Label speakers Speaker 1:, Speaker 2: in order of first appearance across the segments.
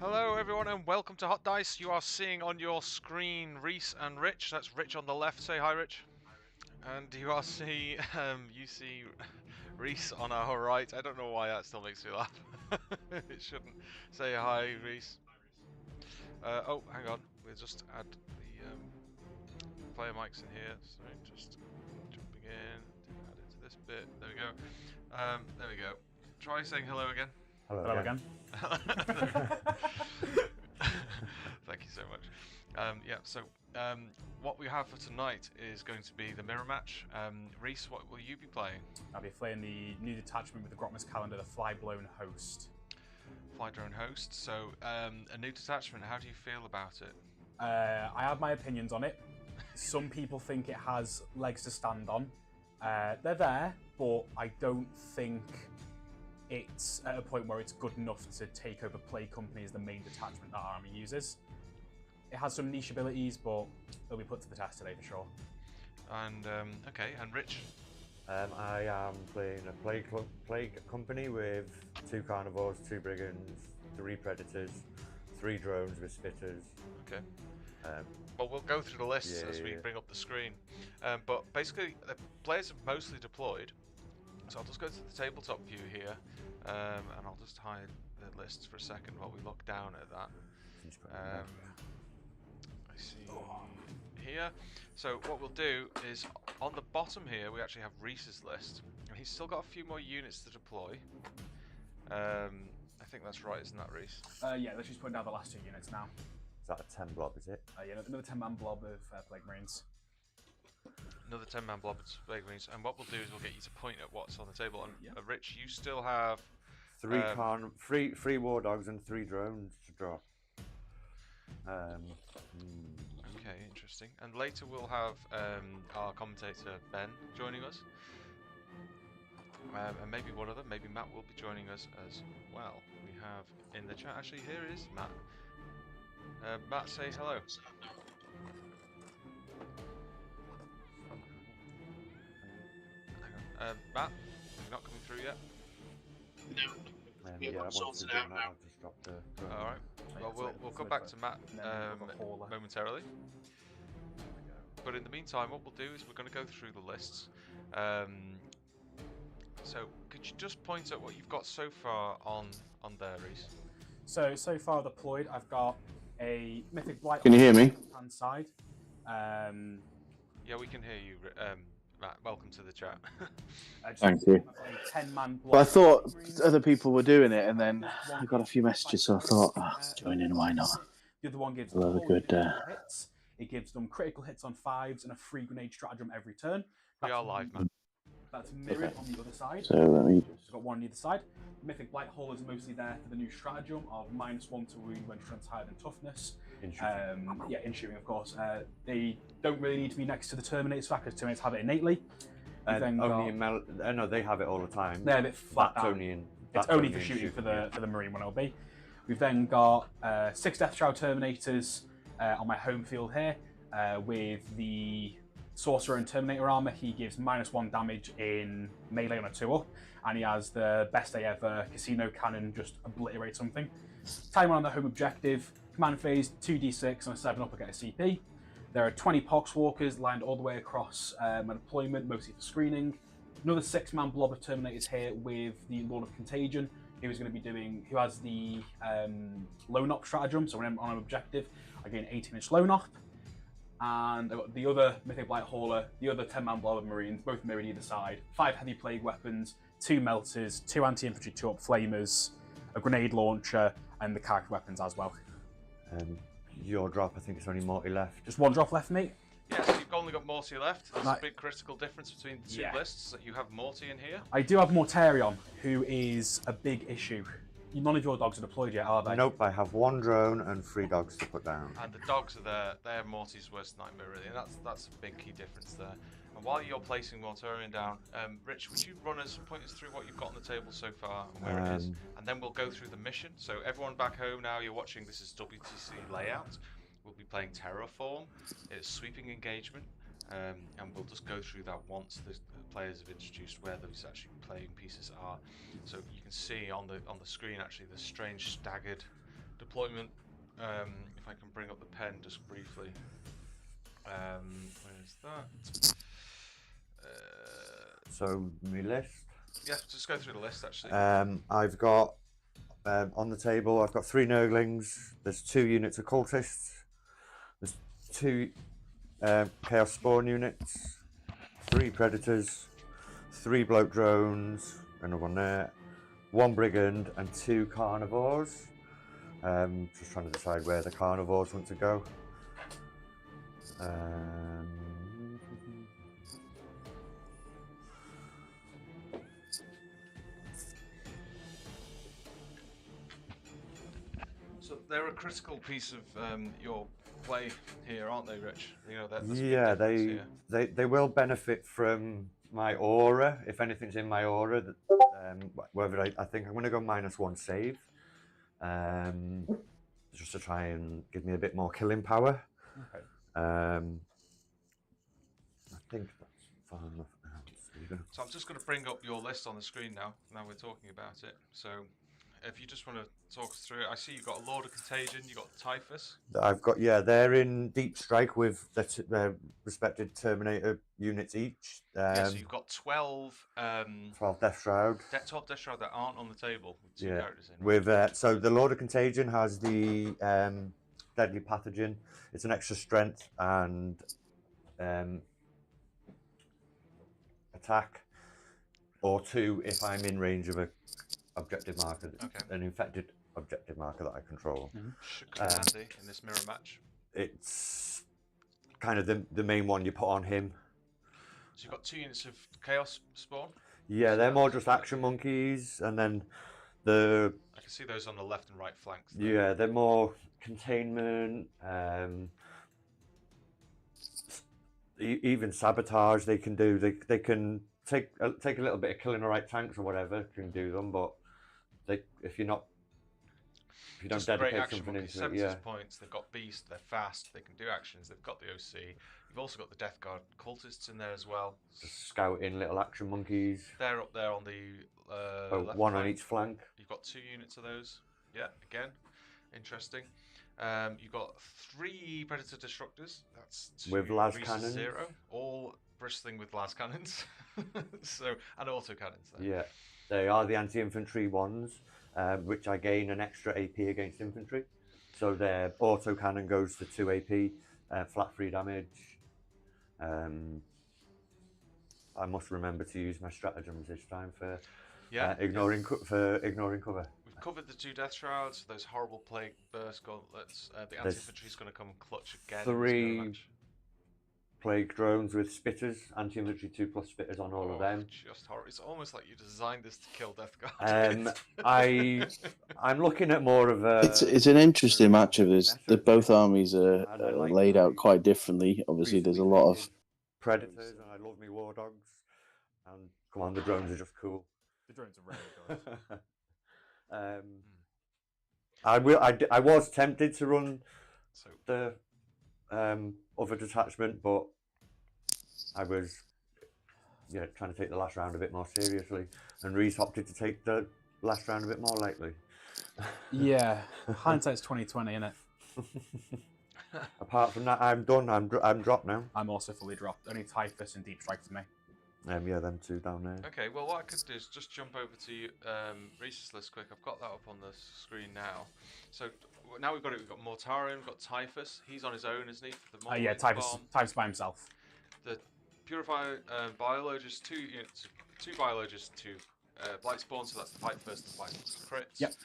Speaker 1: Hello everyone and welcome to Hot Dice. You are seeing on your screen Reese and Rich. That's Rich on the left. Say hi, Rich. And you see Reese on our right. I don't know why that still makes me laugh. It shouldn't. Say hi, Reese. Oh, hang on. We'll just add the player mics in here. Sorry, just jumping in. Add it to this bit. There we go. There we go. Try saying hello again.
Speaker 2: Hello again.
Speaker 1: Thank you so much. So what we have for tonight is going to be the mirror match. Reese, what will you be playing?
Speaker 2: I'll be playing the new detachment with the Grotma's Calendar, the Flyblown Host.
Speaker 1: Fly Drone Host. So a new detachment, how do you feel about it?
Speaker 2: I have my opinions on it. Some people think it has legs to stand on. They're there, but I don't think it's at a point where it's good enough to take over Play Company as the main detachment that our army uses. It has some niche abilities, but they'll be put to the test today for sure.
Speaker 1: And okay, and Rich?
Speaker 3: I am playing a plague company with 2 carnivores, 2 brigands, 3 predators, 3 drones with spitters.
Speaker 1: Okay. Well, we'll go through the lists as we bring up the screen. But basically, the players have mostly deployed. So I'll just go to the tabletop view here, and I'll just hide the lists for a second while we look down at that. I see here. So what we'll do is, on the bottom here, we actually have Reese's list. And he's still got a few more units to deploy. I think that's right, isn't that, Reese?
Speaker 2: Yeah, let's just put down the last 2 units now.
Speaker 3: Is that a 10 blob, is it?
Speaker 2: Yeah, another 10-man blob of Plague Marines.
Speaker 1: Another 10-man blob of Plague Marines. And what we'll do is we'll get you to point at what's on the table. And Rich, you still have...
Speaker 3: 3 war dogs and 3 drones to draw.
Speaker 1: Okay, interesting. And later we'll have our commentator Ben joining us. And maybe one other, maybe Matt will be joining us as well. We have in the chat, actually, here is Matt. Matt, say hello. Hang on. Matt, you're not coming through yet?
Speaker 3: No. Yeah, I want to do that. I'll just drop the...
Speaker 1: Alright. Well, we'll come back to Matt momentarily. But in the meantime, what we'll do is we're going to go through the lists. So, could you just point at what you've got so far on there, Reese?
Speaker 2: So far deployed, I've got a Mythic Blight.
Speaker 4: Can you hear me?
Speaker 2: Hand side.
Speaker 1: Yeah, we can hear you, Matt. Welcome to the chat.
Speaker 4: Thank you.
Speaker 2: 10-man blob.
Speaker 4: Well, I thought other people were doing it, and then I got a few messages, so I thought, join in, why not?
Speaker 2: The other one gives
Speaker 4: Another good
Speaker 2: hits. It gives them critical hits on 5s and a free grenade stratagem every turn.
Speaker 1: We are live, man.
Speaker 2: That's mirrored on the other side.
Speaker 4: So let me...
Speaker 2: It's got one on either side. Mythic Blight Hole is mostly there for the new stratagem of -1 to wound when strength higher than toughness.
Speaker 3: In shooting.
Speaker 2: In shooting, of course. They don't really need to be next to the Terminator's fact because Terminators have it innately.
Speaker 3: No, they have it all the time.
Speaker 2: They're a bit flat down.
Speaker 3: It's
Speaker 2: only for shooting for the Marine one it'll be. We've then got 6 Death Shroud Terminators on my home field here with the Sorcerer and Terminator armor. He gives -1 damage in melee on a 2-up, and he has the best day ever Casino Cannon, just obliterate something. Time on the home objective, command phase 2d6 and a 7-up, I get a CP. There are 20 Poxwalkers lined all the way across my deployment, mostly for screening. Another 6-man blob of Terminators here with the Lord of Contagion, who has the lone op stratagem. So when I'm on an objective, I get an 18-inch lone op. And I've got the other Mythic Blight Hauler, the other 10-man blob of Marines, both mirrored either side. 5 heavy plague weapons, 2 melters, 2 anti-infantry 2-up flamers, a grenade launcher, and the character weapons as well.
Speaker 3: Your drop, I think it's only Morty left.
Speaker 2: Just 1 drop left, mate.
Speaker 1: Yeah, so you've only got Morty left. There's a big critical difference between the 2 lists. That you have Morty in here.
Speaker 2: I do have Mortarion, who is a big issue. None of your dogs are deployed yet, are they?
Speaker 3: Nope, I have 1 drone and 3 dogs to put down.
Speaker 1: And the dogs are there. They're Morty's worst nightmare, really. And that's a big key difference there. And while you're placing Mortarion down, Rich, would you point us through what you've got on the table so far and where it is? And then we'll go through the mission. So everyone back home now, you're watching, this is WTC layout. We'll be playing Terraform. It's sweeping engagement. And we'll just go through that once the players have introduced where those actually playing pieces are. So you can see on the screen actually the strange staggered deployment. If I can bring up the pen just briefly. Where's that?
Speaker 3: So my list.
Speaker 1: Yeah, just go through the list actually.
Speaker 3: I've got on the table. I've got 3 Nurglings. There's 2 units of cultists. There's 2 Chaos Spawn units. 3 Predators. 3 Bloat Drones. Another one there. 1 Brigand and 2 Carnivores. Just trying to decide where the Carnivores want to go.
Speaker 1: So they're a critical piece of your play here, aren't they, Rich? You know, that's
Speaker 3: Yeah, they will benefit from my aura. If anything's in my aura, whether I think I'm going to go -1 save, just to try and give me a bit more killing power.
Speaker 2: Okay.
Speaker 3: I think that's far enough.
Speaker 1: So I'm just going to bring up your list on the screen now. Now we're talking about it. So if you just want to talk us through it, I see you've got a Lord of Contagion, you've got Typhus.
Speaker 3: I've got, yeah, they're in Deep Strike with their respected Terminator units each.
Speaker 1: Yeah, so you've got 12
Speaker 3: 12 Death Shroud.
Speaker 1: 12 Death Shroud that aren't on the table with 2 characters in.
Speaker 3: With so the Lord of Contagion has the Deadly Pathogen. It's an extra strength and attack, or 2 if I'm in range of a objective marker, an infected objective marker that I control.
Speaker 1: Should come handy in this mirror match.
Speaker 3: It's kind of the main one you put on him.
Speaker 1: So you've got 2 units of Chaos Spawn?
Speaker 3: Yeah, they're more just action monkeys, and then the...
Speaker 1: I can see those on the left and right flanks.
Speaker 3: There. Yeah, they're more containment, even sabotage they can do. They can take a little bit of killing the right tanks or whatever, can do them, but if you don't
Speaker 1: just
Speaker 3: dedicate something into it,
Speaker 1: 70 points, they've got Beast, they're fast, they can do actions, they've got the OC. You've also got the Death Guard cultists in there as well.
Speaker 3: Just scouting little action monkeys.
Speaker 1: They're up there on the left
Speaker 3: 1
Speaker 1: flank.
Speaker 3: on each flank.
Speaker 1: You've got 2 units of those. Yeah, again, interesting. You've got 3 Predator Destructors. That's 2
Speaker 3: with las
Speaker 1: Reese
Speaker 3: cannons.
Speaker 1: 0, all bristling with las cannons. So, and auto cannons there.
Speaker 3: Yeah, they are the anti-infantry ones, which I gain an extra AP against infantry. So their auto cannon goes to 2 AP, flat 3 damage. I must remember to use my stratagems this time for ignoring cover.
Speaker 1: We've covered the 2 Death Shrouds, those horrible Plague Burst gauntlets. The anti-infantry is going to come clutch again.
Speaker 3: 3 Plague Drones with spitters, anti-infantry 2+ spitters on all of them.
Speaker 1: Just horrible. It's almost like you designed this to kill Death Guard.
Speaker 3: I'm looking at more of a...
Speaker 4: It's an interesting match of this. Both armies are laid out quite differently. Obviously, there's a lot of
Speaker 3: Predators, and I love me War Dogs. And come on, the drones are just cool.
Speaker 2: The drones are really good.
Speaker 3: I was tempted to run the other detachment, but I was trying to take the last round a bit more seriously, and Reese opted to take the last round a bit more lightly.
Speaker 2: Yeah, hindsight's 20/20, isn't it?
Speaker 3: Apart from that, I'm done. I'm dropped now.
Speaker 2: I'm also fully dropped. Only Typhus and Deep Strike for me.
Speaker 3: Yeah, them 2 down there.
Speaker 1: Okay, well, what I could do is just jump over to Reese's list quick. I've got that up on the screen now. So now we've got it. We've got Mortarion, we've got Typhus. He's on his own, isn't he? For the
Speaker 2: Yeah, Typhus by himself.
Speaker 1: The Purify Biologist, 2 units, 2 Biologists, 2 Blight Spawn, so that's the fight first and fight crits.
Speaker 2: Yep.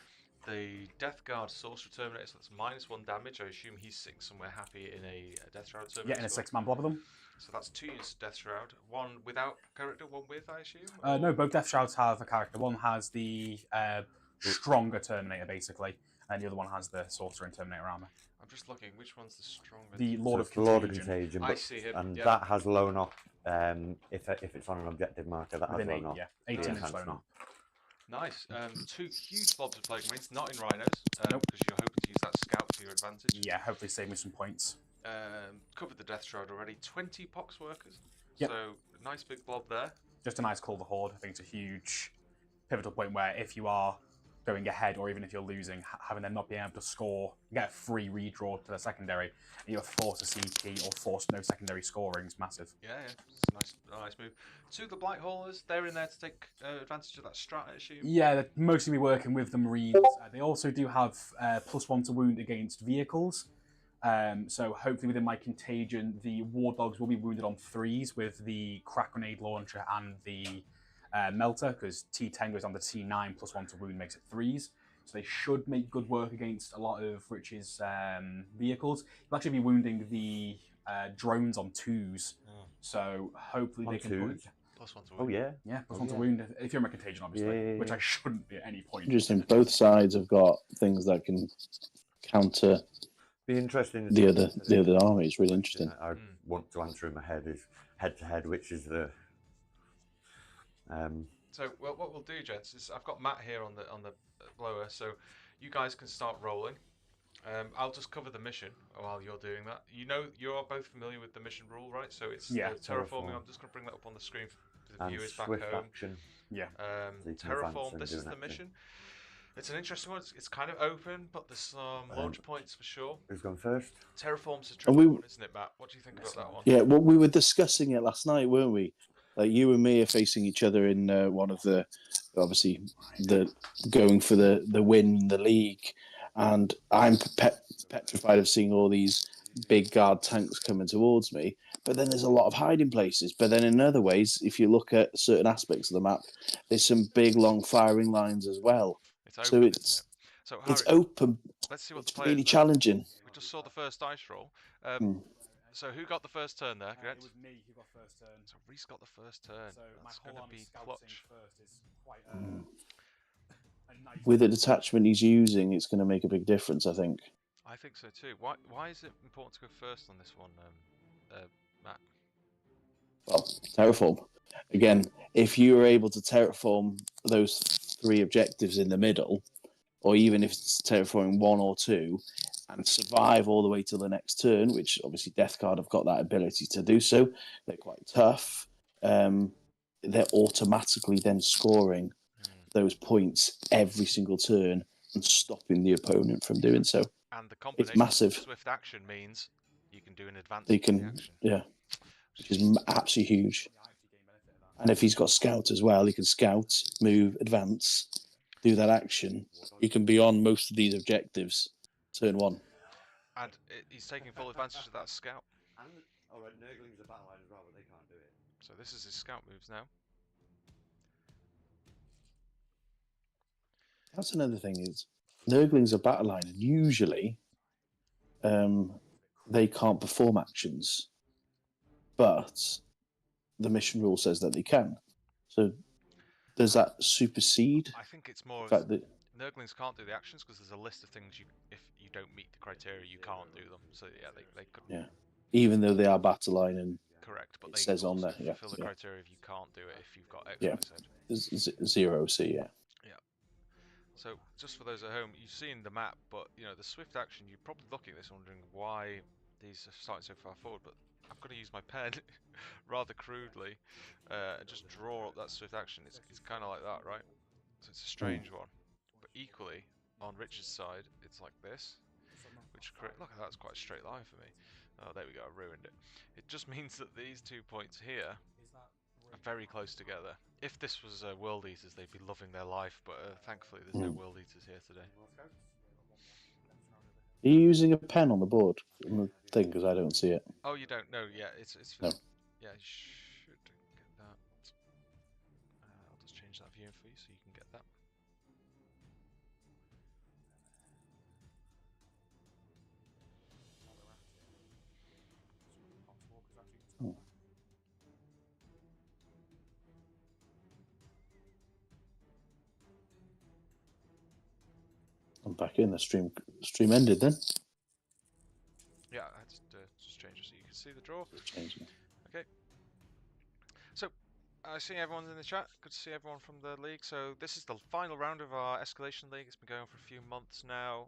Speaker 1: The Death Guard Sorcerer Terminator, so that's -1 damage. I assume he's sitting somewhere happy in a Death Shroud Terminator.
Speaker 2: Yeah, in a 6-man blob of them.
Speaker 1: So that's 2 units of Death Shroud. 1 without character, 1 with, I assume?
Speaker 2: No, both Death Shrouds have a character. One has the stronger Terminator, basically, and the other one has the Sorcerer and Terminator armor.
Speaker 1: I'm just looking, which one's the stronger?
Speaker 2: The Lord of
Speaker 3: Contagion.
Speaker 1: I see him.
Speaker 3: And that has loan off if it's on an objective marker. That has loan off.
Speaker 2: Yeah, 18 inch loan off.
Speaker 1: Nice. 2 huge blobs of Plague Marines, not in Rhinos, because you're hoping to use that scout to your advantage.
Speaker 2: Yeah, hopefully save me some points.
Speaker 1: Covered the Death Shroud already. 20 Pox Workers.
Speaker 2: Yep.
Speaker 1: So, nice big blob there.
Speaker 2: Just a nice call the Horde. I think it's a huge pivotal point where if you are going ahead, or even if you're losing, having them not being able to score, get a free redraw to the secondary, and you're forced to CT or forced no secondary scoring is massive.
Speaker 1: Yeah, it's a nice move. To the Blight Haulers, they're in there to take advantage of that strat, I assume.
Speaker 2: Yeah, they're mostly be working with the Marines. They also do have +1 to wound against vehicles. So hopefully within my contagion, the War Dogs will be wounded on 3s with the crack grenade launcher and the melter, because T10 goes on to T9, +1 to wound makes it 3s. So they should make good work against a lot of Rich's vehicles. He'll actually be wounding the drones on 2s. So hopefully they can put
Speaker 1: +1 to wound.
Speaker 3: Oh yeah.
Speaker 2: Yeah, +1 to wound if you're in my contagion, obviously, which I shouldn't be at any point.
Speaker 4: Interesting. Both sides have got things that can counter
Speaker 3: Be interesting.
Speaker 4: the other army. It's really interesting.
Speaker 3: I want to answer in my head is head to head, which is the.
Speaker 1: So what we'll do, gents, is I've got Matt here on the blower, so you guys can start rolling. I'll just cover the mission while you're doing that. You know, you are both familiar with the mission rule, right? So it's terraforming. I'm just going to bring that up on the screen for the viewers back home.
Speaker 3: Action.
Speaker 2: Yeah.
Speaker 3: So
Speaker 1: Terraform. This is the mission. It's an interesting one. It's kind of open, but there's some launch points for sure.
Speaker 3: Who's gone first?
Speaker 1: Terraform's a tricky one, isn't it, Matt? What do you think about that one?
Speaker 4: Yeah, well, we were discussing it last night, weren't we? Like you and me are facing each other in one of the, obviously, the going for the win in the league, and I'm petrified of seeing all these big guard tanks coming towards me. But then there's a lot of hiding places. But then in other ways, if you look at certain aspects of the map, there's some big long firing lines as well.
Speaker 1: It's open,
Speaker 4: so
Speaker 1: isn't it? So Harry,
Speaker 4: it's open.
Speaker 1: Let's see what
Speaker 4: it's
Speaker 1: the players
Speaker 4: really
Speaker 1: do.
Speaker 4: challenging.
Speaker 1: We just saw the first dice roll. So who got the first turn there?
Speaker 2: It was me who got first turn.
Speaker 1: So Reese got the first turn.
Speaker 2: So
Speaker 1: That's
Speaker 2: my
Speaker 1: going
Speaker 2: whole
Speaker 1: to be
Speaker 2: scouting
Speaker 1: clutch.
Speaker 2: first is quite a nice.
Speaker 4: With the detachment he's using, it's going to make a big difference, I think.
Speaker 1: I think so too. Why is it important to go first on this one, Matt?
Speaker 4: Well, terraform. Again, if you were able to terraform those 3 objectives in the middle, or even if it's terraforming 1 or 2, and survive all the way to the next turn, which obviously Death Guard have got that ability to do so, they're quite tough. They're automatically then scoring those points every single turn and stopping the opponent from doing so.
Speaker 1: And the combination
Speaker 4: it's massive.
Speaker 1: Of swift action means you can do an advance.
Speaker 4: They can, which is absolutely huge. And if he's got scout as well, he can scout, move, advance, do that action. He can be on most of these objectives. Turn 1.
Speaker 1: And he's taking full advantage of that scout.
Speaker 3: And Nurgling's a battle line as well, but they can't do it.
Speaker 1: So this is his scout moves now.
Speaker 4: That's another thing is Nurgling's a battle line, and usually they can't perform actions, but the mission rule says that they can. So does that supersede?
Speaker 1: I think it's more
Speaker 4: the fact that
Speaker 1: Nurglings can't do the actions because there's a list of things if you don't meet the criteria, you can't do them. So yeah, they couldn't.
Speaker 4: Yeah, even though they are battle line and
Speaker 1: correct, but
Speaker 4: it
Speaker 1: they
Speaker 4: says on there,
Speaker 1: fulfill the criteria if you can't do it if you've got X,
Speaker 4: Y, Z. 0C, yeah.
Speaker 1: Yeah. So just for those at home, you've seen the map, but you know the swift action. You're probably looking at this wondering why these are starting so far forward, but I'm going to use my pen rather crudely and just draw up that swift action. It's kind of like that, right? So it's a strange one, but equally on Richard's side, it's like this, which look at that, it's quite a straight line for me. Oh, there we go, I ruined it. It just means that these 2 points here are very close together. If this was World Eaters, they'd be loving their life, but thankfully there's no World Eaters here today.
Speaker 4: Are you using a pen on the board? On the thing, because I don't see it.
Speaker 1: Oh, you don't know? Yeah, it's
Speaker 4: no.
Speaker 1: Yeah, you should get that. I'll just change that view for you so you can get that.
Speaker 4: I'm back in. The stream ended then.
Speaker 1: Yeah, I had to just change it so you can see the draw. Okay. So, I see everyone's in the chat. Good to see everyone from the league. So this is the final round of our escalation league. It's been going for a few months now.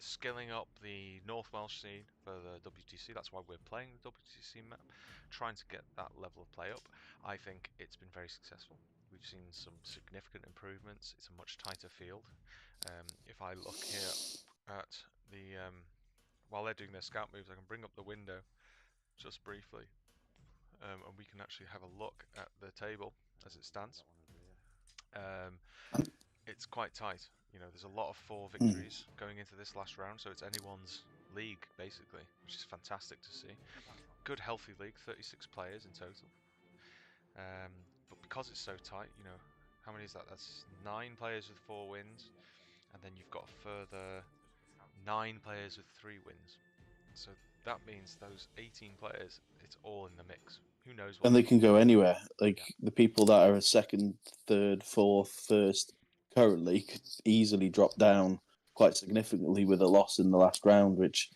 Speaker 1: Skilling up the North Welsh scene for the WTC. That's why we're playing the WTC map, trying to get that level of play up. I think it's been very successful. we've seen some significant improvements. It's a much tighter field. If I look here at the while they're doing their scout moves, I can bring up the window just briefly, and we can actually have a look at the table as it stands. It's quite tight. You know, there's a lot of 4 victories going into this last round, so it's anyone's league basically, which is fantastic to see. Good healthy league, 36 players in total. But because it's so tight, you know, how many is that? That's 9 players with 4 wins, and then you've got a further 9 players with 3 wins. So that means those 18 players, it's all in the mix. Who knows what?
Speaker 4: And they can go anywhere. Like the people that are a second, third, fourth, first currently could easily drop down quite significantly with a loss in the last round, which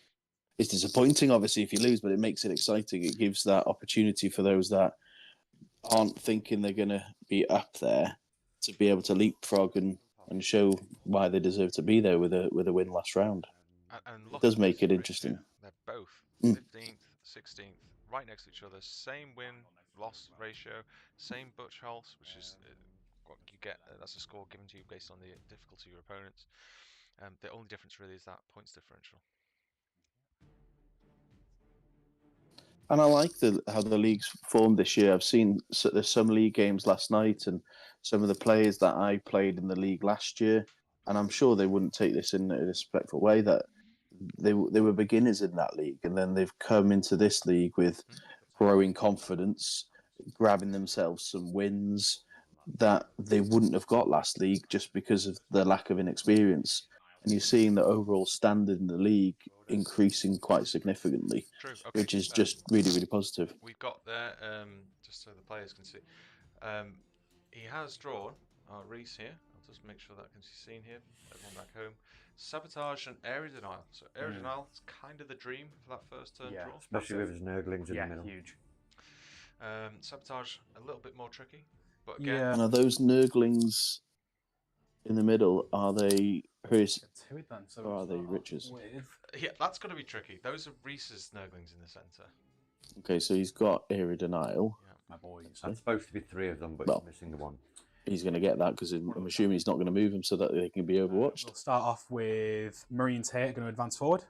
Speaker 4: is disappointing, obviously, if you lose, but it makes it exciting. It gives that opportunity for those that aren't thinking they're going to be up there to be able to leapfrog and show why they deserve to be there with a win last round.
Speaker 1: And
Speaker 4: it does make it interesting.
Speaker 1: They're both 15th, 16th, right next to each other. Same win-loss ratio, same butch holes, which is what you get. That's a score given to you based on the difficulty of your opponents. The only difference really is that points differential.
Speaker 4: And I like how the league's formed this year. I've seen there's some league games last night, and some of the players that I played in the league last year, and I'm sure they wouldn't take this in a respectful way, that they were beginners in that league, and then they've come into this league with growing confidence, grabbing themselves some wins that they wouldn't have got last league just because of the lack of inexperience. And you're seeing the overall standard in the league increasing quite significantly, which is just really, really positive.
Speaker 1: We've got there, just so the players can see, he has drawn Reese here. I'll just make sure that can be seen here. Everyone back home. Sabotage and Area Denial. So Area Denial is kind of the dream for that first turn draw.
Speaker 3: Especially with his Nurglings in the middle.
Speaker 2: Huge.
Speaker 1: Sabotage, a little bit more tricky. But again,
Speaker 4: And are those Nurglings in the middle, are they hers or are they Rich's?
Speaker 1: Yeah, that's going to be tricky. Those are Reese's Nurglings in the centre.
Speaker 4: Okay, so he's got Area Denial.
Speaker 1: Yeah.
Speaker 2: My boys.
Speaker 3: That's supposed to be 3 of them, but he's missing the one.
Speaker 4: He's going to get that because I'm assuming he's not going to move him so that they can be overwatched.
Speaker 2: We'll start off with Marines here, going to advance forward.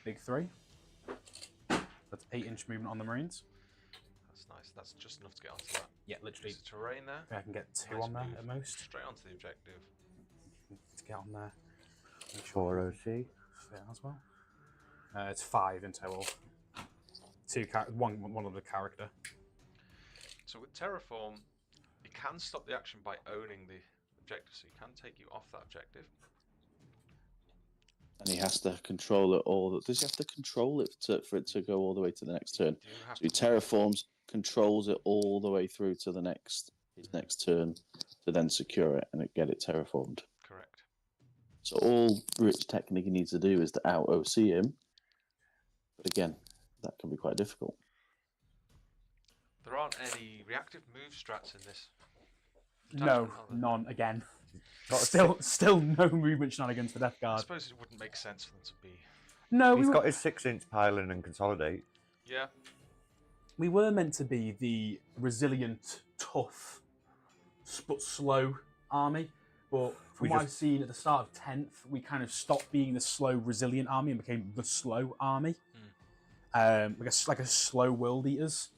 Speaker 2: Big 3. That's 8-inch movement on the Marines.
Speaker 1: That's nice. That's just enough to get onto that.
Speaker 2: Yeah, literally.
Speaker 1: There's terrain there.
Speaker 2: I can get 2
Speaker 1: Nice
Speaker 2: on there
Speaker 1: move.
Speaker 2: at most.
Speaker 1: Straight onto the objective.
Speaker 2: To get on there.
Speaker 3: 4 OC.
Speaker 2: Yeah, as well. It's 5 in total. One other character.
Speaker 1: So with Terraform, it can stop the action by owning the objective, so he can take you off that objective.
Speaker 4: And he has to control it all. Does he have to control it for it to go all the way to the next turn? So he terraforms, controls it all the way through to his next turn to then secure it and get it terraformed.
Speaker 1: Correct.
Speaker 4: So all Rich technically needs to do is to out OC him. But again, that can be quite difficult.
Speaker 1: There aren't any reactive move strats in this.
Speaker 2: No, none again. Still no movement shenanigans for Death Guard.
Speaker 1: I suppose it wouldn't make sense for them to be.
Speaker 2: No,
Speaker 3: he's got his 6-inch pile-in and consolidate.
Speaker 1: Yeah.
Speaker 2: We were meant to be the resilient, tough, but slow army. But from what I've seen at the start of 10th, we kind of stopped being the slow, resilient army and became the slow army. Like a slow world eaters.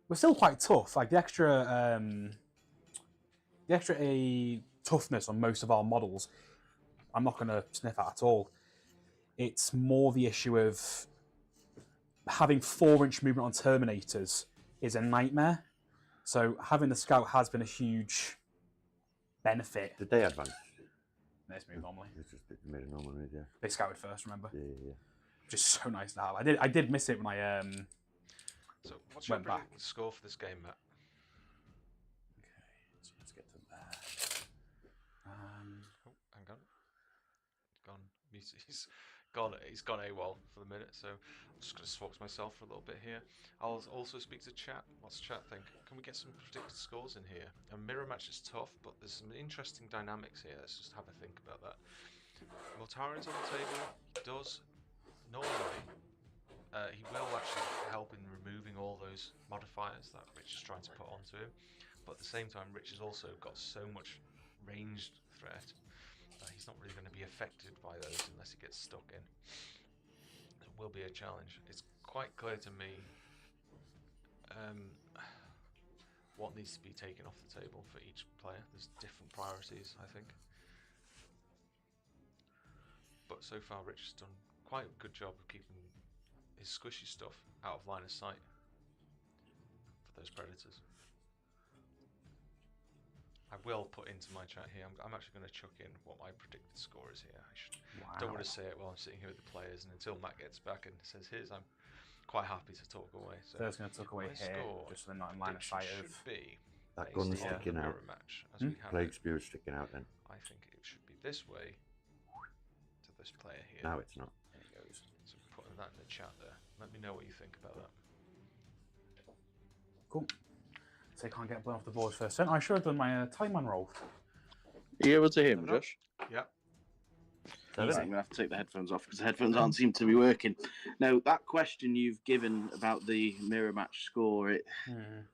Speaker 2: We're still quite tough. Like the extra toughness on most of our models, I'm not going to sniff at all. It's more the issue of having 4-inch movement on Terminators is a nightmare. So having the Scout has been a huge benefit.
Speaker 3: Did they advance?
Speaker 2: They just moved normally.
Speaker 3: It's just made a normal move, yeah.
Speaker 2: They scouted first, remember?
Speaker 3: Yeah.
Speaker 2: Which is so nice to have. I did miss it when I
Speaker 1: So what's your
Speaker 2: went back.
Speaker 1: score for this game, Matt?
Speaker 2: Okay, so let's get to there.
Speaker 1: Oh, hang on. He's gone AWOL for the minute, so I'm just going to swap myself for a little bit here. I'll also speak to chat. What's chat think? Can we get some predicted scores in here? A mirror match is tough, but there's some interesting dynamics here. Let's just have a think about that. Mortarian's on the table. He does normally he will actually help in removing all those modifiers that Rich is trying to put onto him. But at the same time, Rich has also got so much ranged threat that he's not really going to be affected by those unless he gets stuck in. It will be a challenge. It's quite clear to me what needs to be taken off the table for each player. There's different priorities, I think. But so far, Rich has done quite a good job of keeping his squishy stuff out of line of sight for those predators. I will put into my chat here, I'm actually going to chuck in what my predicted score is here. I don't want to say it while I'm sitting here with the players, and until Matt gets back and says his, I'm quite happy to talk away. So
Speaker 2: it's going to talk away here, just so they're not in line of sight of...
Speaker 3: That gun's sticking out. Plague Spear is sticking out then.
Speaker 1: I think it should be this way to this player here.
Speaker 3: No, it's not.
Speaker 1: There he goes. So we're putting that in the chat there. Let me know what you think about that.
Speaker 2: Cool. So I can't get blown off the board first then. I should have done my time man roll.
Speaker 4: Are you able to hear me, Josh?
Speaker 1: Yeah.
Speaker 4: I'm going to have to take the headphones off because the headphones aren't seem to be working. Now, that question you've given about the mirror match score,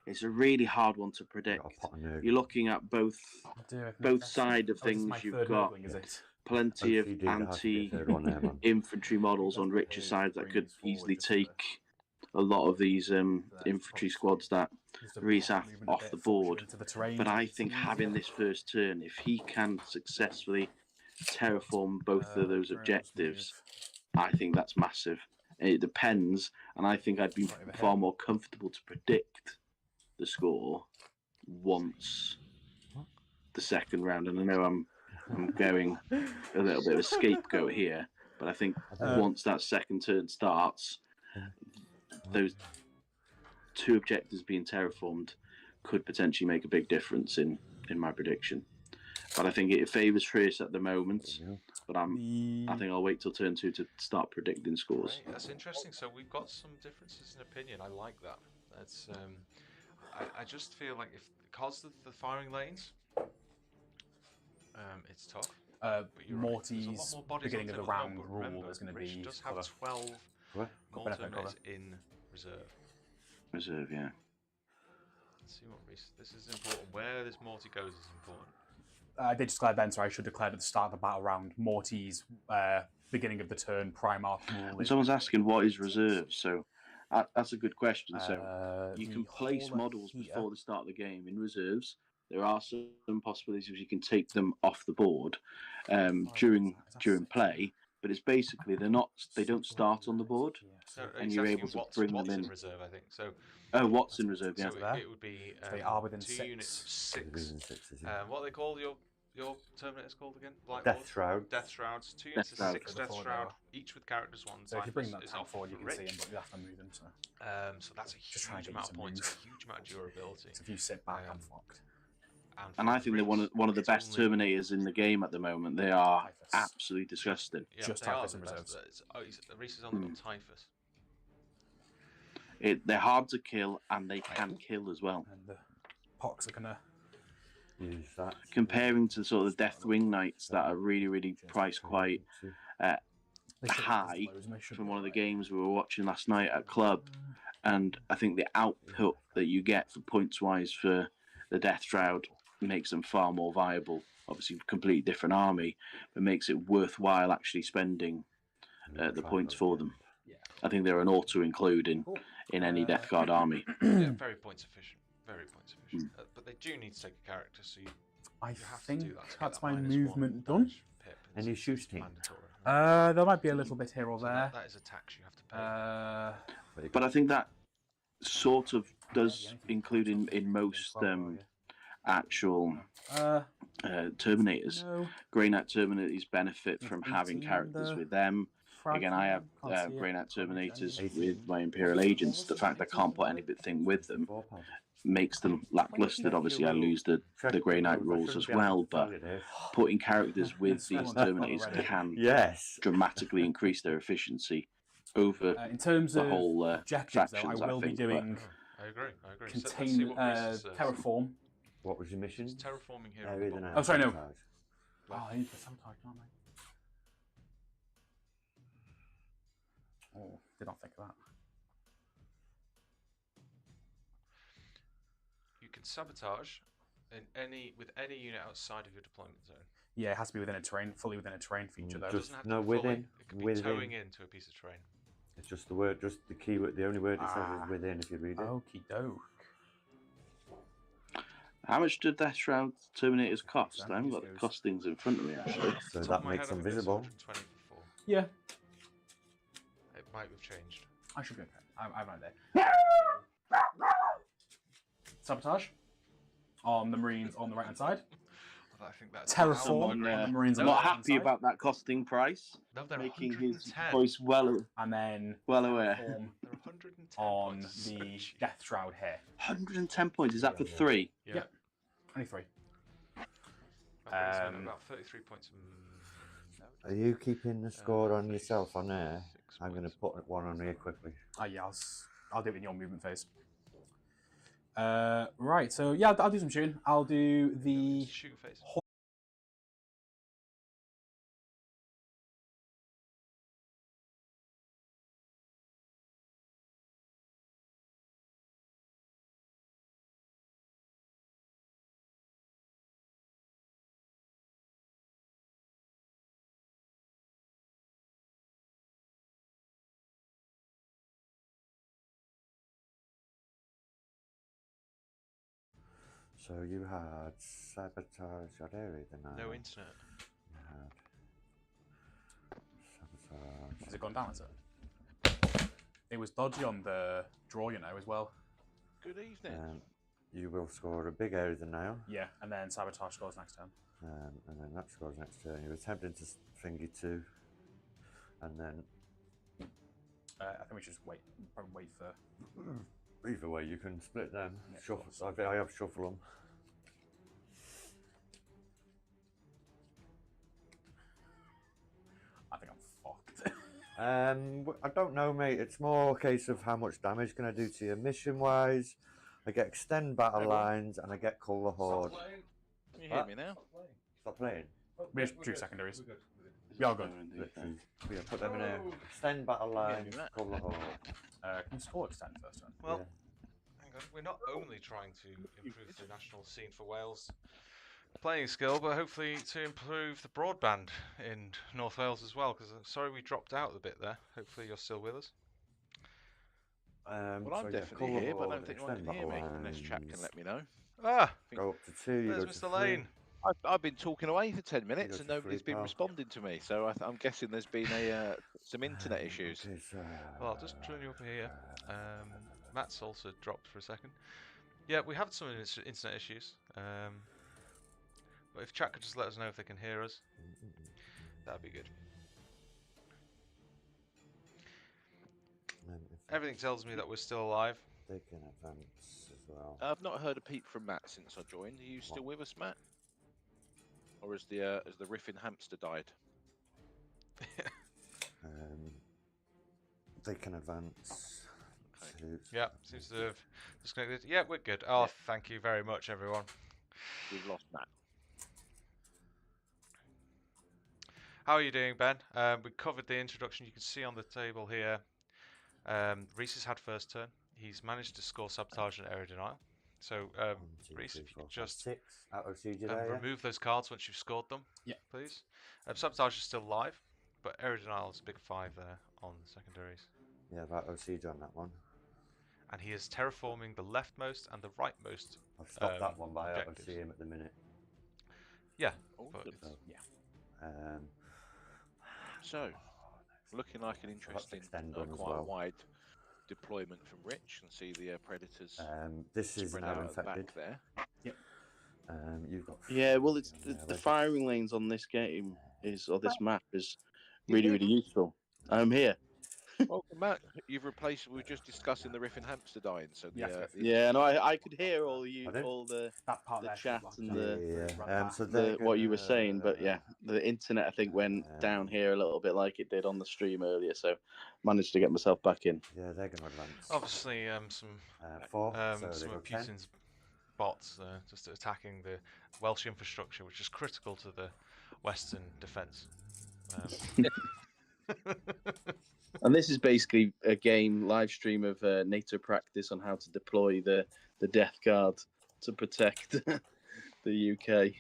Speaker 4: it's a really hard one to predict. You're looking at both sides of things. You've got plenty of anti-infantry models on Rich's side that could easily take a lot of these infantry squads that Reesaf off the board. But I think having this first turn, if he can successfully terraform both of those objectives, I think that's massive. It depends, and I think I'd be far more comfortable to predict the score once the second round. And I know I'm going a little bit of a scapegoat here, but I think once that second turn starts, those two objectives being terraformed could potentially make a big difference in my prediction. But I think it favours Trace at the moment. But I think I'll wait till turn 2 to start predicting scores.
Speaker 1: Right, that's interesting. So we've got some differences in opinion. I like that. That's I just feel like because of the firing lanes, it's tough.
Speaker 2: Morty's beginning of the round rule is going to be.
Speaker 1: Does have 12 Mortar units in reserve.
Speaker 4: Reserve, yeah.
Speaker 1: Let's see what this is important. Where this Morty goes is important.
Speaker 2: I did declare then, so I should declare at the start of the battle round Morty's beginning of the turn Primarch rule.
Speaker 4: Someone's asking what is reserve, so that's a good question. So you can place models before the start of the game in reserves. There are some possibilities you can take them off the board during play, but it's basically they don't start on the board,
Speaker 1: so
Speaker 4: and you're able to bring them in.
Speaker 1: Reserve, I think. So
Speaker 4: what's in reserve? Yeah,
Speaker 1: so it would be
Speaker 2: they are within
Speaker 1: 2
Speaker 2: 6.
Speaker 1: units of 6. What are they called? Your Terminators called again?
Speaker 3: Death Shroud.
Speaker 1: Death Shrouds. 2 units of 6 Death Shroud, each with characters 1.
Speaker 2: So if you bring that down forward, you can see them, but you have to move them.
Speaker 1: So that's a huge amount of points, a huge amount of durability.
Speaker 2: So if you sit back, I'm fucked.
Speaker 4: And I think they're one of the best Terminators in the game at the moment. They are absolutely disgusting.
Speaker 1: Yeah,
Speaker 2: just Typhus and reserves.
Speaker 1: Reese is on the Typhus.
Speaker 4: They're hard to kill, and they can kill as well.
Speaker 2: And the Pox are gonna
Speaker 3: use that.
Speaker 4: Comparing to sort of the Deathwing Knights that are really priced quite high from one of the games we were watching last night at club, and I think the output that you get for points wise for the Death Shroud makes them far more viable. Obviously, completely different army, but makes it worthwhile actually spending the points for them. I think they're an auto include in any Death Guard army.
Speaker 1: Yeah, very points efficient. Very points efficient. But they do need to take a character, so you have to do that.
Speaker 2: That's my movement done.
Speaker 3: Any shooting?
Speaker 2: There might be a little bit here or there.
Speaker 1: That is a tax you have to pay.
Speaker 4: But I think that sort of does include in most actual Terminators. Grey Knight Terminators benefit from having characters with them. Again, I have Grey Knight Terminators with my Imperial Agents. The fact I can't put anything with them makes them lacklusted. Obviously, I lose the Grey Knight rules as well, but putting characters with these Terminators can dramatically increase their efficiency over
Speaker 2: in terms
Speaker 4: the
Speaker 2: of
Speaker 4: whole
Speaker 2: objectives,
Speaker 4: factions,
Speaker 2: though, I will be doing
Speaker 1: I agree.
Speaker 2: contain terraform.
Speaker 3: What was your mission?
Speaker 1: It's terraforming here.
Speaker 2: Oh, sorry, no. Oh, I need the sabotage, don't I? Oh, did not think of that.
Speaker 1: can sabotage with any unit outside of your deployment zone.
Speaker 2: Yeah, it has to be within a terrain, fully within a terrain feature though.
Speaker 1: It
Speaker 3: Just
Speaker 1: doesn't have to
Speaker 3: no
Speaker 1: be fully.
Speaker 3: within.
Speaker 1: It could be
Speaker 3: Within.
Speaker 1: towing into a piece of terrain.
Speaker 3: It's just the word, just the key word. The only word it says is within. If you read it.
Speaker 2: Okie doke.
Speaker 4: How much do Death Shroud Terminators cost? I haven't got the
Speaker 2: Just goes-
Speaker 4: costings in front of me actually.
Speaker 3: So
Speaker 1: Top
Speaker 3: that
Speaker 1: of my
Speaker 3: makes
Speaker 1: head, I
Speaker 3: them
Speaker 1: think it's
Speaker 3: visible.
Speaker 1: 120 for 4.
Speaker 2: Yeah,
Speaker 1: It might have changed.
Speaker 2: I should be okay. I'm right there. Sabotage on the Marines on the right hand side.
Speaker 1: Well, I think that's
Speaker 2: Terraform
Speaker 4: Someone,
Speaker 2: on the Marines on
Speaker 4: not
Speaker 2: the right hand
Speaker 4: happy
Speaker 2: side.
Speaker 4: about that costing price,
Speaker 1: No, they're
Speaker 4: making
Speaker 1: 110.
Speaker 4: his voice well
Speaker 2: And then
Speaker 4: aware.
Speaker 2: Terraform
Speaker 1: They're 110
Speaker 2: on
Speaker 1: points.
Speaker 2: the
Speaker 1: So cheap.
Speaker 2: Death Shroud here.
Speaker 4: 110 points. Is that for
Speaker 3: Yeah.
Speaker 4: 3?
Speaker 1: Yeah.
Speaker 2: Yep. 23.
Speaker 1: I think it's about 33 points.
Speaker 3: Are you keeping the score on
Speaker 1: 36
Speaker 3: yourself on there? I'm going to
Speaker 1: points.
Speaker 3: put one on here quickly.
Speaker 2: Oh yeah, I'll do it in your movement phase. Right, so yeah, I'll do some shooting. I'll do the
Speaker 1: Shooting phase.
Speaker 3: So you had sabotage that area, then
Speaker 1: No internet.
Speaker 3: You had sabotage.
Speaker 2: Has it gone down, has it? It was dodgy on the draw, you know, as well.
Speaker 5: Good evening.
Speaker 3: You will score a big area now.
Speaker 2: Yeah, and then Sabotage scores next turn.
Speaker 3: And then that scores next turn. You're attempting to finger 2. And then
Speaker 2: I think we should just probably wait for...
Speaker 3: either way, you can split them.
Speaker 2: Yeah,
Speaker 3: Shuffle. I have shuffle them.
Speaker 2: I think I'm fucked.
Speaker 3: I don't know, mate. It's more a case of how much damage can I do to you mission-wise. I get extend battle lines and I get cull the horde.
Speaker 5: Can you hear me now?
Speaker 3: Stop playing.
Speaker 2: We have 2 secondaries. We are good.
Speaker 3: Literally. Yeah, put them in here. Extend battle lines, cull the horde.
Speaker 2: Can you score extend first turn?
Speaker 1: Well,
Speaker 3: Yeah.
Speaker 1: hang on. We're not only trying to improve the national scene for Wales playing skill, but hopefully to improve the broadband in North Wales as well. Because I'm sorry we dropped out a bit there. Hopefully you're still with us.
Speaker 5: Well, I'm definitely here, but I don't think anyone can hear me, unless chat can let me know.
Speaker 1: Ah,
Speaker 3: Go up to 2, you go
Speaker 1: there's
Speaker 3: to
Speaker 1: Mr.
Speaker 3: 3.
Speaker 1: Lane.
Speaker 5: I've been talking away for 10 minutes
Speaker 3: to
Speaker 5: and nobody's
Speaker 3: free
Speaker 5: been
Speaker 3: pal.
Speaker 5: responding to me, so I'm guessing there's been some internet issues.
Speaker 3: Okay, so,
Speaker 1: Well, I'll just join you over here. Matt's also dropped for a second. Yeah, we have some internet issues. But if chat could just let us know if they can hear us, that'd be good. Everything tells me that we're still alive.
Speaker 3: They can advance as well.
Speaker 5: I've not heard a peep from Matt since I joined. Are you still with us, Matt? Or has the riffing hamster died?
Speaker 3: They can advance.
Speaker 5: Okay.
Speaker 1: Yeah, seems to have disconnected. Yeah, we're good. Oh, thank you very much, everyone.
Speaker 5: We've lost Matt.
Speaker 1: How are you doing, Ben? We covered the introduction. You can see on the table here. Reese has had first turn. He's managed to score sabotage and area denial. So,
Speaker 3: 1, 2,
Speaker 1: Reese,
Speaker 3: 3,
Speaker 1: if you
Speaker 3: 4,
Speaker 1: could
Speaker 3: 5,
Speaker 1: just
Speaker 3: 6 out of siege there, yeah?
Speaker 1: remove those cards once you've scored them,
Speaker 2: Yeah.
Speaker 1: please. Sabotage is still live, but area denial is a big 5 there on the secondaries.
Speaker 3: Yeah, right of siege on that one.
Speaker 1: And he is terraforming the leftmost and the rightmost.
Speaker 3: I've stopped that one, but I don't
Speaker 1: objectives.
Speaker 3: see him at the minute.
Speaker 1: Yeah,
Speaker 5: Oh,
Speaker 1: but
Speaker 5: good.
Speaker 1: it's,
Speaker 5: So, looking like an interesting,
Speaker 3: extend done as
Speaker 5: quite
Speaker 3: well.
Speaker 5: wide deployment from Rich. And see the predators
Speaker 3: This is
Speaker 5: spread
Speaker 3: now
Speaker 5: out at the
Speaker 3: infected.
Speaker 5: back there.
Speaker 3: You've got
Speaker 4: Yeah, well, it's
Speaker 3: on there.
Speaker 4: the firing lanes on this game or this map is really useful. I'm here.
Speaker 5: Welcome, Matt. We were just discussing the riffing hamster dying. So the,
Speaker 4: Yeah, no, I could hear all
Speaker 3: Pardon?
Speaker 4: the
Speaker 2: That part
Speaker 4: the
Speaker 2: there
Speaker 4: chat
Speaker 2: should
Speaker 4: and
Speaker 2: block that.
Speaker 3: so they're
Speaker 4: what you were
Speaker 3: gonna-
Speaker 4: saying, but yeah, the internet I think went down here a little bit like it did on the stream earlier, so managed to get myself back in.
Speaker 3: Yeah, they're going to advance.
Speaker 1: obviously some
Speaker 3: 4, so
Speaker 1: some
Speaker 3: they
Speaker 1: of
Speaker 3: go 10.
Speaker 1: Putin's bots just attacking the Welsh infrastructure, which is critical to the Western defence.
Speaker 4: And this is basically a game live stream of NATO practice on how to deploy the Death Guard to protect the UK.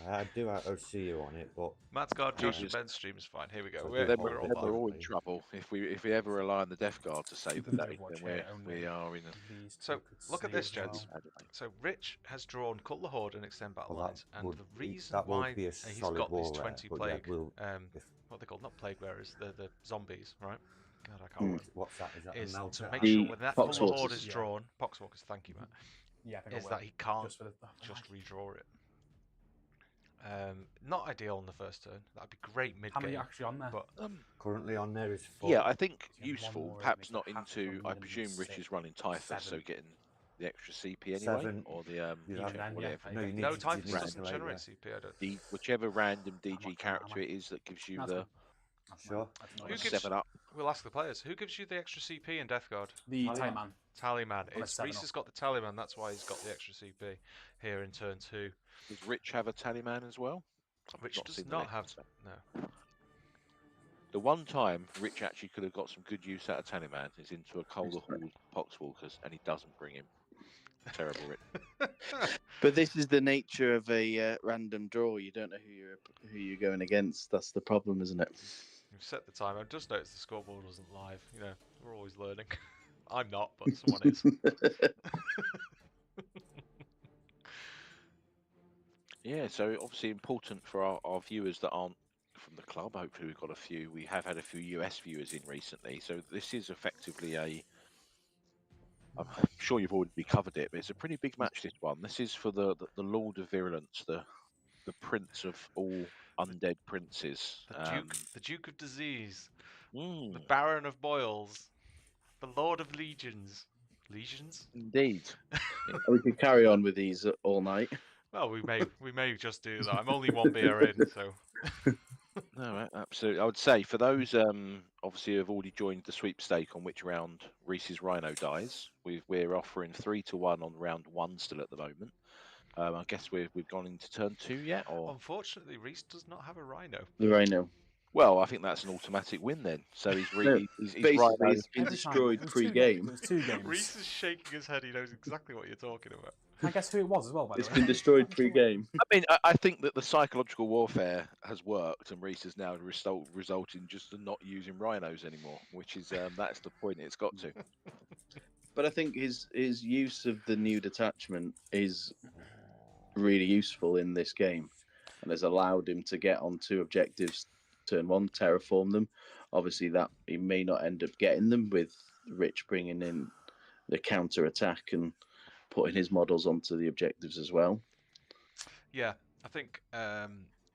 Speaker 3: I do see you on it, but
Speaker 1: Matt's Guard, Josh and
Speaker 5: just-
Speaker 1: Ben's stream is fine. Here we go.
Speaker 3: So
Speaker 1: We're,
Speaker 3: they're
Speaker 1: we're all
Speaker 5: Then we're
Speaker 1: fine.
Speaker 5: all in trouble if we ever rely on the Death Guard to save the day.
Speaker 2: Watch
Speaker 5: Then
Speaker 2: here, only
Speaker 5: we are in a
Speaker 2: these two
Speaker 1: So,
Speaker 2: could
Speaker 1: look at
Speaker 2: see
Speaker 1: this,
Speaker 2: as well.
Speaker 1: gents. So Rich has drawn Cut the Horde and extend battle
Speaker 3: well,
Speaker 1: lines, and
Speaker 3: would
Speaker 1: the reason
Speaker 3: that
Speaker 1: why
Speaker 3: would be a
Speaker 1: he's
Speaker 3: solid
Speaker 1: got these
Speaker 3: war
Speaker 1: 20
Speaker 3: but
Speaker 1: plague,
Speaker 3: yeah, we'll, if,
Speaker 1: what are they called? Not plague bearers, the zombies, right? God, I can't
Speaker 4: Hmm.
Speaker 1: remember.
Speaker 3: what's that? Is that a
Speaker 1: Is to
Speaker 3: melter?
Speaker 1: make
Speaker 4: The
Speaker 1: sure when that Cut the
Speaker 4: Poxwalkers.
Speaker 1: Horde is
Speaker 2: Yeah.
Speaker 1: drawn, Poxwalkers, thank you, Matt,
Speaker 2: Yeah, I think I
Speaker 1: is
Speaker 2: will.
Speaker 1: that he can't
Speaker 2: Just for the
Speaker 1: just redraw it. Not ideal on the first turn. That'd be great mid
Speaker 2: How many
Speaker 1: game.
Speaker 2: are actually on there?
Speaker 1: But
Speaker 3: Currently on there is 4.
Speaker 5: yeah, I think
Speaker 2: Yeah, one
Speaker 5: useful,
Speaker 2: more,
Speaker 5: perhaps
Speaker 2: isn't it?
Speaker 5: not
Speaker 2: So half
Speaker 5: into.
Speaker 2: from
Speaker 5: I
Speaker 2: them
Speaker 5: presume Rich
Speaker 2: six,
Speaker 5: is running Typhus, so
Speaker 2: 7.
Speaker 5: getting the extra CP anyway,
Speaker 3: 7.
Speaker 5: or the
Speaker 3: You
Speaker 2: Yeah,
Speaker 3: have-
Speaker 2: then,
Speaker 5: whatever.
Speaker 2: yeah,
Speaker 3: no, you need
Speaker 1: no,
Speaker 3: to-
Speaker 1: Typhus
Speaker 3: you need to
Speaker 1: doesn't
Speaker 3: delay
Speaker 1: generate
Speaker 3: there.
Speaker 1: CP. I don't.
Speaker 5: Whichever random
Speaker 2: I'm not
Speaker 5: DG
Speaker 2: doing that,
Speaker 5: character
Speaker 2: am I?
Speaker 5: it is that gives you
Speaker 2: That's
Speaker 5: the
Speaker 2: fine. That's
Speaker 3: Sure.
Speaker 2: fine. That's
Speaker 1: Who
Speaker 2: nice.
Speaker 1: gives-
Speaker 5: 7 up.
Speaker 1: We'll ask the players. Who gives you the extra CP in Death Guard?
Speaker 2: The
Speaker 3: Tallyman.
Speaker 2: Taliman.
Speaker 1: Tallyman.
Speaker 2: On a
Speaker 1: It's
Speaker 2: 7
Speaker 1: Reese
Speaker 2: up.
Speaker 1: has got the Tallyman. That's why he's got the extra CP here in turn 2.
Speaker 5: Does Rich have a Tallyman as well? I've
Speaker 1: Rich
Speaker 5: not
Speaker 1: does
Speaker 5: seen the
Speaker 1: not
Speaker 5: list,
Speaker 1: have.
Speaker 5: so.
Speaker 1: No.
Speaker 5: The one time Rich actually could have got some good use out of Tallyman is into a Colder Hall Poxwalkers, and he doesn't bring him. Terrible, Rich.
Speaker 4: But this is the nature of a random draw. You don't know who you're going against. That's the problem, isn't it?
Speaker 1: You've set the time. I've just noticed the scoreboard wasn't live. You know, we're always learning. I'm not, but someone is.
Speaker 5: Yeah, so obviously important for our viewers that aren't from the club. Hopefully we've got a few. We have had a few US viewers in recently. So this is effectively I'm sure you've already covered it, but it's a pretty big match, this one. This is for the Lord of Virulence, the prince of all undead princes.
Speaker 1: The Duke of Disease, the
Speaker 5: Mm,
Speaker 1: Baron of Boils, the Lord of Legions. Legions?
Speaker 5: indeed.
Speaker 4: We could carry on with these all night.
Speaker 1: Well, we may just do that. I'm only one beer in, so.
Speaker 5: No, absolutely. I would say for those obviously who have already joined the sweepstake on which round Reese's Rhino dies, we're offering 3-1 on round 1 still at the moment. I guess we've gone into turn 2 yet, or
Speaker 1: Unfortunately, Reese does not have a Rhino.
Speaker 4: The Rhino.
Speaker 5: well, I think that's an automatic win then. So he's
Speaker 4: No,
Speaker 5: really he's
Speaker 4: Basically,
Speaker 5: Rhino.
Speaker 4: it's been
Speaker 2: Every time.
Speaker 4: destroyed
Speaker 2: It was
Speaker 4: pre-game.
Speaker 2: It was 2 games.
Speaker 1: Reese is shaking his head. He knows exactly what you're talking about.
Speaker 2: Can I guess who it was as well, by the
Speaker 4: It's
Speaker 2: way?
Speaker 4: been destroyed pre-game.
Speaker 5: I mean, I think that the psychological warfare has worked, and Reese has now result in just not using rhinos anymore, which is that's the point it's got to.
Speaker 4: But I think his use of the new detachment is really useful in this game, and has allowed him to get on 2 objectives turn 1, terraform them. Obviously, that he may not end up getting them with Rich bringing in the counter attack and putting his models onto the objectives as well.
Speaker 1: Yeah, I think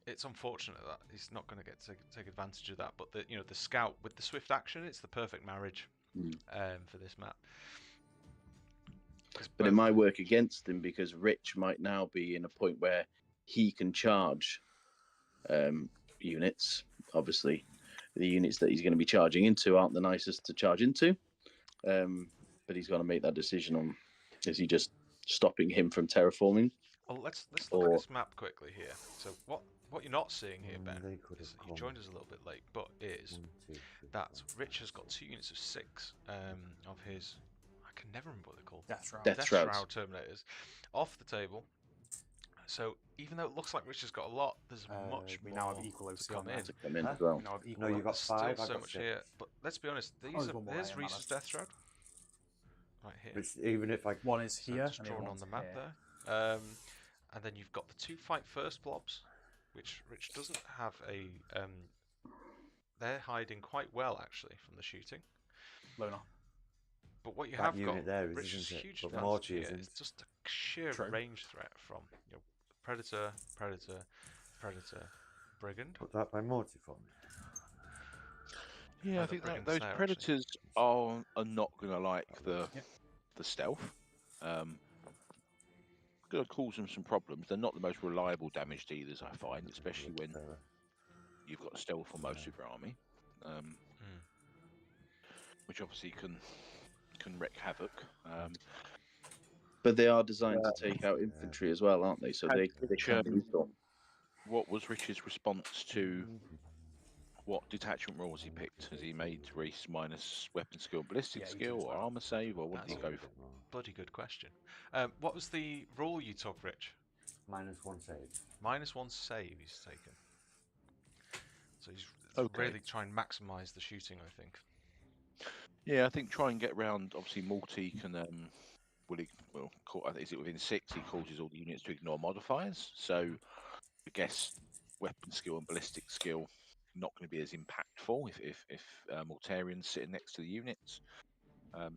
Speaker 1: it's unfortunate that he's not going to get to take advantage of that. But the scout with the swift action, it's the perfect marriage for this map.
Speaker 4: But it might work against him because Rich might now be in a point where he can charge units. Obviously, the units that he's going to be charging into aren't the nicest to charge into. But he's got to make that decision on: is he just stopping him from terraforming?
Speaker 1: Well, let's look at this map quickly here. So what you're not seeing here, Ben,
Speaker 3: They could
Speaker 1: is
Speaker 3: have
Speaker 1: you
Speaker 3: come.
Speaker 1: joined us a little bit late, but is
Speaker 3: 1, 2, 3,
Speaker 1: that
Speaker 3: 4.
Speaker 1: Rich has got 2 units of 6 of his. I can never remember what they're called.
Speaker 2: Death Shroud.
Speaker 4: Death Shrouds.
Speaker 1: Shroud Terminators off the table. So even though it looks like Rich has got a lot, there's much
Speaker 2: we
Speaker 1: more
Speaker 2: now have equal
Speaker 1: to
Speaker 2: OC
Speaker 1: come
Speaker 2: on
Speaker 1: in.
Speaker 2: that.
Speaker 4: To come in
Speaker 3: Huh?
Speaker 4: as well.
Speaker 2: We now have equal
Speaker 3: No, you
Speaker 2: OC.
Speaker 3: got
Speaker 1: Still
Speaker 3: 5.
Speaker 1: so
Speaker 3: I got
Speaker 1: much
Speaker 3: 6.
Speaker 1: here, but let's be honest. These
Speaker 2: there's
Speaker 1: are
Speaker 2: one more
Speaker 1: there's
Speaker 2: here, man,
Speaker 1: Reese's
Speaker 2: that's-
Speaker 1: Death Shroud. Right here.
Speaker 3: Which, even if I
Speaker 2: One is
Speaker 1: So
Speaker 2: here,
Speaker 1: it's
Speaker 2: and the
Speaker 1: drawn
Speaker 2: other
Speaker 1: on
Speaker 2: one's
Speaker 1: the map
Speaker 2: here.
Speaker 1: there. And then you've got the 2 fight first blobs, which Rich doesn't have a. They're hiding quite well actually from the shooting.
Speaker 2: Loner.
Speaker 1: But what you
Speaker 3: That
Speaker 1: have
Speaker 3: unit
Speaker 1: got,
Speaker 3: there is,
Speaker 1: Rich's
Speaker 3: isn't it?
Speaker 1: huge
Speaker 3: But
Speaker 1: advantage
Speaker 3: Morty
Speaker 1: here
Speaker 3: isn't.
Speaker 1: is just a sheer
Speaker 2: True.
Speaker 1: range threat from Predator, Brigand.
Speaker 3: put that by Morty for me.
Speaker 5: Yeah, I
Speaker 1: the
Speaker 5: think
Speaker 1: Brigand
Speaker 5: those
Speaker 1: Slayer, actually.
Speaker 5: predators are not going to like the stealth. Going to cause them some problems. They're not the most reliable damage dealers, I find, especially when you've got stealth on most of your army, which obviously can wreak havoc.
Speaker 4: But they are designed to take out infantry as well, aren't they? So they can be useful.
Speaker 5: What was Rich's response to what detachment rules he picked. Has he made Reese minus weapon skill, ballistic
Speaker 2: Yeah, he did
Speaker 5: skill,
Speaker 2: as
Speaker 5: or
Speaker 2: well.
Speaker 5: armor save, or what did he
Speaker 1: That's
Speaker 5: go for?
Speaker 1: Bloody good question. What was the rule you took, Rich?
Speaker 3: -1 save.
Speaker 1: -1 save he's taken. So he's
Speaker 5: Okay.
Speaker 1: really trying to maximise the shooting, I think.
Speaker 5: Yeah, I think try and get around. Obviously, Morty can is it within 6? He causes all the units to ignore modifiers. So I guess weapon skill and ballistic skill not going to be as impactful if Mortarian's sitting next to the units.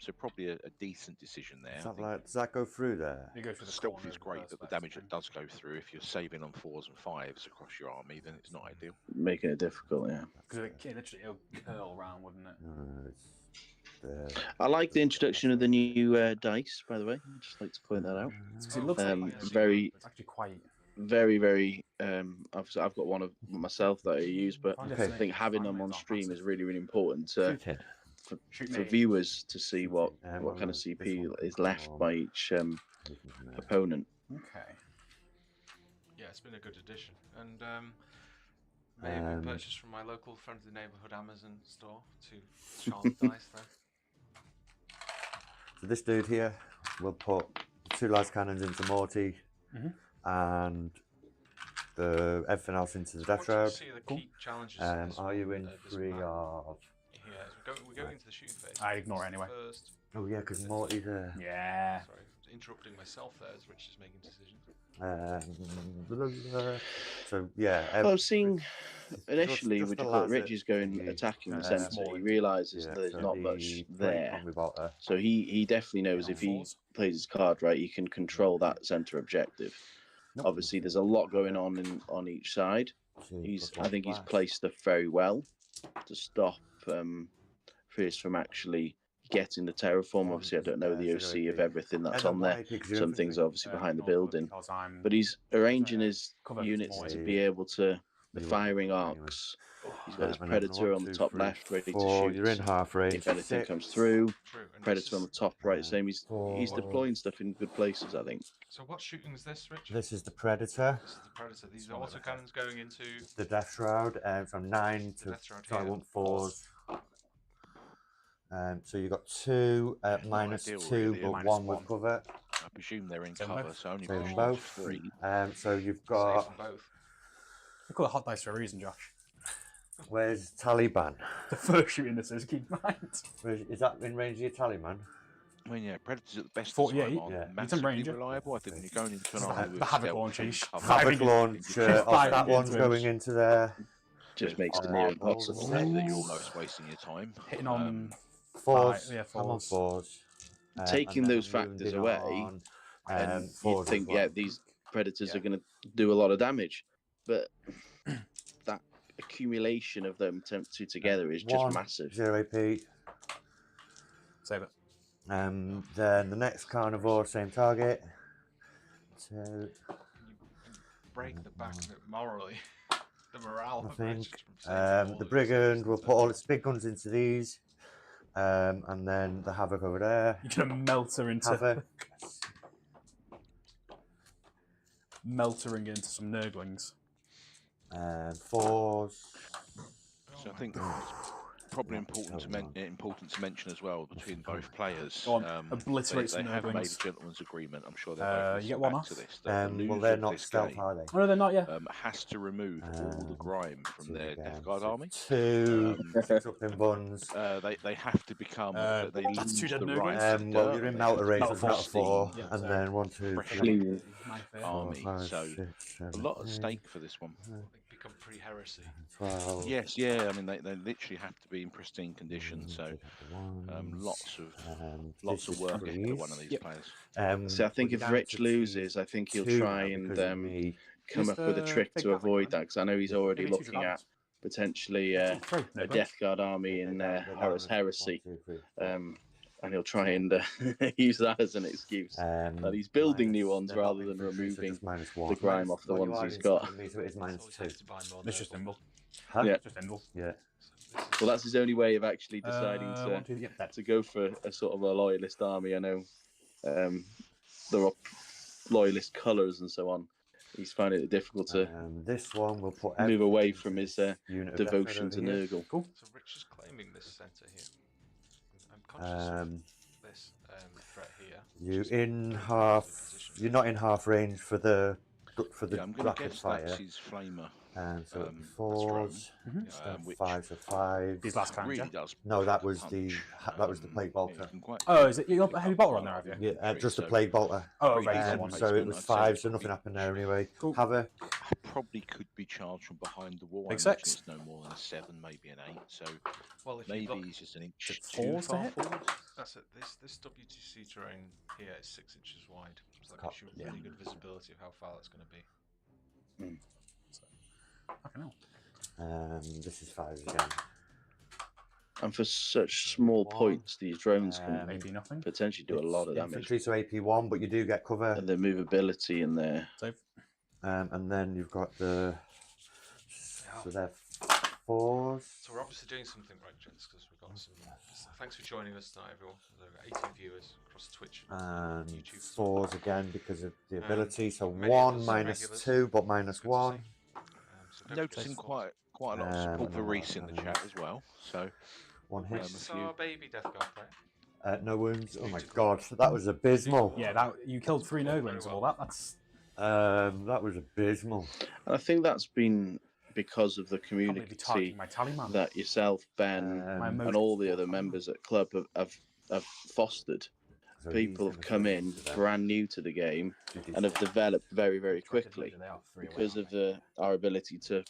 Speaker 5: So probably a decent decision there. I think
Speaker 3: Does that go through there?
Speaker 2: You go for the
Speaker 5: stealth
Speaker 2: corner
Speaker 5: is
Speaker 2: of the
Speaker 5: great, but the
Speaker 2: perspex,
Speaker 5: damage
Speaker 2: then.
Speaker 5: that does go through, if you're saving on 4s and 5s across your army, then it's not ideal.
Speaker 4: Making it difficult, yeah.
Speaker 2: Because literally it'll curl round, wouldn't it?
Speaker 3: No, it's the,
Speaker 4: I like the introduction of the new dice, by the way. I'd just like to point that out.
Speaker 2: Because it looks like
Speaker 4: very,
Speaker 2: it's actually quite.
Speaker 4: very. I've got one of myself that I use, but
Speaker 2: Find
Speaker 4: I
Speaker 2: it
Speaker 4: think having them
Speaker 2: finally
Speaker 4: on
Speaker 2: it's not
Speaker 4: stream
Speaker 2: massive.
Speaker 4: is really, really important
Speaker 3: Shooting.
Speaker 4: for viewers to see what kind of
Speaker 3: this
Speaker 4: CP
Speaker 3: one
Speaker 4: is
Speaker 3: can
Speaker 4: left
Speaker 3: come
Speaker 4: by
Speaker 3: on.
Speaker 4: each
Speaker 3: This one can there.
Speaker 4: opponent.
Speaker 2: Okay.
Speaker 1: Yeah, it's been a good addition, and may have been purchased from my local friend of the neighbourhood Amazon store. 2 charmed dice there.
Speaker 3: So this dude here will put 2 las cannons into Morty, and everything else into the
Speaker 1: So
Speaker 3: Death
Speaker 1: what do you
Speaker 3: Shroud.
Speaker 1: see the key challenges? to this
Speaker 3: Are you
Speaker 1: one,
Speaker 3: in
Speaker 1: this
Speaker 3: 3
Speaker 1: map?
Speaker 3: of?
Speaker 1: Yeah, as we're going into the shooting phase.
Speaker 2: I ignore it anyway.
Speaker 1: First,
Speaker 3: Oh yeah, because Morty's there.
Speaker 2: Yeah.
Speaker 1: sorry, interrupting myself there as Rich is making decisions.
Speaker 3: So yeah.
Speaker 4: I was seeing
Speaker 3: just
Speaker 4: initially,
Speaker 3: the
Speaker 4: would you call it,
Speaker 3: lads
Speaker 4: Rich is going
Speaker 3: thingy,
Speaker 4: attacking the
Speaker 3: small
Speaker 4: centre. He realises
Speaker 3: yeah,
Speaker 4: that there's
Speaker 3: so
Speaker 4: not
Speaker 3: the
Speaker 4: much
Speaker 3: plate
Speaker 4: there.
Speaker 3: combi botter.
Speaker 4: So he definitely knows if he plays his card right, he can control that centre objective. Obviously, there's a lot going on each side. I think he's placed stuff very well to stop Fierce from actually getting the terraform. Obviously, I don't know the OC of everything that's on there. Some things are obviously behind the building, but he's arranging his units to be able to the firing arcs. He's got his Predator on the top left ready to shoot.
Speaker 3: You're in half range.
Speaker 4: If anything comes through,
Speaker 1: True. And
Speaker 4: Predator on the top right. Same. He's deploying stuff in good places, I think.
Speaker 1: So what shooting is this, Rich?
Speaker 3: This is the Predator.
Speaker 1: This is the Predator. These are autocannons going into
Speaker 3: The Death Shroud, from 9
Speaker 1: the
Speaker 3: to
Speaker 1: Death Shroud.
Speaker 3: so I
Speaker 1: Here.
Speaker 3: want 4s. So you've got 2 minus
Speaker 5: ideal,
Speaker 3: 2,
Speaker 5: really,
Speaker 3: but
Speaker 2: minus
Speaker 3: 1 with
Speaker 2: 1.
Speaker 3: cover.
Speaker 5: I presume they're in
Speaker 2: Same
Speaker 5: cover,
Speaker 2: both.
Speaker 5: so only
Speaker 3: Same
Speaker 5: pushing
Speaker 3: both.
Speaker 5: 3.
Speaker 3: So you've
Speaker 1: Safe
Speaker 3: got.
Speaker 1: on both.
Speaker 2: We call it hot dice for a reason, Josh.
Speaker 3: Where's Taliban?
Speaker 2: The first shooting this is, keep in mind.
Speaker 3: Is that in range of your Taliban?
Speaker 5: I mean, yeah, Predators at the best of
Speaker 2: 48,
Speaker 5: time aren't
Speaker 3: yeah.
Speaker 2: It's in
Speaker 5: massively
Speaker 2: Ranger.
Speaker 5: reliable. I think when you're going into an
Speaker 2: The
Speaker 5: army with
Speaker 2: Havoc
Speaker 5: stealth
Speaker 2: launcher,
Speaker 5: and
Speaker 2: he's
Speaker 5: cover,
Speaker 2: firing
Speaker 3: Havoc launcher.
Speaker 2: firing
Speaker 3: That one's
Speaker 2: into him.
Speaker 3: going into there.
Speaker 4: Just makes it
Speaker 5: on
Speaker 4: near
Speaker 5: that
Speaker 4: impossible.
Speaker 5: set that you're almost wasting your time.
Speaker 2: Hitting on
Speaker 3: 4s.
Speaker 2: yeah,
Speaker 3: I'm on 4s.
Speaker 4: Taking
Speaker 3: and then
Speaker 4: those
Speaker 3: I'm moving
Speaker 4: factors
Speaker 3: in
Speaker 4: away,
Speaker 3: on,
Speaker 4: and
Speaker 3: 4s
Speaker 4: you
Speaker 3: as
Speaker 4: think,
Speaker 3: well.
Speaker 4: yeah, these Predators are going to do a lot of damage, but that accumulation of them two together is just
Speaker 3: 1,
Speaker 4: massive.
Speaker 3: 0 AP.
Speaker 2: Save it.
Speaker 3: Then the next carnivore, same target. So
Speaker 1: You break the back of it morally. The morale
Speaker 3: I
Speaker 1: of
Speaker 3: think
Speaker 1: Rich from saving all
Speaker 3: the
Speaker 1: of
Speaker 3: brigand
Speaker 1: his
Speaker 3: will put all its big guns into these, and then the havoc over there.
Speaker 2: You're gonna melt her into meltering into some nurglings.
Speaker 3: 4s.
Speaker 5: So I think it's probably important to mention as well between both players.
Speaker 2: Go on, obliterate
Speaker 5: they
Speaker 2: some
Speaker 5: have made a
Speaker 2: nurglings.
Speaker 5: gentleman's agreement. I'm sure they're both
Speaker 2: You get
Speaker 5: listening
Speaker 2: one
Speaker 5: back to
Speaker 2: off.
Speaker 5: this. That the
Speaker 3: Well,
Speaker 5: loser
Speaker 3: they're
Speaker 5: of
Speaker 3: not
Speaker 5: this
Speaker 3: stealth,
Speaker 5: game
Speaker 3: are they?
Speaker 2: Oh no, they're not yet.
Speaker 5: has to remove all the grime from their Death Guard
Speaker 3: So
Speaker 5: army.
Speaker 3: 2 up in buns.
Speaker 5: They have to become. They
Speaker 2: that's
Speaker 5: lose
Speaker 2: 2 dead
Speaker 5: the
Speaker 2: nurglings.
Speaker 5: right. to
Speaker 3: Well,
Speaker 5: dirt,
Speaker 3: you're in
Speaker 5: and they
Speaker 3: Melter
Speaker 5: have
Speaker 3: Race,
Speaker 5: to
Speaker 3: so
Speaker 2: Melter
Speaker 3: it's not a
Speaker 2: Force.
Speaker 3: 4,
Speaker 2: Yeah,
Speaker 3: and
Speaker 2: so
Speaker 3: then 1, 2,
Speaker 5: fresh
Speaker 3: 3,
Speaker 5: army.
Speaker 3: 4, 5,
Speaker 5: So
Speaker 3: 6, 7,
Speaker 5: a lot at
Speaker 3: 8,
Speaker 5: stake for this one.
Speaker 1: They become pre-heresy.
Speaker 3: 12.
Speaker 5: Yes, yeah. I mean, they literally have to be in pristine condition. So lots of work ahead of one of these players.
Speaker 4: So I think if Rich loses, I think he'll try and come up with a trick to avoid that, because I know he's already looking at potentially a Death Guard army in Horus Heresy, and he'll try and use that as an excuse that he's building new ones rather than removing the grime off the ones he's got.
Speaker 3: So it is minus 2.
Speaker 2: It's just Invul.
Speaker 3: Huh?
Speaker 4: Yeah.
Speaker 2: Just Invul.
Speaker 3: Yeah.
Speaker 4: Well, that's his only way of actually deciding to go for a sort of a loyalist army. I know there are loyalist colours and so on He's finding it difficult to
Speaker 3: This one will put
Speaker 4: move away
Speaker 3: everything
Speaker 4: from
Speaker 3: into
Speaker 4: his
Speaker 3: this unit of
Speaker 4: devotion to
Speaker 3: Death over here.
Speaker 4: Nurgle.
Speaker 2: Cool.
Speaker 1: So Rich is claiming this centre here. I'm conscious of this threat here.
Speaker 3: You
Speaker 1: which is
Speaker 3: in
Speaker 1: very
Speaker 3: half?
Speaker 1: defensive position.
Speaker 3: You're not in half range for the
Speaker 5: Yeah, I'm going to
Speaker 3: rapid
Speaker 5: guess
Speaker 3: fire.
Speaker 5: that's his flamer.
Speaker 3: So
Speaker 5: that's
Speaker 3: fours,
Speaker 5: which
Speaker 3: fives are five.
Speaker 2: These last times,
Speaker 5: really
Speaker 2: yeah?
Speaker 5: does.
Speaker 3: No, that
Speaker 5: pack a
Speaker 3: was the
Speaker 5: punch.
Speaker 3: that was the plague
Speaker 5: Yeah,
Speaker 3: bolter.
Speaker 5: you can quite
Speaker 2: Oh, is it? You got
Speaker 5: pick
Speaker 2: a heavy
Speaker 5: up
Speaker 2: bolter on
Speaker 5: quite
Speaker 2: there, have
Speaker 5: a
Speaker 2: you?
Speaker 5: lot
Speaker 3: Yeah,
Speaker 5: of
Speaker 3: just a
Speaker 5: so
Speaker 3: plague bolter.
Speaker 2: Oh,
Speaker 5: pretty
Speaker 2: right.
Speaker 5: decent
Speaker 2: That one.
Speaker 3: So it
Speaker 5: placement,
Speaker 3: was
Speaker 5: I'd say
Speaker 3: five,
Speaker 5: it's
Speaker 3: so nothing
Speaker 5: probably-
Speaker 3: happened there anyway.
Speaker 2: Cool.
Speaker 3: Havoc.
Speaker 5: Probably could be charged from behind the wall.
Speaker 2: Big
Speaker 5: I imagine
Speaker 2: six.
Speaker 5: it's no more than a 7, maybe an 8. So
Speaker 1: Well, if you
Speaker 5: maybe
Speaker 1: look,
Speaker 5: he's just an inch
Speaker 2: it
Speaker 5: too
Speaker 2: fours to
Speaker 5: far
Speaker 2: hit?
Speaker 5: forward.
Speaker 1: that's it. This WTC terrain here is 6 inches wide, so that
Speaker 3: Cut.
Speaker 1: gives you really good visibility of how far that's going to be.
Speaker 2: Fucking hell.
Speaker 3: This is fives again.
Speaker 4: And for such small
Speaker 3: One.
Speaker 4: points, these drones can
Speaker 2: Maybe nothing.
Speaker 4: potentially do a lot of damage.
Speaker 3: Infantry, so AP1, but you do get cover.
Speaker 4: And their movability and their
Speaker 2: Save.
Speaker 3: And then you've got the. So they're fours.
Speaker 1: So we're obviously doing something right, gents, because we've got some. So thanks for joining us tonight, everyone. There are 18 viewers across Twitch
Speaker 3: And
Speaker 1: YouTube.
Speaker 3: fours again because of the ability. So
Speaker 1: many
Speaker 3: one
Speaker 1: others,
Speaker 3: minus
Speaker 1: regulars.
Speaker 3: 2, but minus
Speaker 1: It's good to
Speaker 3: 1.
Speaker 1: see. So don't
Speaker 5: Noticing
Speaker 1: forget
Speaker 5: quite a lot of support
Speaker 3: and
Speaker 5: for
Speaker 3: then
Speaker 5: Reese in the
Speaker 3: that's
Speaker 5: chat as well. So
Speaker 3: One hit.
Speaker 1: Reese is our baby Death Guard player.
Speaker 3: No wounds. Oh my god, that was abysmal.
Speaker 2: Yeah, that you killed 3 Nurglings with all that. That's
Speaker 3: That was abysmal.
Speaker 4: And I think that's been because of the
Speaker 2: probably be
Speaker 4: community
Speaker 2: targeting my tally man.
Speaker 4: that yourself, Ben,
Speaker 2: My
Speaker 3: Um,
Speaker 4: and all the other members at club have fostered.
Speaker 3: so
Speaker 4: People
Speaker 3: he's
Speaker 4: have
Speaker 3: gonna
Speaker 4: come
Speaker 3: go
Speaker 4: in
Speaker 3: into there.
Speaker 4: brand new to the game
Speaker 3: 2d6.
Speaker 4: and have developed very, very quickly
Speaker 2: They are 3 away,
Speaker 4: because
Speaker 2: aren't
Speaker 4: of our ability to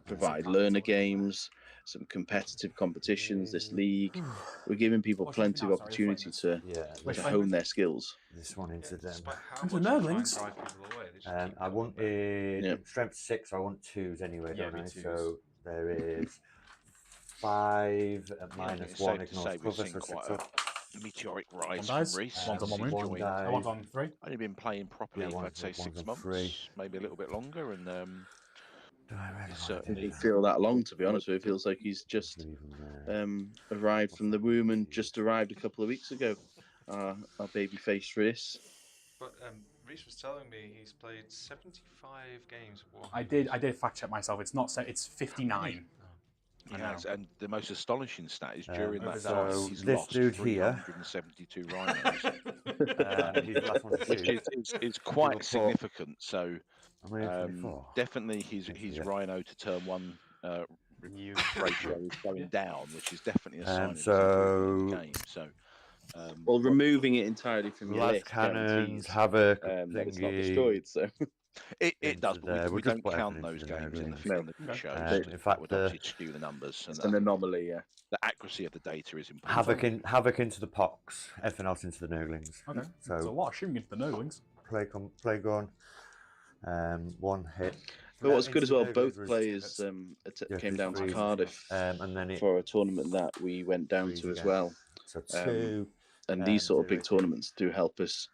Speaker 4: provide learner games, some competitive competitions. This league, we're giving people
Speaker 2: What's your
Speaker 4: plenty of
Speaker 2: now? Sorry,
Speaker 4: opportunity to
Speaker 3: Yeah,
Speaker 2: Which
Speaker 4: to
Speaker 2: one?
Speaker 4: hone their skills.
Speaker 3: this one into them.
Speaker 1: Despite how
Speaker 2: Into
Speaker 1: much you try and
Speaker 2: Nurglings?
Speaker 1: drive people away, they just keep
Speaker 3: I
Speaker 1: coming
Speaker 3: want
Speaker 1: back.
Speaker 3: in strength 6. I want 2s anyway,
Speaker 2: Yeah,
Speaker 3: don't I?
Speaker 2: me twos.
Speaker 3: So there is 5 at minus
Speaker 5: it's
Speaker 3: 1
Speaker 5: safe to
Speaker 3: ignores
Speaker 5: say we've
Speaker 3: cover,
Speaker 5: seen
Speaker 3: so
Speaker 5: quite
Speaker 3: 6
Speaker 5: a
Speaker 3: up.
Speaker 5: meteoric
Speaker 2: One
Speaker 5: rise
Speaker 2: dies.
Speaker 5: from Reese.
Speaker 2: One's on
Speaker 5: He's
Speaker 2: one wound.
Speaker 5: enjoying-
Speaker 3: die.
Speaker 2: I want on 3.
Speaker 5: Only been playing properly
Speaker 3: Yeah,
Speaker 5: for
Speaker 3: one's-
Speaker 5: I'd say
Speaker 3: one's
Speaker 5: 6
Speaker 3: on
Speaker 5: months,
Speaker 3: 3.
Speaker 5: maybe a little bit longer, and
Speaker 3: Do I really
Speaker 5: He's
Speaker 3: want
Speaker 5: certainly-
Speaker 3: to
Speaker 4: Doesn't feel that long, to be honest with you. It feels like he's just
Speaker 3: leave him there?
Speaker 4: arrived from the womb and just arrived a couple of weeks ago. Our baby face Reese.
Speaker 1: But Reese was telling me he's played 75 games of Warhammer.
Speaker 2: I did fact check myself. It's not. It's 59. I know.
Speaker 5: Yes, and the most astonishing stat is during that
Speaker 2: so
Speaker 5: time he's
Speaker 3: this
Speaker 5: lost
Speaker 3: dude here-
Speaker 5: 372 rhinos,
Speaker 3: He's the last one to
Speaker 5: which
Speaker 3: shoot.
Speaker 5: is quite
Speaker 3: put-
Speaker 5: significant. So
Speaker 3: Am I at 24?
Speaker 5: definitely his
Speaker 3: Yeah.
Speaker 5: rhino to turn 1
Speaker 2: You.
Speaker 5: ratio is going down, which is definitely a sign of
Speaker 3: so-
Speaker 5: the game. So
Speaker 4: Well, removing it entirely from your
Speaker 3: Las
Speaker 4: list
Speaker 3: cannons,
Speaker 4: guarantees
Speaker 3: havoc,
Speaker 4: that it's not
Speaker 3: thingy.
Speaker 4: destroyed. So
Speaker 5: it
Speaker 3: into
Speaker 5: does, but
Speaker 3: there.
Speaker 5: we
Speaker 3: We'll just
Speaker 5: don't
Speaker 3: put
Speaker 5: count
Speaker 3: everything
Speaker 5: those
Speaker 3: into there,
Speaker 5: games in the
Speaker 3: really.
Speaker 5: film that
Speaker 2: Okay.
Speaker 5: shows.
Speaker 3: In fact,
Speaker 5: would obviously skew the numbers, and
Speaker 4: it's an anomaly. Yeah.
Speaker 5: the accuracy of the data is important.
Speaker 3: Havoc into the pox, everything else into the Nurglings.
Speaker 2: Okay. So a
Speaker 3: So
Speaker 2: lot of shooting into the Nurglings.
Speaker 3: plague on, 1 hit.
Speaker 4: But what's good as well,
Speaker 3: Into
Speaker 4: both
Speaker 3: Nurglings was-
Speaker 4: players
Speaker 3: Yeah,
Speaker 4: came down to
Speaker 3: three.
Speaker 4: Cardiff
Speaker 3: and then it
Speaker 4: for a tournament that we went down
Speaker 3: Threes
Speaker 4: to as
Speaker 3: again.
Speaker 4: well.
Speaker 3: so 2,
Speaker 4: And these sort of big
Speaker 3: 0,
Speaker 4: tournaments do help us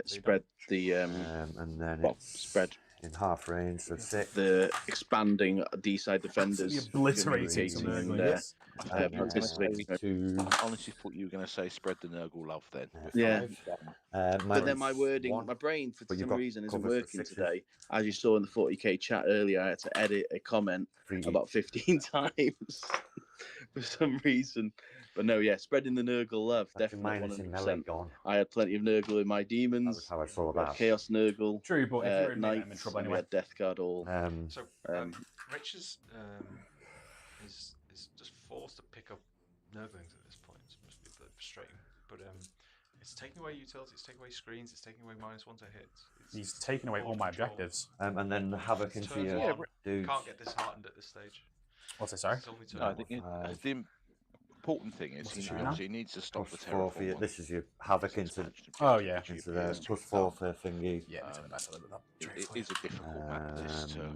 Speaker 4: spread the
Speaker 3: and then
Speaker 4: well,
Speaker 3: it's
Speaker 4: spread
Speaker 3: in half range, so 6.
Speaker 4: the expanding D-side defenders,
Speaker 2: Obliterating some
Speaker 4: communicating
Speaker 2: Nurglings.
Speaker 3: and
Speaker 4: participating.
Speaker 3: to
Speaker 5: Honestly thought you were going to say spread the Nurgle love then.
Speaker 4: Yeah. But then
Speaker 3: minus
Speaker 4: my wording,
Speaker 3: 1.
Speaker 4: my brain for
Speaker 3: But you've
Speaker 4: some
Speaker 3: got
Speaker 4: reason isn't
Speaker 3: cover for
Speaker 4: working
Speaker 3: sixes.
Speaker 4: today. As you saw in the 40k chat earlier, I had to edit a comment about 15 times for some reason. But no, yeah, spreading the Nurgle love, definitely
Speaker 3: minus in melee
Speaker 4: 100%.
Speaker 3: gone.
Speaker 4: I had plenty of Nurgle in my
Speaker 3: That was
Speaker 4: demons.
Speaker 3: how I saw
Speaker 4: We had
Speaker 3: that.
Speaker 4: Chaos Nurgle,
Speaker 2: True, but if you're in melee, I'm in
Speaker 4: Knights,
Speaker 2: trouble
Speaker 4: and we
Speaker 2: anyway.
Speaker 4: had Death Guard all.
Speaker 1: So
Speaker 4: Um,
Speaker 1: Rich is just forced to pick up Nurglings at this point. It must be a bit frustrating. But it's taking away utilities, it's taking away screens, it's taking away -1 to hit.
Speaker 2: He's taken away all my objectives.
Speaker 3: And then the havoc into
Speaker 1: Turn
Speaker 3: your
Speaker 1: one.
Speaker 3: dudes.
Speaker 1: Can't get disheartened at this stage.
Speaker 2: What's it, sorry?
Speaker 1: It's only turn
Speaker 5: No, I
Speaker 1: one.
Speaker 5: think
Speaker 3: Five.
Speaker 5: the important thing is
Speaker 2: What's
Speaker 5: he
Speaker 2: the shooting
Speaker 5: obviously needs to stop the
Speaker 3: +4 for you.
Speaker 5: terraform.
Speaker 3: This is your havoc into
Speaker 2: Oh, yeah.
Speaker 3: there. +4 for thingy.
Speaker 2: Yeah, it's gonna mess a little bit up.
Speaker 5: It is a difficult map this to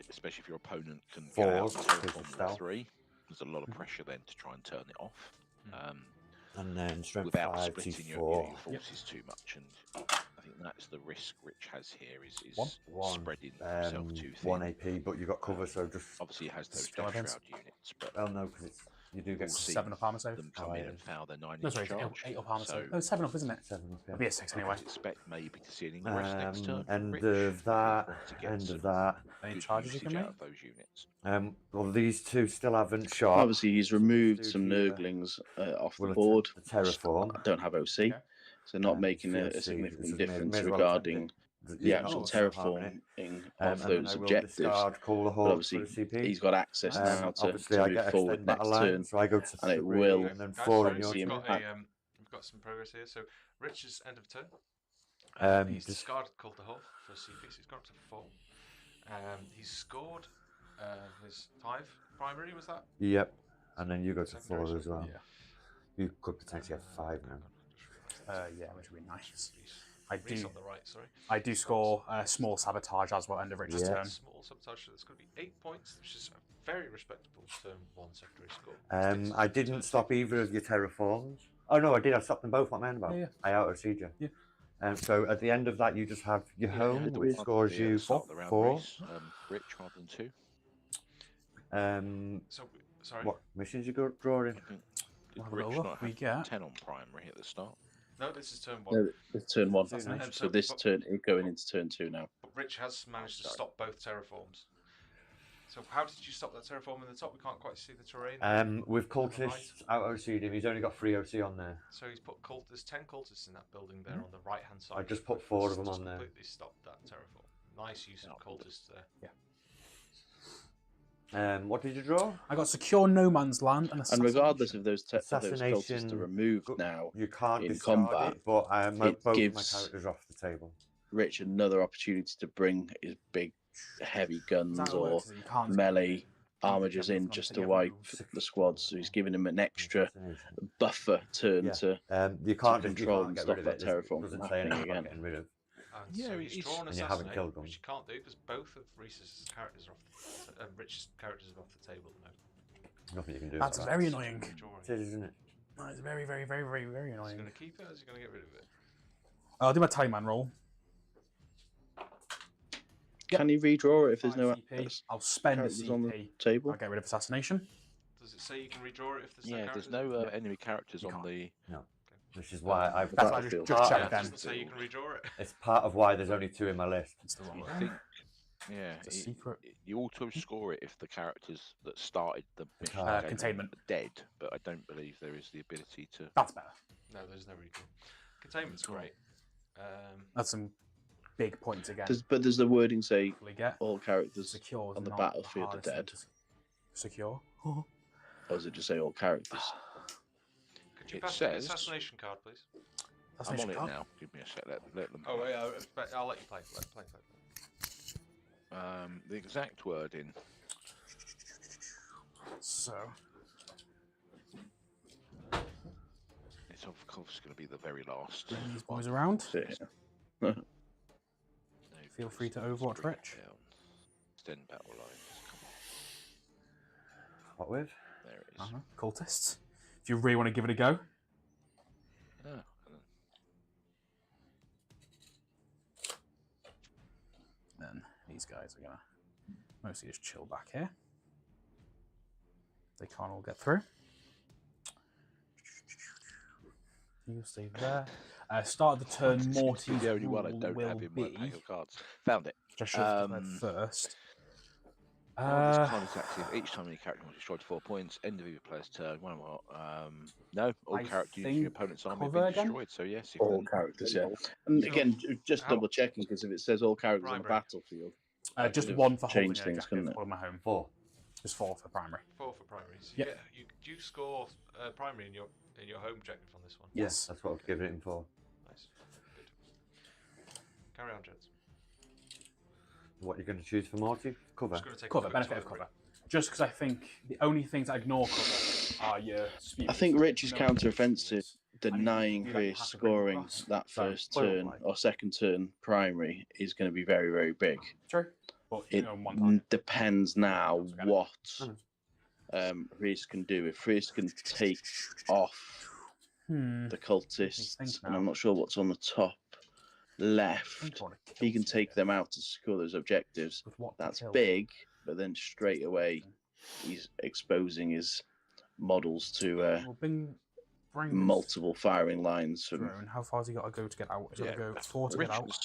Speaker 5: especially if your opponent can get
Speaker 3: Fours,
Speaker 5: out of
Speaker 3: because of
Speaker 5: terraform
Speaker 3: stealth.
Speaker 5: with 3. There's a lot of pressure then to try and turn it off.
Speaker 3: And then strength
Speaker 5: Without
Speaker 3: 5
Speaker 5: splitting your
Speaker 3: T4.
Speaker 5: forces too much, and I think that's the risk Rich has here is
Speaker 3: One.
Speaker 5: spreading himself too thin.
Speaker 3: 1 AP, but you've got cover, so just.
Speaker 5: Obviously, he has those
Speaker 2: Skeletons.
Speaker 5: Death Shroud units, but
Speaker 3: Oh no, because it's You do
Speaker 5: we'll
Speaker 3: get
Speaker 5: see
Speaker 2: 7 up armor save.
Speaker 5: them come in and foul their 9-inch
Speaker 2: No, sorry, it's
Speaker 5: charge.
Speaker 2: 8 up armor
Speaker 5: so
Speaker 2: save. Oh, 7 up, isn't it?
Speaker 3: 7 up, yeah.
Speaker 2: It'll be a 6 anyway.
Speaker 5: I expect maybe to see an ingress next turn. from
Speaker 3: End
Speaker 5: Rich,
Speaker 3: of
Speaker 5: if he's
Speaker 3: that.
Speaker 5: wanting to get
Speaker 3: End
Speaker 5: some
Speaker 3: of that.
Speaker 2: Any
Speaker 5: good
Speaker 2: charges you
Speaker 5: usage
Speaker 2: can make?
Speaker 5: out of those units.
Speaker 3: Well, these two still haven't shot.
Speaker 4: Obviously, he's removed
Speaker 3: Dude
Speaker 4: some
Speaker 3: here
Speaker 4: Nurglings off the
Speaker 3: will
Speaker 4: board.
Speaker 3: attempt the terraform.
Speaker 4: I don't have OC,
Speaker 2: Okay.
Speaker 4: so not making a
Speaker 3: COC,
Speaker 4: significant
Speaker 3: this is
Speaker 4: difference
Speaker 3: may as well
Speaker 4: regarding
Speaker 3: attempt it.
Speaker 4: the
Speaker 3: Yeah,
Speaker 4: actual
Speaker 3: it's not harming it.
Speaker 4: terraforming
Speaker 3: And
Speaker 4: of
Speaker 3: then
Speaker 4: those
Speaker 3: I will
Speaker 4: objectives.
Speaker 3: discard Call the
Speaker 4: But
Speaker 3: Horde
Speaker 4: obviously,
Speaker 3: for the CP.
Speaker 4: he's got access now
Speaker 3: Obviously,
Speaker 4: to
Speaker 3: I
Speaker 4: move
Speaker 3: get
Speaker 4: forward
Speaker 3: extend battle
Speaker 4: next turn.
Speaker 3: line, so I go to
Speaker 4: and it
Speaker 3: 3
Speaker 4: will
Speaker 3: and then
Speaker 1: Guys,
Speaker 3: 4
Speaker 1: sorry,
Speaker 3: in your
Speaker 4: see
Speaker 1: we've
Speaker 3: team.
Speaker 1: got
Speaker 4: impact.
Speaker 1: we've got some progress here. So Rich's end of turn. He's
Speaker 3: Just-
Speaker 1: discarded Cult the Horde for CP, so he's gone up to 4. He's scored his 5 primary, was that?
Speaker 3: Yep. And then you go to
Speaker 1: Secondary,
Speaker 3: 4 as well.
Speaker 2: Yeah.
Speaker 3: You could potentially have 5 now.
Speaker 2: Yeah, which would be nice. I
Speaker 1: Reese
Speaker 2: do.
Speaker 1: on the right, sorry.
Speaker 2: I do score small sabotage as well end of Rich's
Speaker 3: Yeah.
Speaker 2: turn.
Speaker 1: Small sabotage, so that's going to be 8 points, which is a very respectable turn 1 secondary score.
Speaker 3: I didn't stop either of your terraforms. Oh no, I did. I stopped them both. What am I on about?
Speaker 2: Yeah.
Speaker 3: I out-OC'd you.
Speaker 2: Yeah.
Speaker 3: So at the end of that, you just have your home,
Speaker 5: the
Speaker 3: which
Speaker 5: one
Speaker 3: scores
Speaker 5: at the
Speaker 3: you
Speaker 5: start of the round,
Speaker 3: 4.
Speaker 5: Reese, Rich rather than 2.
Speaker 1: So, sorry.
Speaker 3: What missions you go drawing?
Speaker 5: I think did
Speaker 2: We'll have a
Speaker 5: Rich
Speaker 2: little
Speaker 5: not
Speaker 2: look. We
Speaker 5: have
Speaker 2: get
Speaker 5: 10 on primary at the start?
Speaker 1: No, this is turn 1.
Speaker 4: No, it's turn 1.
Speaker 2: Assassination.
Speaker 4: So this turn is going into turn 2 now.
Speaker 1: But Rich has managed to
Speaker 5: Sorry.
Speaker 1: stop both terraforms. So how did you stop that terraform in the top? We can't quite see the terrain.
Speaker 3: With cultists out-OC'd him. He's only got 3 OC on there.
Speaker 1: So he's put there's 10 cultists in that building there on the right hand side.
Speaker 3: I just put 4 of them
Speaker 1: Just
Speaker 3: on there.
Speaker 1: completely stopped that terraform. Nice use of cultists there.
Speaker 3: What did you draw?
Speaker 2: I got secure no man's land and
Speaker 4: And
Speaker 2: assassination.
Speaker 4: regardless of those cultists
Speaker 3: Assassination.
Speaker 4: are removed now,
Speaker 3: You can't
Speaker 4: in
Speaker 3: discard
Speaker 4: combat,
Speaker 3: it, but both of my
Speaker 4: gives-
Speaker 3: characters are off the table.
Speaker 4: Rich another opportunity to bring his big, heavy
Speaker 2: Is
Speaker 4: guns
Speaker 2: that how it
Speaker 4: or
Speaker 2: works? Is that you can't
Speaker 4: melee
Speaker 2: Can't
Speaker 4: armigers
Speaker 2: get
Speaker 4: in
Speaker 2: them
Speaker 4: just
Speaker 2: from
Speaker 4: to
Speaker 2: the
Speaker 4: wipe
Speaker 2: other
Speaker 4: the squads. So he's giving him an extra
Speaker 3: Assassination.
Speaker 4: buffer turn
Speaker 3: Yeah.
Speaker 4: to
Speaker 3: You can't
Speaker 4: control
Speaker 3: you
Speaker 4: and
Speaker 3: can't get
Speaker 4: stop
Speaker 3: rid of
Speaker 4: that
Speaker 3: it.
Speaker 4: terraform
Speaker 3: Doesn't
Speaker 4: from
Speaker 3: say anything
Speaker 4: happening
Speaker 3: about
Speaker 4: again.
Speaker 3: getting rid of.
Speaker 1: And
Speaker 5: Yeah,
Speaker 1: so he's
Speaker 5: he's-
Speaker 1: drawn
Speaker 3: and you haven't
Speaker 1: assassinate,
Speaker 3: killed them.
Speaker 1: which you can't do because both of Reese's characters are off Rich's characters are off the table at the moment.
Speaker 3: Nothing you can do.
Speaker 2: That's
Speaker 3: about
Speaker 2: very
Speaker 3: that.
Speaker 2: annoying.
Speaker 1: Drawing.
Speaker 3: It is, isn't it?
Speaker 2: That is very, very, very, very, very
Speaker 1: Is he
Speaker 2: annoying.
Speaker 1: going to keep it or is he going to get rid of it?
Speaker 2: I'll do my tally man roll.
Speaker 4: Can he redraw it if there's
Speaker 2: 5
Speaker 4: no
Speaker 2: CP. I'll spend a
Speaker 4: characters on the
Speaker 2: CP.
Speaker 4: table?
Speaker 2: I'll get rid of assassination.
Speaker 1: Does it say you can redraw it if there's no
Speaker 5: Yeah,
Speaker 1: characters?
Speaker 5: there's no enemy characters
Speaker 2: You
Speaker 5: on
Speaker 2: can't.
Speaker 5: the.
Speaker 3: Which is why I've.
Speaker 2: That's why I
Speaker 4: Battlefield.
Speaker 2: just
Speaker 1: Yeah,
Speaker 2: checked
Speaker 1: it
Speaker 2: then.
Speaker 1: doesn't say you can redraw it.
Speaker 3: It's part of why there's only 2 in my list.
Speaker 2: It's the wrong
Speaker 5: You
Speaker 2: one.
Speaker 5: think? Yeah,
Speaker 2: It's a secret.
Speaker 5: you auto score it if the characters that started the mission game
Speaker 2: Containment.
Speaker 5: are dead, but I don't believe there is the ability to.
Speaker 2: That's better.
Speaker 1: No, there's no redraw. Containment's great.
Speaker 2: That's some big points again.
Speaker 4: But does the wording say
Speaker 2: We get
Speaker 4: all characters,
Speaker 2: secure is
Speaker 4: on the
Speaker 2: not
Speaker 4: battlefield are
Speaker 2: hardest thing
Speaker 4: dead?
Speaker 2: to secure.
Speaker 4: or does it just say all characters?
Speaker 1: Could you
Speaker 5: It
Speaker 1: pass me the
Speaker 5: says-
Speaker 1: assassination card, please?
Speaker 5: I'm on
Speaker 2: Assassination
Speaker 5: it
Speaker 2: card.
Speaker 5: now. Give me a sec. Let them.
Speaker 1: Oh, wait, I'll let you play. Play.
Speaker 5: The exact wording.
Speaker 2: So
Speaker 5: It's of course going to be the very last.
Speaker 2: bring these boys around.
Speaker 4: Sit here.
Speaker 5: No
Speaker 2: Feel free to
Speaker 5: customers,
Speaker 2: Overwatch,
Speaker 5: bring it
Speaker 2: Rich.
Speaker 5: down. Extend battle lines. Come
Speaker 3: What with?
Speaker 5: on, there it is.
Speaker 2: Cultists. If you really want to give it a go.
Speaker 5: Oh, and
Speaker 2: Then these guys are gonna mostly just chill back here. They can't all get through. You stay there. Start of the turn, Morty
Speaker 5: the only one I
Speaker 2: will
Speaker 5: don't have in my
Speaker 2: be.
Speaker 5: pack of cards. Found it.
Speaker 2: Just show it first.
Speaker 5: This card is active each time any character was destroyed 4 points. End of your player's turn. One more. No, all
Speaker 2: I
Speaker 5: characters using
Speaker 2: think
Speaker 5: your opponent's army have
Speaker 2: cover
Speaker 5: been
Speaker 2: again?
Speaker 5: destroyed. So yes, you've
Speaker 4: All
Speaker 5: done.
Speaker 4: characters, yeah. And again, just
Speaker 1: How-
Speaker 4: double checking because if it says all characters on the
Speaker 1: Primary.
Speaker 4: battlefield,
Speaker 2: Just
Speaker 4: could have
Speaker 2: one for holding
Speaker 4: changed
Speaker 2: an
Speaker 4: things,
Speaker 2: objective
Speaker 4: couldn't it?
Speaker 2: for my home.
Speaker 3: 4.
Speaker 2: Just 4 for primary.
Speaker 1: 4 for primaries.
Speaker 2: Yep.
Speaker 1: Yeah. Do you score primary in your home objective on this one?
Speaker 2: Yes.
Speaker 3: That's what I've given it in for.
Speaker 1: Nice. Good. Carry on, gents.
Speaker 3: What you're going to choose for Morty? Cover.
Speaker 1: Just going to take a
Speaker 2: Cover,
Speaker 1: quick
Speaker 2: benefit of
Speaker 1: toilet
Speaker 2: cover. Just because I think the only things I ignore cover are your spears.
Speaker 4: I think Rich's
Speaker 2: No
Speaker 4: counter-offensive
Speaker 2: spears.
Speaker 4: denying
Speaker 2: you
Speaker 4: Chris
Speaker 2: have to bring
Speaker 4: scoring
Speaker 2: across.
Speaker 4: that
Speaker 2: So,
Speaker 4: first
Speaker 2: foil
Speaker 4: turn
Speaker 2: play.
Speaker 4: or second turn primary is going to be very, very big.
Speaker 2: True. But you
Speaker 4: It
Speaker 2: know, one target.
Speaker 4: depends now
Speaker 2: Also got it.
Speaker 4: what Reese can do. If Reese can take off the cultists,
Speaker 2: think
Speaker 4: and
Speaker 2: now.
Speaker 4: I'm not sure what's on the top left, he can take them out to secure those objectives. That's big, but then straight away he's exposing his models to
Speaker 2: Well, bring his
Speaker 4: multiple firing lines from.
Speaker 2: drone. How far has he got to go to get out? He's got to go 4 to
Speaker 5: Rich
Speaker 2: get out.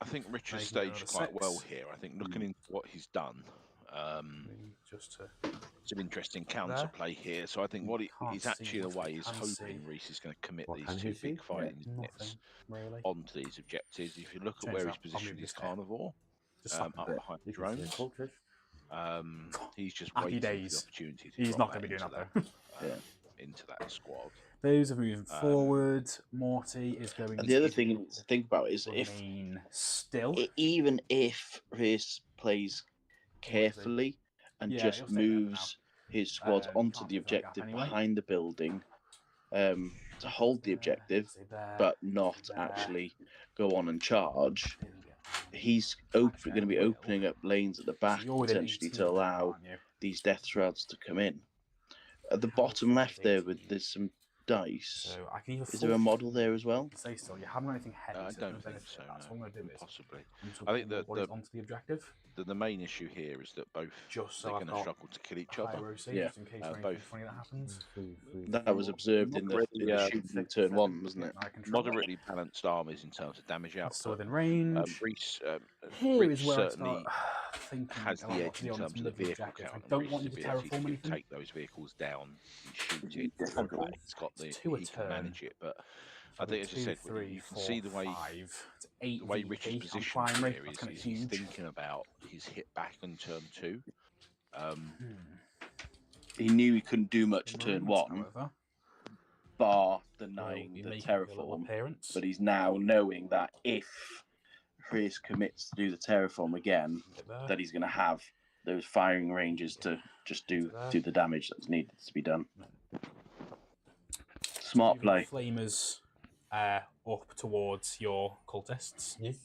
Speaker 5: I think Rich has
Speaker 2: Making another
Speaker 5: staged quite well
Speaker 2: 6.
Speaker 5: here. I think looking into what he's done,
Speaker 2: Just to
Speaker 5: it's an interesting
Speaker 2: there.
Speaker 5: counterplay here. So I think what
Speaker 2: Can't
Speaker 5: he's
Speaker 2: see
Speaker 5: actually in a
Speaker 2: what
Speaker 5: way
Speaker 2: we
Speaker 5: is
Speaker 2: can
Speaker 5: hoping
Speaker 2: see.
Speaker 5: Reese is going to commit
Speaker 3: What
Speaker 5: these
Speaker 3: can
Speaker 5: two
Speaker 3: you see?
Speaker 5: big fighting
Speaker 2: Nothing
Speaker 5: units
Speaker 2: really.
Speaker 5: onto these objectives. If you look at
Speaker 2: Change
Speaker 5: where
Speaker 2: that.
Speaker 5: he's
Speaker 2: I'll move
Speaker 5: positioned his
Speaker 2: this here.
Speaker 5: carnivore,
Speaker 2: Just slap
Speaker 5: up
Speaker 2: him.
Speaker 5: behind the
Speaker 3: You can see a
Speaker 5: drones,
Speaker 3: cultist.
Speaker 5: he's just
Speaker 2: Happy
Speaker 5: waiting for the
Speaker 2: days.
Speaker 5: opportunity to
Speaker 2: He's
Speaker 5: drop
Speaker 2: not going to be doing
Speaker 5: into
Speaker 2: that though.
Speaker 5: into that squad.
Speaker 2: Those are moving forward. Morty is going.
Speaker 4: And the other thing to think about is if
Speaker 2: remain still.
Speaker 4: even if Race plays carefully and
Speaker 2: Yeah,
Speaker 4: just
Speaker 2: he'll stay there for
Speaker 4: moves his squad onto
Speaker 2: can't
Speaker 4: the
Speaker 2: fill that gap
Speaker 4: objective
Speaker 2: anyway.
Speaker 4: behind the building to hold the objective,
Speaker 2: Stay there,
Speaker 4: but not
Speaker 2: stay there.
Speaker 4: actually go on and charge,
Speaker 2: Didn't get
Speaker 4: he's
Speaker 2: Actually,
Speaker 4: going to be
Speaker 2: I will.
Speaker 4: opening up lanes at the
Speaker 2: So
Speaker 4: back
Speaker 2: you're within
Speaker 4: potentially
Speaker 2: 18
Speaker 4: to
Speaker 2: now,
Speaker 4: allow
Speaker 2: aren't you?
Speaker 4: these death shrouds to come in. At the
Speaker 2: How
Speaker 4: bottom
Speaker 2: far
Speaker 4: left
Speaker 2: is
Speaker 4: there,
Speaker 2: 18?
Speaker 4: there's some dice.
Speaker 2: So I can either
Speaker 4: Is there a
Speaker 2: force
Speaker 4: model there as well?
Speaker 2: Stay still. You haven't got anything heavy.
Speaker 5: I
Speaker 2: so
Speaker 5: don't
Speaker 2: no
Speaker 5: think
Speaker 2: benefit.
Speaker 5: so.
Speaker 2: That's
Speaker 5: No,
Speaker 2: what I'm going to do.
Speaker 5: possibly.
Speaker 2: I'm just
Speaker 5: I think
Speaker 2: gonna
Speaker 5: that
Speaker 2: put bodies onto the objective.
Speaker 5: the main issue here is that both
Speaker 2: Just so
Speaker 5: they're
Speaker 2: I've
Speaker 5: going to
Speaker 2: got
Speaker 5: struggle to kill each
Speaker 2: high
Speaker 5: other.
Speaker 2: row safe,
Speaker 4: Yeah.
Speaker 2: just in case
Speaker 5: both.
Speaker 2: anything funny that happens.
Speaker 4: That was observed in the shooting turn 1, wasn't it?
Speaker 2: I control it.
Speaker 5: Moderately balanced armies in terms of damage
Speaker 2: It's still
Speaker 5: output.
Speaker 2: within range.
Speaker 5: Reese,
Speaker 2: Here
Speaker 5: Reese
Speaker 2: is where I
Speaker 5: certainly
Speaker 2: start thinking
Speaker 5: has
Speaker 2: about
Speaker 5: the
Speaker 2: what
Speaker 5: edge
Speaker 2: to do
Speaker 5: in
Speaker 2: on
Speaker 5: terms
Speaker 2: this
Speaker 5: of the
Speaker 2: middle
Speaker 5: vehicle
Speaker 2: objective.
Speaker 5: count.
Speaker 2: I don't want you to
Speaker 5: Reese's ability
Speaker 2: terraform
Speaker 5: to
Speaker 2: anything.
Speaker 5: take those vehicles down and shoot it.
Speaker 4: Difficult.
Speaker 5: It's got the
Speaker 2: It's 2 a
Speaker 5: he can
Speaker 2: turn.
Speaker 5: manage it, but
Speaker 2: So
Speaker 5: I think as I
Speaker 2: 2,
Speaker 5: said,
Speaker 2: 3,
Speaker 5: you can
Speaker 2: 4,
Speaker 5: see the way
Speaker 2: 5. It's 8
Speaker 5: the way Rich is
Speaker 2: VP on
Speaker 5: positioned
Speaker 2: primary.
Speaker 5: here
Speaker 2: That's
Speaker 5: is
Speaker 2: kind of
Speaker 5: he's
Speaker 2: huge.
Speaker 5: thinking about his hit back on turn 2.
Speaker 4: He knew he couldn't do much
Speaker 2: The
Speaker 4: turn
Speaker 2: Marines,
Speaker 4: 1,
Speaker 2: however,
Speaker 4: bar
Speaker 2: will
Speaker 4: denying
Speaker 2: be
Speaker 4: the
Speaker 2: making a little
Speaker 4: terraform.
Speaker 2: appearance.
Speaker 4: But he's now knowing that if Race commits to do the terraform again,
Speaker 2: There.
Speaker 4: that he's going to have those firing ranges to just do the damage that's needed to be done. Smart
Speaker 2: Moving
Speaker 4: play.
Speaker 2: Flamers up towards your cultists.
Speaker 3: Yes.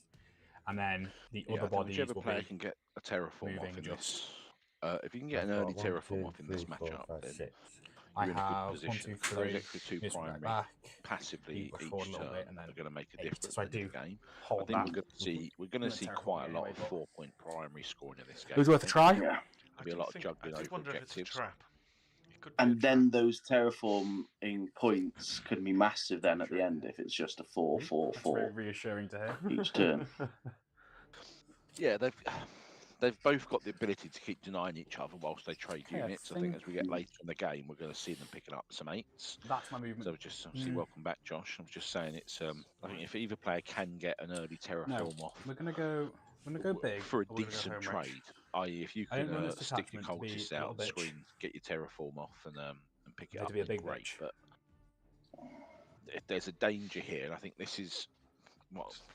Speaker 2: And then the
Speaker 5: Yeah,
Speaker 2: other
Speaker 5: I think
Speaker 2: bodies
Speaker 5: whichever
Speaker 2: will
Speaker 5: player
Speaker 2: be
Speaker 5: can get a terraform off
Speaker 2: moving
Speaker 5: in
Speaker 2: just.
Speaker 5: this. If you can get
Speaker 3: I've
Speaker 5: an
Speaker 3: got
Speaker 5: early
Speaker 3: 1,
Speaker 5: terraform
Speaker 3: 2,
Speaker 5: off in this
Speaker 3: 3, 4,
Speaker 5: matchup,
Speaker 3: 5,
Speaker 5: then
Speaker 3: 6.
Speaker 2: I
Speaker 5: you're in a
Speaker 2: have
Speaker 5: good
Speaker 2: 1,
Speaker 5: position.
Speaker 2: 2, 3.
Speaker 5: Those extra 2
Speaker 2: Just bring that
Speaker 5: primary
Speaker 2: back.
Speaker 5: passively
Speaker 2: Push
Speaker 5: each
Speaker 2: forward a little
Speaker 5: turn
Speaker 2: bit and then
Speaker 5: are going to make a
Speaker 2: 8.
Speaker 5: difference
Speaker 2: So I
Speaker 5: in the
Speaker 2: do
Speaker 5: game. I
Speaker 2: hold
Speaker 5: think
Speaker 2: that.
Speaker 5: we're going to see
Speaker 2: terraform
Speaker 5: quite a lot
Speaker 2: anyway,
Speaker 5: of
Speaker 2: but
Speaker 5: 4-point primary scoring in this game.
Speaker 2: It was worth a
Speaker 5: I think
Speaker 2: try.
Speaker 4: Yeah.
Speaker 5: There'll
Speaker 1: I
Speaker 5: be a
Speaker 1: do
Speaker 5: lot of
Speaker 1: think,
Speaker 5: juggling
Speaker 1: I did
Speaker 5: over
Speaker 1: wonder if it's a
Speaker 5: objectives.
Speaker 1: trap. It could be a
Speaker 4: And then
Speaker 1: trap.
Speaker 4: those terraforming points could be massive then at the end if it's just a 4, 4,
Speaker 2: That's very
Speaker 4: 4
Speaker 2: reassuring to hear.
Speaker 4: each turn.
Speaker 5: Yeah, they've both got the ability to keep denying each other whilst they trade
Speaker 2: Okay, I
Speaker 5: units. I think
Speaker 2: think-
Speaker 5: as we get later in the game, we're going to see them picking up some 8s.
Speaker 2: That's my movement.
Speaker 5: So just obviously welcome back, Josh. I was just saying it's I think if either player can get an early terraform
Speaker 2: No,
Speaker 5: off
Speaker 2: we're gonna go big
Speaker 5: for a
Speaker 2: or we're gonna go
Speaker 5: decent
Speaker 2: home range.
Speaker 5: trade, i.e. if you
Speaker 2: I don't
Speaker 5: can
Speaker 2: want this
Speaker 5: stick your
Speaker 2: detachment to be
Speaker 5: cultists
Speaker 2: a
Speaker 5: out
Speaker 2: little
Speaker 5: on the
Speaker 2: bitch.
Speaker 5: screen, get your terraform off and pick it
Speaker 2: Need
Speaker 5: up,
Speaker 2: to be a
Speaker 5: then
Speaker 2: big
Speaker 5: great.
Speaker 2: bitch.
Speaker 5: But if there's a danger here, and I think this is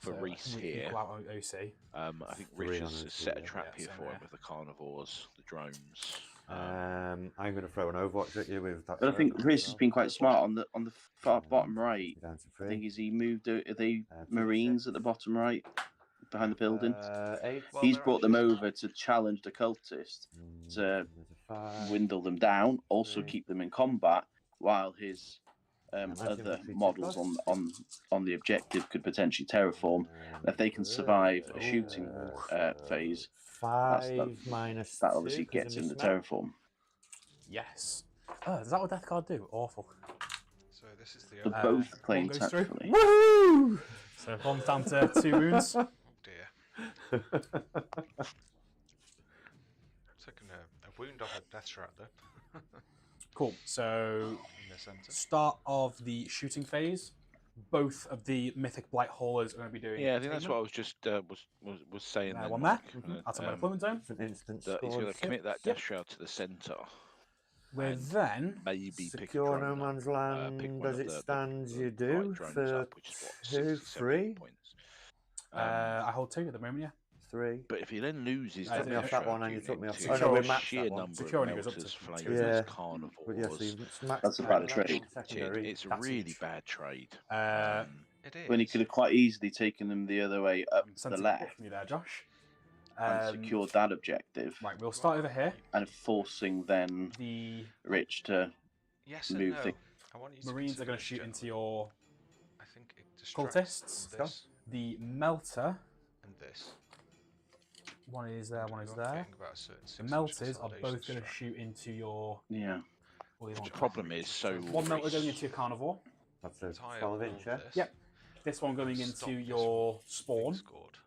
Speaker 5: for
Speaker 2: So,
Speaker 5: Reese
Speaker 2: we
Speaker 5: here.
Speaker 2: equal out OC.
Speaker 5: I think
Speaker 3: 3
Speaker 5: Rich
Speaker 3: on
Speaker 5: has
Speaker 3: OC,
Speaker 5: set a
Speaker 3: yeah.
Speaker 5: trap
Speaker 2: Yeah,
Speaker 5: here
Speaker 2: same
Speaker 5: for him
Speaker 2: here.
Speaker 5: with the carnivores, the drones.
Speaker 3: I'm going to throw an Overwatch at you with that.
Speaker 4: But I think Race has been quite smart on the far bottom right.
Speaker 3: Down to
Speaker 4: I
Speaker 3: 3.
Speaker 4: think he moved. Are they
Speaker 3: 2 to
Speaker 4: Marines
Speaker 3: 6.
Speaker 4: at the bottom right, behind the building?
Speaker 3: 8.
Speaker 1: Well,
Speaker 4: He's
Speaker 1: they're
Speaker 4: brought them
Speaker 1: actually-
Speaker 4: over to challenge the cultist, to
Speaker 3: There's a 5.
Speaker 4: dwindle them down, also
Speaker 3: 3.
Speaker 4: keep them in combat, while his
Speaker 3: Imagine
Speaker 4: other
Speaker 3: if we
Speaker 4: models
Speaker 3: took
Speaker 4: on the objective could potentially terraform. If they can survive a shooting phase,
Speaker 3: 5 minus
Speaker 4: that
Speaker 3: 2,
Speaker 4: obviously
Speaker 3: 'cause
Speaker 4: gets
Speaker 3: of
Speaker 4: in the
Speaker 3: my smell.
Speaker 4: terraform.
Speaker 2: Yes. Oh, is that what Death Guard do? Awful.
Speaker 1: So this is the
Speaker 4: They're
Speaker 1: other.
Speaker 4: both playing
Speaker 2: one goes through.
Speaker 4: tactfully.
Speaker 2: Woohoo! So one's down to 2 wounds.
Speaker 1: Oh dear. Taking a wound off a death shroud there.
Speaker 2: Cool. So
Speaker 1: In the centre.
Speaker 2: start of the shooting phase. Both of the mythic blight haulers are going to be doing.
Speaker 5: Yeah, I think that's what I was just was saying.
Speaker 2: There,
Speaker 5: then,
Speaker 2: one there.
Speaker 5: Mike,
Speaker 2: That's my deployment zone.
Speaker 3: It's an instant
Speaker 5: that he's
Speaker 3: score.
Speaker 5: going to commit that
Speaker 2: Yep.
Speaker 5: dash shroud to the centre.
Speaker 2: We're
Speaker 5: and
Speaker 2: then
Speaker 5: maybe pick a
Speaker 3: Secure no
Speaker 5: drone
Speaker 3: man's
Speaker 5: up,
Speaker 3: land
Speaker 5: pick one
Speaker 3: as
Speaker 5: of
Speaker 3: it
Speaker 5: the
Speaker 3: stands.
Speaker 5: the
Speaker 3: You
Speaker 5: light
Speaker 3: do
Speaker 5: drones
Speaker 3: for
Speaker 5: up, which is what,
Speaker 3: 2,
Speaker 5: 60,
Speaker 3: 3,
Speaker 5: points.
Speaker 2: I hold 2 at the moment. Yeah.
Speaker 3: 3.
Speaker 5: But if he then loses
Speaker 2: I
Speaker 5: that
Speaker 2: took me off
Speaker 5: dash
Speaker 3: that
Speaker 5: shroud
Speaker 3: one and you
Speaker 5: unit
Speaker 3: took me off
Speaker 5: to
Speaker 2: that one. Oh, no, we
Speaker 3: matched
Speaker 5: sheer
Speaker 3: that one.
Speaker 5: number
Speaker 2: Secure
Speaker 5: of
Speaker 2: only goes up to
Speaker 5: melters,
Speaker 2: 2,
Speaker 5: flamers,
Speaker 2: isn't
Speaker 3: it?
Speaker 5: carnivores,
Speaker 3: But yes, so you've smacked
Speaker 4: That's a
Speaker 3: that
Speaker 4: bad
Speaker 3: left
Speaker 4: trade.
Speaker 3: on secondary.
Speaker 5: it's a
Speaker 2: That's
Speaker 5: really
Speaker 2: huge.
Speaker 5: bad trade.
Speaker 1: It is.
Speaker 4: When he could have quite easily taken them the other way up the
Speaker 2: Sensing
Speaker 4: left
Speaker 2: push me there, Josh.
Speaker 4: and secured that objective,
Speaker 2: Right, we'll start over here.
Speaker 4: and forcing then
Speaker 2: The
Speaker 4: Rich to
Speaker 1: Yes and
Speaker 4: move
Speaker 1: no.
Speaker 4: things.
Speaker 1: I want you to
Speaker 2: Marines are
Speaker 1: consider
Speaker 2: going to
Speaker 1: this,
Speaker 2: shoot into
Speaker 1: gentlemen.
Speaker 2: your
Speaker 1: I think it distracts
Speaker 2: cultists.
Speaker 1: this
Speaker 2: The melter.
Speaker 1: and this.
Speaker 2: One is there, one is
Speaker 1: You're
Speaker 2: there.
Speaker 1: getting about a certain
Speaker 2: The
Speaker 1: 6 inch
Speaker 2: melters are
Speaker 1: consolidation
Speaker 2: both going to
Speaker 1: strap.
Speaker 2: shoot into your
Speaker 4: Yeah.
Speaker 5: The problem is, so
Speaker 2: one melter going into your carnivore.
Speaker 3: That's a
Speaker 1: Tie
Speaker 3: 12
Speaker 1: up
Speaker 3: inch,
Speaker 1: all
Speaker 3: yeah?
Speaker 1: this.
Speaker 2: Yep. This one going
Speaker 1: and
Speaker 2: into
Speaker 1: stop this
Speaker 2: your
Speaker 1: one
Speaker 2: spawn,
Speaker 1: being scored.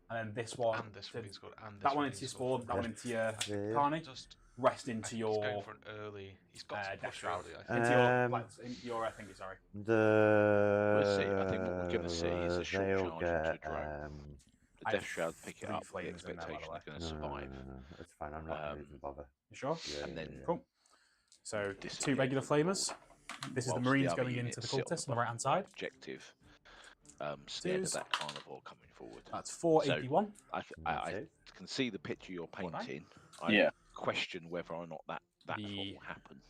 Speaker 2: and then this one.
Speaker 1: And this one being scored. And this
Speaker 2: That one
Speaker 1: being
Speaker 2: into your
Speaker 1: scored.
Speaker 2: spawn. That one into your
Speaker 3: Yeah.
Speaker 2: carny.
Speaker 1: Just
Speaker 2: Rest
Speaker 1: I
Speaker 2: into
Speaker 1: think he's going
Speaker 2: your
Speaker 1: for an early. He's got to
Speaker 2: death
Speaker 1: push
Speaker 2: shroud.
Speaker 1: early. I think.
Speaker 2: Into your,
Speaker 3: Um,
Speaker 2: your thingy. Sorry.
Speaker 3: The
Speaker 5: We'll see. I think what we're gonna see is a short
Speaker 3: they'll
Speaker 5: charge into a
Speaker 3: get,
Speaker 5: drone. The
Speaker 2: I
Speaker 5: Death
Speaker 2: have
Speaker 5: Shroud pick it
Speaker 2: 3
Speaker 5: up. The
Speaker 2: flames in there, by the
Speaker 5: expectation
Speaker 2: way.
Speaker 5: they're going to survive.
Speaker 3: No, it's fine. I'm not going to even bother.
Speaker 2: You sure?
Speaker 3: Yeah,
Speaker 5: And
Speaker 3: yeah,
Speaker 5: then-
Speaker 3: yeah.
Speaker 2: Cool. So
Speaker 5: Disappear
Speaker 2: 2 regular
Speaker 5: from the board.
Speaker 2: flamers. This is the
Speaker 5: Whilst
Speaker 2: Marines
Speaker 5: other
Speaker 2: going into
Speaker 5: units
Speaker 2: the
Speaker 5: sit
Speaker 2: cultists on the right hand
Speaker 5: bottom
Speaker 2: side.
Speaker 5: Objective. Scared of
Speaker 2: Twos.
Speaker 5: that carnivore coming forward.
Speaker 2: That's 481.
Speaker 5: I can see the picture you're
Speaker 2: Well done.
Speaker 5: painting. I
Speaker 4: Yeah.
Speaker 5: question whether or not that
Speaker 2: The-
Speaker 5: will happen.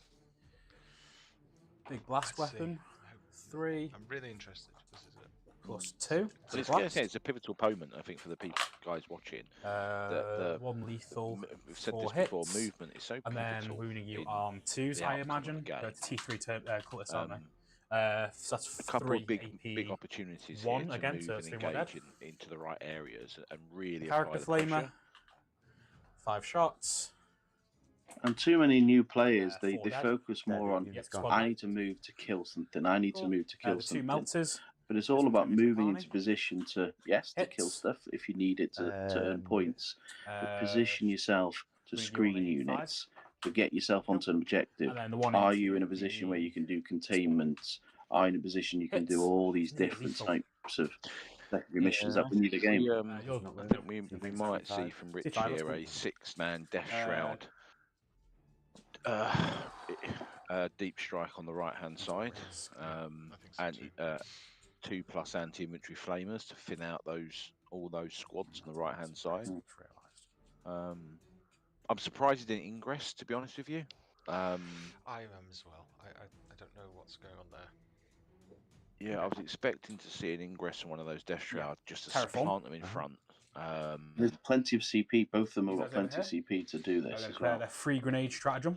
Speaker 2: Big blast
Speaker 1: Let's see.
Speaker 2: weapon.
Speaker 1: I hope-
Speaker 2: 3
Speaker 1: I'm really interested. This is it.
Speaker 2: plus 2.
Speaker 5: But it's, yeah, it's a pivotal moment, I think, for the guys watching. the
Speaker 2: 1 lethal.
Speaker 5: We've said
Speaker 2: 4
Speaker 5: this before.
Speaker 2: hits.
Speaker 5: Movement is so
Speaker 2: And then
Speaker 5: pivotal.
Speaker 2: wounding you
Speaker 5: in
Speaker 2: arm 2s,
Speaker 5: the
Speaker 2: I
Speaker 5: outcome of the
Speaker 2: imagine.
Speaker 5: game.
Speaker 2: T3 cultists, aren't
Speaker 5: Um,
Speaker 2: they? So that's
Speaker 5: a couple
Speaker 2: 3
Speaker 5: of big
Speaker 2: AP.
Speaker 5: opportunities
Speaker 2: one
Speaker 5: here to
Speaker 2: again,
Speaker 5: move
Speaker 2: so
Speaker 5: and
Speaker 2: it's 3 more
Speaker 5: engage
Speaker 2: dead.
Speaker 5: into the right areas and really
Speaker 2: Character
Speaker 5: apply the
Speaker 2: flamer.
Speaker 5: pressure.
Speaker 2: 5 shots.
Speaker 4: And too many new players, they
Speaker 2: 4 dead.
Speaker 4: focus more on,
Speaker 3: Unit's
Speaker 2: Yep,
Speaker 3: gone.
Speaker 4: I need to move to kill something, I need to
Speaker 2: Cool.
Speaker 4: move to kill
Speaker 2: The 2
Speaker 4: something.
Speaker 2: melters.
Speaker 4: But it's all about
Speaker 2: This one's
Speaker 4: moving
Speaker 2: Barney.
Speaker 4: into position to, yes, to kill
Speaker 2: Hits.
Speaker 4: stuff if you need it to earn points. But position yourself to
Speaker 2: moving you on
Speaker 4: screen
Speaker 2: 85.
Speaker 4: units, to get yourself onto an objective.
Speaker 2: And then the one
Speaker 4: Are
Speaker 2: into
Speaker 4: you in a position where
Speaker 2: the-
Speaker 4: you can do containment? Are you in a position you can
Speaker 2: Hits.
Speaker 4: do all these
Speaker 2: Nearly
Speaker 4: different
Speaker 2: lethal.
Speaker 4: types of secondary missions that we need a game?
Speaker 2: you're-
Speaker 5: I think we might see
Speaker 3: 275.
Speaker 5: from Rich
Speaker 2: 55, that's
Speaker 5: here a
Speaker 2: cool.
Speaker 5: 6-man Death
Speaker 2: Uh,
Speaker 5: Shroud. Deep strike on the right hand side.
Speaker 1: I think so
Speaker 5: And
Speaker 1: too.
Speaker 5: 2+ anti-infantry flamers to thin out all those squads on the right hand side. I'm surprised he didn't ingress, to be honest with you.
Speaker 1: I am as well. I don't know what's going on there.
Speaker 5: Yeah, I was expecting to see an ingress on one of those Death Shroud just to
Speaker 2: Terraform.
Speaker 5: supplant them in front.
Speaker 4: There's plenty of CP, both of them have
Speaker 2: These
Speaker 4: got
Speaker 2: guys over
Speaker 4: plenty of
Speaker 2: here?
Speaker 4: CP to do this as well.
Speaker 2: They're free grenade stratagem.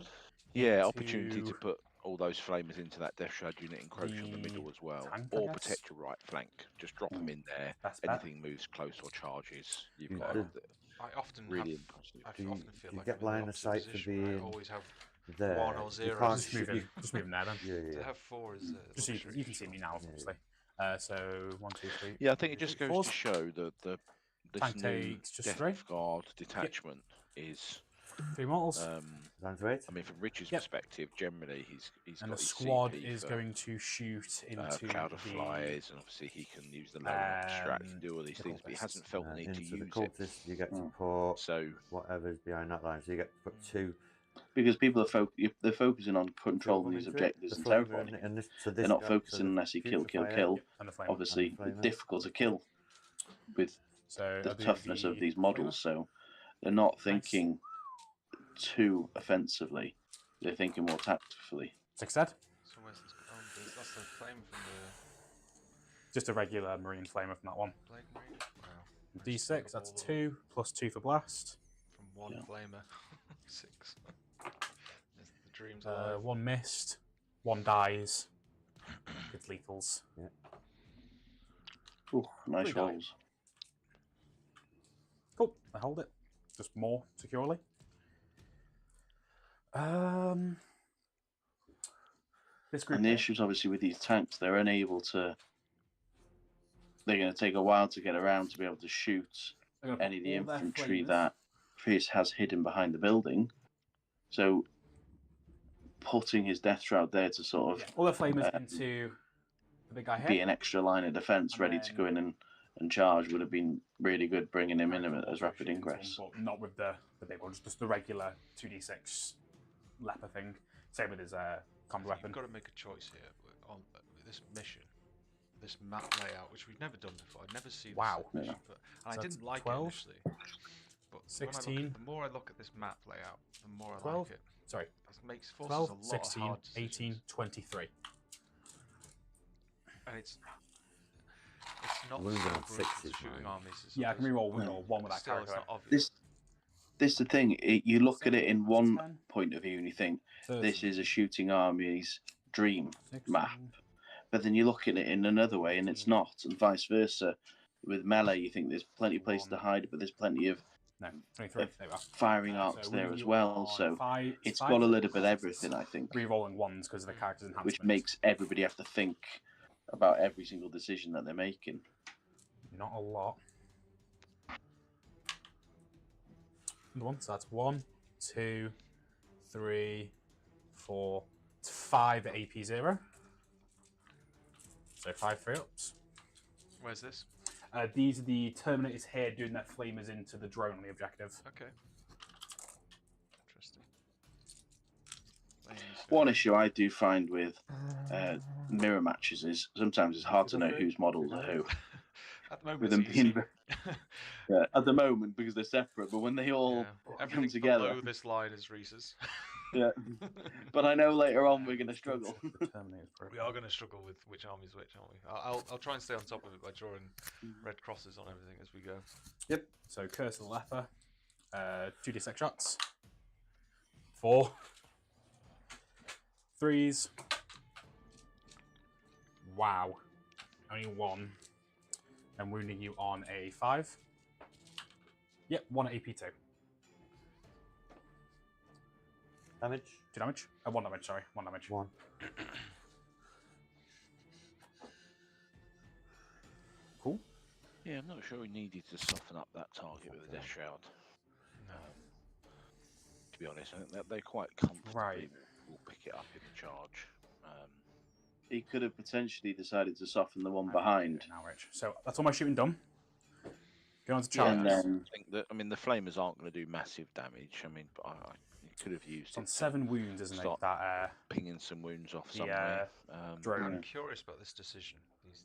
Speaker 5: Yeah,
Speaker 2: into
Speaker 5: opportunity to put all those flamers into that Death Shroud unit, encroach on the middle
Speaker 2: the
Speaker 5: as well,
Speaker 2: tank, I
Speaker 5: or
Speaker 2: guess.
Speaker 5: protect your right flank. Just drop them in there.
Speaker 2: That's bad.
Speaker 5: Anything moves close or charges, you've
Speaker 3: You
Speaker 5: got
Speaker 3: did-
Speaker 1: I often
Speaker 5: really
Speaker 1: have,
Speaker 5: impressive.
Speaker 1: I
Speaker 3: Do you-
Speaker 1: often feel
Speaker 3: do you
Speaker 1: like
Speaker 3: get
Speaker 1: I'm in the
Speaker 3: line of
Speaker 1: opposite
Speaker 3: sight for
Speaker 1: position where I
Speaker 3: being
Speaker 1: always have
Speaker 3: There.
Speaker 1: 1 or
Speaker 3: You
Speaker 1: 0.
Speaker 3: can't
Speaker 2: Just
Speaker 3: shoot-
Speaker 2: move in.
Speaker 3: you-
Speaker 2: Just move in there then.
Speaker 3: Yeah,
Speaker 1: To
Speaker 3: yeah.
Speaker 1: have 4 is
Speaker 2: Just so you
Speaker 1: luxury.
Speaker 2: can see me now,
Speaker 3: Yeah.
Speaker 2: obviously. So 1, 2, 3.
Speaker 5: Yeah, I think it just goes
Speaker 2: Fours.
Speaker 5: to show that this
Speaker 2: Tank
Speaker 5: new
Speaker 2: takes just
Speaker 5: Death
Speaker 2: 3.
Speaker 5: Guard detachment is.
Speaker 2: 3 mortals.
Speaker 3: Sounds right.
Speaker 5: I mean, from Richard's
Speaker 2: Yep.
Speaker 5: perspective, generally he's
Speaker 2: And
Speaker 5: got
Speaker 2: the
Speaker 5: his
Speaker 2: squad
Speaker 5: CP
Speaker 2: is
Speaker 5: for,
Speaker 2: going to shoot into
Speaker 5: Cloud of
Speaker 2: the
Speaker 5: Flies, and obviously he can use the low extract and do all these
Speaker 2: the
Speaker 5: things, but he
Speaker 2: cultists.
Speaker 5: hasn't felt the need to
Speaker 3: Into the
Speaker 5: use it.
Speaker 3: cultists, you get to put
Speaker 5: So
Speaker 3: whatever's behind that line. So you get to put 2.
Speaker 4: Because people are they're focusing on controlling these
Speaker 3: infantry,
Speaker 4: objectives
Speaker 3: the
Speaker 4: and
Speaker 3: flamer
Speaker 4: terraforming.
Speaker 3: and this, so this
Speaker 4: They're not
Speaker 3: guy-
Speaker 4: focusing
Speaker 3: so the
Speaker 4: unless you kill,
Speaker 3: future fire,
Speaker 4: kill.
Speaker 2: and the flame.
Speaker 4: Obviously,
Speaker 3: And the
Speaker 4: it's
Speaker 3: flamer.
Speaker 4: difficult to kill with
Speaker 2: So
Speaker 4: the
Speaker 2: I'll do
Speaker 4: toughness of
Speaker 2: the
Speaker 4: these
Speaker 2: flamer.
Speaker 4: models, so they're not thinking too offensively. They're thinking more tactfully.
Speaker 2: 6 dead.
Speaker 1: So where's this? Oh, that's the flame from
Speaker 2: Just a regular marine flamer from that one.
Speaker 1: the Blade Marine. Wow.
Speaker 2: D6, that's 2 plus 2 for blast.
Speaker 1: From 1
Speaker 4: Yeah.
Speaker 1: flamer. 6. Yes, the dreams alive.
Speaker 2: 1 missed. 1 dies. It's lethals.
Speaker 4: Ooh, nice
Speaker 2: 3 die.
Speaker 4: rolls.
Speaker 2: Cool. I hold it. Just more securely. This group.
Speaker 4: And the
Speaker 2: here,
Speaker 4: issues, obviously, with these tanks, they're unable to. They're going to take a while to get around to be able to shoot
Speaker 2: I'm gonna put
Speaker 4: any of the
Speaker 2: all their
Speaker 4: infantry
Speaker 2: flamers-
Speaker 4: that Pierce has hidden behind the building. So, putting his death shroud there to sort of
Speaker 2: Yeah, all their flamers into the big guy here.
Speaker 4: be an extra line of defense,
Speaker 2: And
Speaker 4: ready to go in and charge, would have been really good, bringing him in as rapid
Speaker 2: Shooting
Speaker 4: ingress.
Speaker 2: one, but not with the big one, just the regular 2d6 leper thing. Same with his combo weapon.
Speaker 1: You've got to make a choice here on this mission, this map layout, which we've never done before. I've never seen
Speaker 2: Wow.
Speaker 1: this mission,
Speaker 4: Yeah.
Speaker 1: but,
Speaker 2: So
Speaker 1: and I
Speaker 2: that's
Speaker 1: didn't like
Speaker 2: 12,
Speaker 1: it initially. But
Speaker 2: 16.
Speaker 1: the more I look at this map layout, the more I
Speaker 2: 12,
Speaker 1: like it.
Speaker 2: Sorry,
Speaker 1: It makes forces
Speaker 2: 12,
Speaker 1: a lot
Speaker 2: 16,
Speaker 1: of hard
Speaker 2: 18,
Speaker 1: decisions.
Speaker 2: 23.
Speaker 1: And it's not
Speaker 3: Wounded
Speaker 1: so
Speaker 3: on
Speaker 1: brutal
Speaker 3: 6 is
Speaker 1: shooting
Speaker 3: mine.
Speaker 1: armies.
Speaker 2: Yeah, I can reroll one with that
Speaker 1: Still, it's
Speaker 2: character.
Speaker 1: not obvious.
Speaker 4: This is the thing. You look at it in one
Speaker 2: 10,
Speaker 4: point of view and you think
Speaker 2: 13,
Speaker 4: this is a shooting army's dream
Speaker 2: 16,
Speaker 4: map, but then you look at it in another way and it's not, and vice versa. With melee, you think there's plenty of places to hide, but there's plenty of
Speaker 2: No, 23. There we are.
Speaker 4: firing
Speaker 2: So
Speaker 4: arcs
Speaker 2: we
Speaker 4: there
Speaker 2: need
Speaker 4: as
Speaker 2: you
Speaker 4: well.
Speaker 2: on
Speaker 4: So
Speaker 2: five,
Speaker 4: it's
Speaker 2: five,
Speaker 4: got a little bit of everything, I think,
Speaker 2: re-rolling ones because of the character's enhancement.
Speaker 4: which makes everybody have to think about every single decision that they're making.
Speaker 2: Not a lot. The one, so that's 1, 2, 3, 4, 5 at AP 0. So 5 3-ups.
Speaker 1: Where's this?
Speaker 2: These are the Terminators here doing their flamers into the drone on the objective.
Speaker 1: Okay. Interesting. Flames,
Speaker 4: One issue I do find with mirror matches is sometimes it's hard to know whose models are who.
Speaker 1: At the moment,
Speaker 4: With
Speaker 1: it's
Speaker 4: them
Speaker 1: easy.
Speaker 4: being at the moment because they're separate, but when they all come
Speaker 1: Everything
Speaker 4: together,
Speaker 1: below this line is Reese's.
Speaker 4: yeah. But I know later on we're going to struggle.
Speaker 1: We are going to struggle with which army's which, aren't we? I'll try and stay on top of it by drawing red crosses on everything as we go.
Speaker 2: Yep. So Curse of the Leper, 2d6 shots, 4, 3s. Wow, only 1. I'm wounding you on a 5. Yep, 1 at AP 2.
Speaker 3: Damage?
Speaker 2: 2 damage? 1 damage, sorry. 1 damage.
Speaker 3: 1.
Speaker 2: Cool.
Speaker 5: Yeah, I'm not sure we needed to soften up that target with the Death Shroud.
Speaker 1: No.
Speaker 5: To be honest, I think that they're quite comfortably
Speaker 2: Right.
Speaker 5: will pick it up in the charge.
Speaker 4: He could have potentially decided to soften the one behind.
Speaker 2: Now, Rich. So that's all my shooting done. Go on to
Speaker 5: Yeah,
Speaker 2: charge.
Speaker 4: And then
Speaker 5: I think that the flamers aren't going to do massive damage. I mean, but I could have used
Speaker 2: It's on
Speaker 5: it.
Speaker 2: 7 wounds, isn't it?
Speaker 5: Start
Speaker 2: That
Speaker 5: pinging some wounds off
Speaker 2: the,
Speaker 5: somewhere.
Speaker 2: drone.
Speaker 1: I'm curious about this decision. These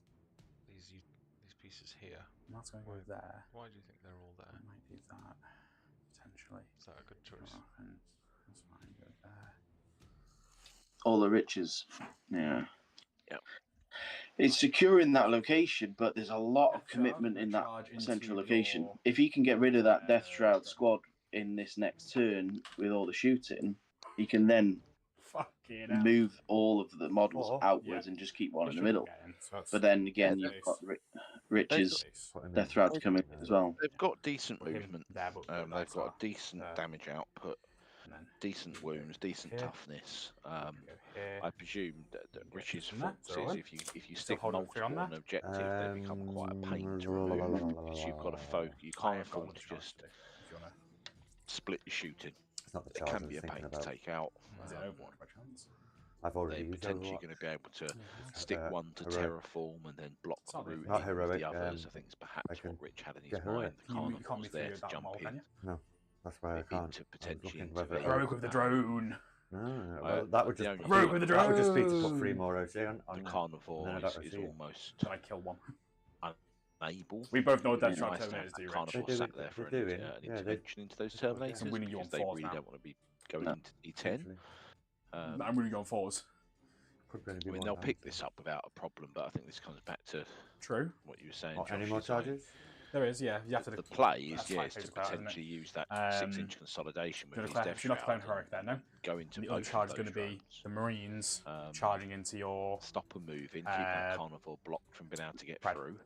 Speaker 1: pieces here.
Speaker 2: That's going to go there.
Speaker 1: Why do you think they're all there?
Speaker 2: I might do that potentially.
Speaker 1: Is that a good choice?
Speaker 2: And that's fine. Go there.
Speaker 4: all the riches. Yeah.
Speaker 5: Yeah.
Speaker 4: It's securing that location, but there's a lot of
Speaker 2: Death Shroud,
Speaker 4: commitment in that
Speaker 2: charge into
Speaker 4: central location.
Speaker 2: your,
Speaker 4: If he can get rid of that Death Shroud squad in this next turn with all the shooting, he can then
Speaker 2: fucking hell.
Speaker 4: move all of the models
Speaker 3: Oh,
Speaker 4: outwards
Speaker 2: yeah.
Speaker 4: and just keep one in
Speaker 2: You
Speaker 4: the middle.
Speaker 2: shouldn't get in, so that's
Speaker 4: But then again,
Speaker 2: Yeah,
Speaker 4: you've got
Speaker 2: nice.
Speaker 4: Rich's
Speaker 3: Put him in.
Speaker 4: Death Shroud coming as well.
Speaker 5: They've got decent
Speaker 2: put him
Speaker 5: movement.
Speaker 2: there, but
Speaker 5: They've
Speaker 2: that's
Speaker 5: got
Speaker 2: our-
Speaker 5: a decent damage output,
Speaker 2: and then
Speaker 5: decent wounds, decent
Speaker 2: Here.
Speaker 5: toughness.
Speaker 2: go here.
Speaker 5: I presume that Rich's
Speaker 2: from that,
Speaker 5: fault
Speaker 2: so
Speaker 5: is
Speaker 2: right.
Speaker 5: if you
Speaker 2: Still
Speaker 5: stick
Speaker 2: hold up three on
Speaker 5: multiple on
Speaker 2: that?
Speaker 5: an objective, they become quite a pain to remove because you've got to focus. You
Speaker 2: I
Speaker 5: can't
Speaker 2: have got
Speaker 5: afford
Speaker 2: another
Speaker 5: to
Speaker 2: charge
Speaker 5: just
Speaker 2: to do, if you wanna.
Speaker 5: split your shooting.
Speaker 3: It's not the
Speaker 5: It
Speaker 3: charge I
Speaker 5: can be
Speaker 3: was
Speaker 5: a pain
Speaker 3: thinking
Speaker 5: to
Speaker 3: about.
Speaker 5: take out.
Speaker 2: Is it Overwatch by chance?
Speaker 3: I've already
Speaker 5: They're
Speaker 3: used
Speaker 5: potentially
Speaker 3: Overwatch.
Speaker 5: going to be able to stick one to
Speaker 3: heroic.
Speaker 5: terraform and then block
Speaker 2: It's
Speaker 5: the
Speaker 2: not
Speaker 5: route
Speaker 3: Not
Speaker 5: in
Speaker 3: heroic,
Speaker 5: with the others.
Speaker 3: um,
Speaker 5: I think it's
Speaker 3: I
Speaker 5: perhaps
Speaker 3: can
Speaker 5: what Rich had in his
Speaker 3: get
Speaker 5: mind.
Speaker 3: heroic.
Speaker 5: The
Speaker 2: You can't
Speaker 5: Carnival's
Speaker 2: be
Speaker 5: there
Speaker 2: through
Speaker 5: to
Speaker 2: that
Speaker 5: jump
Speaker 2: model,
Speaker 5: in.
Speaker 2: can you?
Speaker 3: That's why I
Speaker 5: Maybe
Speaker 3: can't.
Speaker 5: to
Speaker 3: I was
Speaker 5: potentially
Speaker 3: looking whether
Speaker 5: intervene.
Speaker 2: Heroic with the
Speaker 5: that.
Speaker 2: drone.
Speaker 3: No,
Speaker 5: I-
Speaker 3: well, that would
Speaker 5: the
Speaker 3: just
Speaker 5: only-
Speaker 2: Heroic with the
Speaker 3: that would just be to put
Speaker 2: drone.
Speaker 3: 3 more OC on
Speaker 5: The
Speaker 3: there. And
Speaker 5: Carnivore
Speaker 3: then I don't
Speaker 5: is
Speaker 3: see it.
Speaker 5: almost
Speaker 2: Did I kill one?
Speaker 5: unable.
Speaker 2: We both know Death
Speaker 4: Yeah.
Speaker 2: Shroud
Speaker 5: Nice to have
Speaker 2: Terminators
Speaker 5: that
Speaker 2: do, Rich.
Speaker 5: Carnival
Speaker 3: They do
Speaker 5: sat
Speaker 3: it,
Speaker 5: there
Speaker 3: they
Speaker 5: for
Speaker 3: do
Speaker 5: an
Speaker 3: it. Yeah, they-
Speaker 5: intervention into those
Speaker 3: that's what they-
Speaker 5: Terminators
Speaker 2: I'm winning you
Speaker 5: because
Speaker 2: on
Speaker 5: they
Speaker 2: fours
Speaker 5: really
Speaker 2: now.
Speaker 5: don't want to be going
Speaker 4: No.
Speaker 5: into E10.
Speaker 3: Literally.
Speaker 2: I'm really going fours.
Speaker 3: Could really be
Speaker 5: I mean,
Speaker 3: more
Speaker 5: they'll
Speaker 3: than
Speaker 5: pick
Speaker 3: that.
Speaker 5: this up without a problem, but I think this comes back to
Speaker 2: True.
Speaker 5: what you were saying.
Speaker 3: Or any
Speaker 5: Josh,
Speaker 3: more
Speaker 5: is like,
Speaker 3: charges?
Speaker 2: There is, yeah. You have to.
Speaker 5: the play is,
Speaker 2: that's
Speaker 5: yeah,
Speaker 2: fine,
Speaker 5: is to
Speaker 2: takes about, isn't it?
Speaker 5: potentially use that
Speaker 2: Um,
Speaker 5: 6-inch consolidation with
Speaker 2: You're
Speaker 5: his
Speaker 2: not
Speaker 5: Death
Speaker 2: declaring
Speaker 5: Shroud
Speaker 2: heroic there, no?
Speaker 5: go into
Speaker 2: The other
Speaker 5: both
Speaker 2: charge
Speaker 5: of
Speaker 2: is going to
Speaker 5: those
Speaker 2: be
Speaker 5: drones.
Speaker 2: the Marines
Speaker 5: Um,
Speaker 2: charging into your.
Speaker 5: Stop them moving, keep that
Speaker 2: uh,
Speaker 5: Carnival blocked from being able to get
Speaker 2: right.
Speaker 5: through.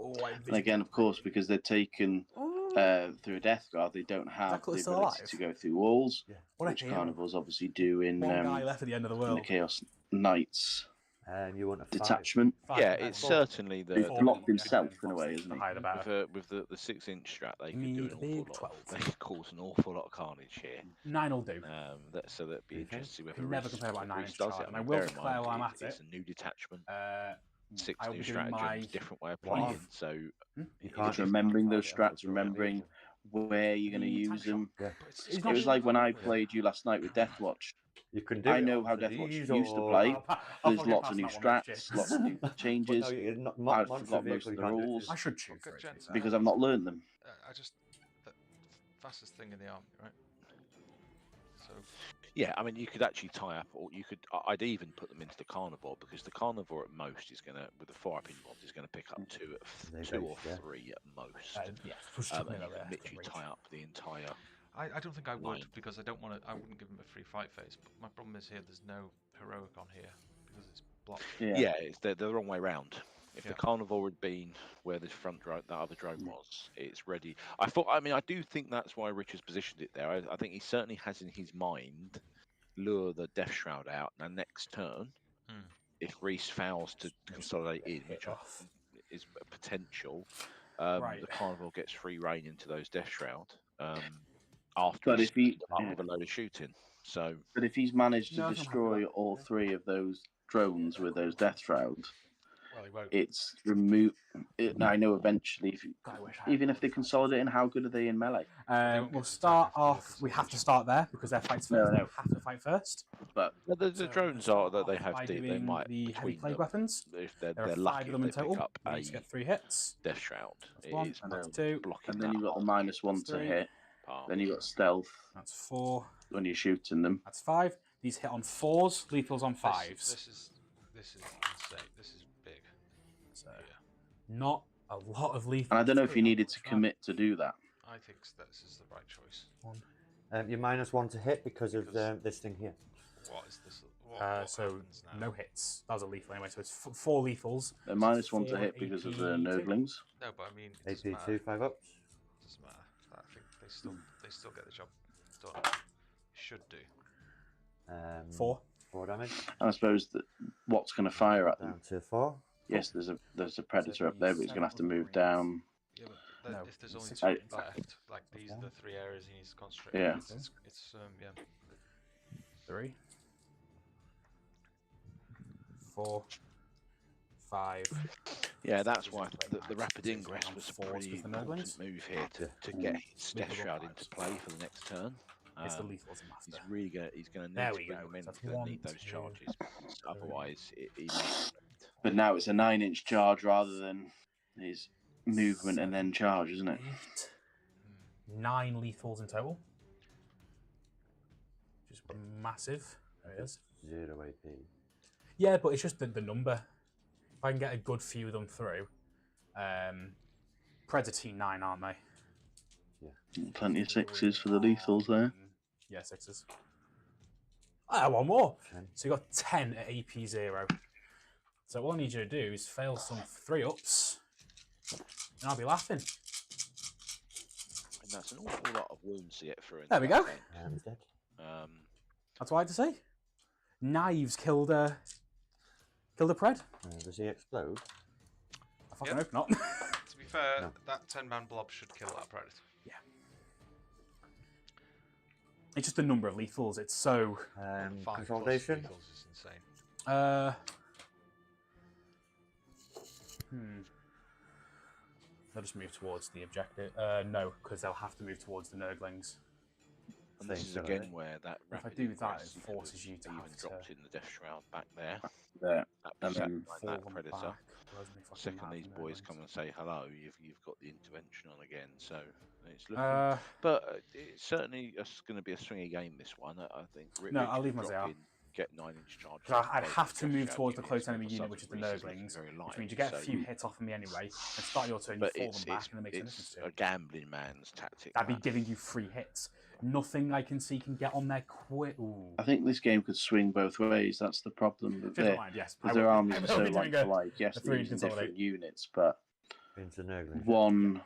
Speaker 2: Oh,
Speaker 4: And again, of course, because they're taken through a Death Guard, they don't have
Speaker 2: Exactly,
Speaker 4: the
Speaker 2: still
Speaker 4: ability
Speaker 2: alive?
Speaker 4: to go through walls,
Speaker 2: What a
Speaker 4: which
Speaker 2: hero.
Speaker 4: Carnivals obviously do in
Speaker 2: One guy left at the end of the
Speaker 4: in the
Speaker 2: world.
Speaker 4: Chaos Knights
Speaker 3: And you want a 5.
Speaker 4: detachment.
Speaker 5: Yeah, it's certainly
Speaker 4: He's
Speaker 5: the
Speaker 4: blocked himself in a way, isn't
Speaker 2: The
Speaker 4: he?
Speaker 2: higher the better.
Speaker 5: with the 6-inch strat, they could
Speaker 2: Me
Speaker 5: do an
Speaker 2: a
Speaker 5: awful
Speaker 2: big
Speaker 5: lot.
Speaker 2: 12.
Speaker 5: They could cause an awful lot of carnage here.
Speaker 2: 9 will do.
Speaker 5: So that'd be
Speaker 3: Okay.
Speaker 5: interesting to see whether
Speaker 2: Can never
Speaker 5: Reece-
Speaker 2: complain about a
Speaker 5: Reece
Speaker 2: 9-inch
Speaker 5: does
Speaker 2: charge,
Speaker 5: it.
Speaker 2: and
Speaker 5: I
Speaker 2: I
Speaker 5: mean,
Speaker 2: will
Speaker 5: bear in
Speaker 2: declare
Speaker 5: mind,
Speaker 2: while I'm at
Speaker 5: it's
Speaker 2: it.
Speaker 5: a new detachment,
Speaker 2: I
Speaker 5: 6
Speaker 2: will
Speaker 5: new
Speaker 2: be doing
Speaker 5: stratagems,
Speaker 2: my.
Speaker 5: different way of
Speaker 2: What?
Speaker 5: playing. So
Speaker 3: You
Speaker 5: it
Speaker 3: can't
Speaker 5: is
Speaker 4: It's remembering those
Speaker 3: Yeah.
Speaker 4: strats, remembering where you're going to
Speaker 2: The
Speaker 4: use them.
Speaker 3: Yeah.
Speaker 5: but it's
Speaker 2: It's
Speaker 4: It
Speaker 2: not
Speaker 4: was like when I
Speaker 2: really-
Speaker 4: played you last night with Deathwatch.
Speaker 3: You can do
Speaker 4: I
Speaker 3: it
Speaker 4: know
Speaker 3: on
Speaker 4: how
Speaker 3: for
Speaker 4: Deathwatch
Speaker 3: these
Speaker 4: used to
Speaker 3: or-
Speaker 4: play.
Speaker 2: I'll
Speaker 4: There's
Speaker 2: forget
Speaker 4: lots of
Speaker 2: past
Speaker 4: new
Speaker 2: that one,
Speaker 4: strats, lots of new
Speaker 3: But
Speaker 4: changes.
Speaker 3: no, you're not,
Speaker 4: I've
Speaker 3: monster
Speaker 4: forgotten
Speaker 3: vehicle,
Speaker 4: most
Speaker 3: you
Speaker 4: of the
Speaker 3: can't do
Speaker 4: rules.
Speaker 2: I should choose
Speaker 1: Good
Speaker 2: for it,
Speaker 1: gents.
Speaker 2: to be
Speaker 4: Because
Speaker 2: fair.
Speaker 4: I've not learned them.
Speaker 1: I just the fastest thing in the army, right? So
Speaker 5: Yeah, I mean, you could actually tie up, or you could. I'd even put them into the Carnivore because the Carnivore at most is going to, with the 4-up mods, is going to pick up
Speaker 3: They
Speaker 5: two or
Speaker 3: base, yeah.
Speaker 5: 3 at most.
Speaker 2: Yeah, push
Speaker 5: And
Speaker 2: something
Speaker 5: you
Speaker 2: over
Speaker 5: can
Speaker 2: there.
Speaker 5: literally tie up the entire.
Speaker 1: I don't think I would
Speaker 5: Line.
Speaker 1: because I don't want to. I wouldn't give him a free fight phase. But my problem is here. There's no heroic on here because it's blocked.
Speaker 5: Yeah, it's the wrong way round. If the carnivore had been where the front drone, that other drone was, it's ready. I mean, I do think that's why Richard's positioned it there. I think he certainly has in his mind lure the Death Shroud out, and next turn, if Reese fails to consolidate in, which is a potential, the carnivore gets free reign into those Death Shroud after
Speaker 4: But if he
Speaker 5: with a load of shooting. So,
Speaker 4: but if he's managed to destroy all 3 of those drones with those Death Shrouds,
Speaker 1: well, he won't.
Speaker 4: it's removed. I know eventually, even if they consolidate, how good are they in melee?
Speaker 2: We'll start off. We have to start there because their fights first. They have to fight first.
Speaker 4: But
Speaker 5: the drones are that they have they might
Speaker 2: the heavy
Speaker 5: between
Speaker 2: plague
Speaker 5: them,
Speaker 2: weapons.
Speaker 5: if
Speaker 2: There
Speaker 5: they're
Speaker 2: are 5
Speaker 5: lucky
Speaker 2: of them in
Speaker 5: if they pick
Speaker 2: total.
Speaker 5: up
Speaker 2: You each get 3 hits.
Speaker 5: Death Shroud.
Speaker 2: That's 1. That's 2.
Speaker 5: Blocking
Speaker 4: and then you've got the
Speaker 5: that
Speaker 4: -1 to
Speaker 2: 3.
Speaker 4: hit.
Speaker 5: part.
Speaker 4: Then you've got stealth
Speaker 2: That's 4.
Speaker 4: when you're shooting them.
Speaker 2: That's 5. These hit on 4s. Lethals on 5s.
Speaker 1: This is insane. This is big.
Speaker 2: So, not a lot of lethals.
Speaker 4: And I don't know if you needed to commit to do that.
Speaker 1: I think this is the right choice.
Speaker 3: You're -1 to hit because of this thing here.
Speaker 1: What is this? What
Speaker 2: So
Speaker 1: happens now?
Speaker 2: no hits. That was a lethal anyway. So it's 4 lethals.
Speaker 4: They're -1 to hit because of the
Speaker 2: AP2.
Speaker 4: Nurglings.
Speaker 1: No, but I mean, it doesn't matter.
Speaker 3: AP2, 5 ups.
Speaker 1: Doesn't matter. I think they still get the job done. Should do.
Speaker 2: 4.
Speaker 3: 4 damage.
Speaker 4: And I suppose that what's going to fire at them?
Speaker 3: Down to 4.
Speaker 4: Yes, there's a predator up there, but he's going to have to move down.
Speaker 1: Yeah, but
Speaker 2: No,
Speaker 1: if there's only 2
Speaker 2: 6
Speaker 1: left, like these are the 3 areas he needs to concentrate.
Speaker 4: Yeah.
Speaker 1: on. It's yeah.
Speaker 2: 3. 4. 5.
Speaker 5: Yeah, that's why the rapid ingress
Speaker 2: on
Speaker 5: was a
Speaker 2: 4s
Speaker 5: pretty
Speaker 2: with the
Speaker 5: important
Speaker 2: Nurglings.
Speaker 5: move here to get his Death Shroud into play for the next turn.
Speaker 2: It's the lethals I'm
Speaker 5: He's
Speaker 2: after.
Speaker 5: really gonna need
Speaker 2: There
Speaker 5: to
Speaker 2: we
Speaker 5: bring
Speaker 2: go.
Speaker 5: them in.
Speaker 2: That's
Speaker 5: He's gonna
Speaker 2: 1,
Speaker 5: need those
Speaker 2: 2,
Speaker 5: charges.
Speaker 2: 3.
Speaker 5: Otherwise, he
Speaker 4: But now it's a 9-inch charge rather than his movement and then charge, isn't it?
Speaker 2: 8. 9 lethals in total. Just massive. There it is.
Speaker 3: 0 AP.
Speaker 2: Yeah, but it's just the number. If I can get a good few of them through. Preds are T9, aren't they?
Speaker 4: Plenty of 6s for the lethals there.
Speaker 2: Yeah, 6s. Ah, 1 more.
Speaker 3: 10.
Speaker 2: So you got 10 at AP0. So all I need you to do is fail some 3-ups, and I'll be laughing.
Speaker 5: and that's an awful lot of wounds to get through.
Speaker 2: There we go.
Speaker 3: He's dead.
Speaker 2: That's what I had to say. Knives killed a pred.
Speaker 3: Does he explode?
Speaker 2: I fucking
Speaker 1: Yep.
Speaker 2: hope not.
Speaker 1: To be fair,
Speaker 3: No.
Speaker 1: that 10-man blob should kill that predator.
Speaker 2: Yeah. It's just the number of lethals. It's so.
Speaker 1: 5 plus
Speaker 3: Consolidation.
Speaker 1: lethals is insane.
Speaker 2: They'll just move towards the objective. No, because they'll have to move towards the Nurglings.
Speaker 5: And this is again where that
Speaker 2: If I
Speaker 5: rapid
Speaker 2: do that,
Speaker 5: ingress
Speaker 2: it forces you to
Speaker 5: even
Speaker 2: have
Speaker 5: dropped
Speaker 2: to
Speaker 5: in the Death Shroud back there.
Speaker 4: There.
Speaker 5: That
Speaker 4: And
Speaker 5: sat
Speaker 4: then
Speaker 5: behind
Speaker 2: fall
Speaker 5: that
Speaker 2: them
Speaker 5: predator.
Speaker 2: back. Otherwise they fucking
Speaker 5: Second,
Speaker 2: mad
Speaker 5: these
Speaker 2: for
Speaker 5: boys
Speaker 2: Nurglings.
Speaker 5: come and say hello. You've got the intervention on again, so it's looking. But it's certainly going to be a swingy game. This one, I think.
Speaker 2: No, I'll
Speaker 5: Richard
Speaker 2: leave my
Speaker 5: drop
Speaker 2: Zao.
Speaker 5: in, get 9-inch charge.
Speaker 2: I'd have to move towards the close enemy unit, which is the Nurglings, which means you get a few hits off of me anyway, and start your turn, you
Speaker 5: But
Speaker 2: fall them back, and it makes a difference
Speaker 5: it's
Speaker 2: to
Speaker 5: a gambling man's tactic.
Speaker 2: That'd be
Speaker 5: that.
Speaker 2: giving you 3 hits. Nothing I can see can get on there quick. Ooh.
Speaker 4: I think this game could swing both ways. That's the problem with
Speaker 2: Never
Speaker 4: it.
Speaker 2: mind, yes.
Speaker 4: Because their armies
Speaker 2: I
Speaker 4: are
Speaker 2: will
Speaker 4: so
Speaker 2: be doing
Speaker 4: like for like. Yes,
Speaker 2: a
Speaker 4: they're
Speaker 2: 3
Speaker 4: using
Speaker 2: consolidate.
Speaker 4: different units, but
Speaker 3: Into Nurgling.
Speaker 4: one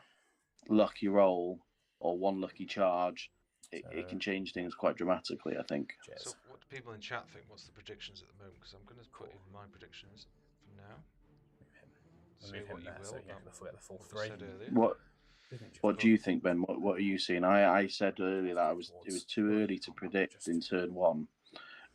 Speaker 4: lucky roll or one lucky charge, it can change things quite dramatically, I think.
Speaker 2: Cheers.
Speaker 1: So, what do people in chat think? What's the predictions at the moment? Because I'm going to put in my predictions for now. Say
Speaker 2: Move
Speaker 1: what
Speaker 2: him
Speaker 1: you
Speaker 2: there,
Speaker 1: will.
Speaker 2: so yeah,
Speaker 1: about
Speaker 2: we'll get the full
Speaker 1: what was
Speaker 2: 3.
Speaker 1: said earlier.
Speaker 4: What do you think, Ben? What are you seeing? I said earlier that it was too early to predict in turn 1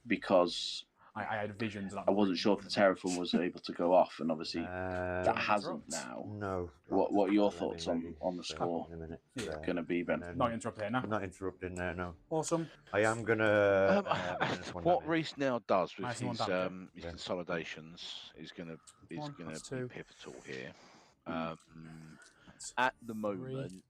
Speaker 4: because
Speaker 2: I had visions.
Speaker 4: I wasn't sure if the Terraform was able to go off, and obviously that hasn't
Speaker 2: interrupt.
Speaker 4: now.
Speaker 3: No.
Speaker 4: What are your
Speaker 3: Let me
Speaker 4: thoughts
Speaker 3: ready
Speaker 4: on the
Speaker 3: for
Speaker 4: score
Speaker 3: in a minute.
Speaker 2: Yeah.
Speaker 4: going to be, Ben?
Speaker 3: No,
Speaker 2: Not interrupt here now.
Speaker 3: I'm not interrupting there, no.
Speaker 2: Awesome.
Speaker 3: I am gonna.
Speaker 5: What Reese now does with
Speaker 2: Minus 1
Speaker 5: his
Speaker 2: damage,
Speaker 5: his
Speaker 3: yeah.
Speaker 5: consolidations is going to be
Speaker 2: 2.
Speaker 5: pivotal here. At the moment,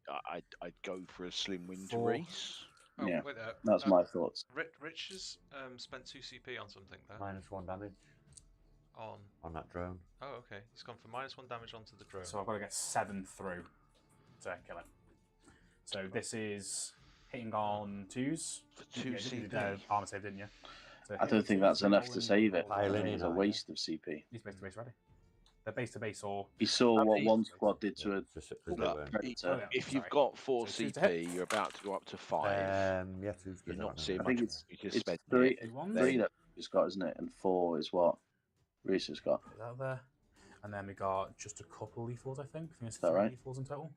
Speaker 5: I'd go for a slim win to
Speaker 2: 4.
Speaker 5: Reese.
Speaker 1: Oh,
Speaker 4: Yeah.
Speaker 1: wait,
Speaker 4: That's my thoughts.
Speaker 1: Rich has spent 2 CP on something there.
Speaker 3: -1 damage
Speaker 1: On.
Speaker 3: that drone.
Speaker 1: Oh, okay. He's gone for -1 damage onto the drone.
Speaker 2: So I've got to get 7 through to kill him. So this is hitting on 2s.
Speaker 5: For 2
Speaker 2: You
Speaker 5: CP.
Speaker 2: did armor save, didn't you? So
Speaker 4: I don't think that's enough to save it.
Speaker 3: Piling
Speaker 4: It's
Speaker 3: in,
Speaker 4: a
Speaker 3: aren't
Speaker 4: waste of CP.
Speaker 2: He's based the base ready. They're base to base or.
Speaker 4: You saw what one squad did to a
Speaker 3: Just
Speaker 5: Look,
Speaker 4: Predator.
Speaker 2: Oh, yeah.
Speaker 5: if you've
Speaker 2: Sorry.
Speaker 5: got 4
Speaker 2: So 2 to hit.
Speaker 5: CP, you're about to go up to 5.
Speaker 3: yeah, two's
Speaker 5: You're
Speaker 3: good.
Speaker 5: not seeing
Speaker 4: I
Speaker 5: much.
Speaker 4: think it's
Speaker 5: You just
Speaker 4: it's
Speaker 5: spend
Speaker 4: three,
Speaker 5: it.
Speaker 4: three that he's got, isn't it? And 4 is what Reese has got.
Speaker 2: Put that there. And then we got just a couple lethals, I think. I think it's
Speaker 4: that
Speaker 2: 3
Speaker 4: right?
Speaker 2: lethals in total.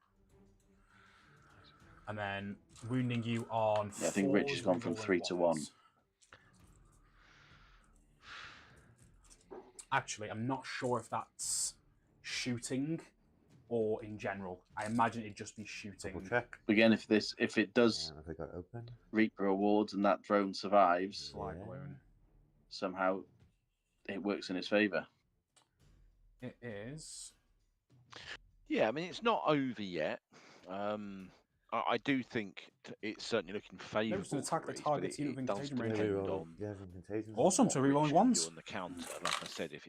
Speaker 2: And then wounding you on.
Speaker 4: Yeah, I think Rich has gone from 3 to 1.
Speaker 2: Actually, I'm not sure if that's shooting or in general. I imagine it'd just be shooting.
Speaker 3: Double check.
Speaker 4: Again, if it does
Speaker 3: Have they got it open?
Speaker 4: reap rewards and that drone survives,
Speaker 2: Flag
Speaker 3: Yeah.
Speaker 2: balloon.
Speaker 4: somehow it works in his favour.
Speaker 2: It is.
Speaker 5: Yeah, I mean it's not over yet. I do think it's certainly looking favourable.
Speaker 2: Notice an attack
Speaker 5: for
Speaker 2: that
Speaker 5: Reece, but
Speaker 2: targets you
Speaker 5: it
Speaker 2: with
Speaker 5: does
Speaker 2: contagion range.
Speaker 5: depend
Speaker 3: Reroll-
Speaker 5: on
Speaker 3: yeah, from contagion.
Speaker 2: Awesome,
Speaker 5: what
Speaker 2: so
Speaker 5: Rich
Speaker 2: rerolling
Speaker 5: can
Speaker 2: ones.
Speaker 5: do on the counter. Like I said, if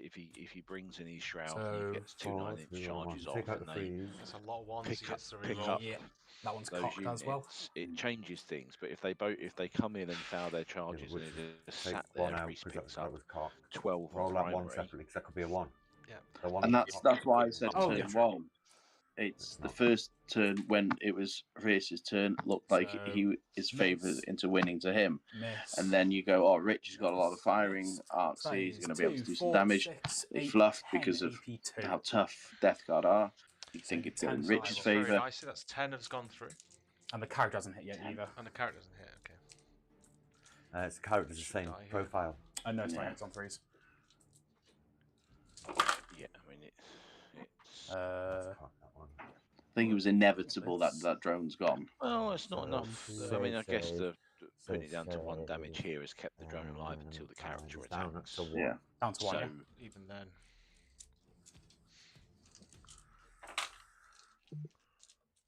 Speaker 5: he brings in his shroud,
Speaker 2: So,
Speaker 5: he gets 2 9-inch charges off,
Speaker 3: Take out
Speaker 5: and
Speaker 3: the
Speaker 5: they
Speaker 3: freeze.
Speaker 1: It's a lot of ones.
Speaker 5: pick
Speaker 1: He
Speaker 5: up,
Speaker 1: gets to
Speaker 5: pick
Speaker 1: reroll.
Speaker 5: up
Speaker 2: Yeah, that one's
Speaker 5: those
Speaker 2: cocked
Speaker 5: units.
Speaker 2: as well.
Speaker 5: It changes things, but if they come in and foul their charges and
Speaker 3: which
Speaker 5: it just
Speaker 3: Take
Speaker 5: sat
Speaker 3: one
Speaker 5: there,
Speaker 3: out
Speaker 5: Reece
Speaker 3: because
Speaker 5: picks
Speaker 3: that
Speaker 5: up
Speaker 3: was cocked.
Speaker 5: 12
Speaker 3: Roll
Speaker 5: on
Speaker 3: that one
Speaker 5: primary.
Speaker 3: separately because that could be a 1.
Speaker 1: Yeah.
Speaker 3: The one
Speaker 4: And
Speaker 3: that's
Speaker 4: that's why I said
Speaker 2: Oh,
Speaker 4: turn
Speaker 2: yeah.
Speaker 4: 1. It's the first turn when it was Reese's turn looked like
Speaker 2: So,
Speaker 4: he is favoured
Speaker 2: miss.
Speaker 4: into winning to him.
Speaker 2: Miss.
Speaker 4: And then you go, oh, Rich has got a lot of firing.
Speaker 2: Miss.
Speaker 4: Artsy,
Speaker 2: So
Speaker 4: he's
Speaker 2: that
Speaker 4: going to
Speaker 2: is
Speaker 4: be able to
Speaker 2: 2,
Speaker 4: do some
Speaker 2: 4,
Speaker 4: damage.
Speaker 2: 6,
Speaker 4: They
Speaker 2: 8,
Speaker 4: fluffed
Speaker 2: 10
Speaker 4: because of
Speaker 2: AP2.
Speaker 4: how tough Death Guard are. You think
Speaker 2: So
Speaker 4: it's going in
Speaker 2: 10
Speaker 4: Rich's
Speaker 2: five.
Speaker 1: Very
Speaker 4: favour.
Speaker 1: nicely. That's 10 has gone through,
Speaker 2: And the character hasn't hit yet either.
Speaker 1: and the character doesn't hit. Okay.
Speaker 3: It's characters the
Speaker 1: Should
Speaker 3: same
Speaker 1: die here.
Speaker 3: profile.
Speaker 2: Oh no, it's not
Speaker 4: Yeah.
Speaker 2: yet, it's on 3s.
Speaker 5: Yeah, I mean it's.
Speaker 3: Cock that one.
Speaker 4: I think it was inevitable that that drone's gone.
Speaker 5: Well, it's not enough. I mean, I guess
Speaker 3: Save,
Speaker 5: putting it down to 1
Speaker 3: save,
Speaker 5: damage here has kept the drone alive until the character
Speaker 3: it's down
Speaker 5: attacks.
Speaker 3: to 1.
Speaker 4: Yeah.
Speaker 2: Down to 1,
Speaker 5: So
Speaker 2: yeah.
Speaker 1: Even then,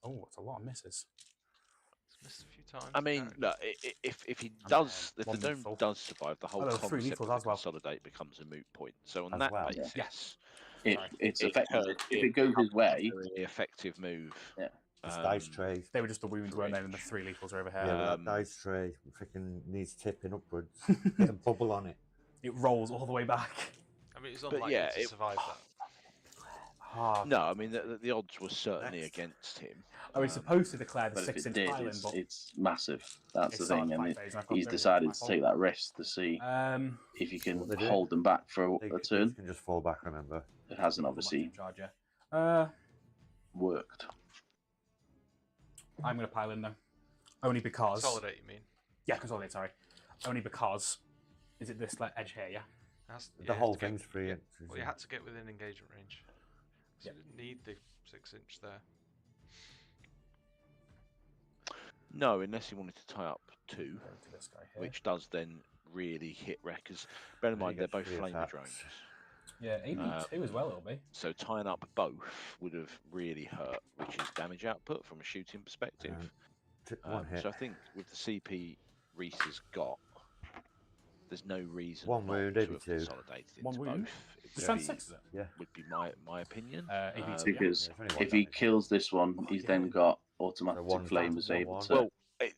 Speaker 2: Oh, it's a lot of misses.
Speaker 1: it's missed a few times.
Speaker 5: I mean,
Speaker 1: character.
Speaker 5: look, if he
Speaker 2: And
Speaker 5: does, if the
Speaker 2: one
Speaker 5: dome
Speaker 2: lethal.
Speaker 5: does survive, the whole
Speaker 2: Oh, there were 3
Speaker 5: concept
Speaker 2: lethals
Speaker 5: of
Speaker 2: as well.
Speaker 5: consolidate becomes a moot point. So on
Speaker 3: As
Speaker 5: that
Speaker 3: well.
Speaker 5: basis,
Speaker 2: Yeah.
Speaker 4: It's
Speaker 5: it
Speaker 4: effective.
Speaker 5: could-
Speaker 4: If it goes his
Speaker 5: becomes a
Speaker 4: way,
Speaker 5: very effective move.
Speaker 4: Yeah.
Speaker 3: This dice tray.
Speaker 2: They were just the wounds, weren't they? And the
Speaker 5: Range.
Speaker 2: 3 lethals are over
Speaker 3: Yeah,
Speaker 2: here.
Speaker 3: but
Speaker 5: Um,
Speaker 3: that dice tray freaking needs tipping upwards. Get a bubble on it.
Speaker 2: It rolls all the way back.
Speaker 1: I mean, it's
Speaker 5: but
Speaker 1: unlikely
Speaker 5: yeah,
Speaker 1: to
Speaker 5: it-
Speaker 1: survive that.
Speaker 2: Ah.
Speaker 5: No, I mean the odds were certainly
Speaker 3: Next.
Speaker 5: against him.
Speaker 2: I was supposed to declare the
Speaker 4: but if
Speaker 2: 6-inch
Speaker 4: it did,
Speaker 2: island, but
Speaker 4: it's massive. That's
Speaker 2: it
Speaker 4: the
Speaker 2: started
Speaker 4: thing. And
Speaker 2: 5 days, and I thought
Speaker 4: he's
Speaker 2: it was
Speaker 4: decided
Speaker 2: my
Speaker 4: to
Speaker 2: fault.
Speaker 4: take that risk to see if you can
Speaker 3: What they do.
Speaker 4: hold them back for
Speaker 3: They
Speaker 4: a turn.
Speaker 3: can just fall back, remember.
Speaker 4: It hasn't
Speaker 2: Double
Speaker 4: obviously
Speaker 2: maximum charge, yeah.
Speaker 4: worked.
Speaker 2: I'm going to pile in though. Only because.
Speaker 1: Consolidate, you mean?
Speaker 2: Yeah, consolidate, sorry. Only because. Is it this like, edge here, yeah?
Speaker 1: That's,
Speaker 3: The
Speaker 1: you have
Speaker 3: whole
Speaker 1: to get-
Speaker 3: thing's free.
Speaker 1: yeah, Well, you had to get within engagement range. So
Speaker 2: Yeah.
Speaker 1: you didn't need the 6-inch there.
Speaker 5: No, unless he wanted to tie up 2,
Speaker 2: Go to this guy here.
Speaker 5: which does then really hit wreckers. Bear in
Speaker 3: And he
Speaker 5: mind they're
Speaker 3: gets
Speaker 5: both
Speaker 3: 3
Speaker 5: flamer
Speaker 3: attacks.
Speaker 5: drones.
Speaker 2: Yeah, AP2 as well, it'll be.
Speaker 5: So tying up both would have really hurt, which is damage output from a shooting perspective.
Speaker 3: One hit.
Speaker 5: So I think with the CP Reese has got, there's no reason
Speaker 3: One
Speaker 5: not
Speaker 3: wound,
Speaker 5: to have
Speaker 3: 82.
Speaker 5: consolidated
Speaker 2: One
Speaker 5: into
Speaker 2: wound?
Speaker 5: both. It
Speaker 2: Strength
Speaker 5: would
Speaker 2: 6, is it?
Speaker 5: be my opinion.
Speaker 2: AP2, yeah.
Speaker 4: Because
Speaker 3: Yeah, it's only one
Speaker 4: if he
Speaker 3: damage.
Speaker 4: kills this one, he's then
Speaker 2: yeah.
Speaker 4: got automatic
Speaker 3: one's
Speaker 4: flames
Speaker 3: down to
Speaker 4: able
Speaker 3: 1-1.
Speaker 4: to.
Speaker 5: Well,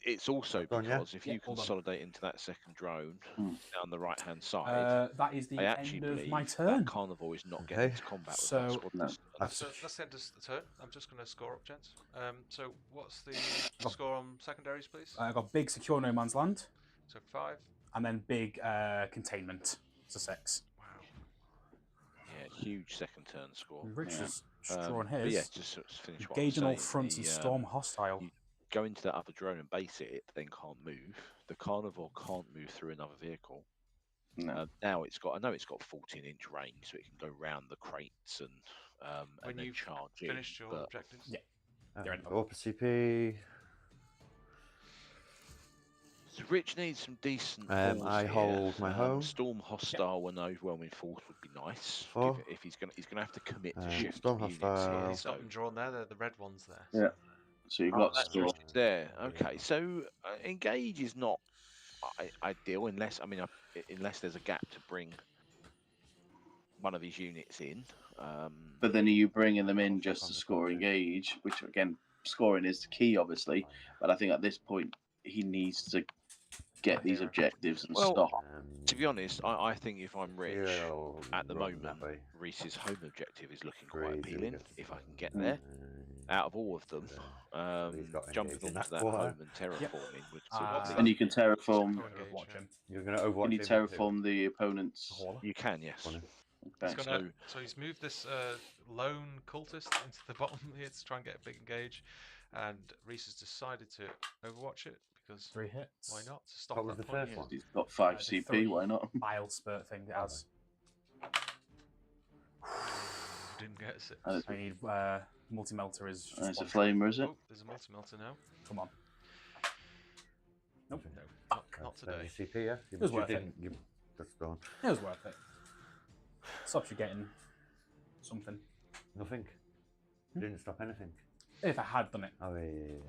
Speaker 5: it's also
Speaker 3: I've gone, yeah?
Speaker 5: because if
Speaker 2: Yeah,
Speaker 5: you
Speaker 2: all done.
Speaker 5: consolidate into that second drone
Speaker 4: Hmm.
Speaker 5: down the right hand side,
Speaker 2: That is the
Speaker 5: I actually
Speaker 2: end of
Speaker 5: believe
Speaker 2: my
Speaker 5: that
Speaker 2: turn.
Speaker 5: carnivore is not
Speaker 3: Okay.
Speaker 5: getting into combat with
Speaker 2: So-
Speaker 5: that squad.
Speaker 4: No.
Speaker 3: That's
Speaker 1: So that's the end of the turn. I'm just going to score up, gents. So what's the score on secondaries, please?
Speaker 2: I got big secure no man's land,
Speaker 1: So 5.
Speaker 2: and then big containment. It's a 6.
Speaker 1: Wow.
Speaker 5: Yeah, huge second turn score.
Speaker 2: Rich
Speaker 4: Yeah.
Speaker 2: is drawing
Speaker 5: But
Speaker 2: his.
Speaker 5: yeah, just sort of finish what
Speaker 2: Engage on
Speaker 5: I'm
Speaker 2: all
Speaker 5: saying,
Speaker 2: fronts and storm hostile.
Speaker 5: you go into that other drone and base it, it then can't move. The carnivore can't move through another vehicle.
Speaker 4: No.
Speaker 5: Now I know it's got 14-inch range, so it can go round the crates and
Speaker 1: When
Speaker 5: then
Speaker 1: you've
Speaker 5: charge in.
Speaker 1: finished your
Speaker 5: but
Speaker 1: objectives?
Speaker 2: Yeah. They're in
Speaker 3: Go up a CP.
Speaker 5: So Rich needs some decent.
Speaker 3: I
Speaker 5: balls here.
Speaker 3: hold my home.
Speaker 5: Storm hostile and overwhelming force would be nice.
Speaker 3: Four.
Speaker 5: If he's gonna have to commit to
Speaker 3: Uh,
Speaker 5: shift
Speaker 3: Storm
Speaker 5: units
Speaker 3: hostile.
Speaker 5: here.
Speaker 1: He's
Speaker 5: So
Speaker 1: got them drawn there. They're the red ones there.
Speaker 4: Yeah. So you've got
Speaker 5: that's
Speaker 4: score.
Speaker 5: just there. Okay, so engage is not ideal unless unless there's a gap to bring one of his units in.
Speaker 4: But then are you bringing them in just to score engage, which again, scoring is the key, obviously. But I think at this point, he needs to get these objectives and
Speaker 5: Well,
Speaker 4: stop.
Speaker 5: To be honest, I think if I'm rich,
Speaker 3: You'll
Speaker 5: at the
Speaker 3: run
Speaker 5: moment,
Speaker 3: that way.
Speaker 5: Reese's home objective is looking quite
Speaker 3: Crazy,
Speaker 5: appealing.
Speaker 3: yes.
Speaker 5: If I can get there, out of all of them,
Speaker 3: he's got
Speaker 5: jumping
Speaker 3: engaged in
Speaker 5: onto
Speaker 3: that
Speaker 5: that
Speaker 3: quarter.
Speaker 5: home and terraforming would
Speaker 1: What's
Speaker 4: And
Speaker 1: that?
Speaker 4: you can terraform.
Speaker 1: Go engage,
Speaker 2: Watch
Speaker 1: yeah.
Speaker 2: him.
Speaker 3: You're going to overwatch
Speaker 4: Can you
Speaker 3: him too?
Speaker 4: terraform the opponent's?
Speaker 2: Hauler.
Speaker 5: You can, yes.
Speaker 3: Funny.
Speaker 1: He's
Speaker 4: Okay.
Speaker 1: gonna, so he's moved this lone cultist into the bottom here to try and get a big engage, and Reese has decided to overwatch it because
Speaker 2: 3 hits.
Speaker 1: why not? To stop
Speaker 3: What was
Speaker 1: that
Speaker 3: the
Speaker 1: point.
Speaker 3: first one?
Speaker 4: He's got 5
Speaker 2: The
Speaker 4: CP.
Speaker 2: 3
Speaker 4: Why not?
Speaker 2: Bile spurt thing it has.
Speaker 1: Didn't get a 6.
Speaker 4: That's-
Speaker 2: I need multi-melter is just
Speaker 4: It's a
Speaker 2: one.
Speaker 4: flamer, is it?
Speaker 1: Oh, there's a multi-melter now.
Speaker 2: Come on. Nope.
Speaker 1: No, not today.
Speaker 3: CP, yeah?
Speaker 2: It was worth it.
Speaker 3: That's gone.
Speaker 2: It was worth it. Stops you getting something.
Speaker 3: Nothing. Didn't stop anything.
Speaker 2: If I had done it.
Speaker 3: Oh, yeah.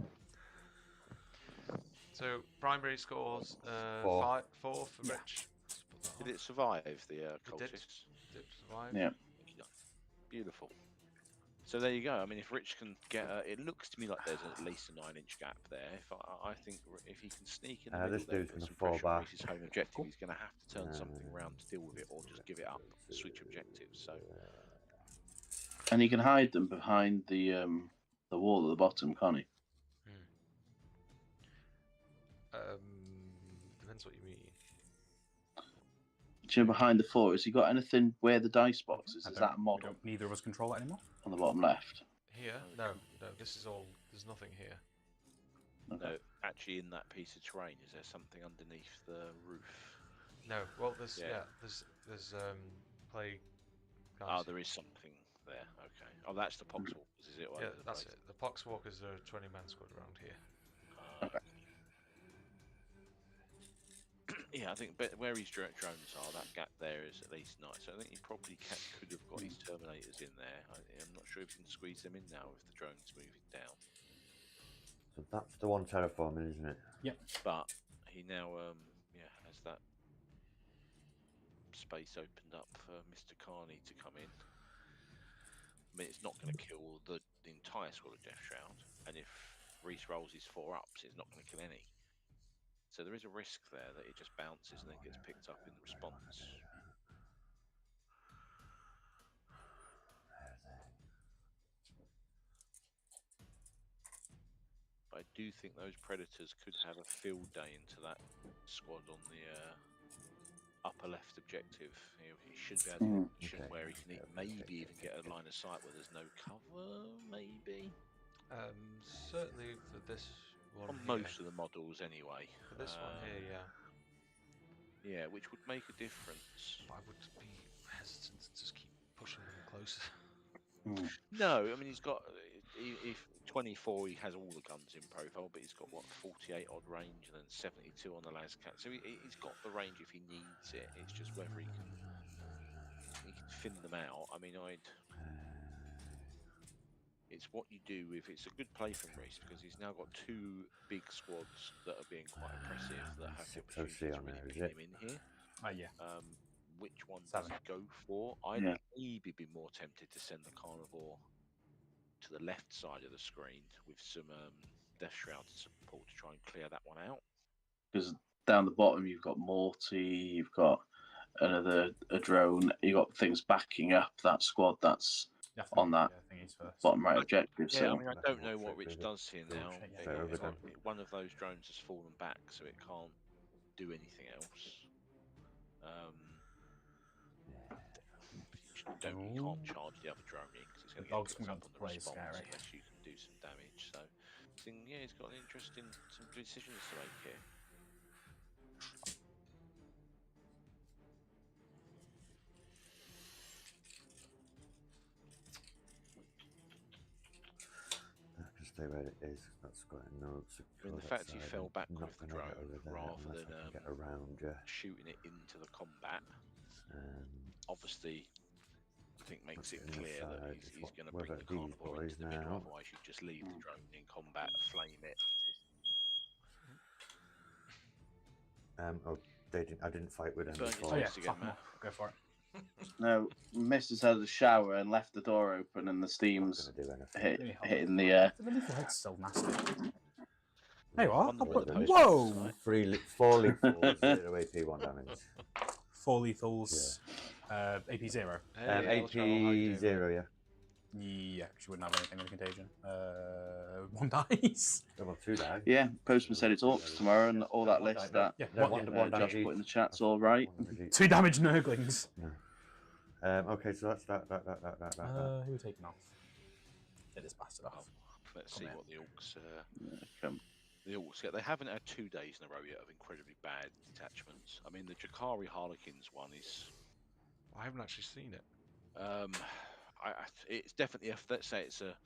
Speaker 1: So primary scores
Speaker 3: 4.
Speaker 1: 4 for
Speaker 2: Yeah.
Speaker 1: Rich. Let's put that
Speaker 5: Did
Speaker 1: on.
Speaker 5: it survive the
Speaker 1: did.
Speaker 5: cultists?
Speaker 1: Did survive.
Speaker 4: Yeah.
Speaker 5: Beautiful. So there you go. I mean, if Rich can get, it looks to me like there's at least a 9-inch gap there. If I think if he can sneak in the middle
Speaker 3: This
Speaker 5: there,
Speaker 3: dude's
Speaker 5: put
Speaker 3: gonna
Speaker 5: some
Speaker 3: fall
Speaker 5: pressure on
Speaker 3: back.
Speaker 5: Reese's home objective, he's going to have to turn something around to deal with it, or just give it up, switch objectives. So
Speaker 4: And he can hide them behind the wall at the bottom, can't he?
Speaker 1: Depends what you mean.
Speaker 4: Do you know behind the 4? Has he got anything where the dice box is?
Speaker 2: I
Speaker 4: Is
Speaker 2: don't-
Speaker 4: that a
Speaker 2: we
Speaker 4: model
Speaker 2: don't- Neither of us control it anymore.
Speaker 4: on the bottom left?
Speaker 1: Here? No. This is all. There's nothing here.
Speaker 5: no, actually, in that piece of terrain, is there something underneath the roof?
Speaker 1: No. Well, there's
Speaker 5: Yeah.
Speaker 1: there's play.
Speaker 5: Oh, there is something there. Okay. Oh, that's the Poxwalkers, is it? Or
Speaker 1: Yeah,
Speaker 5: over the
Speaker 1: that's
Speaker 5: place?
Speaker 1: it. The Poxwalkers are a 20-man squad around here.
Speaker 5: Yeah, I think where his drones are, that gap there is at least nice. So I think he probably could have got his Terminators in there. I'm not sure if he can squeeze them in now if the drone's moving down.
Speaker 3: So that's the one terraforming, isn't it?
Speaker 5: But he now, has that space opened up for Mr. Carney to come in. I mean, it's not going to kill the entire squad of Death Shroud, and if Reese rolls his 4-ups, it's not going to kill any. So there is a risk there that it just bounces and then gets picked up in response. But I do think those Predators could have a field day into that squad on the upper left objective. He should be able to get a position where he can maybe even get a line of sight where there's no cover, maybe?
Speaker 1: Certainly for this one
Speaker 5: On
Speaker 1: here.
Speaker 5: most of the models anyway.
Speaker 1: For this one here, yeah.
Speaker 5: Yeah, which would make a difference.
Speaker 1: I would be hesitant to just keep pushing them closer.
Speaker 5: No, I mean he's got if 24 he has all the guns in profile, but he's got what 48 odd range and then 72 on the Lascat. So he's got the range if he needs it. It's just whether he can thin them out. I mean it's what you do if it's a good play from Reese because he's now got 2 big squads that are being quite impressive that have the opportunity to really pin him in here.
Speaker 2: Yeah.
Speaker 5: Which one does he go for? I'd maybe be more tempted to send the Carnivore to the left side of the screen with some Death Shroud support to try and clear that one out.
Speaker 4: Because down the bottom you've got Morty, you've got a drone, you've got things backing up that squad that's on that bottom right objective.
Speaker 5: Yeah,
Speaker 4: So
Speaker 5: I mean, I don't know what Rich does here now. One of those drones has fallen back, so it can't do anything else. You can't charge the other drone in because it's going to get picked up on the response unless you can do some damage. So, I think, yeah, he's got an interesting, some decisions to make here.
Speaker 3: That can stay where it is. That's got no.
Speaker 5: I mean, the fact he fell back with the drone rather than
Speaker 3: get around,
Speaker 5: shooting it into the combat, obviously, I think makes it clear that he's going to bring the Carnivore into the middle. Otherwise, you just leave the drone in combat, flame it.
Speaker 3: Oh, I didn't fight with him
Speaker 5: Burn
Speaker 3: before.
Speaker 5: yourself again, Matt.
Speaker 2: Go for it.
Speaker 4: no, Mister's had a shower and left the door open, and the steam's
Speaker 3: Not gonna do anything.
Speaker 4: hitting the
Speaker 2: The lethal hit's still nasty. There you are.
Speaker 5: Wonder
Speaker 2: I'll
Speaker 5: what
Speaker 2: put-
Speaker 5: the post
Speaker 2: Whoa!
Speaker 5: is tonight.
Speaker 3: 4 lethals, 0 AP, 1 damage.
Speaker 2: 4 lethals, AP 0.
Speaker 1: Hey, Eltravel, how you
Speaker 3: AP
Speaker 1: doing,
Speaker 3: 0, yeah.
Speaker 2: Yeah, she wouldn't have anything with contagion. 1 dice.
Speaker 3: Well, 2 die.
Speaker 4: Yeah, Postman said it's up tomorrow, and all that list that
Speaker 2: Yeah,
Speaker 3: Yeah,
Speaker 2: one-
Speaker 3: one
Speaker 4: Josh
Speaker 3: damage
Speaker 4: put in the
Speaker 3: each.
Speaker 4: chat's all right.
Speaker 3: 1 damage each.
Speaker 2: 2 damage Nurglings.
Speaker 3: No. Okay, so that's that.
Speaker 2: Who are taking off? Get this bastard off.
Speaker 5: Let's
Speaker 2: Come
Speaker 5: see
Speaker 2: here.
Speaker 5: what the Orcs.
Speaker 4: Come.
Speaker 5: The Orcs get. They haven't had 2 days in a row yet of incredibly bad detachments. I mean, the Jakari Harlequins one is.
Speaker 1: I haven't actually seen it.
Speaker 5: It's definitely a. Let's say it's a.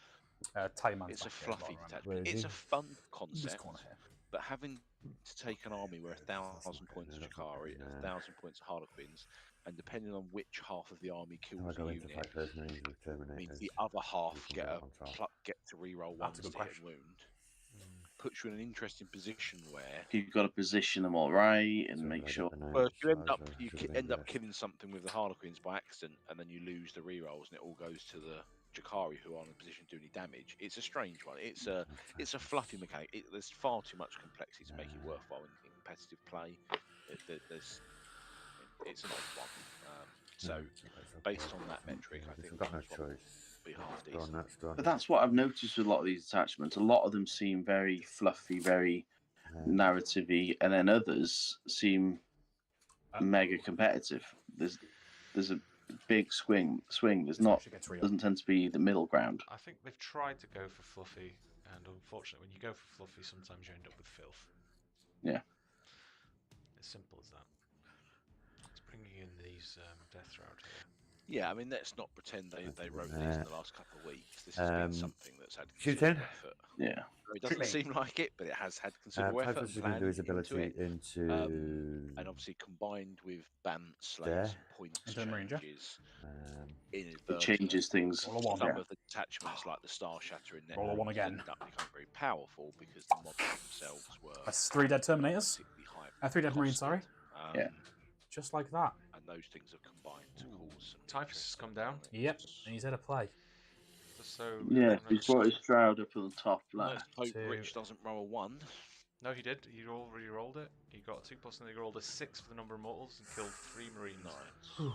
Speaker 2: Taliman's
Speaker 5: It's a
Speaker 2: back here,
Speaker 5: fluffy
Speaker 2: bottom right.
Speaker 5: detachment.
Speaker 3: Where is
Speaker 5: It's
Speaker 3: he?
Speaker 5: a fun
Speaker 2: This
Speaker 5: concept,
Speaker 2: corner here.
Speaker 5: but having to take an army where 1,000 points of Jakari and 1,000 points of Harlequins, and depending on which half of the army kills
Speaker 3: Now I
Speaker 5: a
Speaker 3: go into
Speaker 5: unit,
Speaker 3: fight first marines with
Speaker 5: means
Speaker 3: Terminators.
Speaker 5: the other half
Speaker 3: You can
Speaker 5: get
Speaker 3: go
Speaker 5: a
Speaker 3: on top.
Speaker 5: get to reroll
Speaker 2: That's
Speaker 5: ones
Speaker 2: a
Speaker 5: to
Speaker 2: good
Speaker 5: hit
Speaker 2: question.
Speaker 5: and wound. Puts you in an interesting position where.
Speaker 4: You've got to position them all right and
Speaker 3: So
Speaker 4: make
Speaker 3: if I
Speaker 4: sure.
Speaker 3: get the
Speaker 5: Well,
Speaker 3: knights,
Speaker 5: you end
Speaker 3: so
Speaker 5: up
Speaker 3: I
Speaker 5: you
Speaker 3: should have
Speaker 5: end up
Speaker 3: invested.
Speaker 5: killing something with the Harlequins by accident, and then you lose the rerolls, and it all goes to the Jakari who aren't in a position to do any damage. It's a strange one. It's a fluffy mechanic. There's far too much complexity to make it worthwhile in competitive play. It's an odd one. So based on that metric, I think
Speaker 3: I've got no
Speaker 5: this one will
Speaker 3: choice.
Speaker 5: be half
Speaker 3: That's done,
Speaker 5: decent.
Speaker 3: that's done.
Speaker 4: But that's what I've noticed with a lot of these attachments. A lot of them seem very fluffy, very narrative-y, and then others seem mega competitive. There's a big swing. There's not
Speaker 2: She gets real.
Speaker 4: doesn't tend to be the middle ground.
Speaker 1: I think they've tried to go for fluffy, and unfortunately, when you go for fluffy, sometimes you end up with filth.
Speaker 4: Yeah.
Speaker 1: As simple as that. It's bringing in these death route here.
Speaker 5: Yeah, I mean, let's not pretend they wrote these in the last couple of weeks. This has been something that's had
Speaker 3: Shooting.
Speaker 5: considerable effort.
Speaker 4: Yeah.
Speaker 5: It doesn't seem like it, but it has had considerable effort.
Speaker 3: Typhus is
Speaker 5: And
Speaker 3: going to do his
Speaker 5: planning into
Speaker 3: ability
Speaker 5: it.
Speaker 3: into.
Speaker 5: And obviously combined with Bant
Speaker 3: There.
Speaker 5: Slays and points
Speaker 2: Into the Ranger.
Speaker 5: changes,
Speaker 4: It
Speaker 5: inadvertently,
Speaker 4: changes things.
Speaker 2: Roll a one.
Speaker 5: some
Speaker 4: Yeah.
Speaker 5: of the attachments like the Star Shatter in
Speaker 2: Roll a one again.
Speaker 5: ended up becoming very powerful because the models themselves were
Speaker 2: That's 3 dead Terminators.
Speaker 5: particularly high.
Speaker 2: 3 dead Marines, sorry.
Speaker 4: Yeah.
Speaker 2: Just like that.
Speaker 5: And those things have combined to cause some.
Speaker 1: Typhus has come down.
Speaker 2: Yep, and he's had a play.
Speaker 1: So
Speaker 4: Yeah, he's brought his shroud up on the top
Speaker 5: Let's
Speaker 4: left.
Speaker 5: hope
Speaker 2: Two.
Speaker 5: Rich doesn't roll a 1.
Speaker 1: No, he did. He already rolled it. He got a 2+, and he rolled a 6 for the number of mortals and killed 3 marines.
Speaker 5: Nice.
Speaker 2: I'm gonna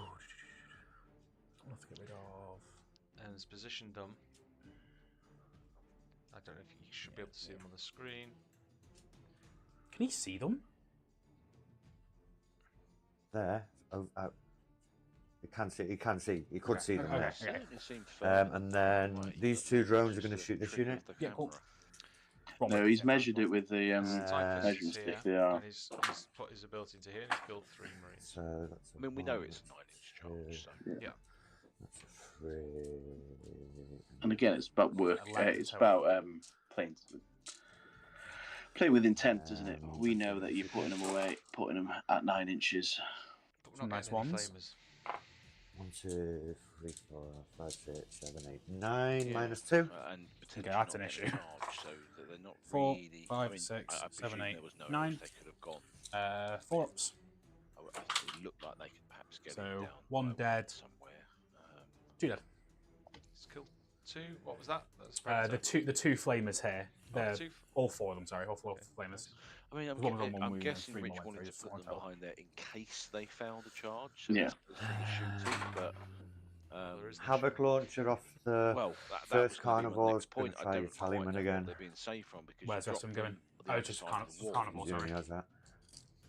Speaker 2: have to get rid of.
Speaker 1: And his position dumb. I don't know if you should be able to see them on the screen.
Speaker 2: Can he see them?
Speaker 3: There. Oh, he can see. He can see. He could see them.
Speaker 2: Okay.
Speaker 3: There.
Speaker 5: Certainly seemed firm
Speaker 3: And then
Speaker 5: way,
Speaker 3: these
Speaker 5: but
Speaker 3: 2 drones are
Speaker 5: just
Speaker 3: going to
Speaker 5: the
Speaker 3: shoot this
Speaker 5: trick
Speaker 3: unit.
Speaker 5: of the
Speaker 2: Yeah, cool.
Speaker 5: camera.
Speaker 2: Wrong
Speaker 4: No,
Speaker 2: way.
Speaker 4: he's measured it with the
Speaker 1: Typhus
Speaker 4: measuring
Speaker 1: is
Speaker 4: stick.
Speaker 1: here,
Speaker 4: They are.
Speaker 1: and he's put his ability into here, and he's killed 3 marines.
Speaker 3: So that's.
Speaker 5: I mean, we know it's a 9-inch charge, so
Speaker 1: Yeah.
Speaker 3: That's a 3.
Speaker 4: And again, it's about work.
Speaker 2: 11
Speaker 4: It's
Speaker 2: total.
Speaker 4: about playing with intent, isn't it? We know that you're putting them away, putting them at 9 inches.
Speaker 1: But we're
Speaker 2: Some
Speaker 1: not
Speaker 2: nice
Speaker 1: getting any
Speaker 2: ones.
Speaker 1: flamers.
Speaker 3: 1, 2, 3, 4, 5, 6, 7, 8, 9
Speaker 5: Yeah.
Speaker 3: minus 2.
Speaker 5: And potentially
Speaker 2: that's
Speaker 5: not
Speaker 2: an
Speaker 5: getting
Speaker 2: issue.
Speaker 5: charged, so that they're not
Speaker 2: 4,
Speaker 5: really.
Speaker 2: 5,
Speaker 5: I mean,
Speaker 2: 6,
Speaker 5: I
Speaker 2: 7,
Speaker 5: presume
Speaker 2: 8,
Speaker 5: there was no
Speaker 2: 9.
Speaker 5: else they could have gone.
Speaker 2: 4 ups.
Speaker 5: It looked like they could perhaps get
Speaker 2: So,
Speaker 5: it down.
Speaker 2: 1
Speaker 5: by
Speaker 2: dead.
Speaker 5: somewhere.
Speaker 2: 2 dead.
Speaker 1: He's killed 2. What was that? That's
Speaker 2: The two flamers here. They're
Speaker 1: 2.
Speaker 2: all 4 of them. Sorry, all 4
Speaker 1: Okay.
Speaker 2: flamers.
Speaker 5: I mean,
Speaker 2: There's one of them when
Speaker 5: I'm
Speaker 2: we went
Speaker 5: guessing
Speaker 2: 3
Speaker 5: Rich
Speaker 2: more,
Speaker 5: wanted
Speaker 2: three,
Speaker 5: to
Speaker 2: four
Speaker 5: put them
Speaker 2: total.
Speaker 5: behind there in case they failed the charge. So
Speaker 4: Yeah.
Speaker 5: there's the shooting, but
Speaker 1: there is no
Speaker 3: Havoc
Speaker 1: shooting.
Speaker 3: launcher off the
Speaker 5: well, that
Speaker 3: first
Speaker 5: was gonna be my
Speaker 3: carnivore.
Speaker 5: next
Speaker 3: Is going
Speaker 5: point.
Speaker 3: to
Speaker 5: I
Speaker 3: try
Speaker 5: don't
Speaker 3: Italian
Speaker 5: quite know
Speaker 3: again.
Speaker 5: what they're being safe from because
Speaker 2: Where's
Speaker 5: you
Speaker 2: the rest of
Speaker 5: drop
Speaker 2: them going?
Speaker 5: them the
Speaker 2: Oh,
Speaker 5: other
Speaker 2: just
Speaker 5: side
Speaker 2: carn-
Speaker 5: of the wall.
Speaker 2: carnivore,
Speaker 3: He
Speaker 2: sorry.
Speaker 3: only has that.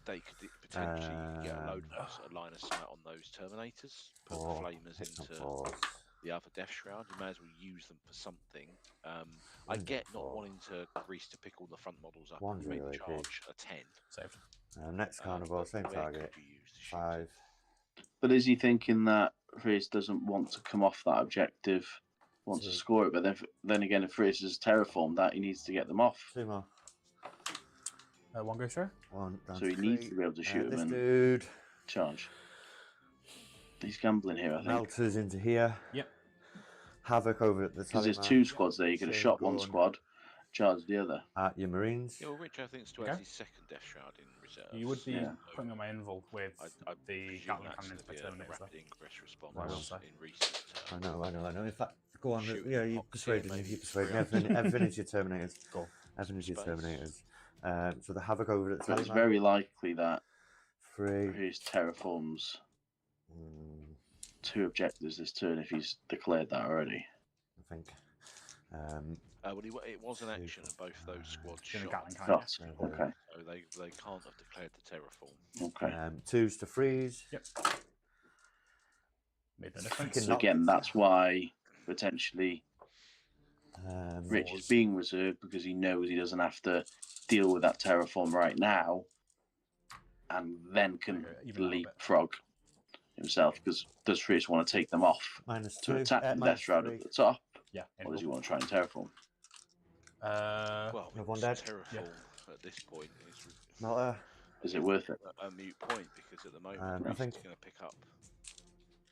Speaker 5: They could potentially get a line of sight on those Terminators, put the
Speaker 3: 4.
Speaker 5: flamers
Speaker 3: Hits on
Speaker 5: into
Speaker 3: 4s.
Speaker 5: the other Death Shroud. You may as well use them for something. I
Speaker 3: One's
Speaker 5: get
Speaker 3: a
Speaker 5: not
Speaker 3: 4.
Speaker 5: wanting to grease to pick all the front models up
Speaker 3: One's
Speaker 5: and make the
Speaker 3: 0 AP.
Speaker 5: charge a 10.
Speaker 2: Saved.
Speaker 3: Next carnivore,
Speaker 5: But
Speaker 3: same
Speaker 5: where
Speaker 3: target.
Speaker 5: could you use the shooting?
Speaker 3: 5.
Speaker 4: But is he thinking that Frizz doesn't want to come off that objective, wants to score it? But then again, if Frizz has terraformed that, he needs to get them off.
Speaker 3: 2 more.
Speaker 2: 1 goes through.
Speaker 3: 1 down
Speaker 4: So he
Speaker 3: to
Speaker 4: needs
Speaker 3: 3.
Speaker 4: to be able to shoot
Speaker 3: This
Speaker 4: them and
Speaker 3: dude.
Speaker 4: charge. He's gambling here, I think.
Speaker 3: Melters into here.
Speaker 2: Yep.
Speaker 3: Havoc over at the
Speaker 4: Because there's
Speaker 3: Taliban.
Speaker 4: 2 squads there. You could have
Speaker 3: Same
Speaker 4: shot one
Speaker 3: gun.
Speaker 4: squad, charged the other.
Speaker 3: At your Marines.
Speaker 5: Yeah, well, Rich, I think, it's to
Speaker 2: Okay.
Speaker 5: add his second Death Shroud in reserve.
Speaker 2: You would be
Speaker 4: Yeah.
Speaker 2: putting on my invul with
Speaker 5: I
Speaker 2: the
Speaker 5: presume
Speaker 2: Gatling
Speaker 5: that's
Speaker 2: cannons by
Speaker 5: gonna be a
Speaker 2: Terminators.
Speaker 5: rapid ingress response
Speaker 2: Right, well, so.
Speaker 5: in recent.
Speaker 3: I know. In fact, go on.
Speaker 5: Shooting
Speaker 3: Yeah, you
Speaker 5: box
Speaker 3: persuaded
Speaker 5: here,
Speaker 3: me.
Speaker 5: maybe
Speaker 3: You persuaded me.
Speaker 5: three.
Speaker 3: Everything is your Terminators.
Speaker 2: Cool.
Speaker 3: Everything is your
Speaker 5: Space.
Speaker 3: Terminators. So the Havoc over at
Speaker 4: It's
Speaker 3: Telemann.
Speaker 4: very likely that
Speaker 3: 3.
Speaker 4: his terraforms
Speaker 3: Mm,
Speaker 4: 2 objectives this turn if he's declared that already.
Speaker 3: I think.
Speaker 5: Well, it was an action, and both those squads
Speaker 2: It's gonna
Speaker 5: shot.
Speaker 2: Gatling cannon,
Speaker 4: Shots.
Speaker 2: yeah.
Speaker 4: Okay.
Speaker 5: So they can't have declared the terraform.
Speaker 4: Okay.
Speaker 3: 2s to freeze.
Speaker 2: Yep. Made the
Speaker 3: Fucking
Speaker 2: difference.
Speaker 4: So again, that's why potentially Rich is being reserved, because he knows he doesn't have to deal with that terraform right now, and then can
Speaker 2: Okay, even out a bit.
Speaker 4: leapfrog himself, because does Freeze want to take them off
Speaker 3: -2.
Speaker 4: to attack the
Speaker 3: minus
Speaker 4: Death Shroud
Speaker 3: 3.
Speaker 4: at the top,
Speaker 2: Yeah.
Speaker 4: or does he want to try and terraform?
Speaker 5: Well,
Speaker 3: Another one
Speaker 5: it's
Speaker 3: dead.
Speaker 5: terraform at this point is
Speaker 3: Not a.
Speaker 4: Is it worth it?
Speaker 5: a moot point, because at the moment
Speaker 3: I
Speaker 5: Reece
Speaker 3: think-
Speaker 5: is going to pick up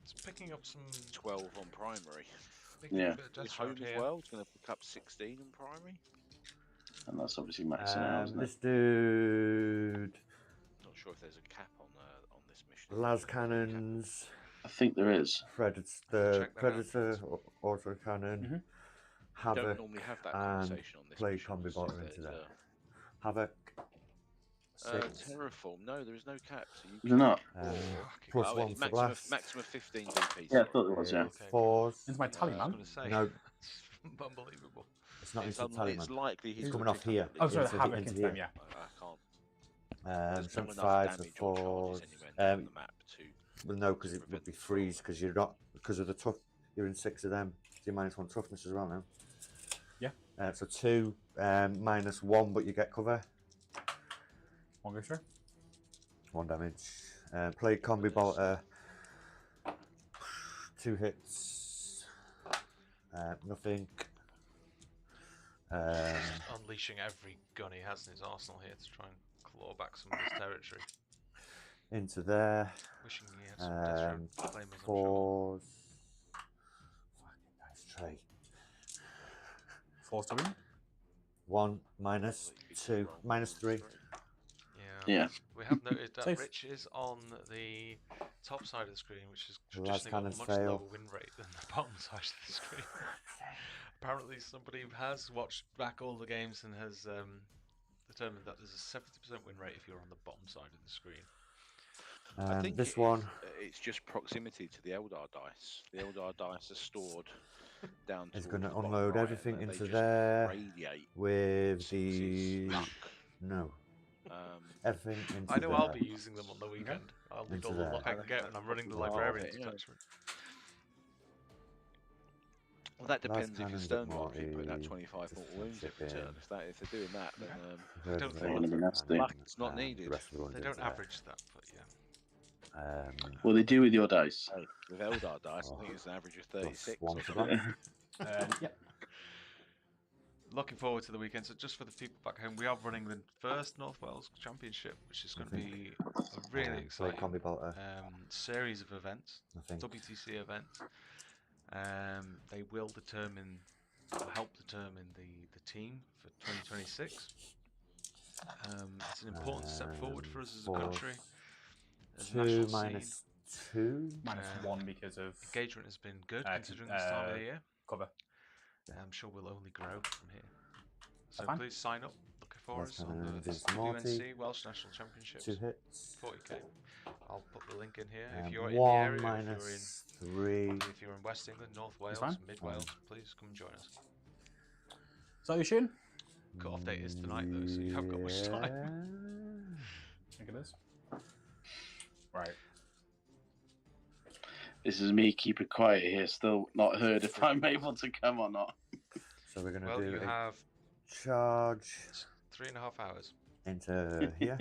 Speaker 1: It's picking up some
Speaker 5: 12 on primary.
Speaker 4: Yeah.
Speaker 1: bit of death
Speaker 5: His
Speaker 1: shroud
Speaker 5: home as
Speaker 1: here.
Speaker 5: well is going to pick up 16 on primary.
Speaker 4: And that's obviously maxing out, isn't it?
Speaker 3: This dude.
Speaker 5: Not sure if there's a cap on this mission.
Speaker 3: Las cannons.
Speaker 4: I think there is.
Speaker 3: The
Speaker 1: check that out.
Speaker 3: Predator auto cannon.
Speaker 2: Mhm.
Speaker 5: We don't
Speaker 3: Havoc.
Speaker 5: normally have that
Speaker 3: and
Speaker 5: conversation on this
Speaker 3: play
Speaker 5: mission.
Speaker 3: combi
Speaker 5: so
Speaker 3: bolter
Speaker 5: there's
Speaker 3: into that.
Speaker 5: a-
Speaker 3: Havoc. 6.
Speaker 5: terraform. No, there is no cap. So you
Speaker 4: Is it not?
Speaker 3: Plus
Speaker 5: Oh,
Speaker 3: 1
Speaker 5: it's
Speaker 3: for
Speaker 5: maximum,
Speaker 3: blast.
Speaker 5: maximum 15 DP.
Speaker 4: Yeah, I thought there was, yeah.
Speaker 1: Okay.
Speaker 3: 4s.
Speaker 2: Into my tally,
Speaker 1: I
Speaker 2: man.
Speaker 1: was going to say.
Speaker 3: No.
Speaker 1: It's unbelievable.
Speaker 3: It's not
Speaker 5: It's,
Speaker 3: into tally,
Speaker 5: it's
Speaker 3: man.
Speaker 5: likely he's
Speaker 3: It's
Speaker 5: gonna
Speaker 3: coming off
Speaker 5: pick
Speaker 3: here.
Speaker 5: up at
Speaker 2: Oh,
Speaker 5: least-
Speaker 2: sorry,
Speaker 3: Into
Speaker 2: the Havoc
Speaker 3: into
Speaker 2: into
Speaker 3: here.
Speaker 2: them, yeah.
Speaker 5: I can't. There's not
Speaker 3: 75
Speaker 5: enough
Speaker 3: for
Speaker 5: damage or
Speaker 3: 4s.
Speaker 5: charges anywhere on the map to.
Speaker 3: Well, no, because it would
Speaker 5: prevent
Speaker 3: be
Speaker 5: the
Speaker 3: freeze,
Speaker 5: fraud.
Speaker 3: because you're not, because of the tough. You're in 6 of them. So you're -1 toughness as well now.
Speaker 2: Yeah.
Speaker 3: So 2 -1, but you get cover.
Speaker 2: One go through.
Speaker 3: 1 damage. Play combi bolter. 2 hits. Nothing.
Speaker 1: Unleashing every gun he has in his arsenal here to try and claw back some of this territory.
Speaker 3: Into there.
Speaker 1: Wishing he had some death shroud claimers, I'm sure.
Speaker 3: 4s. Fucking nice tray.
Speaker 2: 4 to win.
Speaker 3: 1 -2 -3.
Speaker 4: Yeah.
Speaker 1: We have noted that
Speaker 2: Safe.
Speaker 1: Rich is on the top side of the screen, which is
Speaker 3: The last
Speaker 1: traditionally got a
Speaker 3: cannons
Speaker 1: much
Speaker 3: fail.
Speaker 1: lower win rate than the bottom side of the screen. Apparently, somebody has watched back all the games and has determined that there's a 70% win rate if you're on the bottom side of the screen.
Speaker 5: I think
Speaker 3: This one.
Speaker 5: It's just proximity to the Eldar dice. The Eldar dice are stored down.
Speaker 3: Is
Speaker 5: towards
Speaker 3: going to
Speaker 5: the bottom
Speaker 3: unload
Speaker 5: right,
Speaker 3: everything
Speaker 5: and they
Speaker 3: into
Speaker 5: just
Speaker 3: there
Speaker 5: radiate
Speaker 3: with
Speaker 5: sixes,
Speaker 3: the.
Speaker 5: luck.
Speaker 3: No.
Speaker 5: Um,
Speaker 3: Everything into
Speaker 1: I know
Speaker 3: there.
Speaker 1: I'll be using them on the weekend. I'll need
Speaker 3: Into
Speaker 1: all the
Speaker 3: there.
Speaker 1: luck I can get when I'm running the
Speaker 5: Well,
Speaker 1: librarian
Speaker 5: yeah.
Speaker 1: detachment.
Speaker 5: well, that
Speaker 3: Last
Speaker 5: depends if you're
Speaker 3: cannon's
Speaker 5: stern
Speaker 3: at
Speaker 5: if you put that
Speaker 3: Morty,
Speaker 5: 25
Speaker 3: just
Speaker 5: mortal wounds every
Speaker 3: chip in.
Speaker 5: turn. If they're doing that, then
Speaker 3: Third
Speaker 1: don't
Speaker 3: of
Speaker 1: think
Speaker 3: all,
Speaker 4: it'll be nasty.
Speaker 5: luck is not
Speaker 3: the
Speaker 5: needed.
Speaker 3: rest of the ones
Speaker 1: They
Speaker 3: into
Speaker 1: don't
Speaker 3: there.
Speaker 1: average that, but yeah.
Speaker 4: Well, they do with your dice.
Speaker 5: hey, with Eldar dice, I
Speaker 3: Oh,
Speaker 5: think it's an average of
Speaker 3: plus
Speaker 5: 36.
Speaker 3: 1
Speaker 5: or
Speaker 3: for
Speaker 5: something.
Speaker 3: that.
Speaker 2: Yep.
Speaker 1: Looking forward to the weekend. So just for the people back home, we are running the first North Wales Championship, which is going to be a really
Speaker 3: Play
Speaker 1: exciting
Speaker 3: combi bolter.
Speaker 1: series of events,
Speaker 3: Nothing.
Speaker 1: WTC events. They will determine, or help determine the team for 2026. It's an important step forward for us as a
Speaker 3: Fours.
Speaker 1: country. As a
Speaker 3: 2
Speaker 1: national scene.
Speaker 3: -2.
Speaker 2: -1 because of
Speaker 1: Engagement has been good
Speaker 2: Uh,
Speaker 1: considering this time of the year.
Speaker 2: cover.
Speaker 1: I'm sure we'll only grow from here. So
Speaker 2: fine.
Speaker 1: please sign up. Looking for
Speaker 3: Last
Speaker 1: us on
Speaker 3: cannon
Speaker 1: the
Speaker 3: against Morty.
Speaker 1: WNC Welsh National Championships.
Speaker 3: 2 hits.
Speaker 1: 40k. I'll put the link in here. If you're
Speaker 3: 1
Speaker 1: in the area,
Speaker 3: -3.
Speaker 1: if you're in West England, North Wales,
Speaker 2: fine.
Speaker 1: Mid Wales, please come and join us.
Speaker 2: Is that your shooting?
Speaker 1: Cut-off date is tonight though, so you haven't got much time.
Speaker 2: I think it is. Right.
Speaker 4: This is me keeping quiet here, still not heard if I'm able to come or not.
Speaker 3: So we're going to
Speaker 1: Well,
Speaker 3: do
Speaker 1: you
Speaker 3: a
Speaker 1: have
Speaker 3: charge
Speaker 1: 3.5 hours.
Speaker 3: into here.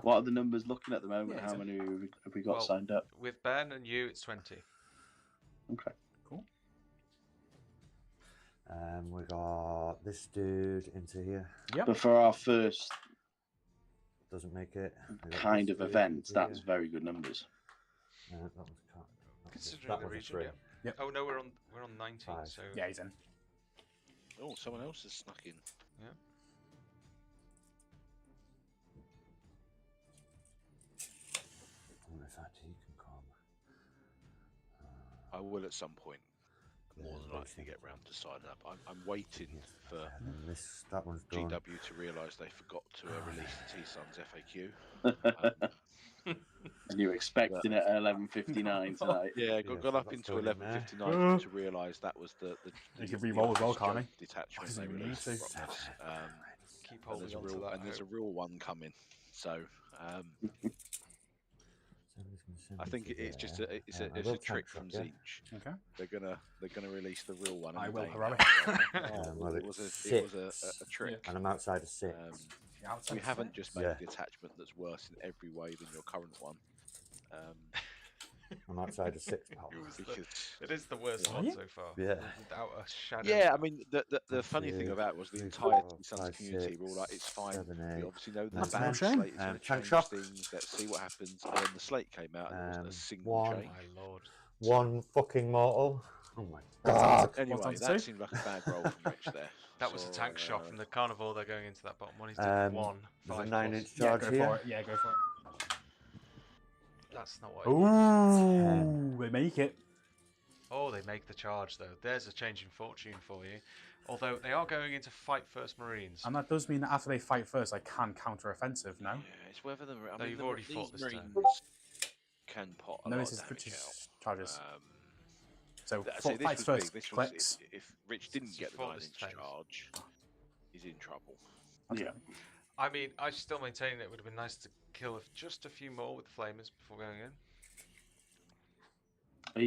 Speaker 4: What are the numbers looking at the moment?
Speaker 2: Yeah,
Speaker 4: How
Speaker 2: so-
Speaker 4: many have we got
Speaker 1: Well,
Speaker 4: signed up?
Speaker 1: With Ben and you, it's 20.
Speaker 4: Okay.
Speaker 2: Cool.
Speaker 3: We got this dude into here.
Speaker 2: Yep.
Speaker 4: But for our first
Speaker 3: Doesn't make it. We got
Speaker 4: kind
Speaker 3: this
Speaker 4: of
Speaker 3: dude
Speaker 4: event,
Speaker 3: into
Speaker 4: that's
Speaker 3: here.
Speaker 4: very good numbers.
Speaker 3: That was
Speaker 1: Considering
Speaker 3: that
Speaker 1: the
Speaker 3: was a
Speaker 1: region,
Speaker 3: 3.
Speaker 1: yeah.
Speaker 2: Yep.
Speaker 1: Oh no, we're on 19,
Speaker 3: 5.
Speaker 1: so
Speaker 2: Yeah, he's in.
Speaker 5: Oh, someone else has snuck in.
Speaker 3: Oh, in fact, he can come.
Speaker 5: I will at some point. more than likely get round to signing up. I'm waiting for
Speaker 3: And that one's done.
Speaker 5: GW to realise they forgot to release the T-Suns FAQ.
Speaker 4: And you're expecting it at 11:59 tonight.
Speaker 5: Yeah, got up
Speaker 3: what's
Speaker 5: into
Speaker 3: going in there?
Speaker 5: 11:59 to realise that was the
Speaker 2: He can re-roll as well, can't he?
Speaker 5: detachment
Speaker 2: Doesn't
Speaker 5: they
Speaker 2: even need
Speaker 5: released
Speaker 2: to.
Speaker 5: from us.
Speaker 1: Keep
Speaker 5: And
Speaker 1: holding
Speaker 5: there's a
Speaker 1: on to
Speaker 5: real
Speaker 1: that.
Speaker 5: and there's a real one coming. So I think it's just it's a trick from Zeech.
Speaker 2: Okay.
Speaker 5: They're gonna release the real one.
Speaker 2: I
Speaker 5: any
Speaker 2: will,
Speaker 5: day
Speaker 2: heroic.
Speaker 5: now.
Speaker 3: Well,
Speaker 5: it was
Speaker 3: it's
Speaker 5: a trick.
Speaker 3: And I'm outside of 6.
Speaker 2: Yeah, outside
Speaker 5: We
Speaker 2: of
Speaker 5: haven't
Speaker 2: six.
Speaker 5: just made
Speaker 3: Yeah.
Speaker 5: a detachment that's worse in every way than your current one.
Speaker 3: I'm outside of 6, pal.
Speaker 5: Because
Speaker 1: It is the worst
Speaker 2: Are
Speaker 1: one
Speaker 2: you?
Speaker 1: so far.
Speaker 3: Yeah.
Speaker 1: Without a shadow.
Speaker 5: yeah, I mean the
Speaker 3: One,
Speaker 5: funny thing
Speaker 3: two,
Speaker 5: about it was the
Speaker 3: three,
Speaker 5: entire
Speaker 3: four,
Speaker 5: T-Suns
Speaker 3: five,
Speaker 5: community were all like,
Speaker 3: six,
Speaker 5: it's fine.
Speaker 3: 7,
Speaker 5: We
Speaker 3: 8,
Speaker 5: obviously know the
Speaker 3: nine,
Speaker 5: battle
Speaker 2: 10.
Speaker 5: slate is going
Speaker 3: Tank
Speaker 5: to change
Speaker 3: shock.
Speaker 5: things. Let's see what happens. And then the slate came out and there wasn't a single
Speaker 3: one.
Speaker 5: change.
Speaker 1: My lord.
Speaker 3: 1 fucking mortal. Oh my
Speaker 2: What's
Speaker 3: god.
Speaker 2: that?
Speaker 5: Anyway,
Speaker 2: What's
Speaker 5: that
Speaker 2: two?
Speaker 5: seemed like a bad roll from Rich there.
Speaker 1: That was a tank shock from the carnivore. They're going into that bottom one. He's doing one.
Speaker 3: There's
Speaker 1: 5
Speaker 3: a 9
Speaker 1: plus.
Speaker 3: inch
Speaker 2: Yeah,
Speaker 3: charge
Speaker 2: go
Speaker 3: here.
Speaker 2: for it. Yeah, go for it.
Speaker 1: That's not what. I needed.
Speaker 2: Ooh, they make it.
Speaker 1: Oh, they make the charge though. There's a change in fortune for you. Although they are going into fight first Marines.
Speaker 2: And that does mean that after they fight first, I can counter-offensive, no?
Speaker 5: Yeah, it's whether the
Speaker 1: No, you've already fought
Speaker 5: these
Speaker 1: this turn.
Speaker 5: Marines can pot a
Speaker 2: No,
Speaker 5: lot
Speaker 2: this
Speaker 5: of
Speaker 2: is
Speaker 5: damage
Speaker 2: which
Speaker 5: out.
Speaker 2: is charges.
Speaker 5: So
Speaker 2: So
Speaker 5: this
Speaker 2: fights
Speaker 5: was
Speaker 2: first
Speaker 5: big. This
Speaker 2: clicks.
Speaker 5: was if Rich didn't
Speaker 1: So
Speaker 5: get the
Speaker 1: fought
Speaker 5: 9
Speaker 1: this
Speaker 5: inch
Speaker 1: phase.
Speaker 5: charge, he's in trouble.
Speaker 4: Yeah.
Speaker 1: I mean, I still maintain it would have been nice to kill just a few more with the flamers before going in.
Speaker 4: Or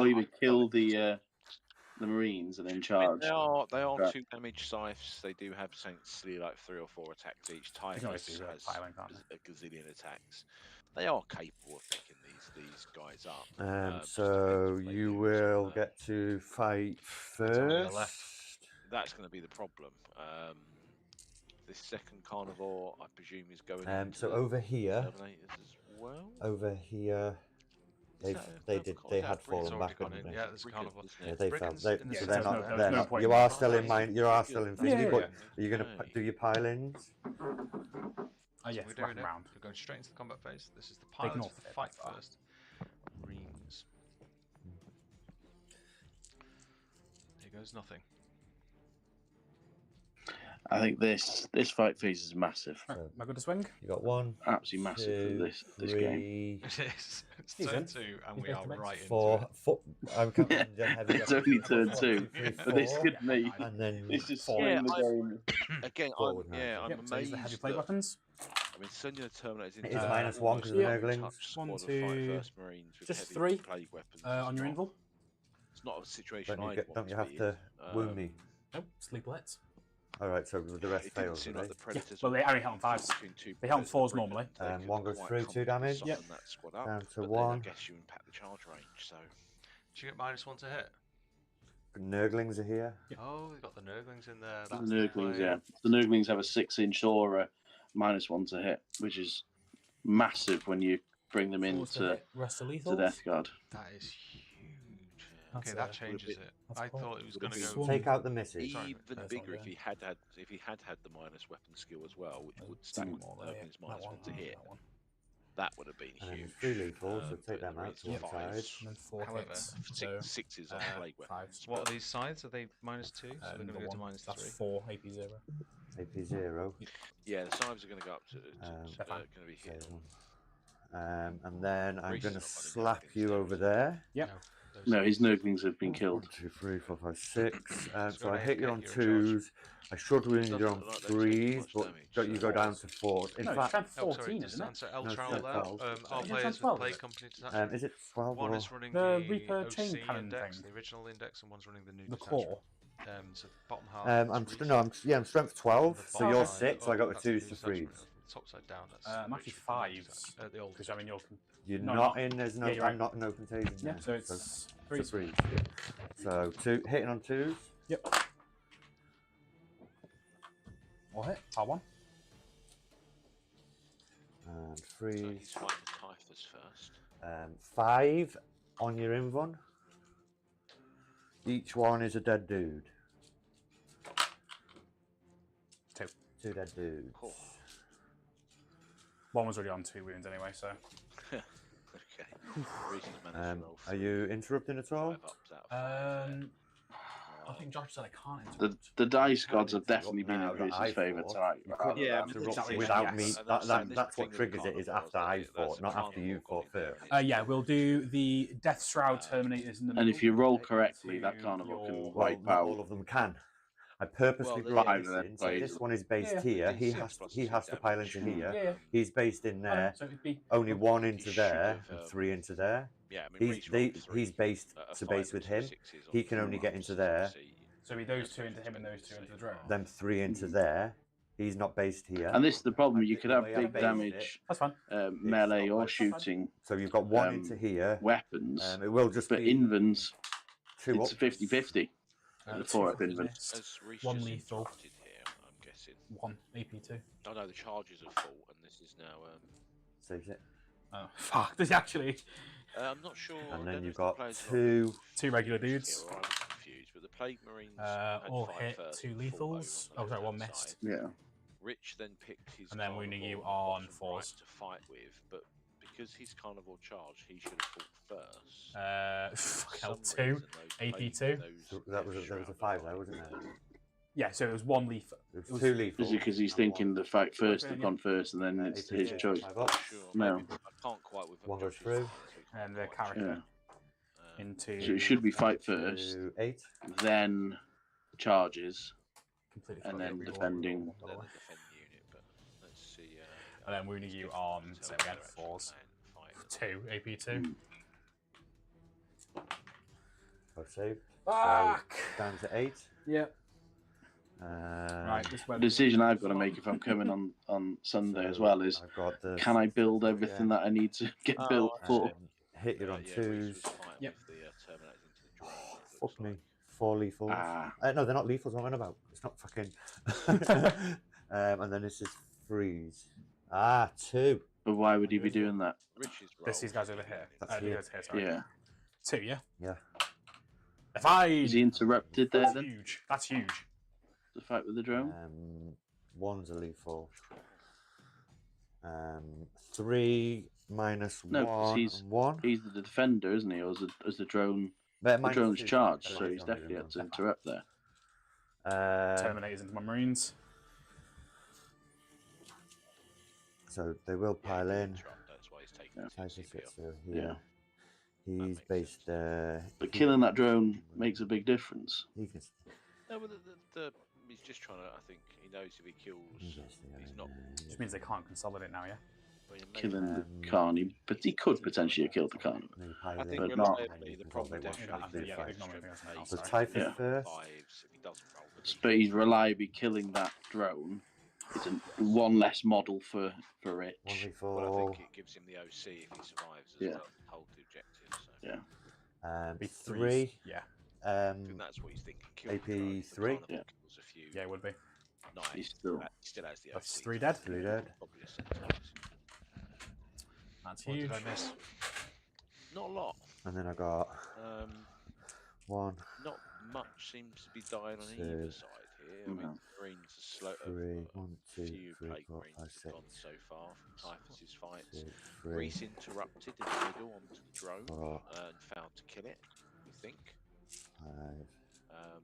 Speaker 4: even kill the Marines and then
Speaker 5: I mean,
Speaker 4: charge.
Speaker 5: they are
Speaker 4: Right.
Speaker 5: 2 damage scythes. They do have essentially like 3 or 4 attacks each.
Speaker 2: You can always
Speaker 5: Typhus
Speaker 2: do
Speaker 5: has
Speaker 2: piling, can't
Speaker 5: a gazillion attacks. They are capable of picking these guys up. Just
Speaker 3: So
Speaker 5: depends what they
Speaker 3: you
Speaker 5: do.
Speaker 3: will get to fight
Speaker 1: It's on your
Speaker 3: first.
Speaker 1: left.
Speaker 5: That's going to be the problem. This second carnivore, I presume, is going.
Speaker 3: So
Speaker 5: into
Speaker 3: over here,
Speaker 5: Terminators as well.
Speaker 3: over here,
Speaker 5: Is
Speaker 3: they had
Speaker 1: It's
Speaker 3: fallen
Speaker 1: already
Speaker 3: back,
Speaker 1: gone
Speaker 3: hadn't
Speaker 1: in.
Speaker 3: they?
Speaker 1: Yeah, there's a
Speaker 5: Brigand,
Speaker 1: carnivore.
Speaker 5: isn't
Speaker 3: Yeah,
Speaker 5: it?
Speaker 3: they fell.
Speaker 1: Brigands
Speaker 3: They,
Speaker 1: in the
Speaker 3: so
Speaker 2: Yeah,
Speaker 3: they're
Speaker 2: there's
Speaker 3: not.
Speaker 2: no-
Speaker 3: they're
Speaker 2: there's no
Speaker 3: not.
Speaker 2: point
Speaker 3: You
Speaker 2: in
Speaker 3: are
Speaker 2: that.
Speaker 3: still in mine. You are still in
Speaker 5: Yeah,
Speaker 3: thingy,
Speaker 2: yeah,
Speaker 3: but
Speaker 2: yeah.
Speaker 3: are you gonna
Speaker 5: Okay.
Speaker 3: do your pile-ins?
Speaker 2: Oh, yes,
Speaker 1: We're doing
Speaker 2: rock
Speaker 1: it.
Speaker 2: round.
Speaker 1: We're going straight into the combat phase. This is the
Speaker 2: Take
Speaker 1: pilots
Speaker 2: north
Speaker 1: for the
Speaker 2: there,
Speaker 1: fight
Speaker 2: by far.
Speaker 1: first. Marines. Here goes nothing.
Speaker 4: I think this fight phase is massive.
Speaker 2: Right, am I good to swing?
Speaker 3: You got 1,
Speaker 4: Absolutely massive for
Speaker 3: 2,
Speaker 4: this game.
Speaker 3: 3,
Speaker 1: It is. It's
Speaker 2: He's
Speaker 1: turn
Speaker 2: in.
Speaker 1: 2, and
Speaker 2: He's
Speaker 1: we are
Speaker 2: back to back.
Speaker 1: right into
Speaker 3: 4.
Speaker 1: it.
Speaker 3: I'm counting the heavy
Speaker 4: It's
Speaker 3: weapons.
Speaker 4: only
Speaker 3: I've got
Speaker 4: turn
Speaker 3: 1,
Speaker 4: 2,
Speaker 3: 2, 3,
Speaker 4: but this
Speaker 3: 4,
Speaker 4: could me.
Speaker 3: and then
Speaker 4: This is
Speaker 2: Four.
Speaker 4: swing
Speaker 5: Yeah,
Speaker 4: the game.
Speaker 5: Again,
Speaker 3: Forward now.
Speaker 5: I'm
Speaker 2: Yep, so these are the heavy
Speaker 5: amazed
Speaker 2: plate
Speaker 5: that,
Speaker 2: weapons.
Speaker 5: I mean, sending the Terminators into
Speaker 3: It is
Speaker 5: that
Speaker 3: -1 'cause of the
Speaker 5: almost
Speaker 3: Nurglings.
Speaker 5: untouched
Speaker 2: One,
Speaker 5: squad of fight
Speaker 2: two,
Speaker 5: first Marines with
Speaker 2: just
Speaker 5: heavy
Speaker 2: 3
Speaker 5: plague weapons.
Speaker 2: on your invul.
Speaker 5: It's not a situation
Speaker 3: Don't you,
Speaker 5: I'd want
Speaker 3: don't you
Speaker 5: to
Speaker 3: have
Speaker 5: be
Speaker 3: to
Speaker 5: in.
Speaker 3: wound me?
Speaker 2: Nope, sleeplets.
Speaker 3: Alright, so the rest
Speaker 5: It didn't
Speaker 3: fails,
Speaker 5: seem
Speaker 3: do
Speaker 5: like
Speaker 3: they?
Speaker 5: the Predators
Speaker 2: well,
Speaker 5: were
Speaker 2: they only hit on
Speaker 5: between
Speaker 2: 5s.
Speaker 5: two
Speaker 2: They hit on
Speaker 5: Predators
Speaker 2: 4s
Speaker 5: and the
Speaker 2: normally.
Speaker 5: Brigand. They could
Speaker 3: one goes
Speaker 5: quite
Speaker 3: through, 2
Speaker 5: comfortably
Speaker 3: damage.
Speaker 5: soften
Speaker 2: Yep.
Speaker 5: that squad up,
Speaker 3: Down to
Speaker 5: but then
Speaker 3: 1.
Speaker 5: I guess you impact the charge range, so...
Speaker 1: Do you get -1 to hit?
Speaker 3: Nurglings are here.
Speaker 1: Oh, we've got the Nurglings in there.
Speaker 4: The
Speaker 1: That's
Speaker 4: Nurglings,
Speaker 1: play.
Speaker 4: yeah. The Nurglings have a 6-inch or a -1 to hit, which is massive when you bring them
Speaker 2: 4s to
Speaker 4: into
Speaker 2: hit, rest of
Speaker 4: to
Speaker 2: lethals.
Speaker 4: Death Guard.
Speaker 1: That is huge.
Speaker 2: That's
Speaker 1: Okay, that
Speaker 2: a-
Speaker 1: changes it.
Speaker 2: that's
Speaker 1: I
Speaker 2: quite-
Speaker 1: thought it was
Speaker 5: would have
Speaker 1: going to
Speaker 5: been
Speaker 1: go.
Speaker 3: Take out the misses.
Speaker 1: Sorry,
Speaker 5: Even
Speaker 2: that's
Speaker 5: bigger
Speaker 2: not
Speaker 5: if he had had the minus weapon skill as well, which would
Speaker 2: Two
Speaker 5: stack with
Speaker 2: more
Speaker 5: the
Speaker 2: there,
Speaker 5: Nurglings
Speaker 2: that
Speaker 5: minus
Speaker 2: one,
Speaker 5: 1 to hit.
Speaker 2: that one.
Speaker 5: That would have been
Speaker 3: And then
Speaker 5: huge.
Speaker 3: 3 lethals, so
Speaker 5: putting
Speaker 3: take them
Speaker 5: the
Speaker 3: out
Speaker 5: Marines
Speaker 3: to one
Speaker 5: at
Speaker 3: side.
Speaker 5: fives.
Speaker 2: And then 4
Speaker 1: However,
Speaker 2: hits.
Speaker 5: Six,
Speaker 2: So
Speaker 5: sixes on plague weapons.
Speaker 2: 5s.
Speaker 1: What are these sides? Are they -2? So they're going to
Speaker 2: the
Speaker 1: go to
Speaker 2: one.
Speaker 1: -3.
Speaker 2: That's 4 AP 0.
Speaker 3: AP 0.
Speaker 5: Yeah, the sides are going to go up to
Speaker 2: They're fine.
Speaker 5: going to be hit.
Speaker 3: Save one. And then I'm
Speaker 5: Reese
Speaker 3: going to
Speaker 5: is not running
Speaker 3: slap
Speaker 5: anything
Speaker 3: you
Speaker 5: today,
Speaker 3: over
Speaker 5: is he?
Speaker 3: there.
Speaker 2: Yep.
Speaker 1: those
Speaker 4: No,
Speaker 1: sides.
Speaker 4: his Nurglings have been
Speaker 3: 1,
Speaker 4: killed.
Speaker 3: 2, 3, 4, 5, 6.
Speaker 1: So
Speaker 3: So I
Speaker 1: go
Speaker 3: hit you
Speaker 1: ahead,
Speaker 3: on
Speaker 1: get your charge.
Speaker 3: 2s. I should wound you
Speaker 5: Doesn't
Speaker 3: on
Speaker 5: look like they're taking
Speaker 3: 3s,
Speaker 5: much
Speaker 3: but
Speaker 5: damage,
Speaker 3: don't you
Speaker 5: so-
Speaker 3: go down to 4s. In
Speaker 2: No, it's
Speaker 3: fact,
Speaker 2: strength
Speaker 1: Oh,
Speaker 2: 14,
Speaker 1: sorry,
Speaker 2: isn't it?
Speaker 1: Distancer L
Speaker 3: No,
Speaker 1: Trowel
Speaker 3: strength
Speaker 1: there.
Speaker 3: 12.
Speaker 1: Our
Speaker 2: Is it
Speaker 1: players
Speaker 2: strength
Speaker 1: with
Speaker 2: 12,
Speaker 1: play
Speaker 2: is it?
Speaker 1: company detachment.
Speaker 3: is it 12
Speaker 1: One
Speaker 3: or
Speaker 1: is running
Speaker 2: The
Speaker 1: the
Speaker 2: Reaper
Speaker 1: OC
Speaker 2: chain cannon
Speaker 1: index,
Speaker 2: thing.
Speaker 1: the original index, and one's running the new
Speaker 2: The
Speaker 1: detachment.
Speaker 2: core.
Speaker 1: So the bottom half.
Speaker 3: I'm
Speaker 1: is
Speaker 3: no, I'm strength 12,
Speaker 1: the
Speaker 3: so
Speaker 1: bottom
Speaker 3: you're
Speaker 1: side
Speaker 3: 6, I
Speaker 1: up,
Speaker 3: got the
Speaker 1: that's the new
Speaker 3: 2s to
Speaker 1: detachment.
Speaker 3: 3s.
Speaker 1: The top side down. That's
Speaker 2: I'm actually
Speaker 1: Richard from that
Speaker 2: 5s.
Speaker 1: detachment, the old.
Speaker 2: Because I mean, you're.
Speaker 3: You're
Speaker 2: No,
Speaker 3: not
Speaker 2: not-
Speaker 3: in, there's no,
Speaker 2: Yeah, you're
Speaker 3: I'm
Speaker 2: right.
Speaker 3: not no contagion
Speaker 2: Yeah,
Speaker 3: there.
Speaker 2: so it's 3s.
Speaker 3: 3s. So 2, hitting on 2s.
Speaker 2: Yep. All hit. R1.
Speaker 3: And
Speaker 5: So
Speaker 3: 3s.
Speaker 5: he's fighting the Typhus first.
Speaker 3: 5 on your invuln. Each one is a dead dude.
Speaker 2: 2.
Speaker 3: 2 dead dudes.
Speaker 5: Cool.
Speaker 2: One was already on 2 wounds anyway, so.
Speaker 5: Okay. Reese has managed to roll
Speaker 3: Are you interrupting at all?
Speaker 5: 5 ups out of 5 there.
Speaker 2: I think Josh said I can't
Speaker 4: The
Speaker 2: interrupt.
Speaker 4: the dice
Speaker 3: Can
Speaker 4: gods have
Speaker 3: interrupt
Speaker 4: definitely been
Speaker 3: now
Speaker 4: in
Speaker 3: that
Speaker 4: Reese's
Speaker 3: I
Speaker 4: favour
Speaker 3: fought.
Speaker 4: tonight.
Speaker 3: You
Speaker 4: rather
Speaker 3: couldn't
Speaker 4: than-
Speaker 3: interrupt
Speaker 2: exactly,
Speaker 3: without
Speaker 2: yes.
Speaker 3: me.
Speaker 5: And that's the
Speaker 3: That's what
Speaker 5: thing with
Speaker 3: triggers it. Is
Speaker 5: carnivores,
Speaker 3: after
Speaker 5: that
Speaker 3: I
Speaker 5: that's
Speaker 3: fought,
Speaker 5: a
Speaker 3: not after you
Speaker 5: carnivore
Speaker 3: fought
Speaker 5: got in there,
Speaker 3: first.
Speaker 5: and it's
Speaker 2: Yeah,
Speaker 5: like-
Speaker 2: we'll do the Death Shroud Terminators in the middle.
Speaker 4: And if you roll
Speaker 2: Okay,
Speaker 4: correctly, that
Speaker 2: into
Speaker 4: carnivore can
Speaker 2: your-
Speaker 3: Well,
Speaker 4: wipe
Speaker 3: not
Speaker 4: out.
Speaker 3: all of them can. I purposely
Speaker 5: Well,
Speaker 3: brought
Speaker 4: five
Speaker 3: this
Speaker 4: of them
Speaker 3: in. So
Speaker 4: plays.
Speaker 3: this one is based
Speaker 2: Yeah.
Speaker 3: here. He
Speaker 5: D6
Speaker 3: has
Speaker 5: plus
Speaker 3: he
Speaker 5: 2
Speaker 3: has to pile
Speaker 5: damage.
Speaker 3: into here.
Speaker 2: Yeah.
Speaker 3: He's based in
Speaker 2: Oh, no,
Speaker 3: there.
Speaker 2: so it'd be
Speaker 3: Only one into
Speaker 5: should
Speaker 3: there
Speaker 5: have,
Speaker 3: and 3 into there.
Speaker 5: Yeah, I mean,
Speaker 3: He's
Speaker 5: Reese rolled 3,
Speaker 3: he's based
Speaker 5: a
Speaker 3: to
Speaker 5: 5
Speaker 3: base
Speaker 5: and
Speaker 3: with
Speaker 5: 2
Speaker 3: him.
Speaker 5: sixes on
Speaker 3: He can only
Speaker 5: 4
Speaker 3: get
Speaker 5: ups,
Speaker 3: into there.
Speaker 5: obviously,
Speaker 2: so it'd be those two into him and those two into the drone.
Speaker 3: Them 3 into there. He's not based here.
Speaker 4: And this is the problem. You
Speaker 3: The
Speaker 4: could have
Speaker 3: way I
Speaker 4: big
Speaker 3: based
Speaker 4: damage,
Speaker 2: That's fine.
Speaker 4: melee
Speaker 3: not
Speaker 4: or
Speaker 3: like-
Speaker 4: shooting
Speaker 3: So you've got one into here.
Speaker 4: weapons.
Speaker 3: It will just
Speaker 4: But
Speaker 3: be
Speaker 4: invens,
Speaker 3: 2
Speaker 4: it's
Speaker 3: up.
Speaker 4: 50-50.
Speaker 2: Two
Speaker 4: 4 up
Speaker 2: fucking
Speaker 4: invens.
Speaker 2: missed.
Speaker 5: As Reese
Speaker 2: One
Speaker 5: just
Speaker 2: lethal.
Speaker 5: interrupted here, I'm guessing.
Speaker 2: 1 AP2.
Speaker 5: Oh no, the charges are full, and this is now.
Speaker 3: Saves it.
Speaker 2: Oh fuck! Does he actually?
Speaker 5: I'm not sure. I
Speaker 3: And
Speaker 5: don't
Speaker 3: then
Speaker 5: know
Speaker 3: you've
Speaker 5: if the
Speaker 3: got
Speaker 5: players got
Speaker 3: 2.
Speaker 2: Two regular
Speaker 5: confused
Speaker 2: dudes.
Speaker 5: here, or I was confused, but the Plague Marines
Speaker 2: All
Speaker 5: had 5
Speaker 2: hit,
Speaker 5: first
Speaker 2: 2
Speaker 5: and 4 over
Speaker 2: lethals.
Speaker 5: on the
Speaker 2: Oh, sorry, 1
Speaker 5: left-hand
Speaker 2: missed.
Speaker 5: side.
Speaker 4: Yeah.
Speaker 5: Rich then picked his
Speaker 2: And then wounding you
Speaker 5: carnivore
Speaker 2: on
Speaker 5: bottom
Speaker 2: 4s.
Speaker 5: right to fight with, but because his carnivore charged, he should have fought first.
Speaker 2: Fuck
Speaker 5: For
Speaker 2: hell,
Speaker 5: some
Speaker 2: 2
Speaker 5: reason, those
Speaker 2: AP2.
Speaker 5: those
Speaker 3: That was
Speaker 5: death
Speaker 3: there was a
Speaker 5: shroud
Speaker 3: 5
Speaker 5: are
Speaker 3: there,
Speaker 5: like,
Speaker 3: wasn't there?
Speaker 2: Yeah, so it was 1 lethal.
Speaker 3: It was
Speaker 2: was-
Speaker 3: 2 lethal.
Speaker 4: Is it because he's
Speaker 3: and
Speaker 4: thinking the fight first have
Speaker 2: Yeah.
Speaker 4: gone first and then it's his
Speaker 3: AP2,
Speaker 4: choice?
Speaker 3: 5 up.
Speaker 5: Sure,
Speaker 4: No.
Speaker 5: maybe, I can't quite with
Speaker 3: One goes
Speaker 5: Josh's
Speaker 3: through.
Speaker 5: thing, so we can't
Speaker 2: And the
Speaker 5: quite check.
Speaker 2: character
Speaker 4: Yeah.
Speaker 2: into
Speaker 4: So it should be fight first,
Speaker 3: 2, 8.
Speaker 4: then charges,
Speaker 2: completely
Speaker 4: and
Speaker 2: forgot
Speaker 4: then
Speaker 2: the reroll.
Speaker 4: defending.
Speaker 2: By the
Speaker 5: Then
Speaker 2: way.
Speaker 5: the defend unit, but let's see.
Speaker 2: And then wounding you on,
Speaker 5: so
Speaker 2: same again, 4s. 2 AP2.
Speaker 3: Both saved.
Speaker 2: Fuck!
Speaker 3: Down to 8.
Speaker 2: Yeah.
Speaker 3: Right.
Speaker 2: Right, this
Speaker 4: The
Speaker 2: went.
Speaker 4: decision I've got to make if I'm coming on Sunday as well is,
Speaker 3: I've got the
Speaker 4: can I build everything that I need to get
Speaker 5: Oh,
Speaker 4: built
Speaker 5: I
Speaker 4: for?
Speaker 5: see.
Speaker 3: hit you on 2s.
Speaker 2: Yep.
Speaker 5: With the Terminators into the drone, it
Speaker 3: Fuck
Speaker 5: looks
Speaker 3: me.
Speaker 5: like.
Speaker 3: 4 lethals.
Speaker 4: Ah,
Speaker 3: No, they're not lethals. What am I on about? It's not fucking. And then this is freeze. 2.
Speaker 4: but why would he be doing that?
Speaker 5: Rich's
Speaker 2: These guys over here.
Speaker 3: That's
Speaker 2: These
Speaker 3: here.
Speaker 2: guys here, sorry.
Speaker 4: Yeah.
Speaker 2: 2, yeah?
Speaker 3: Yeah.
Speaker 2: If I.
Speaker 4: Is he interrupted there
Speaker 2: That's
Speaker 4: then?
Speaker 2: huge. That's huge.
Speaker 4: The fight with the drone?
Speaker 3: 1's a lethal. 3 minus
Speaker 4: No, 'cause
Speaker 3: 1
Speaker 4: he's-
Speaker 3: and 1.
Speaker 4: He's the defender, isn't he? Or is the drone?
Speaker 3: But
Speaker 4: The
Speaker 3: minus
Speaker 4: drone's
Speaker 3: 2,
Speaker 4: charged,
Speaker 3: so
Speaker 4: so
Speaker 3: it's
Speaker 4: he's
Speaker 3: on
Speaker 4: definitely
Speaker 3: the
Speaker 4: had to
Speaker 3: other
Speaker 4: interrupt there.
Speaker 3: one.
Speaker 2: Terminators into my Marines.
Speaker 3: So they will pile in.
Speaker 5: That's why he's taking
Speaker 4: Yeah.
Speaker 5: his
Speaker 3: Titus
Speaker 5: CP
Speaker 3: gets
Speaker 5: off.
Speaker 3: through
Speaker 4: Yeah.
Speaker 3: here. He's
Speaker 5: makes
Speaker 3: based there.
Speaker 4: But killing that drone makes a big difference.
Speaker 3: He can.
Speaker 5: No, but he's just trying to. I think he knows if he kills,
Speaker 3: He gets there,
Speaker 5: he's not.
Speaker 2: Which means they can't consolidate now, yeah?
Speaker 5: Well, he may-
Speaker 4: Killing the Carney, but he could potentially have killed the Carney.
Speaker 5: I think
Speaker 4: But
Speaker 5: we're
Speaker 4: not-
Speaker 5: reliably the problem with
Speaker 2: Yeah,
Speaker 5: Death
Speaker 2: yeah,
Speaker 5: Shroud
Speaker 2: yeah,
Speaker 5: is
Speaker 2: ignore
Speaker 5: strength
Speaker 2: everything else.
Speaker 3: So
Speaker 5: eight,
Speaker 3: Typhus
Speaker 4: Yeah.
Speaker 3: first.
Speaker 5: fives, if he doesn't roll.
Speaker 4: But he's reliably killing that drone. It's one less model for
Speaker 3: 1
Speaker 4: Rich.
Speaker 5: But I
Speaker 3: lethal.
Speaker 5: think it gives him the OC if he survives as
Speaker 4: Yeah.
Speaker 5: well. Hold the objective. So.
Speaker 4: Yeah.
Speaker 2: Be
Speaker 3: 3.
Speaker 2: Yeah.
Speaker 5: I think that's what he's thinking. Kill the drone, if the
Speaker 3: AP3?
Speaker 5: Carnival
Speaker 4: Yeah.
Speaker 5: kills a few.
Speaker 2: Yeah, it would be.
Speaker 5: Nice.
Speaker 4: He's still-
Speaker 5: He still has the
Speaker 2: That's
Speaker 5: OC.
Speaker 2: 3 dead.
Speaker 3: 3 dead.
Speaker 5: Probably a sentence.
Speaker 2: That's
Speaker 1: What
Speaker 2: huge.
Speaker 1: did I miss?
Speaker 5: Not a lot.
Speaker 3: And then I got
Speaker 5: Um,
Speaker 3: 1,
Speaker 5: not much seems to be dying on
Speaker 3: Two.
Speaker 5: either side here. I mean,
Speaker 4: No.
Speaker 5: the Marines are slow.
Speaker 3: 3,
Speaker 5: A
Speaker 3: 1, 2,
Speaker 5: few
Speaker 3: 3,
Speaker 5: Plague
Speaker 3: 4,
Speaker 5: Marines
Speaker 3: 5,
Speaker 5: have
Speaker 3: 6,
Speaker 5: gone so far from Typhus's fights.
Speaker 3: 6, 3,
Speaker 5: Reese interrupted in the middle onto the drone
Speaker 3: 4,
Speaker 5: and failed to kill it. We think.
Speaker 3: 5,
Speaker 5: Um,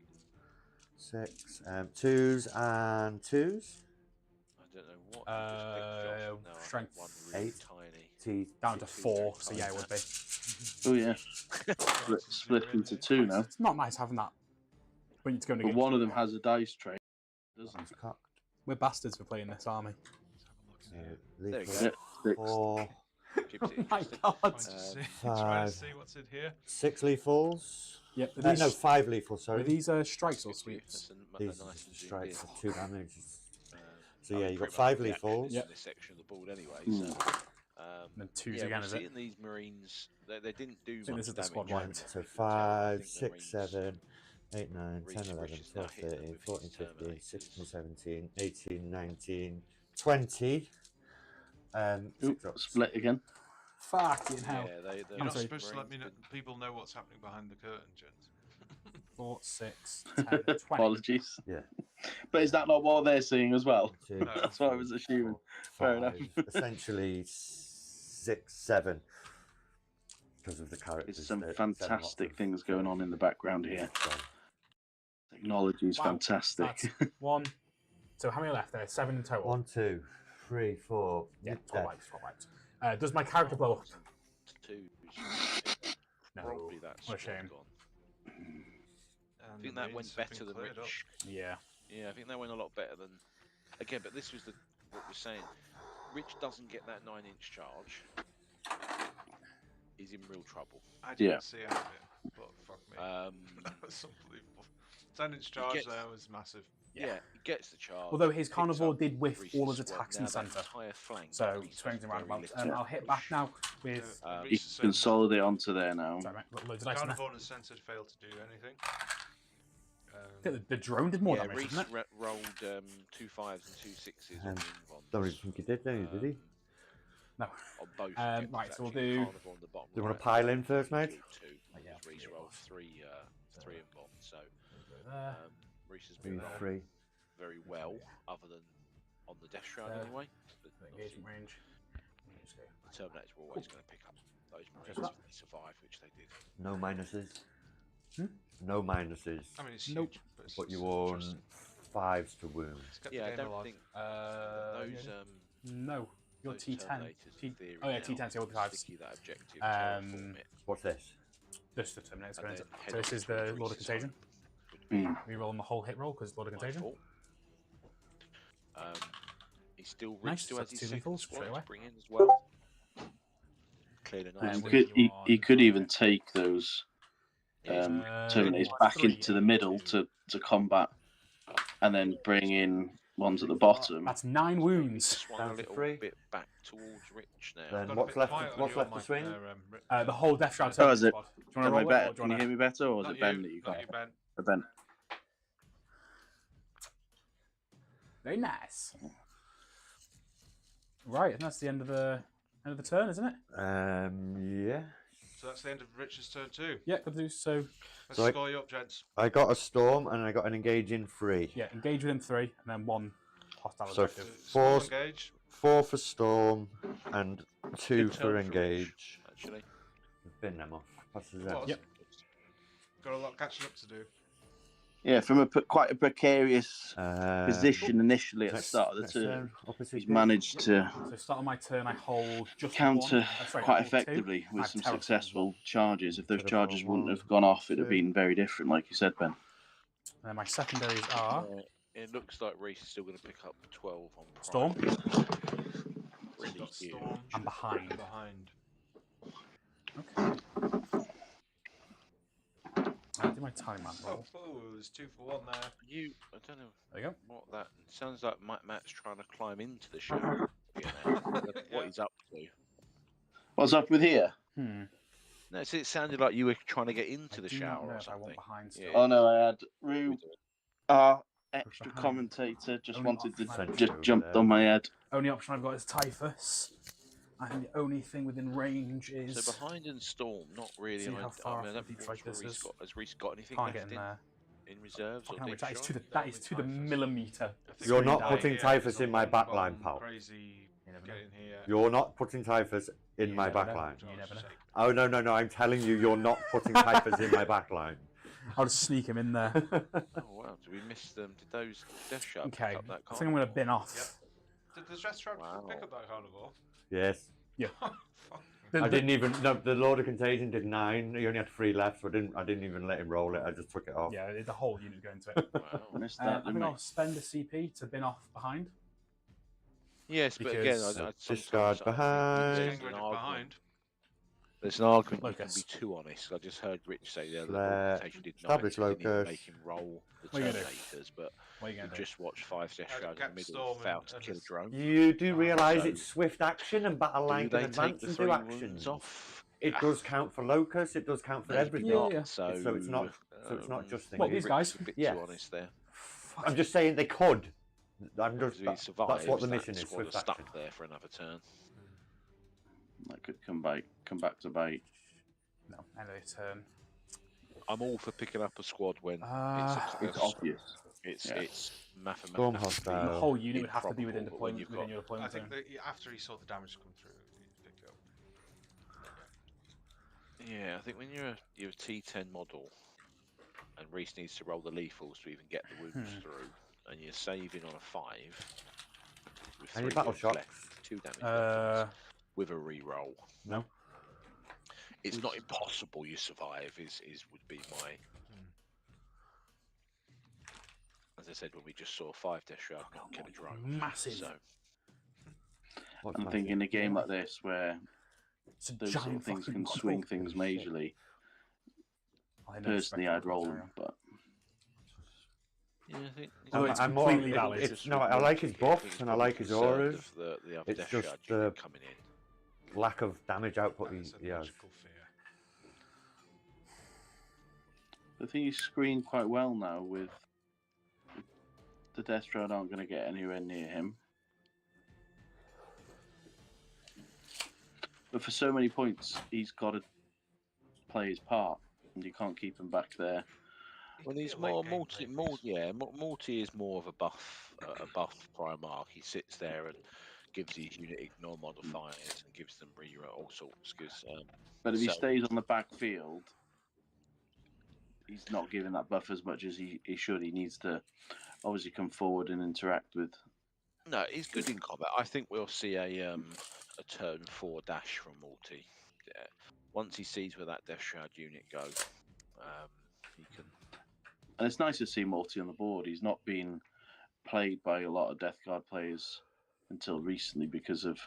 Speaker 3: 6. 2s and 2s.
Speaker 5: I don't know what. you just picked, Josh. No, I had
Speaker 2: strength
Speaker 5: one really
Speaker 3: 8.
Speaker 5: tiny.
Speaker 3: T.
Speaker 2: Down to 4, so yeah, it would be.
Speaker 4: Oh yeah. Split into 2 now.
Speaker 2: It's not nice having that. When it's going to
Speaker 4: But
Speaker 2: get.
Speaker 4: one of them has a dice tray, doesn't
Speaker 3: One's cocked.
Speaker 2: We're bastards for playing this army.
Speaker 5: There we
Speaker 3: Lethal.
Speaker 5: go.
Speaker 4: it? Six.
Speaker 3: 4,
Speaker 5: Keeps it
Speaker 2: Oh my
Speaker 5: interesting.
Speaker 2: god.
Speaker 1: Trying to see, trying to
Speaker 3: 5.
Speaker 1: see what's in here.
Speaker 3: 6 lethals.
Speaker 2: Yep.
Speaker 3: No, 5 lethals,
Speaker 2: Are
Speaker 3: sorry.
Speaker 2: these strikes or sweeps?
Speaker 3: These
Speaker 5: Nice
Speaker 3: are
Speaker 5: and zoomed
Speaker 3: strikes
Speaker 5: in.
Speaker 3: for 2 damage. So
Speaker 5: I
Speaker 3: yeah,
Speaker 5: mean,
Speaker 3: you've got
Speaker 5: pretty
Speaker 3: 5
Speaker 5: much the action
Speaker 3: lethals.
Speaker 5: is
Speaker 2: Yep.
Speaker 5: in this section of the board anyway.
Speaker 4: Mm.
Speaker 5: So,
Speaker 2: And then 2s
Speaker 5: yeah,
Speaker 2: again,
Speaker 5: we're
Speaker 2: is it?
Speaker 5: seeing these Marines. They didn't do
Speaker 2: think
Speaker 5: much
Speaker 2: this is the
Speaker 5: damage.
Speaker 2: squad
Speaker 5: on
Speaker 2: wide.
Speaker 5: the
Speaker 3: So
Speaker 5: Retail.
Speaker 3: 5,
Speaker 5: I think the
Speaker 3: 6,
Speaker 5: Marines-
Speaker 3: 7, 8, 9, 10,
Speaker 5: Reese
Speaker 3: 11,
Speaker 5: is now
Speaker 3: 12,
Speaker 5: hitting them
Speaker 3: 13,
Speaker 5: with
Speaker 3: 14,
Speaker 5: his
Speaker 3: 15, 16,
Speaker 5: Terminators.
Speaker 3: 17, 18, 19, 20.
Speaker 4: Oop,
Speaker 3: 6 ups.
Speaker 4: split again.
Speaker 2: Fucking hell.
Speaker 5: Yeah,
Speaker 1: You're not
Speaker 2: sorry.
Speaker 1: supposed to let
Speaker 5: Marines
Speaker 1: people know what's happening behind the curtain, gents.
Speaker 2: 4, 6, 10, 20.
Speaker 4: Apologies.
Speaker 3: Yeah.
Speaker 4: But is that not what they're seeing as well?
Speaker 3: 2,
Speaker 1: No,
Speaker 4: That's what I was assuming. Fair enough.
Speaker 3: Essentially 6, 7. because of the characters.
Speaker 4: There's some
Speaker 3: that send lots
Speaker 4: fantastic
Speaker 3: of
Speaker 4: things going on in the background here.
Speaker 3: So,
Speaker 4: Technology is
Speaker 2: Wow,
Speaker 4: fantastic.
Speaker 2: That's 1. So how many left there? 7 in total.
Speaker 3: 1, 2, 3, 4.
Speaker 2: Yeah,
Speaker 3: you're
Speaker 2: 12
Speaker 3: dead.
Speaker 2: lives. 12 lives. Does my character blow up?
Speaker 5: 2.
Speaker 2: No.
Speaker 5: Probably that
Speaker 2: What a
Speaker 5: squad
Speaker 2: shame.
Speaker 5: gone.
Speaker 1: And
Speaker 5: I think
Speaker 1: the
Speaker 5: that went
Speaker 1: Marines have
Speaker 5: better
Speaker 1: been
Speaker 5: than
Speaker 1: cleared up.
Speaker 5: Rich.
Speaker 2: Yeah.
Speaker 5: Yeah, I think that went a lot better than. Again, but this was what we're saying. Rich doesn't get that 9-inch charge. He's in real trouble.
Speaker 1: I didn't see any of it, but fuck me. That's unbelievable. 10-inch charge there was massive.
Speaker 5: Yeah, he gets the charge.
Speaker 2: Although his
Speaker 5: picks
Speaker 2: carnivore
Speaker 5: up
Speaker 2: did whiff
Speaker 5: Reese's
Speaker 2: all his
Speaker 5: squad.
Speaker 2: attacks
Speaker 5: Now
Speaker 2: in
Speaker 5: that
Speaker 2: centre.
Speaker 5: entire flank,
Speaker 2: So
Speaker 5: Reese
Speaker 2: swings
Speaker 5: has
Speaker 2: and
Speaker 5: very
Speaker 2: roundabouts.
Speaker 5: little
Speaker 2: I'll hit back
Speaker 5: push.
Speaker 2: now with.
Speaker 5: Um,
Speaker 4: You can consolidate onto there now.
Speaker 2: Sorry, mate, got loads of dice in there.
Speaker 1: Carnivore and Censored failed to do anything.
Speaker 2: I think the drone did more damage,
Speaker 5: Reese
Speaker 2: didn't it?
Speaker 5: rolled 2 5s and 2 6s on the invons.
Speaker 3: Don't even think he did, did he?
Speaker 2: No.
Speaker 5: On both
Speaker 2: Right,
Speaker 5: objectives,
Speaker 2: so we'll
Speaker 5: actually.
Speaker 2: do.
Speaker 5: Carnivore on the bottom
Speaker 3: Do you want to
Speaker 5: right,
Speaker 3: pile in first, mate?
Speaker 5: 2.
Speaker 2: Yeah.
Speaker 5: Reese rolled 3 invons, so
Speaker 2: There.
Speaker 5: Reese has been on
Speaker 3: 3.
Speaker 5: very well, other than on the Death Shroud anyway. But
Speaker 2: Engagement range. Let's go.
Speaker 5: the Terminators were always going to pick up those Marines
Speaker 2: Just
Speaker 5: if they survived, which they did.
Speaker 3: No minuses.
Speaker 2: Hmm?
Speaker 3: No minuses.
Speaker 1: I mean, it's
Speaker 2: Nope.
Speaker 1: huge, but,
Speaker 3: But you
Speaker 1: won
Speaker 3: won 5s to wound.
Speaker 5: Yeah, I don't think those
Speaker 2: No. Your
Speaker 5: those
Speaker 2: T10.
Speaker 5: Terminators, in theory,
Speaker 2: Oh yeah,
Speaker 5: now
Speaker 2: T10's the old 5s.
Speaker 5: sticky that objective,
Speaker 2: Um,
Speaker 5: terraform it,
Speaker 3: What's this?
Speaker 2: Just the Terminators
Speaker 5: and
Speaker 2: going
Speaker 5: then
Speaker 2: into.
Speaker 5: head
Speaker 2: So this
Speaker 5: on
Speaker 2: is
Speaker 5: to
Speaker 2: the
Speaker 5: Reese's
Speaker 2: Lord of Contagion.
Speaker 5: side, would be
Speaker 2: We roll on the whole hit roll because Lord of
Speaker 5: my
Speaker 2: Contagion.
Speaker 5: fault. He still
Speaker 2: Nice,
Speaker 5: still
Speaker 2: so
Speaker 5: has
Speaker 2: that's
Speaker 5: his
Speaker 2: 2
Speaker 5: second
Speaker 2: lethals straight
Speaker 5: squad
Speaker 2: away.
Speaker 5: to bring in as well. Clearly
Speaker 2: And
Speaker 5: nice.
Speaker 2: we-
Speaker 4: He could even take those
Speaker 2: Uh,
Speaker 4: Terminators
Speaker 2: what,
Speaker 4: back
Speaker 2: 3,
Speaker 4: into the middle to combat, and then bring in ones at the bottom.
Speaker 2: That's 9 wounds.
Speaker 5: Swung
Speaker 3: Down
Speaker 5: a
Speaker 3: to
Speaker 5: little
Speaker 3: 3.
Speaker 5: bit back towards Rich now.
Speaker 3: Then
Speaker 1: Got a
Speaker 3: what's
Speaker 1: bit
Speaker 3: left?
Speaker 1: quiet on
Speaker 3: What's
Speaker 1: your
Speaker 3: left to
Speaker 1: mic
Speaker 3: swing?
Speaker 1: there, Rick.
Speaker 2: The whole Death Shroud.
Speaker 4: Oh, is it?
Speaker 2: Squad. Do you want
Speaker 4: Am
Speaker 2: to
Speaker 4: I
Speaker 2: roll it
Speaker 4: better?
Speaker 2: or do
Speaker 4: Can
Speaker 2: you
Speaker 4: you hear
Speaker 2: want
Speaker 4: me better, or is
Speaker 1: Not
Speaker 4: it Ben
Speaker 1: you,
Speaker 4: that you
Speaker 1: not
Speaker 4: got?
Speaker 1: you, Ben.
Speaker 4: Ben.
Speaker 2: Very nice. Right, and that's the end of the turn, isn't it?
Speaker 3: Yeah.
Speaker 1: So that's the end of Richard's turn too.
Speaker 2: Yeah, got to do so.
Speaker 1: Let's
Speaker 3: So I-
Speaker 1: score you up, gents.
Speaker 3: I got a storm and I got an engage in 3.
Speaker 2: Yeah, engage within 3, and then 1 hostile
Speaker 3: So
Speaker 2: objective.
Speaker 3: Four-
Speaker 1: Engage.
Speaker 3: 4 for storm and 2
Speaker 5: Good
Speaker 3: for
Speaker 5: turn for
Speaker 3: engage.
Speaker 5: Actually,
Speaker 3: Bin them off. Passes
Speaker 1: Well,
Speaker 3: out.
Speaker 2: Yep.
Speaker 1: Got a lot catching up to do.
Speaker 4: Yeah, from quite a precarious
Speaker 3: Uh,
Speaker 4: position initially at the
Speaker 3: next-
Speaker 4: start of the
Speaker 3: next
Speaker 4: turn,
Speaker 3: opposite
Speaker 4: he's
Speaker 3: bin.
Speaker 4: managed to
Speaker 2: So start of my turn, I hold just
Speaker 4: counter
Speaker 2: one,
Speaker 4: quite
Speaker 2: hold 2.
Speaker 4: effectively with
Speaker 2: I've
Speaker 4: some
Speaker 2: terraformed
Speaker 4: successful charges. If those
Speaker 3: Terraform
Speaker 4: charges wouldn't
Speaker 3: 1,
Speaker 4: have gone off, it'd have
Speaker 3: 2.
Speaker 4: been very different, like you said, Ben.
Speaker 2: And then my secondaries are
Speaker 5: it looks like Reese is still going to pick up 12 on Prime.
Speaker 2: Storm
Speaker 5: Really
Speaker 1: Got
Speaker 5: huge.
Speaker 1: Storm.
Speaker 2: and behind.
Speaker 1: Behind.
Speaker 2: Okay. I'll do my tally man roll.
Speaker 1: Oh, it was 2 for 1 there.
Speaker 5: I don't know
Speaker 2: There you go.
Speaker 5: what that sounds like. Matt's trying to climb into the show. That's what he's up to.
Speaker 4: What's up with here?
Speaker 5: No, it sounded like you were trying to get into
Speaker 2: I
Speaker 5: the
Speaker 2: do not
Speaker 5: shower
Speaker 2: know
Speaker 5: or
Speaker 2: if I want
Speaker 5: something.
Speaker 2: behind still.
Speaker 5: Yeah.
Speaker 4: Oh no, I had Rue, our extra
Speaker 2: behind.
Speaker 4: commentator, just
Speaker 2: Only
Speaker 4: wanted to
Speaker 2: option I've
Speaker 4: just
Speaker 3: got
Speaker 4: jumped
Speaker 3: there.
Speaker 4: on my head.
Speaker 2: Only option I've got is Typhus. And the only thing within range is.
Speaker 5: So behind and Storm, not really.
Speaker 2: See how far
Speaker 5: I mean, I
Speaker 2: off
Speaker 5: don't
Speaker 2: the deep
Speaker 5: think
Speaker 2: strike this is.
Speaker 5: Has Reese got anything
Speaker 2: Can't
Speaker 5: left
Speaker 2: get in there.
Speaker 5: in reserves or
Speaker 2: Fucking hell,
Speaker 5: deep
Speaker 2: that is
Speaker 5: shot?
Speaker 2: to the
Speaker 1: Typhus.
Speaker 2: millimetre.
Speaker 1: I think
Speaker 3: You're
Speaker 1: we
Speaker 3: not
Speaker 1: die
Speaker 3: putting
Speaker 1: here,
Speaker 3: Typhus
Speaker 1: there's
Speaker 3: in my
Speaker 1: a
Speaker 3: back
Speaker 1: bomb
Speaker 3: line, pal.
Speaker 1: Crazy
Speaker 2: You never
Speaker 1: get
Speaker 2: know.
Speaker 1: in here.
Speaker 3: You're not putting Typhus in
Speaker 2: You
Speaker 3: my
Speaker 2: never
Speaker 3: back
Speaker 2: know.
Speaker 3: line.
Speaker 2: You never know.
Speaker 3: Oh, no, I'm telling you, you're not putting Typhus in my back line.
Speaker 2: I'll just sneak him in there.
Speaker 5: Oh wow! Did we miss them? Did those Death Shot
Speaker 2: Okay,
Speaker 5: pick up that
Speaker 2: I think I'm going to bin off.
Speaker 1: Did the Stress Trap
Speaker 5: Wow.
Speaker 1: pick up that carnivore?
Speaker 3: Yes.
Speaker 2: Yeah.
Speaker 1: Fuck.
Speaker 3: I didn't even. No, the Lord of Contagion did 9. He only had 3 left, so I didn't even let him roll it. I just took it off.
Speaker 2: Yeah, the whole unit going to it.
Speaker 5: Wow.
Speaker 4: Missed
Speaker 2: I
Speaker 4: that,
Speaker 2: think
Speaker 4: didn't
Speaker 2: I'll spend a CP to bin off behind.
Speaker 5: Yes, but again,
Speaker 2: Because-
Speaker 5: I
Speaker 3: Discard
Speaker 5: sometimes I think
Speaker 3: behind.
Speaker 5: there's
Speaker 1: Getting
Speaker 5: an
Speaker 1: rid of
Speaker 5: argument-
Speaker 1: behind.
Speaker 5: There's an argument you
Speaker 2: Locus.
Speaker 5: can be too honest. I just heard Rich say the
Speaker 3: Flare,
Speaker 5: other presentation did
Speaker 3: establish
Speaker 5: not didn't even
Speaker 3: locus.
Speaker 5: make him roll the
Speaker 2: What are you gonna do?
Speaker 5: Terminators, but
Speaker 2: What are you
Speaker 5: we
Speaker 2: going to do?
Speaker 5: just watched 5 Death Shrouds in
Speaker 1: Cap
Speaker 5: the middle
Speaker 1: Storm
Speaker 5: and failed to
Speaker 1: and
Speaker 5: kill a
Speaker 1: this-
Speaker 5: drone.
Speaker 3: You do realise
Speaker 5: So-
Speaker 3: it's swift action and battle line
Speaker 5: Do
Speaker 3: can
Speaker 5: they take
Speaker 3: advance
Speaker 5: the
Speaker 3: and
Speaker 5: 3
Speaker 3: do
Speaker 5: wounds
Speaker 3: actions.
Speaker 5: off?
Speaker 3: It does count for locus. It does count for
Speaker 5: Maybe
Speaker 3: everything.
Speaker 2: Yeah, yeah.
Speaker 5: So,
Speaker 3: it's not- so it's not just
Speaker 2: What,
Speaker 3: thinking.
Speaker 2: these guys?
Speaker 5: A bit
Speaker 3: Yes.
Speaker 5: too honest there.
Speaker 3: I'm just saying they could. I'm just.
Speaker 5: Because if he survives,
Speaker 3: That's what the
Speaker 5: that
Speaker 3: mission is.
Speaker 5: squad
Speaker 3: Swift
Speaker 5: are stuck
Speaker 3: action.
Speaker 5: there for another turn.
Speaker 4: That could come back to bite.
Speaker 2: No, end of the turn.
Speaker 5: I'm all for picking up a squad when
Speaker 4: It's obvious.
Speaker 5: it's
Speaker 4: Yeah.
Speaker 5: it's
Speaker 3: Storm
Speaker 5: mathematically.
Speaker 3: hostile.
Speaker 2: The whole unit would have to be
Speaker 5: improbable,
Speaker 2: within
Speaker 5: but when
Speaker 2: deployment,
Speaker 5: you've
Speaker 2: within
Speaker 5: got-
Speaker 2: your
Speaker 1: I
Speaker 2: deployment
Speaker 1: think
Speaker 2: zone.
Speaker 1: that after he saw the damage come through, he picked it up.
Speaker 5: Yeah, I think when you're a T10 model, and Reese needs to roll the lethals to even get the wounds through, and you're saving on a 5 with
Speaker 3: Any
Speaker 5: 3
Speaker 3: battle
Speaker 5: wounds
Speaker 3: shocks?
Speaker 5: left, 2 damage weapons with a
Speaker 3: No.
Speaker 5: re-roll.
Speaker 2: No.
Speaker 5: It's not impossible you survive. Would be my. As I said, when we just saw 5 Death Shroud not kill a drone.
Speaker 2: Massive.
Speaker 5: So
Speaker 3: What's
Speaker 4: I'm
Speaker 3: massive?
Speaker 4: thinking in a game like this where
Speaker 2: It's a
Speaker 4: those sort
Speaker 2: giant
Speaker 4: of things
Speaker 2: fucking
Speaker 4: can swing
Speaker 2: model.
Speaker 4: things
Speaker 3: Holy shit.
Speaker 4: majorly.
Speaker 2: I know
Speaker 4: Personally,
Speaker 2: spectral
Speaker 4: I'd roll them,
Speaker 2: area.
Speaker 4: but
Speaker 5: yeah, I think
Speaker 2: Oh, it's
Speaker 3: I'm more.
Speaker 2: completely valid.
Speaker 3: It's no. I like his buffs and I like his auras.
Speaker 5: The other
Speaker 3: It's
Speaker 5: Death
Speaker 3: just
Speaker 5: Shroud
Speaker 3: the
Speaker 5: unit coming in.
Speaker 3: lack of damage output
Speaker 1: That is
Speaker 3: he
Speaker 1: a
Speaker 3: has.
Speaker 1: logical fear.
Speaker 4: I think he's screened quite well now with the Death Shroud aren't going to get anywhere near him. But for so many points, he's got to play his part, and you can't keep him back there.
Speaker 5: Well, he's more Multi is more of a buff Primarch. He sits there and gives his unit ignore modifiers and gives them reroll all sorts.
Speaker 4: But if he stays on the backfield, he's not giving that buff as much as he should. He needs to obviously come forward and interact with.
Speaker 5: No, he's good in combat. I think we'll see a turn 4 dash from Multi. Yeah. Once he sees where that Death Shroud unit go, he can.
Speaker 4: And it's nice to see Multi on the board. He's not been played by a lot of Death Guard players until recently because of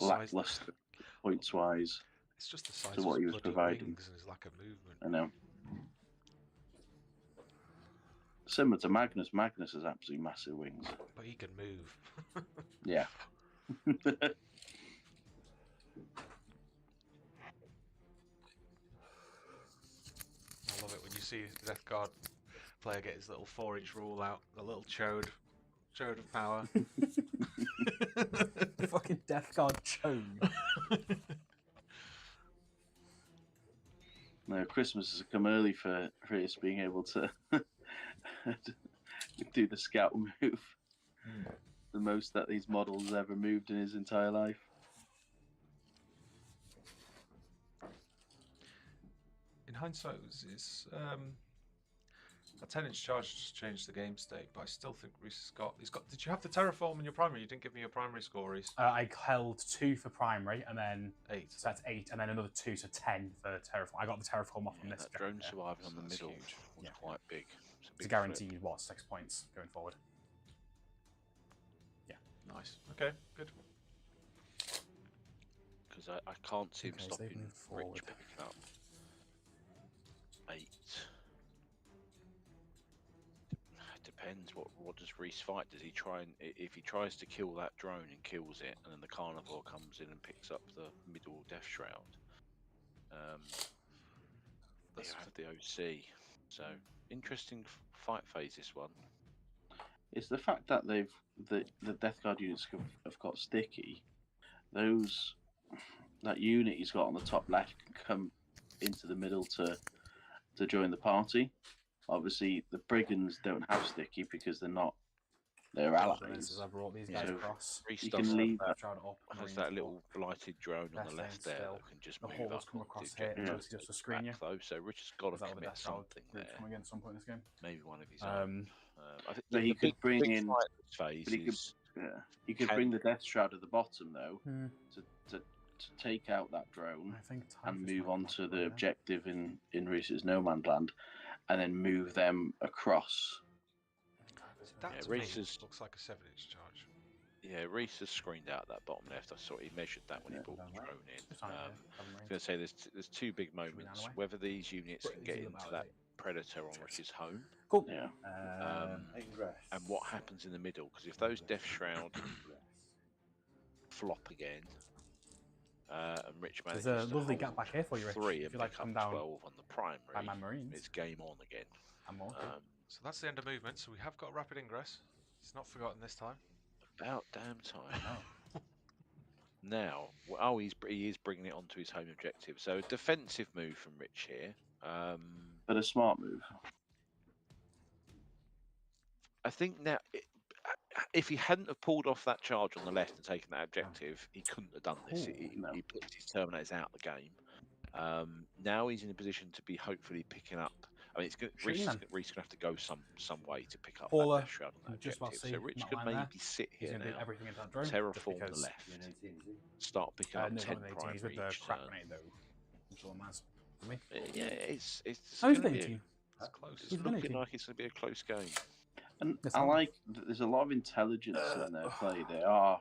Speaker 4: lackluster points wise.
Speaker 1: It's just the size
Speaker 4: to
Speaker 1: of
Speaker 4: what
Speaker 1: his
Speaker 4: he was
Speaker 1: bloody
Speaker 4: providing.
Speaker 1: wings and his lack of movement.
Speaker 4: I know. Similar to Magnus. Magnus has absolutely massive wings.
Speaker 1: But he can move.
Speaker 4: Yeah.
Speaker 1: I love it when you see the Death Guard player get his little 4-inch rule out, the little chode of power.
Speaker 2: Fucking Death Guard chode.
Speaker 4: No, Christmas has come early for Chris being able to do the scout move. The most that these models ever moved in his entire life.
Speaker 1: In hindsight, it's a 10-inch charge just changed the game state, but I still think Reese has got. Did you have the terraform in your primary? You didn't give me your primary score, Reese.
Speaker 2: I held 2 for primary, and then
Speaker 1: 8.
Speaker 2: So that's 8, and then another 2, so 10 for terraform. I got the terraform off from this.
Speaker 5: That drone surviving on the
Speaker 1: That's
Speaker 5: middle
Speaker 1: huge.
Speaker 5: was quite big.
Speaker 2: It's a guaranteed 6 points going forward. Yeah.
Speaker 1: Nice. Okay, good.
Speaker 5: Because I can't see him
Speaker 2: Okay, so they've
Speaker 5: stopping
Speaker 2: moved forward.
Speaker 5: Rich picking up 8. Depends what does Reese fight? Does he try and if he tries to kill that drone and kills it, and then the carnivore comes in and picks up the middle Death Shroud? They have the OC, so interesting fight phase this one.
Speaker 4: It's the fact that the Death Guard units have got sticky. That unit he's got on the top left can come into the middle to join the party. Obviously, the Brigands don't have sticky because they're allies.
Speaker 2: I brought these guys
Speaker 4: So
Speaker 2: across.
Speaker 5: Reese
Speaker 4: You
Speaker 5: does
Speaker 4: can leave
Speaker 2: Death
Speaker 4: that.
Speaker 2: Shroud up,
Speaker 5: has
Speaker 2: Marines
Speaker 5: that
Speaker 2: up.
Speaker 5: little blighted drone on the
Speaker 2: Death
Speaker 5: left
Speaker 2: Lane
Speaker 5: there
Speaker 2: still.
Speaker 5: that can just
Speaker 2: The
Speaker 5: move
Speaker 2: Horde
Speaker 5: up
Speaker 2: has come
Speaker 5: onto
Speaker 2: across
Speaker 5: the
Speaker 2: here,
Speaker 5: objective
Speaker 2: mostly just to
Speaker 5: at the
Speaker 2: screen
Speaker 5: back,
Speaker 2: you.
Speaker 5: though, so Rich has got
Speaker 2: Is
Speaker 5: to
Speaker 2: that what the
Speaker 5: commit
Speaker 2: Death Shroud
Speaker 5: something
Speaker 2: group
Speaker 5: there.
Speaker 2: coming in at some point in this game?
Speaker 5: Maybe one of his own. I think
Speaker 4: So he could bring in-
Speaker 5: fight phase
Speaker 4: But he could,
Speaker 5: is
Speaker 4: he could
Speaker 5: Can-
Speaker 4: bring the Death Shroud at the bottom though
Speaker 2: Hmm.
Speaker 4: to take out that drone
Speaker 2: I think
Speaker 4: and move on to the objective in Reese's No Man's Land, and then move them across.
Speaker 1: That
Speaker 5: Yeah,
Speaker 1: to me
Speaker 5: Reese's-
Speaker 1: looks like a 7-inch charge.
Speaker 5: Yeah, Reese has screened out that bottom left. I saw he measured that when he
Speaker 4: Yeah.
Speaker 5: brought the drone in.
Speaker 2: It's fine,
Speaker 5: I
Speaker 2: yeah,
Speaker 5: was going to say there's 2 big
Speaker 2: down
Speaker 5: moments.
Speaker 2: away?
Speaker 5: Whether these units can get
Speaker 2: Easy
Speaker 5: into
Speaker 2: about
Speaker 5: that
Speaker 2: it.
Speaker 5: predator on Rich's home,
Speaker 2: Cool.
Speaker 4: Yeah.
Speaker 5: and what happens in the middle. Because if those Death Shroud flop again, and Rich manages
Speaker 2: There's a
Speaker 5: to
Speaker 2: lovely
Speaker 5: hold
Speaker 2: gap back here for you, Rich.
Speaker 5: 3
Speaker 2: If
Speaker 5: and
Speaker 2: you like
Speaker 5: pick
Speaker 2: to come
Speaker 5: up
Speaker 2: down
Speaker 5: 12 on the primary,
Speaker 2: by my Marines.
Speaker 5: it's game on again.
Speaker 2: I'm more.
Speaker 1: So that's the end of movement. So we have got rapid ingress. It's not forgotten this time.
Speaker 5: About damn time.
Speaker 2: Oh.
Speaker 5: Now, he is bringing it onto his home objective. So a defensive move from Rich here.
Speaker 4: But a smart move.
Speaker 5: I think now, if he hadn't have pulled off that charge on the left and taken that objective, he couldn't have done this.
Speaker 4: no.
Speaker 5: He puts his Terminators out of the game. Now he's in a position to be hopefully picking up. I mean, it's going. Reece
Speaker 2: Shooting
Speaker 5: going to have to go some way to pick up
Speaker 2: Paula,
Speaker 5: that Death Shroud on that
Speaker 2: just about
Speaker 5: objective.
Speaker 2: to
Speaker 5: So
Speaker 2: see
Speaker 5: Rich
Speaker 2: that
Speaker 5: could
Speaker 2: line
Speaker 5: maybe
Speaker 2: there.
Speaker 5: sit
Speaker 2: He's
Speaker 5: here
Speaker 2: going to do
Speaker 5: now,
Speaker 2: everything into that drone. just
Speaker 5: terraform the
Speaker 2: because-
Speaker 5: left, start picking up
Speaker 2: no,
Speaker 5: 10
Speaker 2: not an 18,
Speaker 5: prime
Speaker 2: he's with the
Speaker 5: each
Speaker 2: crack
Speaker 5: turn.
Speaker 2: grenade though. Which one that's for me.
Speaker 5: Yeah, it's
Speaker 2: Oh, he's
Speaker 5: gonna
Speaker 2: been
Speaker 5: be
Speaker 2: 18.
Speaker 1: It's close.
Speaker 5: it's
Speaker 2: He's been
Speaker 5: looking
Speaker 2: 18.
Speaker 5: like it's going to be a close game.
Speaker 4: And
Speaker 2: Yes,
Speaker 4: I
Speaker 2: I'm-
Speaker 4: like there's a lot of intelligence in their play. They are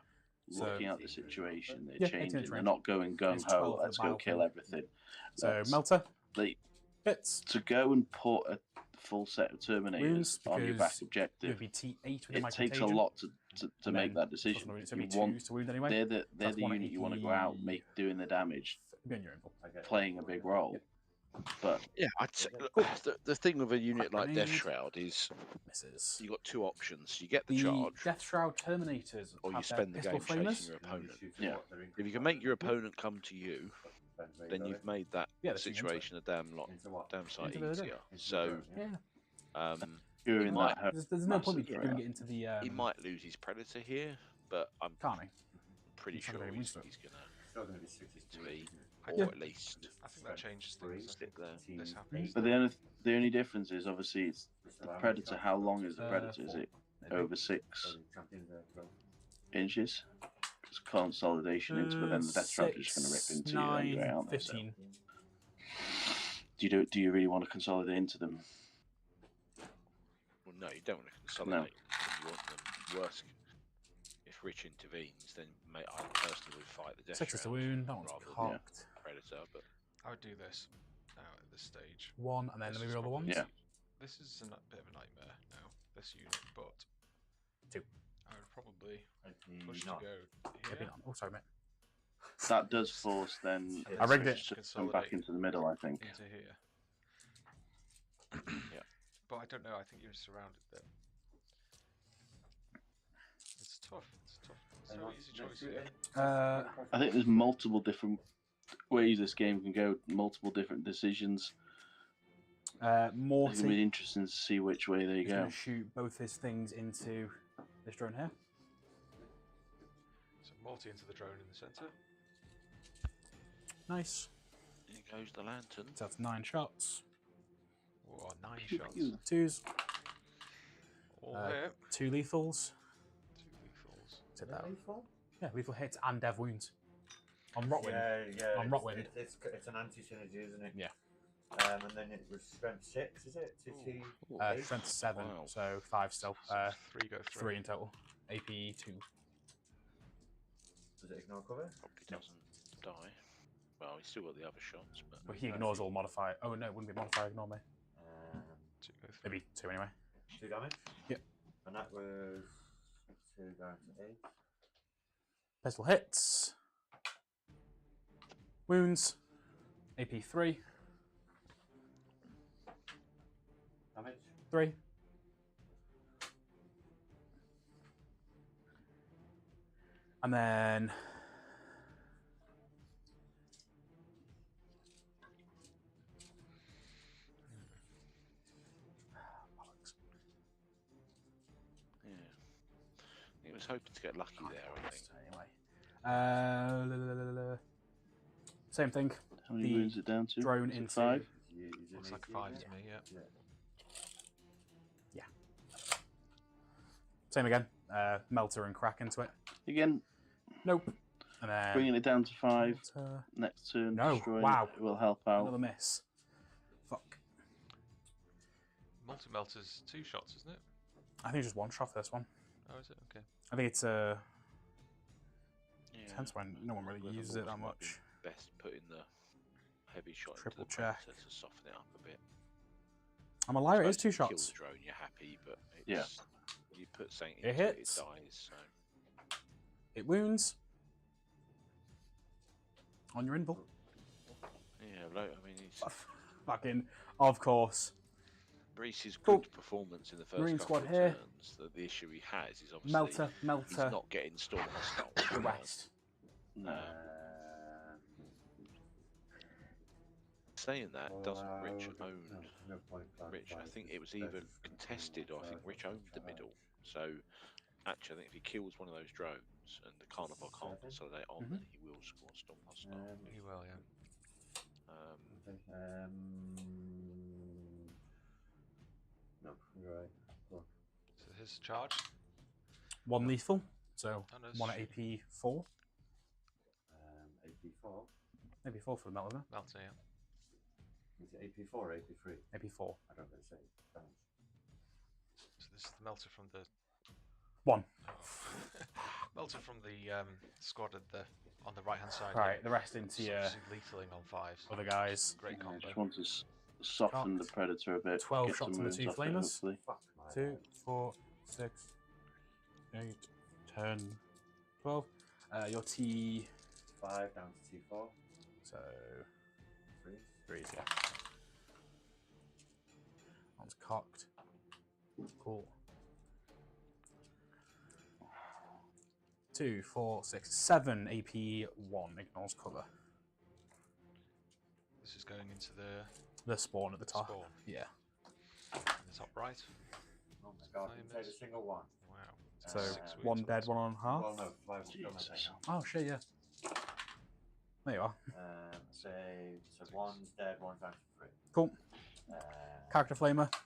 Speaker 2: So-
Speaker 4: looking at the situation. They're
Speaker 2: Yeah, 18
Speaker 4: changing.
Speaker 2: inch
Speaker 4: They're
Speaker 2: range.
Speaker 4: not going gung
Speaker 2: It's
Speaker 4: ho.
Speaker 2: 12 for
Speaker 4: Let's
Speaker 2: the
Speaker 4: go
Speaker 2: bile
Speaker 4: kill
Speaker 2: thing.
Speaker 4: everything.
Speaker 2: So
Speaker 4: Let's-
Speaker 2: Melter
Speaker 4: They,
Speaker 2: hits.
Speaker 4: to go and put a full set of Terminators
Speaker 2: Wounds,
Speaker 4: on your back
Speaker 2: because It would
Speaker 4: objective,
Speaker 2: be T8 with a
Speaker 4: it takes a
Speaker 2: microtagion.
Speaker 4: lot to
Speaker 2: And
Speaker 4: make
Speaker 2: then
Speaker 4: that decision.
Speaker 2: It's going
Speaker 4: You
Speaker 2: to be
Speaker 4: want
Speaker 2: 2 to wound anyway.
Speaker 4: they're the
Speaker 2: That's one
Speaker 4: unit you want to go out, doing the damage,
Speaker 2: Be on your info.
Speaker 4: playing a big role. But
Speaker 5: Yeah, the thing with a unit like Death
Speaker 2: grenade.
Speaker 5: Shroud is
Speaker 2: Misses.
Speaker 5: you got two options. You get the
Speaker 2: The
Speaker 5: charge,
Speaker 2: Death Shroud Terminators
Speaker 5: or you
Speaker 2: have
Speaker 5: spend the
Speaker 2: their
Speaker 5: game
Speaker 2: pistol
Speaker 5: chasing
Speaker 2: flamers.
Speaker 5: your opponent.
Speaker 4: Yeah.
Speaker 5: If you can make your opponent come to you, then you've made that
Speaker 2: Yeah, that's into it.
Speaker 5: situation a damn sight
Speaker 2: Into the
Speaker 5: easier. So,
Speaker 2: Yeah.
Speaker 4: during
Speaker 5: might-
Speaker 4: that,
Speaker 2: There's no point
Speaker 4: massive
Speaker 2: in
Speaker 4: threat.
Speaker 2: doing it into the.
Speaker 5: he might lose his Predator here, but I'm
Speaker 2: Can't he?
Speaker 5: pretty
Speaker 2: He's not
Speaker 5: sure
Speaker 2: gonna
Speaker 5: he's
Speaker 2: win
Speaker 5: going to
Speaker 3: Still
Speaker 5: be,
Speaker 1: I
Speaker 5: or
Speaker 2: Yeah.
Speaker 5: at least
Speaker 1: I think that changes things. I
Speaker 5: stick
Speaker 1: think
Speaker 5: there.
Speaker 1: this happens.
Speaker 4: but the only difference is obviously it's the Predator. How long is the Predator? Is it over 6 inches? Because consolidation into, but then the Death Shroud is just going to rip into you anyway, aren't they? So
Speaker 2: 15.
Speaker 4: do you really want to consolidate into them?
Speaker 5: Well, no, you don't want to consolidate. You want them worse. If Rich intervenes, then I personally would fight the Death
Speaker 2: 6 is the
Speaker 5: Shroud
Speaker 2: wound. That one's
Speaker 5: rather than
Speaker 2: cocked.
Speaker 5: Predator, but
Speaker 1: I would do this now at this stage.
Speaker 2: 1, and then
Speaker 1: This
Speaker 2: maybe
Speaker 1: is
Speaker 2: all the
Speaker 1: probably-
Speaker 2: ones.
Speaker 4: Yeah.
Speaker 1: This is a bit of a nightmare now, this unit, but
Speaker 2: 2.
Speaker 1: I would probably push to
Speaker 3: Not.
Speaker 1: go
Speaker 2: Maybe
Speaker 1: here.
Speaker 2: not. Oh, sorry, mate.
Speaker 4: That does force then
Speaker 1: I
Speaker 2: rigged it.
Speaker 4: to come
Speaker 1: Consolidate.
Speaker 4: back into the middle, I think.
Speaker 1: Into here.
Speaker 5: Yeah.
Speaker 1: But I don't know, I think you're surrounded then. It's tough, it's tough. It's no easy choice here.
Speaker 4: I think there's multiple different ways this game can go, multiple different decisions. It's going to be
Speaker 2: Morty
Speaker 4: interesting to see which way they
Speaker 2: is going
Speaker 4: go.
Speaker 2: to shoot both his things into this drone here.
Speaker 1: So Morty into the drone in the centre.
Speaker 2: Nice.
Speaker 5: here goes the lantern.
Speaker 2: So that's 9 shots.
Speaker 1: Oh, 9 shots.
Speaker 2: 2s.
Speaker 1: All
Speaker 2: Uh,
Speaker 1: here.
Speaker 2: 2 lethals.
Speaker 1: 2 lethals.
Speaker 2: Sit down. Yeah, lethal hits and dev wounds. On Rotwind.
Speaker 3: Yeah.
Speaker 2: On Rotwind.
Speaker 3: It's an anti-synergy, isn't it?
Speaker 2: Yeah.
Speaker 3: And then it was strength 6, is it? To T.
Speaker 2: Strength 7,
Speaker 5: Wow.
Speaker 2: so 5 still.
Speaker 1: So 3 go through.
Speaker 2: 3 in total. AP 2.
Speaker 3: Does it ignore cover?
Speaker 5: Probably doesn't die. Well, he's still got the other shots, but
Speaker 2: But he ignores all modifier. Oh no, it wouldn't be modifier, ignore me.
Speaker 1: 2 go through.
Speaker 2: Maybe 2 anyway.
Speaker 3: 2 damage?
Speaker 2: Yep.
Speaker 3: And that was 2 down to 8.
Speaker 2: Pistol hits. Wounds. AP 3.
Speaker 3: Damage?
Speaker 2: 3. And then
Speaker 5: yeah. He was hoping to get lucky there, I think.
Speaker 2: Anyway. Same thing.
Speaker 4: How many
Speaker 2: The
Speaker 4: wounds is it down to?
Speaker 2: drone
Speaker 4: Is it
Speaker 2: into
Speaker 4: 5?
Speaker 1: Looks like 5 to me, yeah.
Speaker 2: Same again. Melter and crack into it.
Speaker 4: Again,
Speaker 2: Nope. And then
Speaker 4: bringing it down to 5.
Speaker 2: Melter.
Speaker 4: Next turn,
Speaker 2: No,
Speaker 4: destroying
Speaker 2: wow.
Speaker 4: it will help out.
Speaker 2: Another miss. Fuck.
Speaker 1: Multi-melter's 2 shots, isn't it?
Speaker 2: I think just 1 shot for this one.
Speaker 1: Oh, is it? Okay.
Speaker 2: I think it's
Speaker 5: Yeah.
Speaker 2: hence when no one really
Speaker 5: Whether
Speaker 2: uses it that
Speaker 5: Morty might be
Speaker 2: much.
Speaker 5: Best putting the heavy shot
Speaker 2: Triple
Speaker 5: into the
Speaker 2: check.
Speaker 5: Predator to soften it up a bit.
Speaker 2: I'm a liar, it is
Speaker 5: Suppose
Speaker 2: 2
Speaker 5: if you kill
Speaker 2: shots.
Speaker 5: the drone, you're happy, but it's,
Speaker 4: Yeah.
Speaker 5: you put something
Speaker 2: It
Speaker 5: into it,
Speaker 2: hits.
Speaker 5: it dies. So.
Speaker 2: It wounds. On your invul.
Speaker 5: Yeah, I mean, he's
Speaker 2: Fucking, of course.
Speaker 5: Reese's
Speaker 2: Cool.
Speaker 5: good performance in the first
Speaker 2: Marine
Speaker 5: couple
Speaker 2: squad
Speaker 5: of
Speaker 2: here.
Speaker 5: turns. The issue he has is obviously
Speaker 2: Melter,
Speaker 5: he's
Speaker 2: Melter,
Speaker 5: not getting Storm Skull.
Speaker 2: the west.
Speaker 4: No.
Speaker 5: Saying that, doesn't Rich
Speaker 3: No,
Speaker 5: own?
Speaker 3: no point
Speaker 5: Rich, I
Speaker 3: clarifying.
Speaker 5: think it was either contested or I think Rich owned the middle. So, actually, I think if he kills one of those drones and the carnivore can't
Speaker 3: 7.
Speaker 5: consolidate on, then he will score Storm Hostile.
Speaker 1: He will, yeah.
Speaker 3: Okay, no, you're right. Look.
Speaker 1: So his charge.
Speaker 2: 1 lethal, so
Speaker 1: Oh, no,
Speaker 2: 1 at
Speaker 1: shoot.
Speaker 2: AP 4.
Speaker 3: AP4.
Speaker 2: Maybe 4 for the metal, isn't it?
Speaker 1: Melter, yeah.
Speaker 3: Is it AP4 or AP3?
Speaker 2: AP 4.
Speaker 3: I don't know. Say damage.
Speaker 1: So this is the melter from the
Speaker 2: 1.
Speaker 1: melter from the squad at the on the right hand side.
Speaker 2: Right, the rest into
Speaker 1: So
Speaker 2: your
Speaker 1: obviously lethaling on 5s.
Speaker 2: other guys.
Speaker 1: Great
Speaker 4: I
Speaker 1: combo.
Speaker 4: just want to soften the
Speaker 2: Cocked.
Speaker 4: predator a bit.
Speaker 2: 12
Speaker 4: get
Speaker 2: shots
Speaker 4: some
Speaker 2: on the
Speaker 4: wounds
Speaker 2: 2
Speaker 4: off it,
Speaker 2: flamers.
Speaker 4: hopefully.
Speaker 3: Fuck my
Speaker 2: 2,
Speaker 3: life.
Speaker 2: 4, 6, 8, 10, 12. Your T.
Speaker 3: 5 down to T4.
Speaker 2: So
Speaker 3: 3.
Speaker 2: 3, yeah. One's cocked. Cool. 2, 4, 6, 7 AP 1 ignores cover.
Speaker 1: This is going into
Speaker 2: The spawn at the top.
Speaker 1: spawn
Speaker 2: Yeah.
Speaker 1: in the top right.
Speaker 3: Oh my god, didn't take a single one.
Speaker 1: Wow.
Speaker 2: So
Speaker 1: 6 wounds
Speaker 2: 1
Speaker 1: on
Speaker 2: dead,
Speaker 1: this
Speaker 2: 1 on half.
Speaker 3: Well, no, 5 was gonna
Speaker 4: Jesus.
Speaker 3: take.
Speaker 2: Oh shit, yeah. There you are.
Speaker 3: Say, so 1's dead, 1's down to 3.
Speaker 2: Cool.
Speaker 3: Uh,
Speaker 2: Character flamer.
Speaker 1: Oh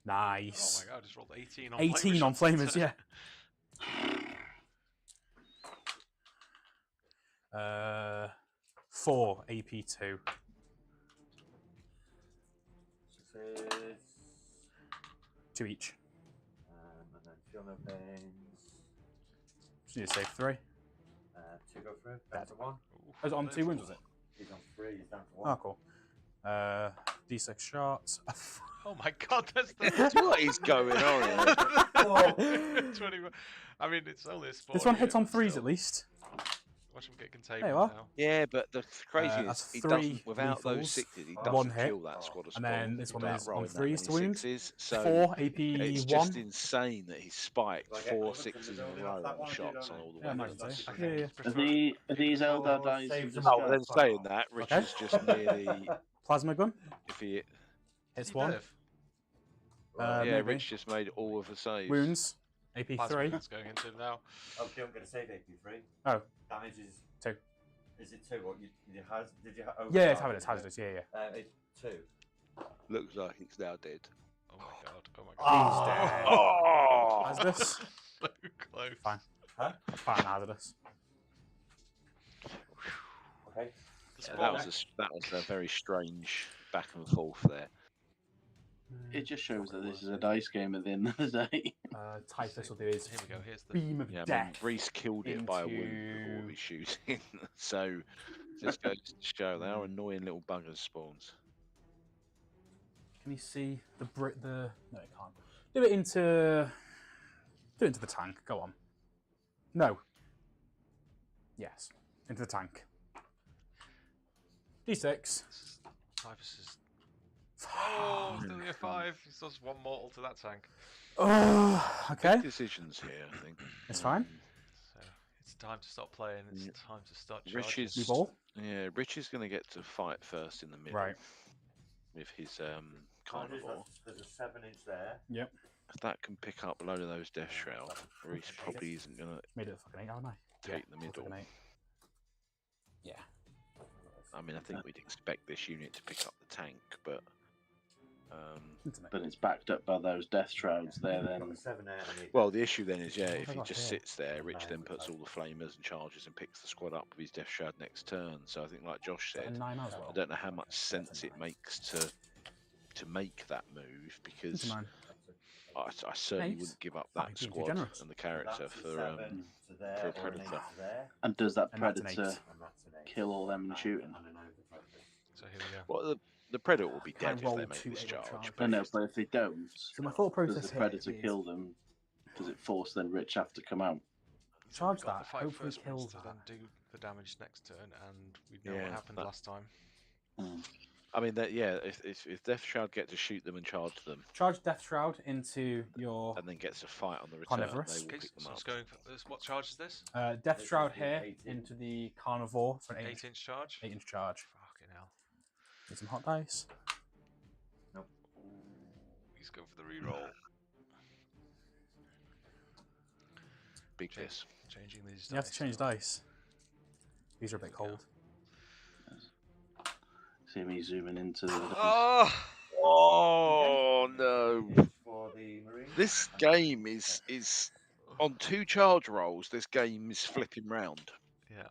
Speaker 2: Nice.
Speaker 1: my god, I just rolled 18 on
Speaker 2: 18 on flamers, yeah. 4 AP2.
Speaker 3: Success.
Speaker 2: 2 each.
Speaker 3: And then feel no pains.
Speaker 2: Just need to save 3.
Speaker 3: 2 go through. Down to 1.
Speaker 1: Ooh,
Speaker 2: Oh, is it on
Speaker 1: there's
Speaker 2: 2 wounds, was it?
Speaker 3: He's on 3. He's down to 1.
Speaker 2: Oh, cool. D6 shots.
Speaker 1: Oh my god, that's
Speaker 5: What is going on here?
Speaker 1: 21. I mean, it's only a spawn.
Speaker 2: This one hits
Speaker 1: here,
Speaker 2: on
Speaker 1: but
Speaker 2: 3s
Speaker 1: still.
Speaker 2: at least.
Speaker 1: Watch him get contained
Speaker 2: There you are.
Speaker 1: now.
Speaker 5: Yeah, but the crazy
Speaker 2: that's
Speaker 5: is he
Speaker 2: 3
Speaker 5: doesn't, without
Speaker 2: lethals,
Speaker 5: those 6s, he
Speaker 3: one
Speaker 5: doesn't
Speaker 2: hit,
Speaker 5: kill that squad of
Speaker 2: and then
Speaker 5: spawn
Speaker 2: this one
Speaker 5: without
Speaker 2: is on
Speaker 5: rolling that
Speaker 2: 3s
Speaker 5: many
Speaker 2: to wound.
Speaker 5: 6s. So
Speaker 2: 4 AP
Speaker 5: it's
Speaker 2: 1.
Speaker 5: just insane that he spiked
Speaker 3: Do I get
Speaker 5: 4
Speaker 3: covered from
Speaker 5: 6s
Speaker 3: the
Speaker 5: in a
Speaker 3: building
Speaker 5: row
Speaker 3: off that
Speaker 5: on
Speaker 3: one, or do you
Speaker 5: shots
Speaker 3: don't
Speaker 5: on all the
Speaker 2: Yeah, I
Speaker 5: weapons.
Speaker 2: imagine so.
Speaker 1: I
Speaker 2: Yeah,
Speaker 1: think
Speaker 2: yeah.
Speaker 1: it's preferred-
Speaker 4: Are these Eldar
Speaker 3: Oh,
Speaker 4: dice
Speaker 3: save
Speaker 4: you've
Speaker 3: the
Speaker 5: Oh,
Speaker 3: scout.
Speaker 5: then
Speaker 4: discussed?
Speaker 5: saying that, Rich
Speaker 2: Okay.
Speaker 5: is just nearly.
Speaker 2: Plasma gun.
Speaker 5: If he,
Speaker 2: Hits
Speaker 1: He
Speaker 2: 1.
Speaker 1: live.
Speaker 5: yeah,
Speaker 2: maybe.
Speaker 5: Rich just made all of the saves.
Speaker 2: Wounds. AP
Speaker 1: Plasma
Speaker 2: 3.
Speaker 1: gun's going into him now.
Speaker 3: Oh, don't get a save AP3.
Speaker 2: Oh.
Speaker 3: Damage is
Speaker 2: 2.
Speaker 3: Is it 2? What you has? Did you?
Speaker 2: Yeah, it's hazardous. Yeah, yeah.
Speaker 3: It's 2.
Speaker 5: Looks like he's now dead.
Speaker 1: Oh my god. Oh my
Speaker 2: He's
Speaker 1: god.
Speaker 2: dead.
Speaker 5: Oh!
Speaker 2: Hazardous.
Speaker 1: So close.
Speaker 2: Fine.
Speaker 3: Huh?
Speaker 2: Fine, hazardous.
Speaker 3: Okay.
Speaker 1: The
Speaker 5: Yeah,
Speaker 1: spawn.
Speaker 5: that was a very strange back and forth there.
Speaker 4: It just shows that this is a dice game at the end of the day.
Speaker 2: Typhus will do his
Speaker 1: Here we go. Here's the.
Speaker 2: beam of
Speaker 5: Yeah, I mean,
Speaker 2: death.
Speaker 5: Reese killed it by a wound before
Speaker 2: into-
Speaker 5: we shooting. So just goes to show they are annoying little buggers spawns.
Speaker 2: Can you see the No, it can't. Do it into the tank. Go on. No. Yes, into the tank. D6.
Speaker 1: Typhus is. Oh, still a 5. He does 1 mortal to that tank.
Speaker 2: Oh, okay.
Speaker 5: Big decisions here, I think.
Speaker 2: It's fine.
Speaker 1: So it's time to stop playing. It's
Speaker 5: Yeah.
Speaker 1: time to start
Speaker 5: Rich
Speaker 1: charging.
Speaker 5: is,
Speaker 2: We ball.
Speaker 5: yeah, Rich is going to get to fight first in the middle.
Speaker 2: Right.
Speaker 5: With his
Speaker 3: There's
Speaker 5: carnivore.
Speaker 3: a 7-inch there.
Speaker 2: Yep.
Speaker 5: If that can pick up a load of those Death Shroud, Reese probably isn't going to
Speaker 2: Made it a fucking 8, haven't I?
Speaker 5: take the
Speaker 2: it's a
Speaker 5: middle.
Speaker 2: fucking 8. Yeah.
Speaker 5: I mean, I think we'd expect this unit to pick up the tank, but
Speaker 2: Into me.
Speaker 4: But it's backed up by those death shrouds there
Speaker 3: Got
Speaker 4: then.
Speaker 3: the 7 there.
Speaker 5: well, the issue then is, yeah,
Speaker 2: What
Speaker 5: if
Speaker 2: have
Speaker 5: he
Speaker 2: I got
Speaker 5: just
Speaker 2: here?
Speaker 5: sits there, Rich then puts all the flamers and charges and picks the squad up with his Death Shroud next turn. So I think, like Josh
Speaker 2: Is that a
Speaker 5: said,
Speaker 2: 9 as well?
Speaker 5: I don't know how much
Speaker 2: Okay, that's a
Speaker 5: sense it
Speaker 2: 9.
Speaker 5: makes to make that move
Speaker 2: It's
Speaker 5: because
Speaker 2: a 9.
Speaker 5: I certainly
Speaker 2: Eight?
Speaker 5: wouldn't give up
Speaker 2: Oh,
Speaker 5: that
Speaker 2: you're being too
Speaker 5: squad
Speaker 2: generous.
Speaker 5: and the character
Speaker 3: That's a
Speaker 5: for
Speaker 3: 7 to there,
Speaker 5: for a
Speaker 3: or an 8
Speaker 5: predator.
Speaker 3: to there,
Speaker 4: And does that
Speaker 2: And that's an
Speaker 4: predator
Speaker 2: 8.
Speaker 3: and that's an 8.
Speaker 4: kill all them in shooting?
Speaker 3: And I know the Typhus.
Speaker 1: So here we go.
Speaker 5: well, the predator will be
Speaker 2: Can I
Speaker 5: dead if
Speaker 2: roll
Speaker 5: they make
Speaker 2: 2
Speaker 5: this
Speaker 2: 8
Speaker 5: charge.
Speaker 2: charge?
Speaker 4: I know, but if they don't,
Speaker 2: So my thought
Speaker 4: does
Speaker 2: process
Speaker 4: the predator
Speaker 2: here is
Speaker 4: kill them? Does it force then Rich have to come out?
Speaker 1: So
Speaker 2: Charge
Speaker 1: we've got
Speaker 2: that,
Speaker 1: the 5
Speaker 2: hopefully
Speaker 1: first
Speaker 2: kills
Speaker 1: ones to then
Speaker 2: that.
Speaker 1: do the damage next turn, and we know
Speaker 5: Yeah,
Speaker 1: what happened
Speaker 5: that-
Speaker 1: last time.
Speaker 4: Hmm.
Speaker 5: I mean, yeah, if Death Shroud get to shoot them and charge them,
Speaker 2: charge Death Shroud into your
Speaker 5: and then gets a fight on the return,
Speaker 2: Carnivorous.
Speaker 5: they will
Speaker 1: Okay,
Speaker 5: pick them
Speaker 1: so
Speaker 5: up.
Speaker 1: it's going for this. What charge is this?
Speaker 2: Death
Speaker 3: This
Speaker 2: Shroud
Speaker 3: is the
Speaker 2: here
Speaker 3: 18.
Speaker 2: into the Carnivore for an 8
Speaker 1: 8-inch charge.
Speaker 2: 8-inch charge.
Speaker 1: Fucking hell.
Speaker 2: Need some hot dice.
Speaker 1: Please go for the reroll.
Speaker 5: big this.
Speaker 1: Changing these.
Speaker 2: You have to change dice. These are a bit cold.
Speaker 4: See me zooming into the.
Speaker 1: Oh!
Speaker 5: Oh no!
Speaker 3: For the Marine.
Speaker 5: This game is on 2 charge rolls. This game is flipping round.
Speaker 1: Yeah.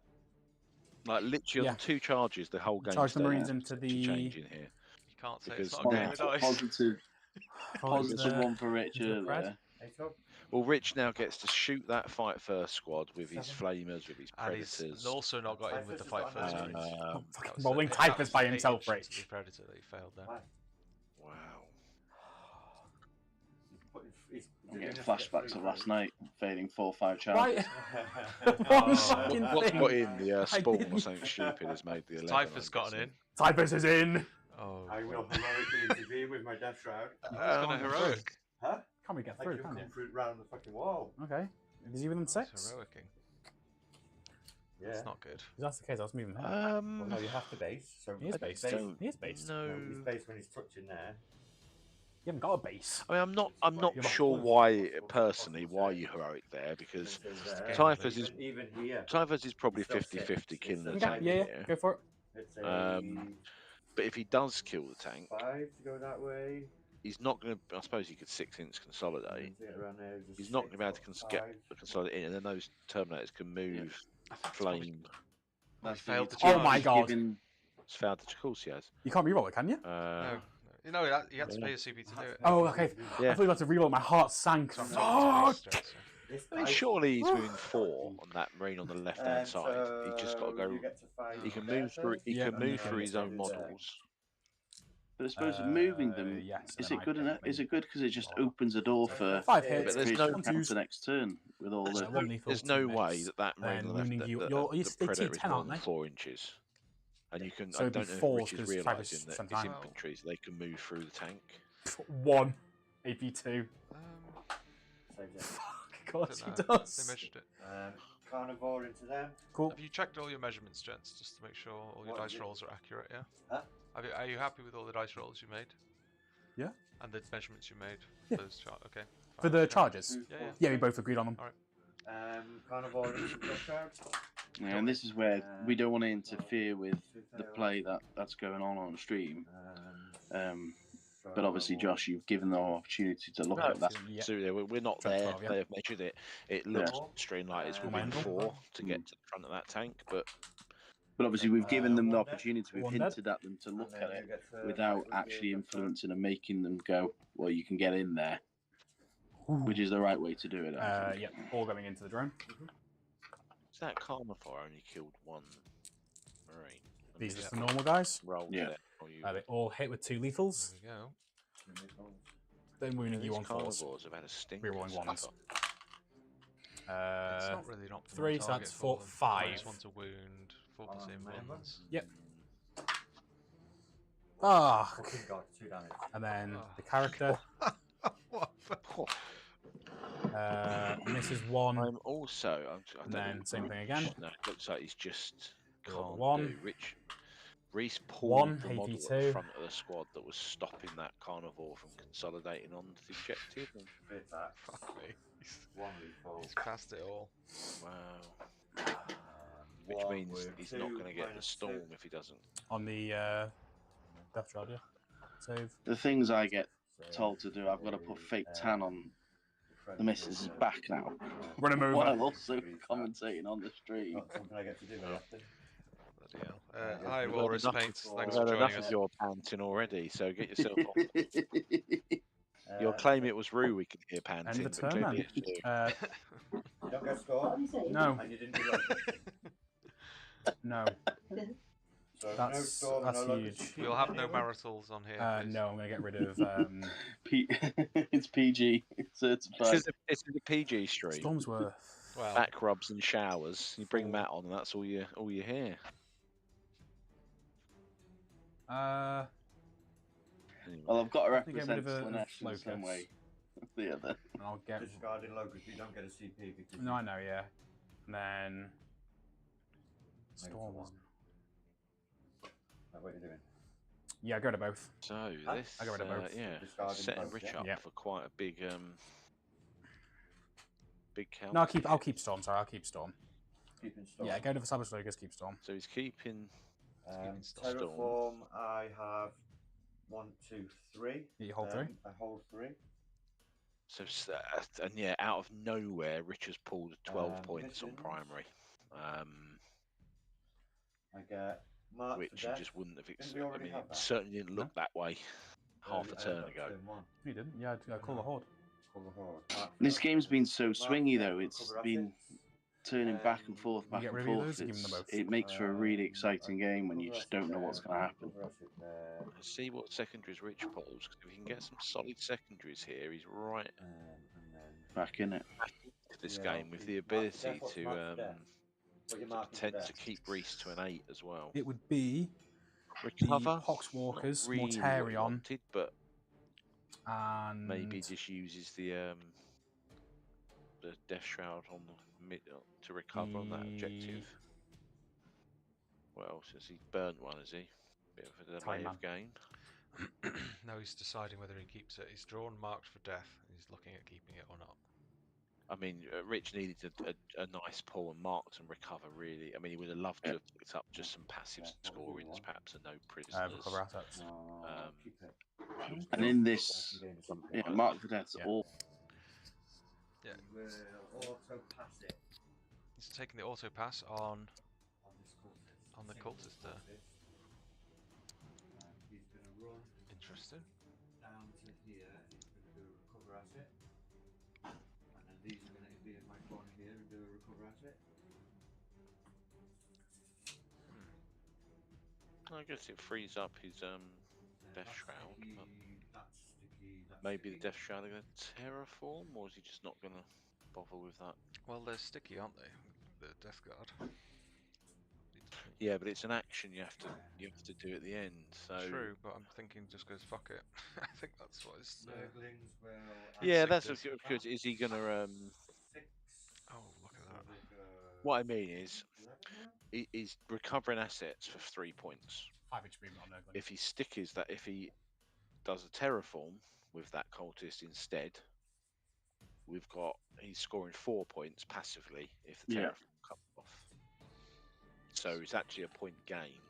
Speaker 5: Like literally
Speaker 2: Yeah.
Speaker 5: on 2 charges, the whole game.
Speaker 2: Charge the Marines into the.
Speaker 5: change in here.
Speaker 1: You can't say
Speaker 5: Because
Speaker 1: it's not a game of dice.
Speaker 4: Positive
Speaker 2: Follows the-
Speaker 4: one for Rich
Speaker 2: into the
Speaker 4: earlier.
Speaker 5: Well, Rich now gets to shoot that fight first squad with his flamers, with his
Speaker 1: And he's
Speaker 5: predators.
Speaker 1: also not got in with the fight first.
Speaker 5: Um,
Speaker 1: That was
Speaker 2: Rolling
Speaker 1: that
Speaker 2: typers
Speaker 1: was
Speaker 2: by
Speaker 1: 8
Speaker 2: himself,
Speaker 1: inches to
Speaker 2: Rich.
Speaker 1: the predator that he failed there.
Speaker 5: Wow.
Speaker 4: I'm getting flashbacks of last night, fading 4 or 5
Speaker 2: Right.
Speaker 4: charges.
Speaker 2: One fucking
Speaker 5: What's
Speaker 2: thing.
Speaker 5: got in the
Speaker 2: I
Speaker 5: spawn or
Speaker 2: didn't-
Speaker 5: something stupid has made the 11.
Speaker 1: Typhus got
Speaker 5: I'm
Speaker 1: in.
Speaker 2: Typhus is in.
Speaker 1: Oh.
Speaker 3: I will heroically intervene with my death shroud.
Speaker 1: Who's gonna heroic?
Speaker 3: Huh?
Speaker 2: Can't we get
Speaker 3: I
Speaker 2: through,
Speaker 3: can
Speaker 2: can you?
Speaker 3: come through round the fucking wall.
Speaker 2: Okay. Is he within
Speaker 1: Who's
Speaker 2: 6?
Speaker 1: heroicing?
Speaker 3: Yeah.
Speaker 1: That's not good.
Speaker 2: If that's the case, I was moving him.
Speaker 3: Well, no, you have to base. So
Speaker 2: He is
Speaker 3: I
Speaker 2: based.
Speaker 5: don't
Speaker 2: He is based.
Speaker 5: No.
Speaker 3: He's based when he's touching there.
Speaker 2: You haven't got a base.
Speaker 5: I mean, I'm not
Speaker 2: You're
Speaker 5: sure why personally why you heroic there because Typhus is
Speaker 3: even here.
Speaker 5: Typhus is probably
Speaker 3: Still
Speaker 5: 50-50
Speaker 3: six.
Speaker 5: killing the
Speaker 3: It's
Speaker 2: Okay,
Speaker 5: tank
Speaker 2: yeah,
Speaker 5: here.
Speaker 2: go for it.
Speaker 3: It's a
Speaker 5: But if he does kill the tank,
Speaker 3: 5 to go that way.
Speaker 5: he's not going to. I suppose he could 6-inch consolidate.
Speaker 3: And get around there, just
Speaker 5: He's not going to be able to
Speaker 3: 6 or
Speaker 5: get
Speaker 3: 5.
Speaker 5: the consolidate in, and then those Terminators can move flame.
Speaker 1: Oh, he failed the
Speaker 2: Oh
Speaker 1: charge.
Speaker 2: my god.
Speaker 5: It's found the of course he has.
Speaker 2: You can't reroll it, can you?
Speaker 1: No. You know, you had to pay a CP to do it.
Speaker 2: Oh, okay.
Speaker 5: Yeah.
Speaker 2: I thought you had to reroll it. My heart sank.
Speaker 1: So I'm
Speaker 2: Fuck!
Speaker 1: not straight, so-
Speaker 3: This
Speaker 5: I mean,
Speaker 3: dice-
Speaker 5: surely he's moving 4 on that Marine on the left hand side. He's just got to go.
Speaker 3: you get to 5
Speaker 5: He can
Speaker 3: there,
Speaker 5: move through. He
Speaker 2: Yeah,
Speaker 5: can
Speaker 2: and
Speaker 5: move
Speaker 2: then
Speaker 5: through his own
Speaker 3: there.
Speaker 5: models.
Speaker 4: But I suppose moving them
Speaker 2: yes,
Speaker 4: is
Speaker 2: and
Speaker 4: it
Speaker 2: I
Speaker 4: good enough?
Speaker 2: definitely-
Speaker 4: Is it good because it just opens a door for
Speaker 2: 5
Speaker 3: But
Speaker 2: hits.
Speaker 5: there's
Speaker 4: creature
Speaker 5: no-
Speaker 4: to
Speaker 2: one,
Speaker 4: counter
Speaker 2: twos,
Speaker 4: next turn with all the.
Speaker 2: one lethal,
Speaker 5: There's
Speaker 2: 2
Speaker 5: no way
Speaker 2: miss.
Speaker 5: that Marine on the left,
Speaker 2: wounding
Speaker 5: the,
Speaker 2: you-
Speaker 5: the,
Speaker 2: you're-
Speaker 5: the
Speaker 2: they
Speaker 5: Predator is
Speaker 2: T10,
Speaker 5: more
Speaker 2: aren't
Speaker 5: than
Speaker 2: they?
Speaker 5: 4 inches. And you can.
Speaker 2: So
Speaker 5: I
Speaker 2: it'd be
Speaker 5: don't know if
Speaker 2: 4s
Speaker 5: Rich is
Speaker 2: 'cause
Speaker 5: realising
Speaker 2: Travis
Speaker 5: that
Speaker 2: sent
Speaker 5: his
Speaker 2: out.
Speaker 5: infantry, so they can move through the tank.
Speaker 2: 1 AP2.
Speaker 3: Saves it.
Speaker 2: Fuck, of course he
Speaker 1: Don't know. They
Speaker 2: does.
Speaker 1: measured it.
Speaker 3: Carnivore into them.
Speaker 2: Cool.
Speaker 1: Have you checked all your measurements, gents, just to make sure all your
Speaker 3: What
Speaker 1: dice
Speaker 3: is it?
Speaker 1: rolls are accurate? Yeah.
Speaker 3: Huh?
Speaker 1: Are you happy with all the dice rolls you made?
Speaker 2: Yeah.
Speaker 1: And the measurements you made?
Speaker 2: Yeah.
Speaker 1: For those okay.
Speaker 2: For
Speaker 1: fine,
Speaker 2: the
Speaker 1: okay.
Speaker 2: charges?
Speaker 1: Yeah, yeah.
Speaker 2: Yeah, we both agreed on them.
Speaker 3: Carnivore into Death Shroud.
Speaker 4: Yeah, and this is where we don't want to interfere with the play that's going on stream. But obviously, Josh, you've given them opportunity to look at that.
Speaker 2: Yeah.
Speaker 5: So yeah, we're not
Speaker 2: Trent
Speaker 5: there.
Speaker 2: 12, yeah.
Speaker 5: They've measured it. It looks
Speaker 3: Yeah.
Speaker 5: streamlined. It's
Speaker 3: Uh,
Speaker 5: within
Speaker 2: Mindful.
Speaker 5: 4 to get to the front of that tank, but
Speaker 4: But obviously, we've given them the
Speaker 3: One dead.
Speaker 4: opportunity. We've
Speaker 2: One dead.
Speaker 4: hinted at them to look at it without actually influencing and making them go, well, you can get in there, which is the right way to do it. I think.
Speaker 2: Yep, all going into the drone.
Speaker 5: is that Carnivore only killed 1 Marine? And
Speaker 2: These are
Speaker 5: this
Speaker 2: just the normal guys.
Speaker 5: rolled
Speaker 4: Yeah.
Speaker 5: it, or you,
Speaker 2: They all hit with 2 lethals.
Speaker 1: There we go.
Speaker 2: Then wounding you
Speaker 5: these
Speaker 2: on 4s.
Speaker 5: Carnivores have had a stinker.
Speaker 2: Rerolling
Speaker 5: so
Speaker 2: ones.
Speaker 1: It's not really an optimal
Speaker 2: 3, so
Speaker 1: target
Speaker 2: that's
Speaker 1: for
Speaker 2: 4,
Speaker 1: them.
Speaker 2: 5.
Speaker 1: Minus 1 to wound, 4 to save wounds.
Speaker 2: Yep. Ah,
Speaker 3: Fucking god, 2 damage.
Speaker 2: and then the character
Speaker 1: What the-
Speaker 5: Oh,
Speaker 2: misses 1.
Speaker 5: I'm also. I don't
Speaker 2: then
Speaker 5: know,
Speaker 2: same thing again.
Speaker 5: No, it looks like he's just
Speaker 2: Roll
Speaker 5: can't
Speaker 2: 1.
Speaker 5: do. Reese pulled
Speaker 2: 1,
Speaker 5: the model at
Speaker 2: 82.
Speaker 5: the front of the squad that was stopping that Carnivore from consolidating onto the objective. And,
Speaker 3: Bit that.
Speaker 1: Fuck me.
Speaker 3: 1 lethal.
Speaker 1: He's passed it all.
Speaker 5: wow. Which
Speaker 3: One
Speaker 5: means
Speaker 3: with
Speaker 5: he's
Speaker 3: 2
Speaker 5: not going to get the
Speaker 3: minus
Speaker 5: storm
Speaker 3: 2.
Speaker 5: if he doesn't.
Speaker 2: On the Death Shroud, yeah. Save.
Speaker 4: The things I get told to do, I've got to put fake tan on the missus' back now,
Speaker 2: Run him over.
Speaker 4: while also commentating on the stream.
Speaker 3: Not something I get to do very often.
Speaker 1: Bloody hell.
Speaker 3: Yeah,
Speaker 1: Hi,
Speaker 3: we've
Speaker 5: had
Speaker 1: Walrus
Speaker 5: enough-
Speaker 1: Paints. Thanks
Speaker 5: We've
Speaker 1: for
Speaker 5: had
Speaker 1: joining
Speaker 5: enough
Speaker 1: us.
Speaker 5: of your panting already, so get yourself off. Your
Speaker 3: Uh,
Speaker 5: claim it was Rue we could hear panting,
Speaker 2: the
Speaker 5: but
Speaker 2: turn,
Speaker 5: clearly
Speaker 2: man.
Speaker 5: it's you.
Speaker 3: You don't get storm,
Speaker 2: No,
Speaker 3: and you didn't do it.
Speaker 2: no.
Speaker 3: So no
Speaker 2: That's
Speaker 3: storm, no luck.
Speaker 2: huge.
Speaker 1: We'll have no maritals on here. please.
Speaker 2: No, I'm gonna get rid of
Speaker 4: It's PG certified.
Speaker 5: It's a PG stream.
Speaker 2: Stormsworth.
Speaker 1: Well,
Speaker 5: Back rubs and showers. You bring Matt on, and that's all you hear. Anyway.
Speaker 4: Well, I've got to
Speaker 2: I think I'm
Speaker 4: represent
Speaker 2: rid of a
Speaker 4: Slanesh in
Speaker 2: Locust.
Speaker 4: some way. The other.
Speaker 2: I'll get.
Speaker 3: Discarding locust, you don't get a CP because
Speaker 2: No, I know, yeah. And then Storm one.
Speaker 3: What are you doing?
Speaker 2: Yeah, go to both.
Speaker 5: So
Speaker 3: Huh?
Speaker 5: this,
Speaker 2: I got rid of both.
Speaker 5: yeah,
Speaker 3: Discarding
Speaker 5: setting
Speaker 3: both,
Speaker 5: Rich
Speaker 3: yeah.
Speaker 5: up
Speaker 2: Yep.
Speaker 5: for quite a big big count.
Speaker 2: No, I'll keep Storm. Sorry, I'll keep Storm.
Speaker 3: Keeping Storm.
Speaker 2: Yeah, go to the Sabotages, keep Storm.
Speaker 5: So he's keeping. Storm.
Speaker 3: Terraform, I have 1, 2, 3.
Speaker 2: You hold 3.
Speaker 3: I hold 3.
Speaker 5: So and yeah, out of nowhere, Rich has pulled 12 points on
Speaker 3: missions.
Speaker 5: primary.
Speaker 3: I get marked
Speaker 5: Which
Speaker 3: for
Speaker 5: you
Speaker 3: death.
Speaker 5: just wouldn't have
Speaker 3: Didn't we
Speaker 5: expected. I
Speaker 3: already
Speaker 5: mean,
Speaker 3: have
Speaker 5: it
Speaker 3: that?
Speaker 5: certainly didn't look that way half a
Speaker 3: I had
Speaker 5: turn
Speaker 3: that
Speaker 5: ago.
Speaker 3: turn 1.
Speaker 2: You didn't? Yeah, I call the Horde.
Speaker 3: Call the Horde.
Speaker 4: This game's been so
Speaker 3: Mark
Speaker 4: swingy
Speaker 3: for
Speaker 4: though.
Speaker 3: death,
Speaker 4: It's
Speaker 3: recover
Speaker 4: been
Speaker 3: assets.
Speaker 4: turning back and forth, back
Speaker 2: get
Speaker 4: and
Speaker 2: rid of
Speaker 4: forth.
Speaker 2: those or give them the both?
Speaker 4: It makes for a really exciting game when you
Speaker 3: Recover
Speaker 4: just don't know
Speaker 3: asset
Speaker 4: what's
Speaker 3: there,
Speaker 4: going to happen.
Speaker 3: recover asset there,
Speaker 5: Let's see what secondaries Rich pulls. 'Cause if he can get some solid secondaries here, he's right
Speaker 3: and then
Speaker 4: Back in it.
Speaker 5: back into this
Speaker 3: Yeah,
Speaker 5: game with
Speaker 3: he's
Speaker 5: the
Speaker 3: marked for
Speaker 5: ability
Speaker 3: death, what's
Speaker 5: to
Speaker 3: marked for death? What you're marking for
Speaker 5: tend
Speaker 3: death?
Speaker 5: to keep Reese to an 8 as well.
Speaker 2: It would be
Speaker 5: Recover,
Speaker 2: the Poxwalkers,
Speaker 5: not really what he
Speaker 2: Mortarion,
Speaker 5: wanted, but
Speaker 2: and
Speaker 5: maybe he just uses the Death Shroud on the mid to recover on that objective. What else has he burnt one? Has he? Bit of a delay
Speaker 2: Time
Speaker 5: of game.
Speaker 1: No, he's deciding whether he keeps it. He's drawn marked for death. He's looking at keeping it or not.
Speaker 5: I mean, Rich needed a nice pull and marked and recover, really. I mean, he would have loved to have picked up just some passive scorings, perhaps, and no prisoners.
Speaker 2: recover assets.
Speaker 3: Keep it.
Speaker 4: And in this, yeah, Mark for Death's
Speaker 2: Yeah.
Speaker 4: all.
Speaker 1: Yeah.
Speaker 3: We'll auto pass it
Speaker 1: He's taking the auto pass on
Speaker 3: this cultist.
Speaker 1: the cultist there.
Speaker 3: He's going to run
Speaker 1: Interesting.
Speaker 3: down to here. He's going to do a recover asset. And then these are going to be in my corner here and do a recover asset.
Speaker 5: I guess it frees up his Death Shroud. But maybe the Death Shroud are going to terraform, or is he just not going to bother with that?
Speaker 1: Well, they're sticky, aren't they? The Death Guard.
Speaker 5: Yeah, but it's an action you have to do at the end. So
Speaker 1: True, but I'm thinking just goes fuck it. I think that's what it's.
Speaker 5: Yeah, that's
Speaker 1: Sixes.
Speaker 5: because is he going to
Speaker 1: Oh, look at that.
Speaker 5: What I mean is he's recovering assets for 3 points.
Speaker 2: 5 HP on Nurgling.
Speaker 5: If he stickies that, if he does a terraform with that cultist instead, he's scoring 4 points passively if the terraform comes off. So it's actually a point gain,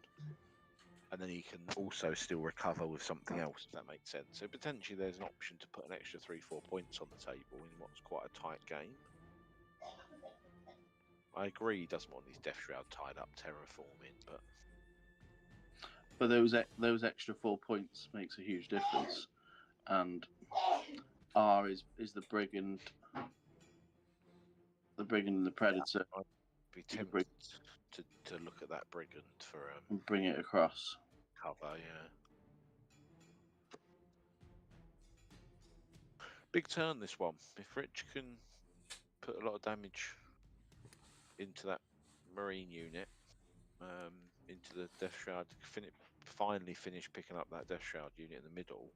Speaker 5: and then he can also still recover with something else, if that makes sense. So potentially there's an option to put an extra 3-4 points on the table in what's quite a tight game. I agree he doesn't want his Death Shroud tied up terraforming,
Speaker 4: But those extra 4 points makes a huge difference. And R is the brigand, and the predator.
Speaker 5: I'd be tempted to look at that brigand for
Speaker 4: And bring it across.
Speaker 5: cover, yeah. Big turn this one. If Rich can put a lot of damage into that marine unit, into the Death Shroud, finally finish picking up that Death Shroud unit in the middle,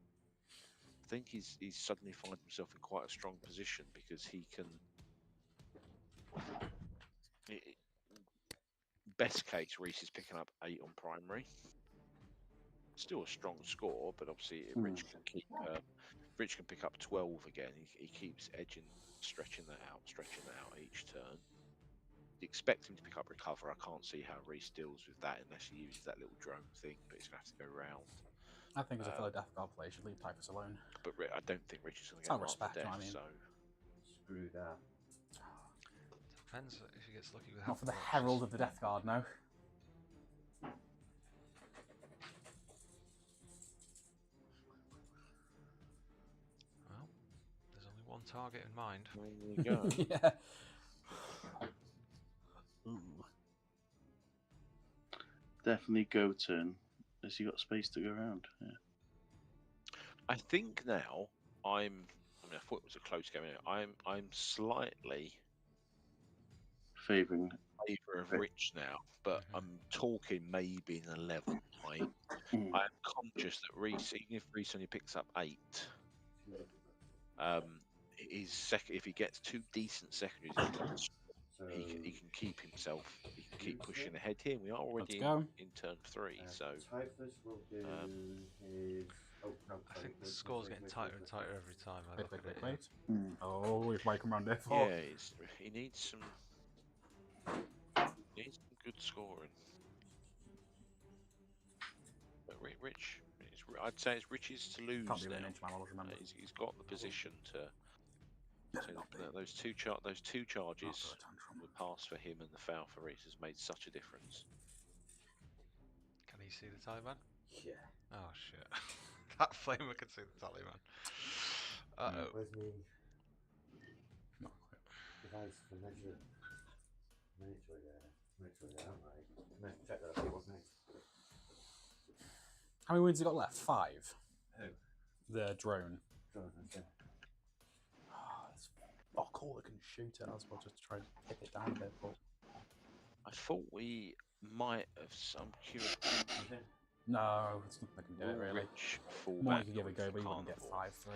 Speaker 5: I think he's suddenly find himself in quite a strong position because he can. Best case, Reese is picking up 8 on primary. Still a strong score, but obviously Rich can keep. Rich can pick up 12 again. He keeps stretching that out each turn. You expect him to pick up recover. I can't see how Reese deals with that unless he uses that little drone thing, but he's going to have to go round.
Speaker 2: I think as a fellow Death Guard player, you should leave Typhus alone.
Speaker 5: But I don't think Rich is going to
Speaker 2: It's
Speaker 5: get
Speaker 2: not
Speaker 5: marked for
Speaker 2: respect, you know
Speaker 5: death,
Speaker 2: what I mean?
Speaker 5: so.
Speaker 3: Screw that.
Speaker 1: Depends if he gets lucky with
Speaker 2: Not for the
Speaker 1: Havoc
Speaker 2: Herald
Speaker 1: Watchers.
Speaker 2: of the Death Guard, no.
Speaker 1: Well, there's only one target in mind.
Speaker 5: There you go.
Speaker 2: Yeah. Ooh.
Speaker 4: Definitely go turn. Has he got space to go around? Yeah.
Speaker 5: I think now I thought it was a close game. I'm slightly
Speaker 4: Favouring.
Speaker 5: favour of Rich now, but I'm talking maybe an 11. I'm conscious that Reese, even if Reese only picks up 8, his second, if he gets 2 decent secondaries, he can keep himself. He can keep pushing ahead here. We are already in turn 3, so
Speaker 3: Typhus will do his Oh, no,
Speaker 1: I
Speaker 3: sorry,
Speaker 1: think the score's getting tighter and tighter every time I look at it.
Speaker 2: Wait.
Speaker 4: Hmm.
Speaker 2: Oh, we've might come round there for.
Speaker 5: Yeah, he needs some good scoring. But Rich, I'd say it's Rich's to lose
Speaker 2: Can't be
Speaker 5: now.
Speaker 2: an inch, man. I'll just remember.
Speaker 5: He's got the position to. So
Speaker 2: Not be.
Speaker 5: those two charges,
Speaker 2: Not throw a tantrum.
Speaker 5: the pass for him and the foul for Rich has made such a difference.
Speaker 1: Can he see the tally man?
Speaker 3: Yeah.
Speaker 1: Oh shit. That flamer can see the tally man. Uh-oh.
Speaker 3: Where's me
Speaker 2: Not quite.
Speaker 3: device for measure? Minutes were there. Right. Let's check that. It was nice.
Speaker 2: How many wounds have you got left? 5.
Speaker 3: Who?
Speaker 2: The drone.
Speaker 3: Jonathan, yeah.
Speaker 2: Oh, it's cool. It can shoot it. I was about to try and hit it down a bit, but
Speaker 5: I thought we might have some curious.
Speaker 2: no, it's not. I can do it really.
Speaker 5: Rich full
Speaker 2: More
Speaker 5: back
Speaker 2: you could give it a go, but you wouldn't get
Speaker 5: carnivore.
Speaker 2: 5 through.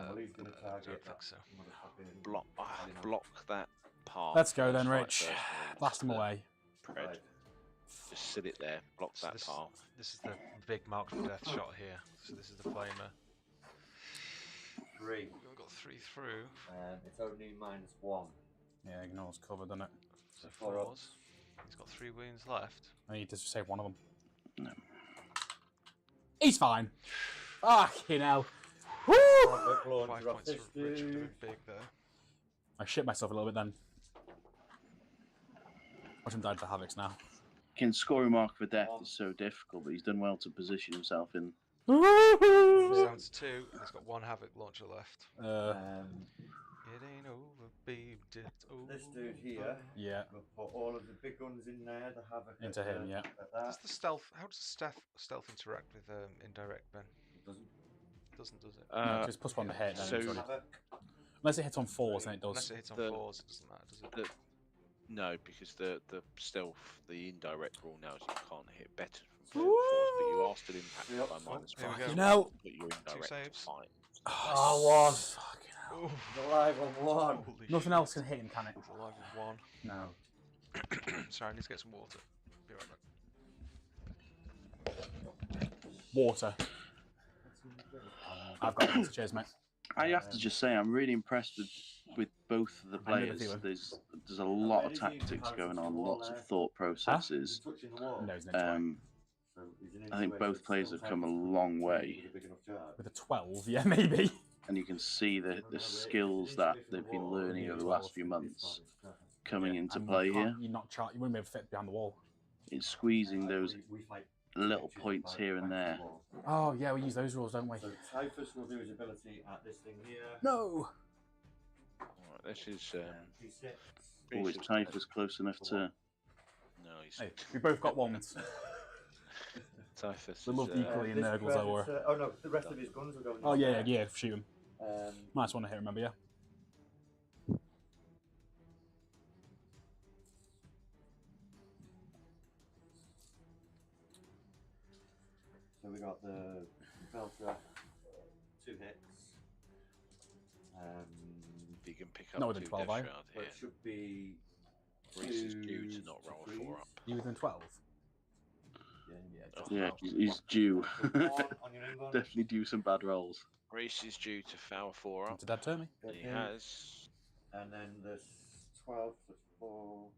Speaker 3: Well, he's going to
Speaker 1: I
Speaker 3: target
Speaker 1: don't
Speaker 3: that
Speaker 1: think so.
Speaker 3: motherfucking
Speaker 5: Block that path.
Speaker 2: Let's go then,
Speaker 5: Fight
Speaker 2: Rich.
Speaker 5: first marines,
Speaker 2: Blast him
Speaker 5: the
Speaker 2: away.
Speaker 5: Pred.
Speaker 3: Right.
Speaker 5: Just sit it there, block
Speaker 1: So
Speaker 5: that
Speaker 1: this,
Speaker 5: path.
Speaker 1: this is the big mark for death shot here. So this is the flamer.
Speaker 3: 3.
Speaker 1: We've got 3 through.
Speaker 3: It's only -1.
Speaker 2: Yeah, ignores cover, doesn't it?
Speaker 1: So
Speaker 3: Four up.
Speaker 1: 4s. He's got 3 wounds left.
Speaker 2: I need to save one of them.
Speaker 4: No.
Speaker 2: He's fine. Fucking hell. Woo!
Speaker 1: 5
Speaker 3: Launcher off
Speaker 1: points
Speaker 3: this
Speaker 1: for Rich for doing
Speaker 3: dude.
Speaker 1: big there.
Speaker 2: I shit myself a little bit then. Watch him die to Havocs now.
Speaker 4: Again, scoring mark for death is so difficult, but he's done well to position himself in.
Speaker 1: He's down to 2, and he's got 1 Havoc launcher left. It ain't over, babe. It's over.
Speaker 3: This dude here,
Speaker 2: Yeah,
Speaker 3: we'll put all of the big guns in there. The Havoc
Speaker 2: into
Speaker 3: at
Speaker 2: him,
Speaker 3: the-
Speaker 2: yeah.
Speaker 3: At
Speaker 1: Does
Speaker 3: that.
Speaker 1: the stealth? How does stealth interact with indirect, Ben?
Speaker 3: It doesn't.
Speaker 1: Doesn't, does it?
Speaker 2: No, just plus 1 to hit. Then
Speaker 5: so-
Speaker 2: it's already...
Speaker 3: Havoc.
Speaker 2: Unless it hits on 4s, then it
Speaker 1: Unless
Speaker 2: does.
Speaker 1: it hits on
Speaker 5: The-
Speaker 1: 4s, it doesn't matter, does it?
Speaker 5: No, because the stealth, the indirect rule now is you can't hit better from fours, but you are still impacted
Speaker 3: Yep.
Speaker 5: by -1.
Speaker 1: Here we go.
Speaker 2: You know.
Speaker 5: But you're indirect
Speaker 1: saves.
Speaker 5: fine.
Speaker 3: Oh, one.
Speaker 2: Fucking hell.
Speaker 3: He's alive on 1.
Speaker 1: Holy
Speaker 2: Nothing
Speaker 1: shit.
Speaker 2: else can hit him, can it?
Speaker 1: He's alive with 1.
Speaker 2: No.
Speaker 1: Sorry, I need to get some water. Be right back.
Speaker 2: Water. I've got this. Cheers, mate.
Speaker 4: I have to just say, I'm really impressed with both of the
Speaker 2: I know the
Speaker 4: players.
Speaker 2: feeling.
Speaker 4: There's a lot of tactics going on, lots of thought
Speaker 3: He's
Speaker 4: processes.
Speaker 3: touching the wall.
Speaker 2: No, he's an inch away.
Speaker 3: So he's an
Speaker 4: I think
Speaker 3: inch
Speaker 4: both
Speaker 3: away, so
Speaker 4: players
Speaker 3: still
Speaker 4: have come a
Speaker 3: 10
Speaker 4: long way.
Speaker 3: with a big enough charge.
Speaker 2: With a 12, yeah, maybe.
Speaker 4: And you can see the skills that they've been learning over the last few months coming into
Speaker 2: And
Speaker 4: play
Speaker 2: you
Speaker 4: here.
Speaker 2: can't- You're not you wouldn't be able to fit behind the wall.
Speaker 4: It's squeezing those
Speaker 3: We fight
Speaker 4: little
Speaker 3: pitches
Speaker 4: points
Speaker 3: by-
Speaker 4: here and
Speaker 3: by
Speaker 4: there.
Speaker 3: the wall.
Speaker 2: Oh, yeah, we use those rules, don't we?
Speaker 3: So Typhus will do his ability at this thing here.
Speaker 2: No!
Speaker 5: Alright, this is
Speaker 3: P6.
Speaker 4: Always tight was close enough to.
Speaker 5: no, he's
Speaker 2: Hey, we both got ones.
Speaker 5: Typhus.
Speaker 2: We loved
Speaker 5: is,
Speaker 2: equally in
Speaker 3: This
Speaker 2: Nurgles, though, were.
Speaker 3: Predator- Oh no, the rest of his guns are going.
Speaker 2: Oh,
Speaker 3: in
Speaker 2: yeah,
Speaker 3: there.
Speaker 2: yeah, shoot him.
Speaker 3: Um,
Speaker 2: Nice one to hit, remember, yeah?
Speaker 3: so we got the Belter, 2 hits.
Speaker 5: if you can pick up
Speaker 2: No,
Speaker 5: 2
Speaker 2: within 12,
Speaker 5: death
Speaker 2: eh?
Speaker 5: shroud
Speaker 3: Well,
Speaker 5: here.
Speaker 3: it should be.
Speaker 5: Reese is due to
Speaker 3: twos
Speaker 5: not roll a
Speaker 3: threes.
Speaker 5: 4 up.
Speaker 2: You within 12?
Speaker 3: Yeah,
Speaker 5: Oh,
Speaker 4: Yeah,
Speaker 5: wow.
Speaker 4: he's due.
Speaker 3: So 1 on your inbound.
Speaker 4: Definitely do some bad rolls.
Speaker 5: Reese is due to foul 4 up.
Speaker 2: Into dead turn me.
Speaker 3: Dead
Speaker 5: He
Speaker 3: hit.
Speaker 5: has.
Speaker 3: And then there's 12, so it's 4,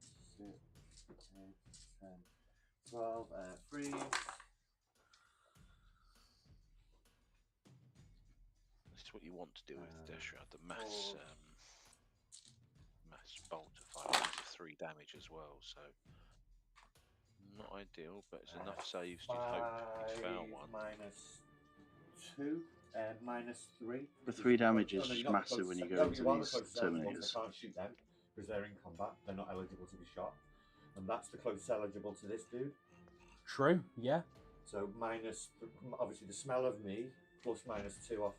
Speaker 3: 6, 8, 10, 12, freeze.
Speaker 5: This is what you want to do with the death shroud. The mass
Speaker 3: four.
Speaker 5: mass bolt of 5 points of 3 damage as well. So not ideal, but it's enough saves to hope to foul 1.
Speaker 3: -2, -3.
Speaker 4: The 3 damage
Speaker 3: No,
Speaker 4: is
Speaker 3: no, you're not the
Speaker 4: massive when you
Speaker 3: close-
Speaker 4: go
Speaker 3: no,
Speaker 4: into
Speaker 3: you are the
Speaker 4: these
Speaker 3: close eligible,
Speaker 4: Terminators.
Speaker 3: so I can't shoot them because they're in combat. They're not eligible to be shot. And that's the close eligible to this dude.
Speaker 2: True, yeah.
Speaker 3: So obviously the smell of me plus -2 off.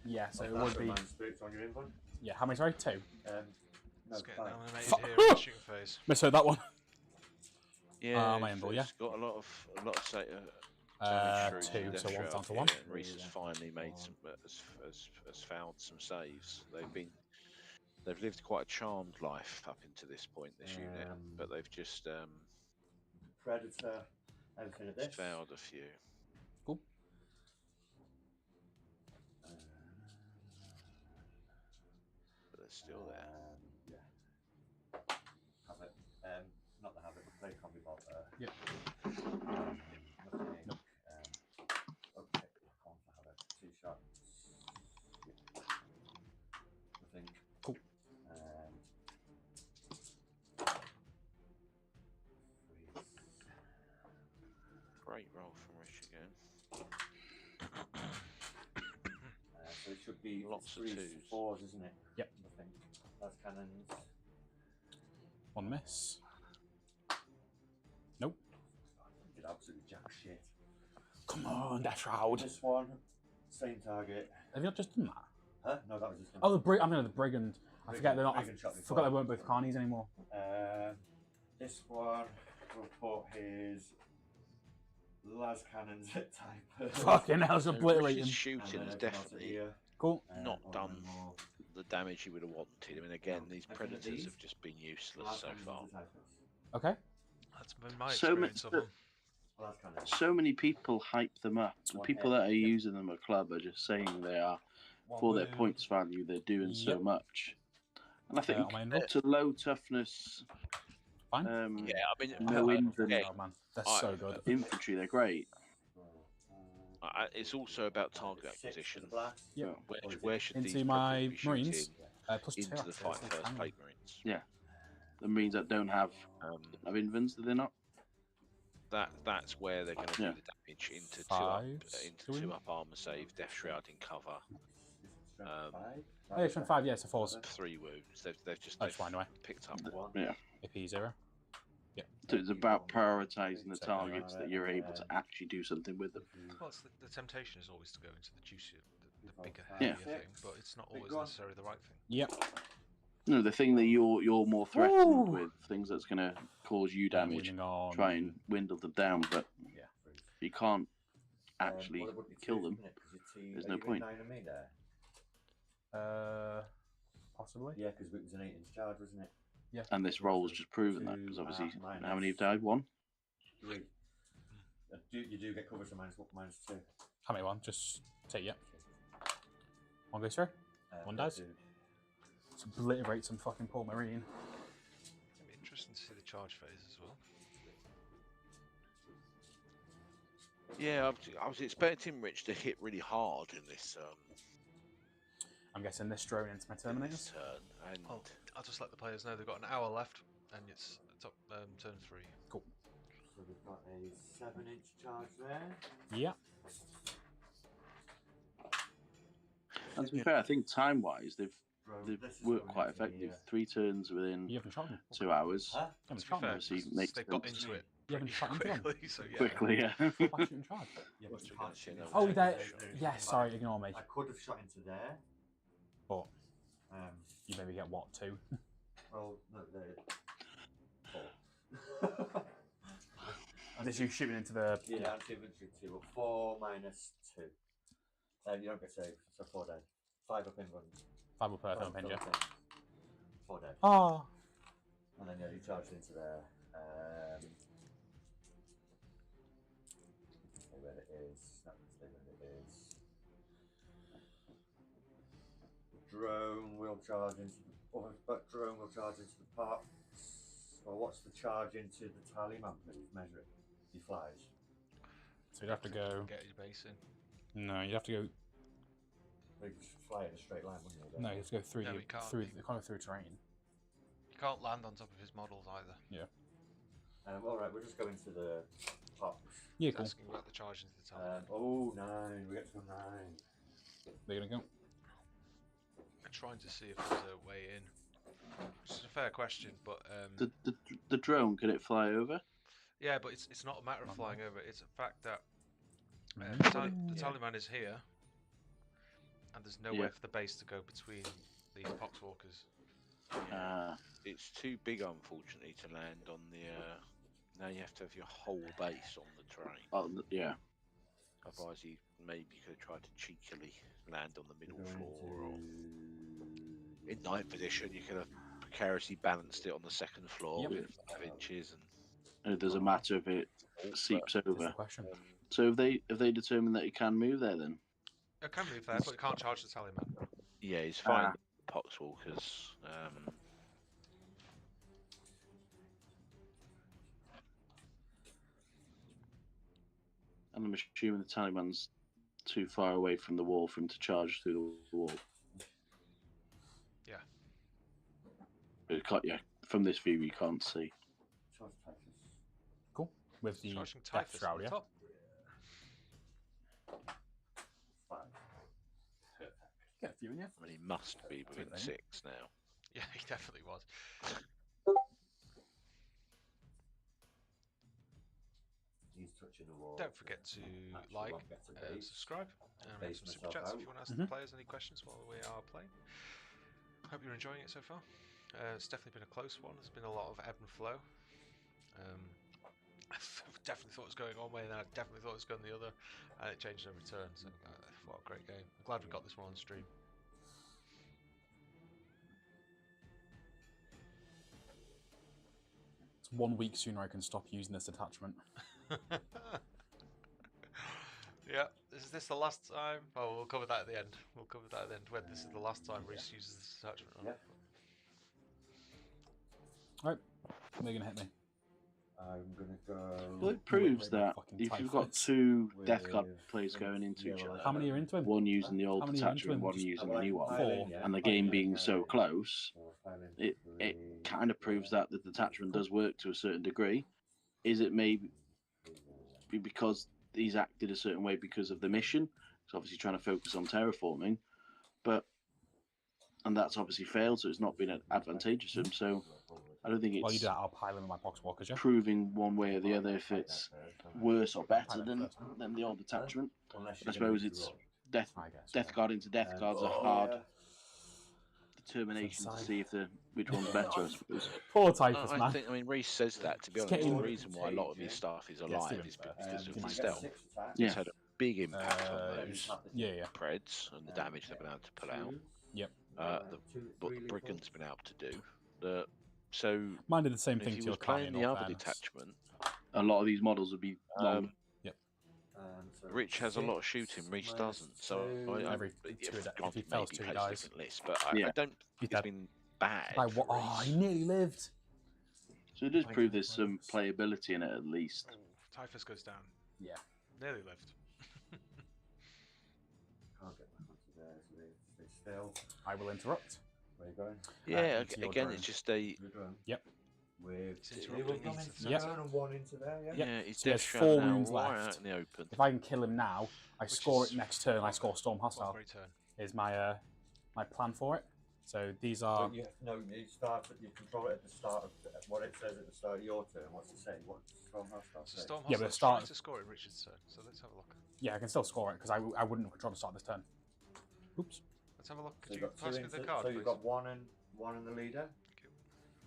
Speaker 2: Yeah, so
Speaker 3: off
Speaker 2: it
Speaker 3: that,
Speaker 2: would
Speaker 3: so
Speaker 2: be.
Speaker 3: -3 on your input.
Speaker 2: Yeah, how many, sorry? 2.
Speaker 3: No,
Speaker 1: Let's get
Speaker 3: 5.
Speaker 1: eliminated
Speaker 2: Fuck.
Speaker 1: here in the shooting phase.
Speaker 2: Misheard that one.
Speaker 5: Yeah,
Speaker 2: my inball, yeah.
Speaker 5: It's got a lot of say.
Speaker 2: 2,
Speaker 5: damage
Speaker 2: so
Speaker 5: through Death
Speaker 2: 1's down
Speaker 5: Shroud
Speaker 2: to
Speaker 5: here,
Speaker 2: 1.
Speaker 5: and Reese has finally made some, has found some saves. They've lived quite a charmed life up into this point, this unit, but they've just
Speaker 3: Predator, everything of this.
Speaker 5: failed a few.
Speaker 2: Cool.
Speaker 5: it's still there.
Speaker 3: Yeah. Have it. Not the habit, but play combi bot.
Speaker 2: Yep.
Speaker 3: Nothing.
Speaker 2: Nope.
Speaker 3: Okay. On for habit. 2 shots. Yeah. Nothing.
Speaker 2: Cool.
Speaker 5: Great roll from Rich again.
Speaker 3: So it should be
Speaker 5: Lots of
Speaker 3: 3s,
Speaker 5: twos.
Speaker 3: 4s, isn't it?
Speaker 2: Yep.
Speaker 3: I think. That's cannons.
Speaker 2: 1 miss. Nope.
Speaker 3: Did absolutely jack shit.
Speaker 2: Come on, Death Shroud.
Speaker 3: This one, same target.
Speaker 2: Have you not just done that?
Speaker 3: Huh? No, that was just.
Speaker 2: Oh, I mean the brigand. I forget they're not. I forgot they weren't both carnies anymore.
Speaker 3: This one will put his las cannons at type.
Speaker 2: Fucking hell, it's
Speaker 5: Rich's
Speaker 2: obliterating.
Speaker 5: shooting has definitely
Speaker 2: Cool.
Speaker 5: not done the damage he would have wanted. I mean, again, these predators have just been useless so far.
Speaker 2: Okay.
Speaker 1: That's been my
Speaker 4: So
Speaker 1: experience of them.
Speaker 4: So many people hype them up. The people that are using them at club are just saying they are, for their points value, they're doing so much. And I think to low toughness,
Speaker 2: Fine.
Speaker 5: Yeah, I mean,
Speaker 4: no infantry,
Speaker 2: Oh man, that's so good.
Speaker 4: infantry, they're great.
Speaker 5: it's also about target acquisition.
Speaker 2: Yeah.
Speaker 5: Where should
Speaker 2: Into
Speaker 5: these
Speaker 2: my
Speaker 5: predators be
Speaker 2: Marines.
Speaker 5: shooting
Speaker 2: Plus 2
Speaker 5: into the
Speaker 2: actually,
Speaker 5: fight
Speaker 2: so
Speaker 5: first
Speaker 2: fine.
Speaker 5: plate Marines?
Speaker 4: Yeah. The Marines that don't have invents, do they not?
Speaker 5: That's where they're going to do the damage into two up armor save, death shroud in cover.
Speaker 2: Oh, yeah, strength 5, yeah, so 4s.
Speaker 5: 3 wounds. They've just
Speaker 2: That's fine, anyway.
Speaker 5: picked up one.
Speaker 4: Yeah.
Speaker 2: AP 0. Yeah.
Speaker 4: So it's about prioritising the targets that you're able to actually do something with them.
Speaker 1: Well, the temptation is always to go into the juicier, the bigger,
Speaker 4: Yeah.
Speaker 1: heavier thing, but it's not always necessarily the right thing.
Speaker 2: Yep.
Speaker 4: No, the thing that you're more threatened with, things that's going to cause you damage,
Speaker 2: On...
Speaker 4: try and dwindle them down, but
Speaker 2: yeah,
Speaker 4: you can't actually kill them. There's no point.
Speaker 2: Possibly.
Speaker 3: Yeah, because it was an 8-inch charge, wasn't it?
Speaker 2: Yeah.
Speaker 4: And this roll's just proven that, because obviously, how many have died? 1?
Speaker 3: 3. You do get cover, so -2.
Speaker 2: How many one? Just take it. 1 goes through. 1 dies. Let's obliterate some fucking poor Marine.
Speaker 1: It'd be interesting to see the charge phase as well.
Speaker 5: Yeah, I was expecting Rich to hit really hard in this
Speaker 2: I'm guessing this drone into my Terminators.
Speaker 5: turn, and
Speaker 1: I'll just let the players know they've got an hour left, and it's top turn 3.
Speaker 2: Cool.
Speaker 3: So we've got a 7-inch charge there.
Speaker 2: Yeah.
Speaker 4: And to be fair, I think time-wise, they've worked quite effective. 3 turns within
Speaker 2: You haven't shot them.
Speaker 4: 2 hours.
Speaker 3: Huh?
Speaker 2: You haven't
Speaker 1: To be
Speaker 2: shot
Speaker 1: fair,
Speaker 2: them.
Speaker 4: Obviously, makes
Speaker 1: they got
Speaker 4: sense.
Speaker 1: into it
Speaker 2: You haven't shot into them.
Speaker 1: quickly, so yeah.
Speaker 4: Quickly, yeah.
Speaker 2: Full back shooting charge.
Speaker 3: Yeah,
Speaker 5: Once
Speaker 3: but
Speaker 5: we
Speaker 3: you
Speaker 5: get
Speaker 3: can't
Speaker 5: to
Speaker 3: shoot
Speaker 5: know
Speaker 3: into
Speaker 2: Oh,
Speaker 5: what
Speaker 3: there.
Speaker 2: there. Yeah, sorry, ignore me.
Speaker 3: I could have shot into there.
Speaker 2: But
Speaker 3: Um,
Speaker 2: you maybe get what, 2?
Speaker 3: well, no, there. 4.
Speaker 2: And this you shooting into the.
Speaker 3: Yeah, anti-infantry 2, but 4 -2. You don't get saved, so 4 dead. 5 up in run.
Speaker 2: 5 will per film pin, yeah.
Speaker 3: 4 dead.
Speaker 2: Oh.
Speaker 3: And then yeah, you charged into there. Say where it is. Not say where it is. Drone will charge into the drone will charge into the parts. Well, what's the charge into the tallyman? Please measure it. He flies.
Speaker 2: So you'd have to go.
Speaker 1: Get your base in.
Speaker 2: No, you'd have to go.
Speaker 3: He could fly in a straight line, wouldn't he?
Speaker 2: No, you have to go through
Speaker 1: No,
Speaker 2: the
Speaker 1: he can't.
Speaker 2: through the kind of through terrain.
Speaker 1: You can't land on top of his models either.
Speaker 2: Yeah.
Speaker 3: All right, we'll just go into the pops.
Speaker 2: Yeah,
Speaker 1: He's
Speaker 2: cool.
Speaker 1: asking about the charge into the tower.
Speaker 3: 9. We get to 9.
Speaker 2: They're gonna go.
Speaker 1: I'm trying to see if there's a way in. Which is a fair question, but
Speaker 4: The drone, can it fly over?
Speaker 1: yeah, but it's not a matter of flying over. It's a fact that the Tallyman is here, and there's no way for the base to go between these poxwalkers.
Speaker 5: It's too big, unfortunately, to land on the. Now you have to have your whole base on the train.
Speaker 4: Oh, yeah.
Speaker 5: Otherwise, maybe you could have tried to cheekily land on the middle floor, or in 9th edition, you could have precariously balanced it on the 2nd floor with 5 inches.
Speaker 4: And there's a matter of it seeps
Speaker 2: That's the
Speaker 4: over.
Speaker 2: question.
Speaker 4: So have they determined that it can move there then?
Speaker 1: It can move there, but it can't charge the Tallyman.
Speaker 5: Yeah, he's fine. Poxwalkers.
Speaker 4: And I'm assuming the Taliban's too far away from the wall for him to charge through the wall.
Speaker 1: Yeah.
Speaker 4: Yeah, from this view you can't see.
Speaker 2: Cool. With the
Speaker 1: Charging
Speaker 2: Death
Speaker 1: Typhus
Speaker 2: Shroud,
Speaker 1: on the
Speaker 2: yeah?
Speaker 1: top.
Speaker 2: Get a few in you.
Speaker 5: I mean, he must be within
Speaker 2: Two,
Speaker 5: 6 now.
Speaker 1: Yeah, he definitely was.
Speaker 3: He's touching the wall.
Speaker 1: Don't forget to like, subscribe, and make some super chats if you want to ask the players any questions while we are playing. Hope you're enjoying it so far. It's definitely been a close one. There's been a lot of ebb and flow. I definitely thought it was going one way, and then I definitely thought it was going the other, and it changed every turn. So, what a great game! I'm glad we got this one on stream.
Speaker 2: It's 1 week sooner I can stop using this attachment.
Speaker 1: Yeah, is this the last time? Oh, we'll cover that at the end. We'll cover that at the end. When this is the last time Reese uses this attachment.
Speaker 3: Yeah.
Speaker 2: Alright, they're going to hit me.
Speaker 3: I'm gonna go.
Speaker 4: Well, it proves that
Speaker 2: fucking
Speaker 4: if you've got
Speaker 2: Typhus.
Speaker 4: 2 Death Guard players going into each other,
Speaker 2: How many are into him?
Speaker 4: one using the old
Speaker 2: How many are into
Speaker 4: attachment,
Speaker 2: him?
Speaker 4: one
Speaker 2: Just
Speaker 4: using the new one,
Speaker 2: 4.
Speaker 4: and the game being so close, it kind of proves that the detachment does work to a certain degree. Is it maybe because he's acted a certain way because of the mission? He's obviously trying to focus on terraforming, and that's obviously failed, so it's not been advantageous to him. So I don't think
Speaker 2: While you
Speaker 4: it's
Speaker 2: do that, I'll pile in with my Poxwalkers, yeah?
Speaker 4: proving one way or the other if it's worse or better than the old attachment. I suppose it's Death Guard into Death Guard's a hard determination to see if which one's better, I suppose.
Speaker 2: Poor Typhus, man.
Speaker 5: I mean, Reese says that, to be honest. The reason why a lot of his stuff is alive is because of his stealth.
Speaker 4: Yeah.
Speaker 5: It's had a big impact on those
Speaker 2: Yeah.
Speaker 5: Preds and the damage they've been able to put out.
Speaker 2: Yep.
Speaker 5: What the Brigand's been able to do. So
Speaker 2: Mine did the same
Speaker 5: if
Speaker 2: thing
Speaker 5: he
Speaker 2: to your
Speaker 5: was playing
Speaker 2: Carnian,
Speaker 5: the
Speaker 2: in
Speaker 5: other
Speaker 2: fairness.
Speaker 5: detachment,
Speaker 4: A lot of these models would be long.
Speaker 5: Rich has a lot of shooting, Reese doesn't. So
Speaker 2: Every two if he fails 2, he
Speaker 5: plays
Speaker 2: dies.
Speaker 5: different lists, but I don't think it's been bad.
Speaker 2: By what?
Speaker 5: for
Speaker 2: Oh,
Speaker 5: Reese.
Speaker 2: he nearly lived.
Speaker 4: So it does prove there's some playability in it at least.
Speaker 1: Typhus goes down.
Speaker 2: Yeah.
Speaker 1: Nearly lived.
Speaker 3: Can't get back onto there, so they still.
Speaker 2: I will interrupt.
Speaker 3: Where are you going?
Speaker 5: Yeah,
Speaker 2: into your
Speaker 5: again,
Speaker 2: drone.
Speaker 5: it's just a.
Speaker 3: Your drone.
Speaker 2: Yep.
Speaker 3: With
Speaker 1: It's
Speaker 3: two
Speaker 1: interrupting
Speaker 3: one
Speaker 1: me.
Speaker 3: into
Speaker 2: Yep.
Speaker 3: there and one into there, yeah?
Speaker 2: Yep.
Speaker 5: Yeah, he's
Speaker 2: So he has
Speaker 5: dead
Speaker 2: 4
Speaker 5: shot now,
Speaker 2: wounds
Speaker 5: right
Speaker 2: left.
Speaker 5: out in the open.
Speaker 2: If I can kill him now, I
Speaker 1: Which
Speaker 2: score
Speaker 1: is-
Speaker 2: it next turn. I score Storm Hostile.
Speaker 1: Great turn.
Speaker 2: Is my my plan for it. So these are.
Speaker 3: But you start. You control it at the start of what it says at the start of your turn. What's it say? What's Storm Hostile
Speaker 1: So
Speaker 3: say?
Speaker 1: Storm
Speaker 2: Yeah, but
Speaker 1: Hostile's
Speaker 2: start-
Speaker 1: trying to score in Richard's turn. So let's have a look.
Speaker 2: Yeah, I can still score it because I wouldn't have controlled the start of this turn. Oops.
Speaker 1: Let's have a look.
Speaker 3: So
Speaker 1: Could
Speaker 3: you've
Speaker 1: you
Speaker 3: got
Speaker 1: pass
Speaker 3: two
Speaker 1: me the
Speaker 3: into,
Speaker 1: card,
Speaker 3: so
Speaker 1: please?
Speaker 3: you've got one in the leader.
Speaker 1: Thank you.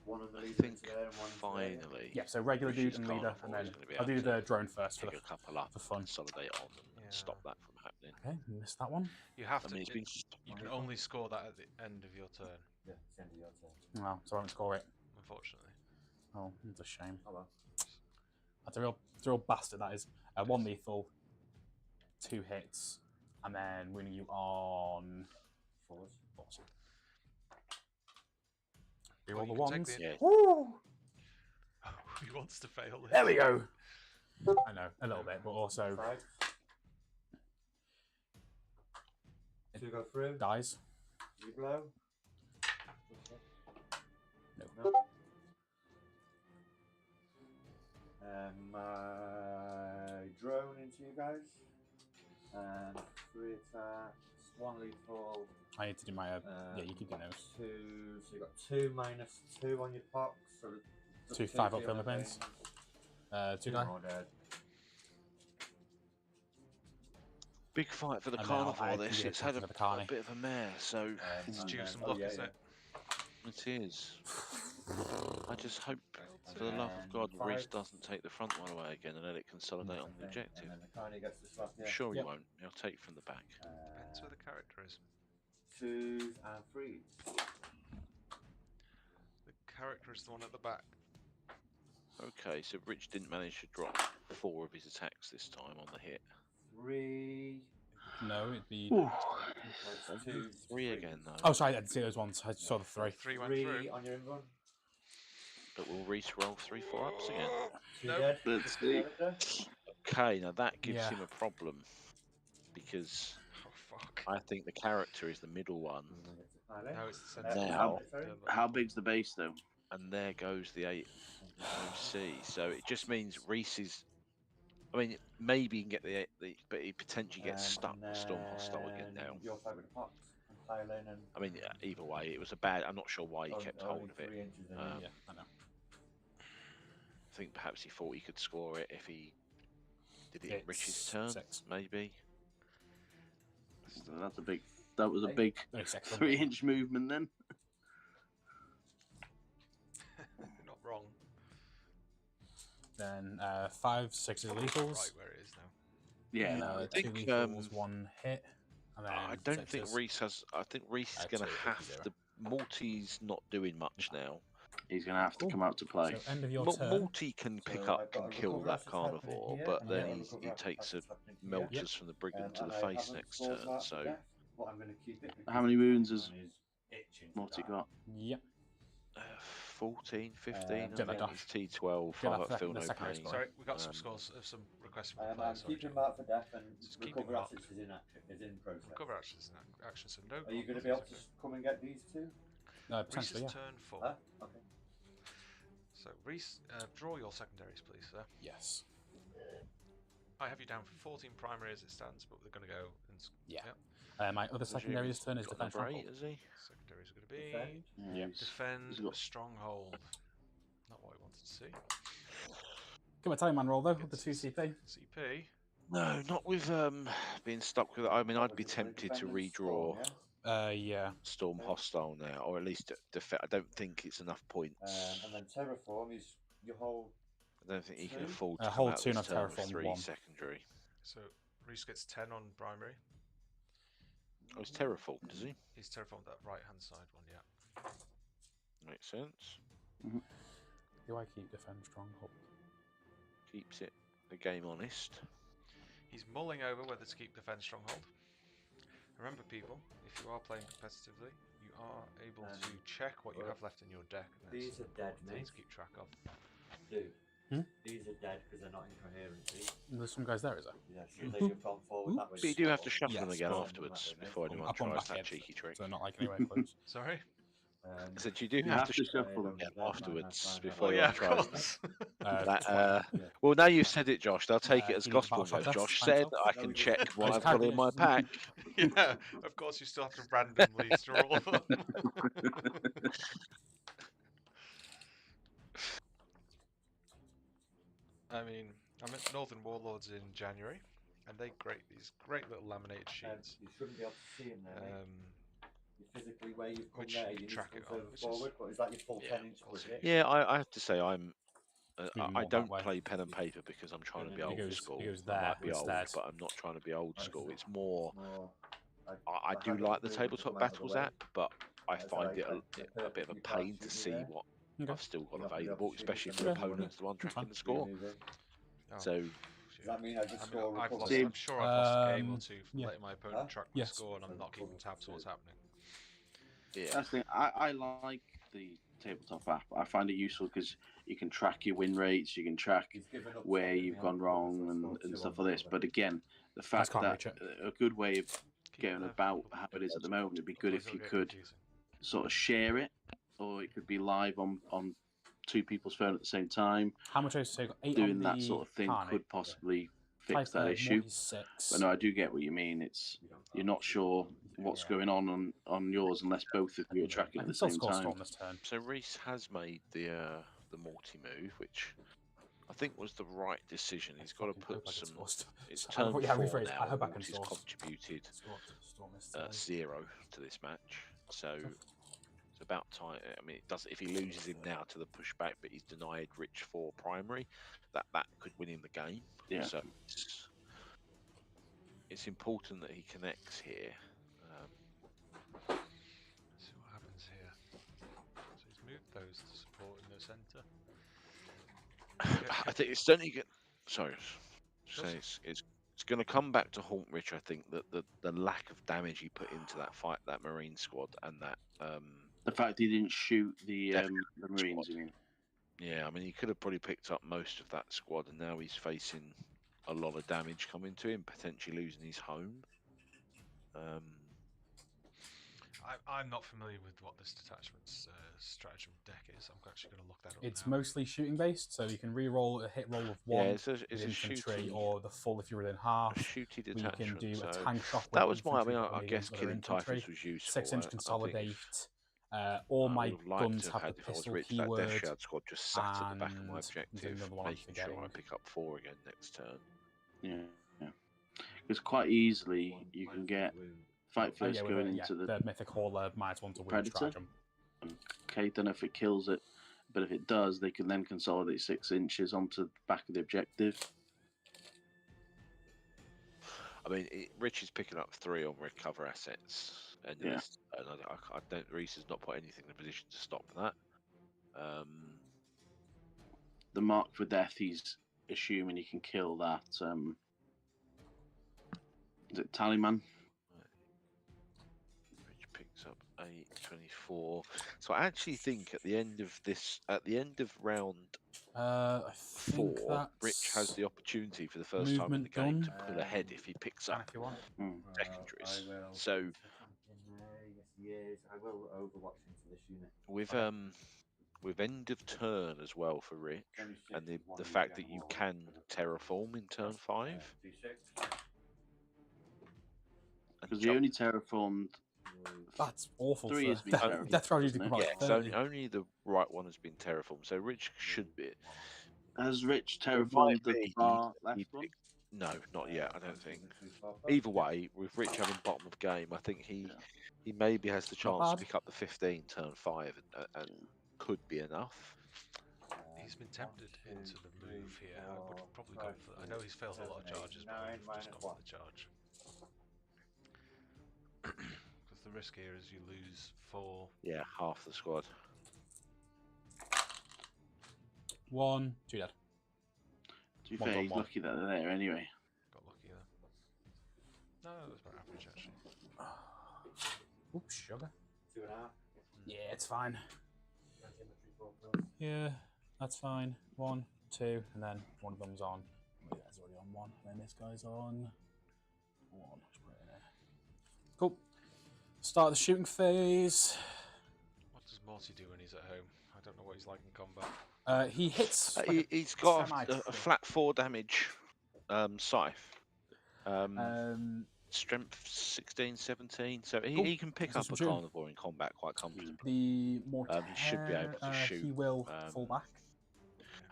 Speaker 3: One in the
Speaker 5: I
Speaker 3: leader
Speaker 5: think
Speaker 3: into there and one into there.
Speaker 5: finally.
Speaker 2: Yeah, so regular dude
Speaker 5: Richard's
Speaker 2: and leader,
Speaker 5: Carnivore
Speaker 2: and then
Speaker 5: is gonna be
Speaker 2: I'll
Speaker 5: able
Speaker 2: do
Speaker 5: to
Speaker 2: the drone first for
Speaker 5: Pick
Speaker 2: the.
Speaker 5: a couple up,
Speaker 2: for fun.
Speaker 5: consolidate on, and
Speaker 1: Yeah.
Speaker 5: stop that from happening.
Speaker 2: Okay, missed that one.
Speaker 1: You have
Speaker 5: I
Speaker 1: to.
Speaker 5: mean, it's been.
Speaker 1: You can only score that at the end of your turn,
Speaker 3: Yeah, it's the end of your turn.
Speaker 2: No, so I won't score it.
Speaker 1: unfortunately.
Speaker 2: Oh, it's a shame.
Speaker 3: Oh well.
Speaker 2: That's a real bastard. That is 1 lethal, 2 hits, and then winning you on 4s. Reroll the
Speaker 1: you can take
Speaker 2: ones.
Speaker 1: the-
Speaker 5: Yeah.
Speaker 2: Woo!
Speaker 1: He wants to fail this.
Speaker 2: There we go. I know a little bit, but also
Speaker 3: Five. Two go through.
Speaker 2: dies.
Speaker 3: You blow.
Speaker 2: No.
Speaker 3: No. My drone into you guys. And 3 attacks. 1 lethal.
Speaker 2: I need to do my. Yeah, you keep doing those.
Speaker 3: 2. So you got 2 minus 2 on your pox. So the
Speaker 2: 2
Speaker 3: 2
Speaker 2: 5
Speaker 3: for
Speaker 2: up
Speaker 3: the
Speaker 2: Philip
Speaker 3: other
Speaker 2: Pins.
Speaker 3: thing.
Speaker 2: 2
Speaker 3: Two
Speaker 2: die.
Speaker 3: more dead.
Speaker 5: Big fight for the
Speaker 2: And then I'll
Speaker 5: carnivore.
Speaker 2: add
Speaker 5: This
Speaker 2: the
Speaker 5: it's had
Speaker 2: for
Speaker 5: a
Speaker 2: the carny.
Speaker 5: bit of a mare, so
Speaker 1: It's
Speaker 3: And
Speaker 1: due
Speaker 3: then-
Speaker 1: some
Speaker 3: oh,
Speaker 1: luck,
Speaker 3: yeah,
Speaker 1: is
Speaker 3: yeah.
Speaker 1: it?
Speaker 5: it is. I just hope, for the love of God,
Speaker 3: And
Speaker 5: Reese
Speaker 3: five.
Speaker 5: doesn't take the front one away again and let it consolidate on the
Speaker 3: And
Speaker 5: objective.
Speaker 3: then the carny gets the slap.
Speaker 5: I'm
Speaker 3: Yeah.
Speaker 5: sure he
Speaker 2: Yep.
Speaker 5: won't. He'll take from the back.
Speaker 1: Depends where the character is.
Speaker 3: 2s and 3s.
Speaker 1: The character is the one at the back.
Speaker 5: Okay, so Rich didn't manage to drop 4 of his attacks this time on the hit.
Speaker 3: 3.
Speaker 2: No, it'd be
Speaker 4: Ooh.
Speaker 3: That's 2,
Speaker 5: 3 again though.
Speaker 2: Oh, sorry, I didn't see those ones. I saw the 3.
Speaker 1: 3 went
Speaker 3: 3
Speaker 1: through.
Speaker 3: on your invuln.
Speaker 5: But will Reese roll 3 4-ups again?
Speaker 3: 2
Speaker 1: Nope.
Speaker 3: dead.
Speaker 4: Let's
Speaker 3: Just
Speaker 4: see.
Speaker 3: character.
Speaker 5: Okay, now that gives
Speaker 2: Yeah.
Speaker 5: him a problem because
Speaker 1: Oh fuck.
Speaker 5: I think the character is the middle one.
Speaker 1: No, it's the centre.
Speaker 5: Now-
Speaker 4: How big's the base though?
Speaker 5: And there goes the 8 OC. So it just means Reese is. I mean, maybe he can get the but he potentially gets stuck with Storm Hostile again now.
Speaker 3: Your fight with the pox and Thailand and.
Speaker 5: I mean, either way, it was a bad. I'm not sure why he kept hold of it.
Speaker 3: 3 inches in
Speaker 5: Um,
Speaker 2: Yeah, I know.
Speaker 5: I think perhaps he thought he could score it if he did it in Rich's
Speaker 2: It's
Speaker 5: turn,
Speaker 2: 6.
Speaker 5: maybe.
Speaker 4: So that's a big. That was a big
Speaker 2: 36.
Speaker 4: 3-inch movement then.
Speaker 1: You're not wrong.
Speaker 2: Then 5, 6 lethals.
Speaker 1: Right where it is now.
Speaker 4: Yeah, no,
Speaker 5: I
Speaker 2: 2
Speaker 5: think,
Speaker 2: lethals, 1 hit. And then
Speaker 5: I don't think
Speaker 2: sixes.
Speaker 5: Reese has. I think Reese is going to
Speaker 2: 2,
Speaker 5: have
Speaker 2: 0.
Speaker 5: to. Multi's not doing much now.
Speaker 4: he's gonna have to
Speaker 2: Cool.
Speaker 4: come out to play.
Speaker 2: So end of your turn.
Speaker 5: Multi can pick
Speaker 3: So
Speaker 5: up,
Speaker 3: I've
Speaker 5: can
Speaker 3: got a
Speaker 5: kill
Speaker 3: recover
Speaker 5: that
Speaker 3: actions happening
Speaker 5: carnivore,
Speaker 3: here,
Speaker 5: but
Speaker 3: and
Speaker 5: then
Speaker 3: I've got a
Speaker 5: he
Speaker 3: recover
Speaker 5: takes a
Speaker 3: actions happening here.
Speaker 5: melters from the brigand to
Speaker 3: And
Speaker 5: the
Speaker 3: I
Speaker 5: face
Speaker 3: haven't
Speaker 5: next
Speaker 3: scored
Speaker 5: turn.
Speaker 3: mark for
Speaker 5: So
Speaker 3: death, but I'm gonna keep it
Speaker 4: How many wounds
Speaker 3: because
Speaker 4: has
Speaker 3: mine is itching for
Speaker 4: Multi
Speaker 3: that.
Speaker 4: got?
Speaker 2: Yep.
Speaker 5: 14, 15. I
Speaker 2: Get
Speaker 5: think
Speaker 2: that
Speaker 5: it's T12.
Speaker 2: Get
Speaker 5: I
Speaker 2: that
Speaker 5: feel
Speaker 2: the
Speaker 5: no
Speaker 2: secondary
Speaker 5: pain.
Speaker 2: score.
Speaker 1: Sorry, we got some
Speaker 5: Um,
Speaker 1: scores, some requests from the
Speaker 3: I'm
Speaker 1: players. Sorry,
Speaker 3: keeping
Speaker 1: Jack.
Speaker 3: mark for death and
Speaker 1: Just keep
Speaker 3: recover
Speaker 1: him marked.
Speaker 3: assets is in process.
Speaker 1: Recover actions in action, so no.
Speaker 3: Are you going to
Speaker 1: problems,
Speaker 3: be able
Speaker 1: it's
Speaker 3: to come and get these two?
Speaker 2: Potentially,
Speaker 1: Reese's
Speaker 2: yeah.
Speaker 1: turn 4.
Speaker 3: Huh? Okay.
Speaker 1: So Reese, draw your secondaries, please, sir.
Speaker 2: Yes.
Speaker 1: I have you down for 14 primary as it stands, but we're going to go. And,
Speaker 2: Yeah.
Speaker 1: Yep.
Speaker 2: My other secondary this turn is
Speaker 5: got
Speaker 2: defense
Speaker 5: number
Speaker 2: stronghold.
Speaker 5: 8, is he?
Speaker 1: Secondaries are going to be
Speaker 3: Defend.
Speaker 4: Yeah,
Speaker 1: defend
Speaker 4: he's got-
Speaker 1: stronghold. Not what I wanted to see.
Speaker 2: Get my time man roll though with the 2 CP.
Speaker 1: CP.
Speaker 5: No, not with being stuck with. I mean, I'd be tempted to redraw
Speaker 2: Yeah.
Speaker 5: Storm Hostile now, or at least I don't think it's enough points.
Speaker 3: And then terraform is your whole.
Speaker 5: I don't think he can
Speaker 3: 2?
Speaker 5: afford to come
Speaker 2: hold
Speaker 5: out
Speaker 2: 2
Speaker 5: this
Speaker 2: and
Speaker 5: turn with
Speaker 2: Terraform
Speaker 5: 3
Speaker 2: 1.
Speaker 5: secondary.
Speaker 1: So Reese gets 10 on primary.
Speaker 5: Oh, it's Terraform, does he?
Speaker 1: He's terraformed that right hand side one, yeah.
Speaker 5: Makes sense.
Speaker 2: Do I keep defend stronghold?
Speaker 5: Keeps it the game honest.
Speaker 1: He's mulling over whether to keep defend stronghold. Remember, people, if you are playing competitively, you are able to check what you have left in your deck. And
Speaker 3: These are dead,
Speaker 1: things
Speaker 3: mate.
Speaker 1: to keep track of.
Speaker 3: Dude.
Speaker 2: Hmm?
Speaker 3: These are dead because they're not incoherent. See?
Speaker 2: There's some guys there, is there?
Speaker 3: Yeah, so they have gone forward that way.
Speaker 5: But you do have to shuffle
Speaker 2: Yes,
Speaker 5: them again
Speaker 2: but-
Speaker 5: afterwards before anyone
Speaker 2: I'll put 'em
Speaker 5: tries
Speaker 2: back
Speaker 5: that
Speaker 2: in,
Speaker 5: cheeky trick.
Speaker 2: so not like anywhere close.
Speaker 1: Sorry?
Speaker 5: I said you do
Speaker 4: You
Speaker 5: have to shuffle
Speaker 4: shuffle them.
Speaker 5: again afterwards
Speaker 3: Oh,
Speaker 5: before
Speaker 1: Oh,
Speaker 5: anyone
Speaker 1: yeah, of
Speaker 5: tries
Speaker 1: course.
Speaker 5: that.
Speaker 2: 20.
Speaker 5: Well, now you've said it, Josh. They'll take it as
Speaker 2: he needs
Speaker 5: gospel.
Speaker 2: battle
Speaker 5: Now.
Speaker 2: shot
Speaker 5: Josh
Speaker 2: tests,
Speaker 5: said
Speaker 2: times
Speaker 5: I
Speaker 3: No,
Speaker 5: can
Speaker 3: we
Speaker 5: check
Speaker 3: just-
Speaker 5: what
Speaker 2: I
Speaker 5: I've
Speaker 2: just
Speaker 5: got in my
Speaker 2: calculated.
Speaker 5: pack.
Speaker 1: Yeah, of course you still have to randomly draw them. I mean, I'm at Northern Warlords in January, and these great little laminated sheets.
Speaker 3: You shouldn't be able to see them there, mate. You physically where you've come
Speaker 1: which
Speaker 3: there,
Speaker 1: you
Speaker 3: you
Speaker 1: can
Speaker 3: need to
Speaker 1: track
Speaker 3: come
Speaker 1: it on,
Speaker 3: further
Speaker 1: which is-
Speaker 3: forward, but is that your full
Speaker 1: yeah,
Speaker 3: 10-inch
Speaker 1: I'll
Speaker 3: was
Speaker 1: see.
Speaker 3: it?
Speaker 5: Yeah, I have to say I'm.
Speaker 2: Moving
Speaker 5: I
Speaker 2: more that
Speaker 5: don't
Speaker 2: way.
Speaker 5: play pen and paper because I'm trying to be
Speaker 3: He
Speaker 5: old
Speaker 2: goes-
Speaker 5: school.
Speaker 2: he goes
Speaker 5: I
Speaker 2: there
Speaker 5: might be old,
Speaker 2: instead.
Speaker 5: but I'm not trying to be old
Speaker 3: Right,
Speaker 5: school.
Speaker 3: so-
Speaker 5: It's more.
Speaker 3: No,
Speaker 5: I do
Speaker 3: had
Speaker 5: like the
Speaker 3: approval to
Speaker 5: tabletop
Speaker 3: come out of the
Speaker 5: battles
Speaker 3: way.
Speaker 5: app, but I
Speaker 3: That's
Speaker 5: find
Speaker 3: like
Speaker 5: it
Speaker 3: the
Speaker 5: a bit of a
Speaker 3: perfect you can't
Speaker 5: pain to
Speaker 3: shoot me
Speaker 5: see
Speaker 3: there.
Speaker 5: what
Speaker 2: Okay.
Speaker 5: I've still got
Speaker 3: You're not gonna be able
Speaker 5: available,
Speaker 3: to shoot me
Speaker 5: especially
Speaker 3: from
Speaker 5: for
Speaker 3: the
Speaker 2: Okay.
Speaker 5: opponents, the one
Speaker 2: That's
Speaker 5: tracking
Speaker 2: fine.
Speaker 5: the score.
Speaker 1: Oh,
Speaker 5: So
Speaker 3: Does that mean I just score
Speaker 1: I've
Speaker 3: recover?
Speaker 1: lost,
Speaker 4: Same.
Speaker 1: I'm sure I've lost a game or two from
Speaker 2: yeah.
Speaker 1: letting my opponent track my
Speaker 2: Yes.
Speaker 1: score, and I'm
Speaker 3: So
Speaker 1: not keeping
Speaker 3: recover
Speaker 1: tabs on what's
Speaker 3: two.
Speaker 1: happening.
Speaker 5: yeah,
Speaker 4: That's the thing. I like the tabletop app. I find it useful because you can track your win rates, you can track
Speaker 3: He's given up
Speaker 4: where
Speaker 3: something
Speaker 4: you've
Speaker 3: on
Speaker 4: gone
Speaker 3: recover, so
Speaker 4: wrong
Speaker 3: I
Speaker 4: and
Speaker 3: scored 2
Speaker 4: stuff
Speaker 3: on
Speaker 4: like this.
Speaker 3: recover.
Speaker 4: But again, the fact
Speaker 2: can't
Speaker 4: that
Speaker 2: reach it.
Speaker 4: a good way of
Speaker 1: Keep
Speaker 4: going
Speaker 1: it
Speaker 4: about
Speaker 1: there.
Speaker 4: how it is at the moment would be good
Speaker 1: Otherwise
Speaker 4: if you
Speaker 1: it'll get
Speaker 4: could
Speaker 1: confusing.
Speaker 4: sort of share it, or it could be live on 2 people's phone at the same time.
Speaker 2: How much I take? 8
Speaker 4: Doing
Speaker 2: on
Speaker 4: that
Speaker 2: the
Speaker 4: sort of thing
Speaker 2: Carney.
Speaker 4: could possibly fix
Speaker 2: Five,
Speaker 4: that issue.
Speaker 2: Morty's 6.
Speaker 4: But no, I do get what you mean. It's you're not sure what's
Speaker 2: Yeah.
Speaker 4: going on yours unless both of you are tracking
Speaker 2: I
Speaker 4: at
Speaker 2: can
Speaker 4: the
Speaker 2: still
Speaker 4: same
Speaker 2: score
Speaker 4: time.
Speaker 2: Storm this turn.
Speaker 5: So Reese has made the multi move, which I think was the right decision. He's got to
Speaker 2: Fucking
Speaker 5: put
Speaker 2: hope I can
Speaker 5: some.
Speaker 2: score
Speaker 5: It's
Speaker 2: I
Speaker 5: turn
Speaker 2: hope- yeah,
Speaker 5: 4
Speaker 2: rephrase.
Speaker 5: now.
Speaker 2: I hope I can
Speaker 5: Multi's
Speaker 2: score.
Speaker 5: contributed
Speaker 2: Storm this turn.
Speaker 5: 0 to this match, so it's about time. I mean, it does. If he loses him now to the pushback, but he's denied Rich 4 primary, that could win him the game.
Speaker 4: Yeah.
Speaker 5: So it's important that he connects here.
Speaker 1: Let's see what happens here. So he's moved those to support in the centre.
Speaker 5: I think it's certainly good. Sorry,
Speaker 1: Does-
Speaker 5: it's It's going to come back to haunt Rich, I think, that the lack of damage he put into that fight, that Marine squad, and that
Speaker 4: The fact he didn't shoot the
Speaker 5: Death
Speaker 4: Marines,
Speaker 5: squad.
Speaker 4: you mean?
Speaker 5: Yeah, I mean, he could have probably picked up most of that squad, and now he's facing a lot of damage coming to him, potentially losing his home.
Speaker 1: I'm not familiar with what this detachment's stratagem deck is. I'm actually going to look that up
Speaker 2: It's
Speaker 1: now.
Speaker 2: mostly shooting based, so you can re-roll a hit roll of
Speaker 5: Yeah,
Speaker 2: one
Speaker 5: it's a
Speaker 2: with infantry,
Speaker 5: shooty,
Speaker 2: or the full if you're within half.
Speaker 5: shooty
Speaker 2: We
Speaker 5: detachment.
Speaker 2: can do
Speaker 5: so
Speaker 2: a tank shot with
Speaker 5: that was my. I
Speaker 2: infantry
Speaker 5: mean, I
Speaker 2: going
Speaker 5: guess
Speaker 2: against other
Speaker 5: killing
Speaker 2: infantry.
Speaker 5: typhus was useful.
Speaker 2: 6-inch
Speaker 5: I think
Speaker 2: consolidate. All
Speaker 5: I
Speaker 2: my
Speaker 5: would have liked
Speaker 2: guns
Speaker 5: to
Speaker 2: have the
Speaker 5: had if I was
Speaker 2: pistol
Speaker 5: Rich, that
Speaker 2: keyword.
Speaker 5: Death Shard squad just sat at the back of my
Speaker 2: and
Speaker 5: objective,
Speaker 2: there's another one I'm
Speaker 5: making sure I
Speaker 2: forgetting.
Speaker 5: pick up 4 again next turn.
Speaker 4: Yeah. Because quite easily you can get fight
Speaker 2: Oh,
Speaker 4: first
Speaker 2: yeah, with
Speaker 4: going
Speaker 2: a,
Speaker 4: into
Speaker 2: the mythic hauler -1 to wound
Speaker 4: Predator.
Speaker 2: stratagem.
Speaker 4: Okay, don't know if it kills it, but if it does, they can then consolidate 6 inches onto the back of the objective.
Speaker 5: I mean, Rich is picking up 3 on recover assets, and
Speaker 4: Yeah.
Speaker 5: I don't. Reese has not put anything in a position to stop that.
Speaker 4: The mark for death, he's assuming he can kill that. Is it Tallyman?
Speaker 5: Rich picks up 8, 24. So I actually think at the end of round
Speaker 2: I think
Speaker 5: 4,
Speaker 2: that's
Speaker 5: Rich has the opportunity for the first time in the
Speaker 2: movement
Speaker 5: game
Speaker 2: done.
Speaker 5: to pull ahead if he picks
Speaker 2: Can
Speaker 5: up
Speaker 2: if you want.
Speaker 5: secondaries. So
Speaker 3: I will overwatch into this unit.
Speaker 5: with end of turn as well for Rich, and the fact that you can terraform in turn 5.
Speaker 4: Because the only terraformed
Speaker 2: That's awful.
Speaker 4: 3
Speaker 2: for
Speaker 4: has been terraformed.
Speaker 2: Death Throw usually
Speaker 4: hasn't
Speaker 2: come
Speaker 4: it?
Speaker 2: out
Speaker 5: Yeah,
Speaker 2: at 30.
Speaker 5: so only the right one has been terraformed. So Rich should be.
Speaker 4: Has Rich
Speaker 5: It might
Speaker 4: terraformed the
Speaker 5: be
Speaker 4: far
Speaker 5: he
Speaker 4: left one?
Speaker 5: picked- No, not yet. I don't think. Either way, with Rich having bottom of game, I think he maybe has the chance to
Speaker 2: bad.
Speaker 5: pick up the 15 turn 5 and could be enough.
Speaker 1: He's been tempted into the move here. I would have probably gone for. I know he's failed a lot of charges, but I would have just gone for the charge. Because the risk here is you lose 4.
Speaker 5: Yeah, half the squad.
Speaker 2: 1, 2 dead.
Speaker 4: To be
Speaker 2: One
Speaker 4: fair,
Speaker 2: gone,
Speaker 4: he's
Speaker 2: one.
Speaker 4: lucky that they're there anyway.
Speaker 1: Got lucky there. No, it was about average actually.
Speaker 2: Oops, sugar.
Speaker 3: 2.5.
Speaker 2: Yeah, it's fine. Yeah, that's fine. 1, 2, and then one of them's on. Oh, yeah, it's already on 1. And then this guy's on 1. Just put it in there. Cool. Start the shooting phase.
Speaker 5: What does Morty do when he's at home? I don't know what he's like in combat.
Speaker 2: He hits.
Speaker 5: He's got a
Speaker 2: semi-crit.
Speaker 5: flat 4 damage scythe. Strength 16, 17. So
Speaker 2: Cool.
Speaker 5: he can pick up a
Speaker 2: Shooting.
Speaker 5: carnivore in combat quite comfortably.
Speaker 2: The mortar,
Speaker 5: He should be able to shoot.
Speaker 2: He will fall back.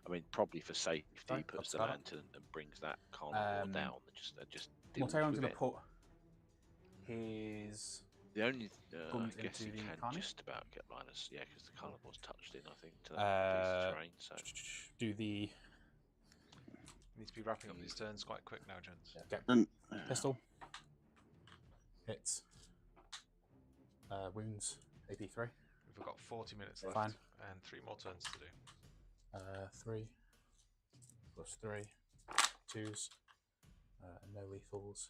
Speaker 5: I mean, probably for safety,
Speaker 2: Sorry,
Speaker 5: he puts the
Speaker 2: that's
Speaker 5: lantern and brings that carnivore down. Just deals
Speaker 2: Mortarian's
Speaker 5: with
Speaker 2: going to
Speaker 5: it.
Speaker 2: put his.
Speaker 5: The only,
Speaker 2: guns
Speaker 5: I guess he
Speaker 2: into the
Speaker 5: can
Speaker 2: carnage?
Speaker 5: just about get Linus, yeah, because the carnivore's touched in, I think, to that piece of terrain. So
Speaker 2: Do the
Speaker 1: Need to be wrapping up these turns quite quick now, gents.
Speaker 4: And
Speaker 2: pistol. Hits. Wounds. AP3.
Speaker 1: We've got 40 minutes left
Speaker 2: Fine.
Speaker 1: and 3 more turns to do.
Speaker 2: 3 plus 3. 2s. No lethals.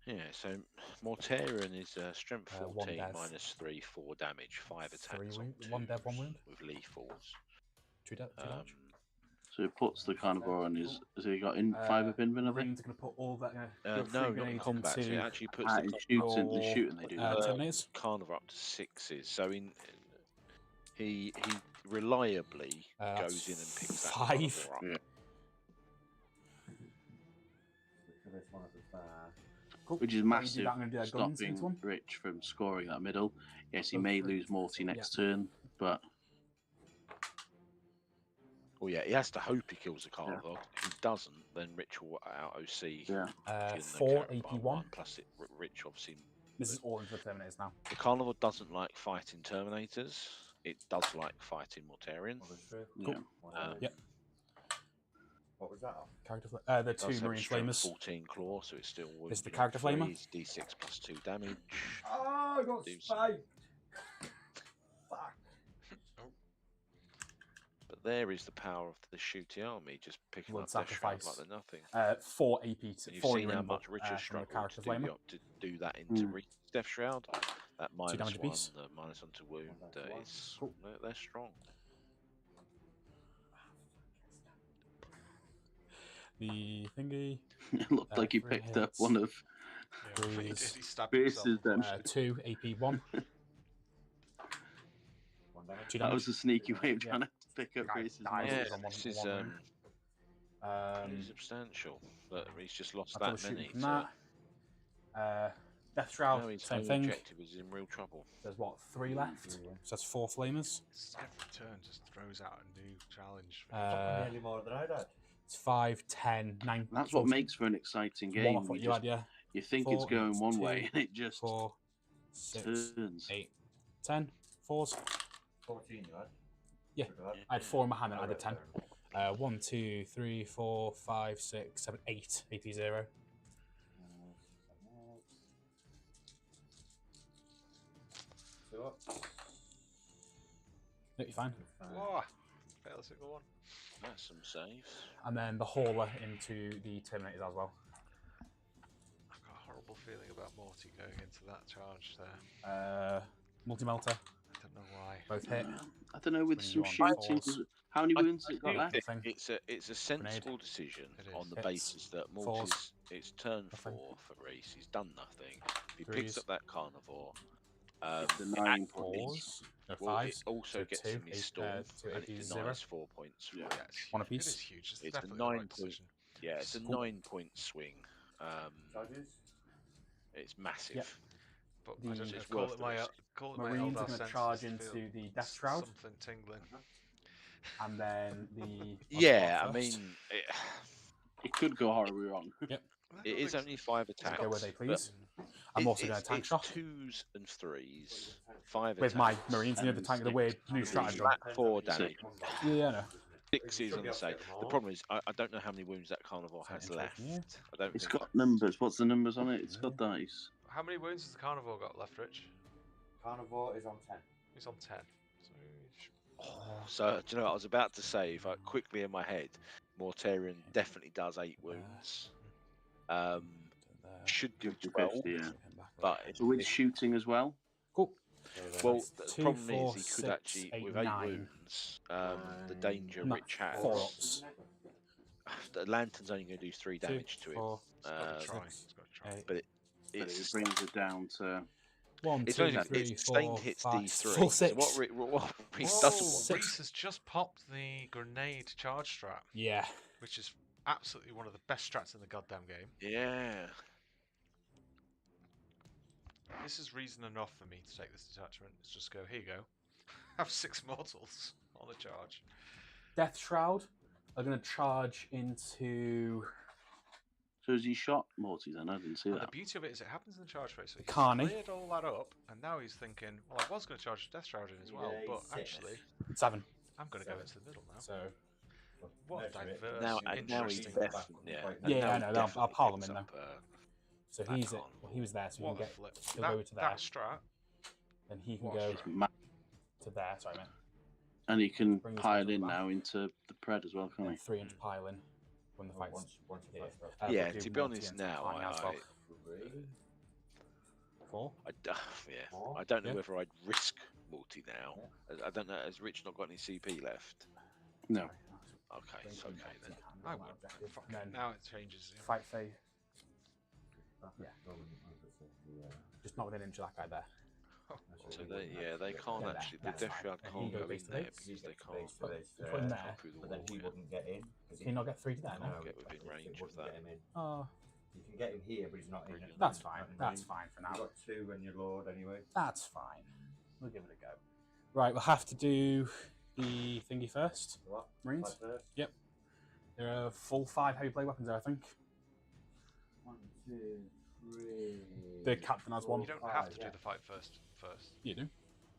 Speaker 5: yeah, so Mortarian is strength
Speaker 2: 1
Speaker 5: 14
Speaker 2: death.
Speaker 5: minus 3, 4 damage, 5 attacks on
Speaker 2: wound, 1 death, 1 wound.
Speaker 5: with lethals.
Speaker 2: 2 damage.
Speaker 4: so it puts the carnivore on his. Has he got in 5 of Inven of it?
Speaker 2: Marines are going to put all that.
Speaker 5: No, not in combat. So it actually puts
Speaker 4: In
Speaker 5: the
Speaker 4: shooting they do that.
Speaker 2: Terminators.
Speaker 5: carnivore up to 6s. So he reliably goes in and picks that
Speaker 2: 5.
Speaker 5: carnivore up.
Speaker 4: Yeah.
Speaker 2: Cool.
Speaker 4: Which is
Speaker 2: While you do
Speaker 4: massive,
Speaker 2: that, I'm going to do that guns
Speaker 4: stopping
Speaker 2: into one.
Speaker 4: Rich from scoring that middle. Yes, he
Speaker 2: Both
Speaker 4: may
Speaker 2: for-
Speaker 4: lose Morty next turn, but
Speaker 5: Well, yeah, he has to hope he kills the carnivore. If he doesn't, then Rich will out OC.
Speaker 4: yeah.
Speaker 5: killing the
Speaker 2: 4
Speaker 5: carrot by
Speaker 2: AP1.
Speaker 5: 1, plus Rich obviously.
Speaker 2: This is all into the Terminators now.
Speaker 5: The carnivore doesn't like fighting Terminators. It does like fighting Mortarian.
Speaker 4: Yeah.
Speaker 2: Yep.
Speaker 3: What was that?
Speaker 2: Character the
Speaker 5: It
Speaker 2: 2
Speaker 5: does have
Speaker 2: Marine
Speaker 5: strength
Speaker 2: Flamers.
Speaker 5: 14 claw, so it's still wounded.
Speaker 2: Is the character
Speaker 5: on
Speaker 2: flamer?
Speaker 5: 3s, D6 plus 2 damage.
Speaker 2: Oh, I got
Speaker 5: Do
Speaker 2: spiked. Fuck.
Speaker 5: But there is the power of the shooty army, just picking
Speaker 2: Would
Speaker 5: up Death Shroud
Speaker 2: sacrifice.
Speaker 5: like they're nothing.
Speaker 2: 4 AP,
Speaker 5: And you've
Speaker 2: 4
Speaker 5: seen how
Speaker 2: input,
Speaker 5: much Richard
Speaker 2: from the
Speaker 5: struggled
Speaker 2: character
Speaker 5: to do,
Speaker 2: flamer.
Speaker 5: to do that into Death Shroud. That
Speaker 2: damage
Speaker 5: -1,
Speaker 2: apiece.
Speaker 5: the -1 to wound, is
Speaker 2: Cool.
Speaker 5: they're strong.
Speaker 2: The thingy.
Speaker 4: It looked like he
Speaker 2: three
Speaker 4: picked up
Speaker 2: hits.
Speaker 4: one of
Speaker 1: Yeah, he
Speaker 2: Bruise.
Speaker 1: did. He stabbed
Speaker 4: Bruce's
Speaker 1: himself.
Speaker 4: then.
Speaker 2: 2 AP 1. 2
Speaker 4: That was
Speaker 2: damage.
Speaker 4: a sneaky way of trying to pick up
Speaker 2: Guy
Speaker 4: Bruce's
Speaker 2: dies.
Speaker 4: money.
Speaker 5: Yeah,
Speaker 2: on one-
Speaker 5: this is
Speaker 2: on one
Speaker 5: pretty substantial, but he's just lost
Speaker 2: That's all
Speaker 5: that
Speaker 2: shooting
Speaker 5: many.
Speaker 2: from
Speaker 5: So
Speaker 2: that. Death
Speaker 5: now
Speaker 2: Shroud,
Speaker 5: his
Speaker 2: same
Speaker 5: whole
Speaker 2: thing.
Speaker 5: objective is in real trouble.
Speaker 2: There's what, 3 left? So that's 4 flamers.
Speaker 1: Every turn just throws out a new challenge.
Speaker 3: Nearly more than I'd had.
Speaker 2: It's 5, 10, 9.
Speaker 4: That's what makes for an exciting
Speaker 2: one
Speaker 4: game.
Speaker 2: off what
Speaker 4: You,
Speaker 2: you
Speaker 4: just,
Speaker 2: had, yeah.
Speaker 4: you think it's
Speaker 2: 4,
Speaker 4: going one
Speaker 2: 2,
Speaker 4: way, and it just
Speaker 2: 4, 6,
Speaker 4: turns.
Speaker 2: 8, 10. 4s.
Speaker 3: 14 you had?
Speaker 2: Yeah. I had 4 in my hand and I had 10. 1, 2, 3, 4, 5, 6, 7, 8. AP 0. You're fine.
Speaker 1: Whoa! Fail a single one.
Speaker 5: That's some saves.
Speaker 2: And then the hauler into the Terminators as well.
Speaker 1: I've got a horrible feeling about Morty going into that charge there.
Speaker 2: Multi-melter,
Speaker 1: I don't know why.
Speaker 2: both hit.
Speaker 4: I don't know, with
Speaker 2: When
Speaker 4: some
Speaker 2: you want
Speaker 4: shooting,
Speaker 2: fours.
Speaker 4: how many
Speaker 5: I
Speaker 4: wounds has it got
Speaker 5: think
Speaker 4: left?
Speaker 2: Nothing.
Speaker 5: It's a sensible decision
Speaker 1: It is.
Speaker 5: on the
Speaker 2: Hits.
Speaker 5: basis that
Speaker 2: Fours.
Speaker 5: Morty's it's turn
Speaker 2: Nothing.
Speaker 5: 4 for Reese. He's done nothing. If he
Speaker 2: Threes.
Speaker 5: picks up that carnivore,
Speaker 4: The 9 points.
Speaker 2: Fours. No,
Speaker 5: well, it
Speaker 2: 5s.
Speaker 5: also
Speaker 2: So
Speaker 5: gets
Speaker 2: 2,
Speaker 5: him his
Speaker 2: 8,
Speaker 5: storm,
Speaker 2: 2
Speaker 5: and
Speaker 2: AP
Speaker 5: it
Speaker 2: 0.
Speaker 5: denies 4 points for
Speaker 4: Yeah.
Speaker 5: it.
Speaker 1: Yeah, it's
Speaker 2: One
Speaker 1: huge.
Speaker 2: apiece.
Speaker 1: It is huge. It's
Speaker 5: It's a
Speaker 1: definitely the right
Speaker 5: 9-point.
Speaker 1: decision.
Speaker 5: Yeah, it's a
Speaker 2: Cool.
Speaker 5: 9-point swing.
Speaker 3: Charges?
Speaker 5: It's massive.
Speaker 2: Yep.
Speaker 1: But
Speaker 2: The
Speaker 1: I don't know,
Speaker 5: It's
Speaker 1: call
Speaker 5: worth
Speaker 1: it
Speaker 5: the
Speaker 1: my
Speaker 5: risk.
Speaker 1: call it my
Speaker 2: Marines are
Speaker 1: Eldar
Speaker 2: going to
Speaker 1: senses
Speaker 2: charge
Speaker 1: feel
Speaker 2: into the Death Shroud,
Speaker 1: Something tingling.
Speaker 2: and then the.
Speaker 5: Yeah, I
Speaker 2: first.
Speaker 5: mean,
Speaker 4: It could go horribly wrong.
Speaker 5: it is only 5 attacks.
Speaker 2: Go where they
Speaker 5: but
Speaker 2: please. I'm also going to tank
Speaker 5: it's
Speaker 2: shot
Speaker 5: 2s and 3s, 5
Speaker 2: with my
Speaker 5: attacks,
Speaker 2: Marines. You know the tank of the weird new strategy.
Speaker 5: flat 4 damage,
Speaker 2: Yeah, I know.
Speaker 5: 6s on the save. The problem is, I don't know how many wounds that carnivore has
Speaker 2: Sorry,
Speaker 5: left.
Speaker 2: yeah.
Speaker 5: I don't
Speaker 4: It's
Speaker 5: think.
Speaker 4: got numbers. What's the numbers on it? It's got dice.
Speaker 1: How many wounds has the carnivore got left, Rich?
Speaker 3: Carnivore is on 10.
Speaker 1: He's on 10. So
Speaker 5: So, do you know what I was about to say? If I quickly in my head, Mortarion definitely does 8 wounds. Should do 12,
Speaker 4: 50, yeah.
Speaker 5: but it's,
Speaker 4: So with shooting as well.
Speaker 2: Cool.
Speaker 5: well,
Speaker 2: That's
Speaker 5: the
Speaker 2: 2,
Speaker 5: problem
Speaker 2: 4,
Speaker 5: is he could
Speaker 2: 6,
Speaker 5: actually,
Speaker 2: 8,
Speaker 5: with 8
Speaker 2: 9.
Speaker 5: wounds, the danger
Speaker 2: No,
Speaker 5: Rich has.
Speaker 2: 4 ups.
Speaker 5: The lantern's only going to do 3
Speaker 2: 2,
Speaker 5: damage to him.
Speaker 2: 4,
Speaker 1: he's got to try.
Speaker 2: 6,
Speaker 1: He's got to try.
Speaker 2: 8.
Speaker 5: But
Speaker 4: But
Speaker 5: it's
Speaker 4: it brings it down to
Speaker 2: 1,
Speaker 5: it's
Speaker 2: 2,
Speaker 5: only
Speaker 2: 3,
Speaker 5: it's
Speaker 2: 4,
Speaker 5: sustained hits
Speaker 2: 5,
Speaker 5: D3.
Speaker 2: full
Speaker 5: So
Speaker 2: 6.
Speaker 5: what Reese
Speaker 1: Whoa,
Speaker 5: doesn't want.
Speaker 2: Six.
Speaker 1: Reese has just popped the grenade charge strat,
Speaker 2: Yeah.
Speaker 1: which is absolutely one of the best strats in the goddamn game.
Speaker 5: Yeah.
Speaker 1: This is reason enough for me to take this detachment. Let's just go, here you go. Have 6 mortals on the charge.
Speaker 2: Death Shroud are going to charge into
Speaker 4: So has he shot Morty then? I didn't see
Speaker 1: And the
Speaker 4: that.
Speaker 1: beauty of it is it happens in the charge phase. So he's
Speaker 2: Carney.
Speaker 1: cleared all that up, and now he's thinking, well, I was going to charge Death Shroud in as well,
Speaker 3: Yeah,
Speaker 1: but
Speaker 3: he's
Speaker 1: actually,
Speaker 2: 7.
Speaker 1: I'm going to go into the middle now.
Speaker 2: So
Speaker 1: What a diverse,
Speaker 5: Now he's
Speaker 1: interesting...
Speaker 5: definitely. Yeah. and
Speaker 2: Yeah,
Speaker 5: now
Speaker 2: I
Speaker 5: he
Speaker 2: know, I'll
Speaker 5: definitely
Speaker 2: pile him
Speaker 5: picks
Speaker 2: in
Speaker 5: up,
Speaker 2: so
Speaker 5: That
Speaker 2: he's it.
Speaker 5: can't-
Speaker 2: Well, he was there, so he
Speaker 1: What
Speaker 2: can
Speaker 1: a
Speaker 2: get.
Speaker 1: flip.
Speaker 2: He'll
Speaker 1: That,
Speaker 2: go to there.
Speaker 1: that strat,
Speaker 2: Then he can
Speaker 1: What
Speaker 2: go
Speaker 1: strat?
Speaker 2: to there. Sorry, mate.
Speaker 4: And he can
Speaker 2: Bring his
Speaker 4: pile
Speaker 2: guys
Speaker 4: in
Speaker 2: back.
Speaker 4: now into the pred as well, can't
Speaker 2: Then
Speaker 4: he?
Speaker 2: 3-inch pile in when the fight's
Speaker 3: Once
Speaker 2: here.
Speaker 5: Yeah,
Speaker 2: we'll do
Speaker 5: to be
Speaker 2: Morty
Speaker 5: honest
Speaker 2: into
Speaker 5: now,
Speaker 2: Carney as well. 4.
Speaker 5: I don't know
Speaker 2: Yeah.
Speaker 5: whether I'd risk Morty now. I don't know. Has Rich not got any CP left?
Speaker 4: No.
Speaker 5: Okay, it's okay then.
Speaker 1: I would. Fuck it.
Speaker 2: Then
Speaker 1: Now it changes. Yeah.
Speaker 2: fight phase. Yeah. Just not within an inch of that guy there.
Speaker 5: So they can't
Speaker 2: Yeah,
Speaker 5: actually. The
Speaker 2: that's
Speaker 5: Death
Speaker 2: fine.
Speaker 5: Shroud
Speaker 2: And
Speaker 5: can't
Speaker 2: he
Speaker 5: go
Speaker 2: goes
Speaker 5: in
Speaker 2: face to
Speaker 5: there
Speaker 2: face.
Speaker 5: because they can't
Speaker 2: Put him there.
Speaker 5: come through the
Speaker 3: But then
Speaker 5: wall.
Speaker 3: he
Speaker 5: Yeah.
Speaker 3: wouldn't get in.
Speaker 2: Can you not get 3 to there? No.
Speaker 5: Can't get within range of that.
Speaker 2: Oh,
Speaker 3: You can get him here, but he's not in.
Speaker 5: Brilliant.
Speaker 2: that's fine. That's fine for
Speaker 3: You've
Speaker 2: now.
Speaker 3: got 2 and your lord anyway.
Speaker 2: That's fine. We'll give it a go. Right, we'll have to do the thingy first.
Speaker 3: What?
Speaker 2: Marines.
Speaker 3: Fight first?
Speaker 2: Yep. There are full 5 heavy blade weapons there, I think.
Speaker 3: 1, 2, 3.
Speaker 2: The captain has one.
Speaker 1: You don't have to do the fight first.
Speaker 2: You do.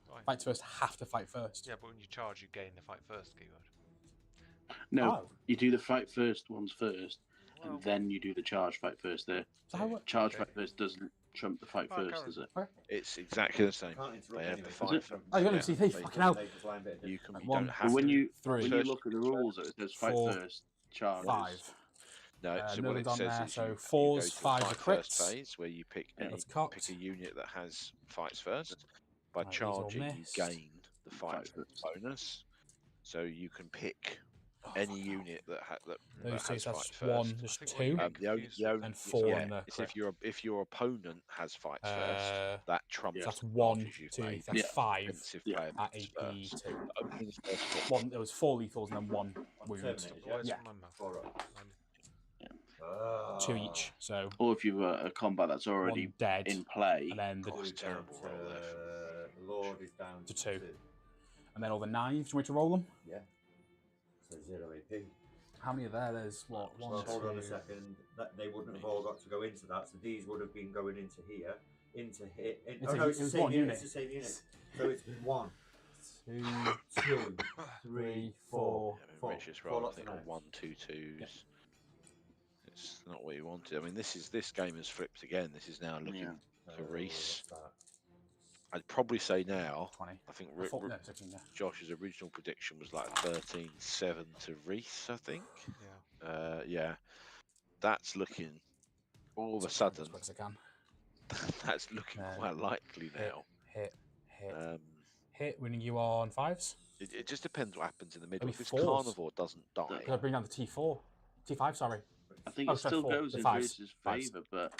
Speaker 1: Why?
Speaker 2: Fight first have to fight first.
Speaker 1: Yeah, but when you charge, you gain the fight first keyword.
Speaker 4: No,
Speaker 2: Oh.
Speaker 4: you do the fight first ones first,
Speaker 1: Well,
Speaker 4: and then you do the charge fight first there.
Speaker 2: So how,
Speaker 4: Charge
Speaker 1: Okay.
Speaker 4: fight first doesn't trump the fight
Speaker 1: Oh,
Speaker 4: first,
Speaker 1: Karen.
Speaker 4: does it?
Speaker 5: It's exactly the same.
Speaker 3: Can't interrupt
Speaker 5: They have
Speaker 3: anyway.
Speaker 5: the
Speaker 3: Is
Speaker 5: fight
Speaker 4: it?
Speaker 5: first.
Speaker 2: Oh, you got
Speaker 5: yeah,
Speaker 2: an CP?
Speaker 5: they-
Speaker 2: Fucking hell.
Speaker 3: Make us line bit
Speaker 5: You
Speaker 3: different.
Speaker 5: can. You
Speaker 2: One,
Speaker 5: don't have
Speaker 4: But when
Speaker 5: to.
Speaker 4: you
Speaker 2: three,
Speaker 4: when
Speaker 5: First-
Speaker 4: you look at the rules, it says fight
Speaker 2: four,
Speaker 4: first, charges.
Speaker 2: 5.
Speaker 5: No, so
Speaker 2: no
Speaker 5: what
Speaker 2: one's
Speaker 5: it
Speaker 2: on
Speaker 5: says
Speaker 2: there,
Speaker 5: is
Speaker 2: so
Speaker 5: you go
Speaker 2: fours,
Speaker 5: to the
Speaker 2: fives are
Speaker 5: fight first
Speaker 2: crits.
Speaker 5: phase where you pick
Speaker 4: Yeah,
Speaker 5: any
Speaker 2: that's cocked.
Speaker 5: pick a unit that has fights first. By
Speaker 2: Right, these all
Speaker 5: charging, you
Speaker 2: missed.
Speaker 5: gain the fight
Speaker 4: Fight first.
Speaker 5: bonus. So you can pick
Speaker 2: Oh,
Speaker 5: any
Speaker 2: fucking hell.
Speaker 5: unit that
Speaker 2: Those two,
Speaker 5: has
Speaker 2: so
Speaker 5: fight
Speaker 2: that's
Speaker 5: first.
Speaker 2: one, there's
Speaker 1: I think what you
Speaker 2: two,
Speaker 1: get
Speaker 5: The only,
Speaker 1: confused
Speaker 5: the
Speaker 1: with
Speaker 5: only,
Speaker 2: and 4
Speaker 5: yeah,
Speaker 2: on the
Speaker 5: it's
Speaker 2: crit.
Speaker 5: if your opponent has fights first, that trumps
Speaker 2: So that's
Speaker 5: the
Speaker 2: 1,
Speaker 5: charges you've
Speaker 2: 2,
Speaker 5: made.
Speaker 2: that's
Speaker 4: Yeah.
Speaker 2: 5
Speaker 5: Defensive
Speaker 4: Yeah.
Speaker 5: player
Speaker 2: at
Speaker 5: moves
Speaker 2: AP
Speaker 5: first.
Speaker 2: 2.
Speaker 5: Opening the first hit.
Speaker 2: One, it was 4 lethals and then 1 wound.
Speaker 3: Terminators,
Speaker 1: Away
Speaker 2: Yeah.
Speaker 1: from my mouth.
Speaker 3: 4 up.
Speaker 1: I'm-
Speaker 2: 2 each. So
Speaker 4: Or if you've got a combat that's already
Speaker 2: 1 dead,
Speaker 4: in play,
Speaker 2: and then the,
Speaker 5: God, it's a terrible roll there.
Speaker 3: The Lord is down
Speaker 2: To 2. and then all the knives. Do you want me to roll them?
Speaker 3: Yeah. So 0 AP.
Speaker 2: How many are there? There's what?
Speaker 3: Well,
Speaker 2: 1, 2.
Speaker 3: hold on a second. That they wouldn't have all got to go into that. So these would have been going into here, into here.
Speaker 2: It's
Speaker 3: Oh
Speaker 2: a-
Speaker 3: no, it's
Speaker 2: it
Speaker 3: the
Speaker 2: was
Speaker 3: same
Speaker 2: one
Speaker 3: unit.
Speaker 2: unit.
Speaker 3: It's the same unit. So it's 1,
Speaker 2: 2,
Speaker 3: 2,
Speaker 2: 3,
Speaker 3: 4.
Speaker 2: 4.
Speaker 5: Yeah, I mean,
Speaker 3: Four.
Speaker 5: Rich's
Speaker 3: Four
Speaker 5: roll, I
Speaker 3: lots
Speaker 5: think,
Speaker 3: of
Speaker 5: on
Speaker 3: knives.
Speaker 5: 1, 2, 2s. It's not what you wanted. I mean, this game has flipped again. This is now looking
Speaker 4: Yeah.
Speaker 5: for Reese.
Speaker 3: What's that?
Speaker 5: I'd probably say now.
Speaker 2: 20.
Speaker 5: I think
Speaker 2: I thought, no, 16, yeah.
Speaker 5: Josh's original prediction was like 13-7 to Reese. I think.
Speaker 1: Yeah.
Speaker 5: Yeah. That's looking. All of a
Speaker 2: Just try and
Speaker 5: sudden,
Speaker 2: as quick as I can.
Speaker 5: that's looking
Speaker 2: Uh,
Speaker 5: quite likely
Speaker 2: hit,
Speaker 5: now.
Speaker 2: Hit.
Speaker 5: Um,
Speaker 2: Hit. Winning you on 5s.
Speaker 5: it just depends what happens in the middle.
Speaker 2: Maybe
Speaker 5: If this
Speaker 2: 4s.
Speaker 5: carnivore doesn't die,
Speaker 2: Because I bring down the T4. T5, sorry.
Speaker 4: I think
Speaker 2: Oh,
Speaker 4: it
Speaker 2: so
Speaker 4: still
Speaker 2: 4,
Speaker 4: goes
Speaker 2: the
Speaker 4: in
Speaker 2: 5s,
Speaker 4: Reese's
Speaker 2: 5s.
Speaker 4: favour, but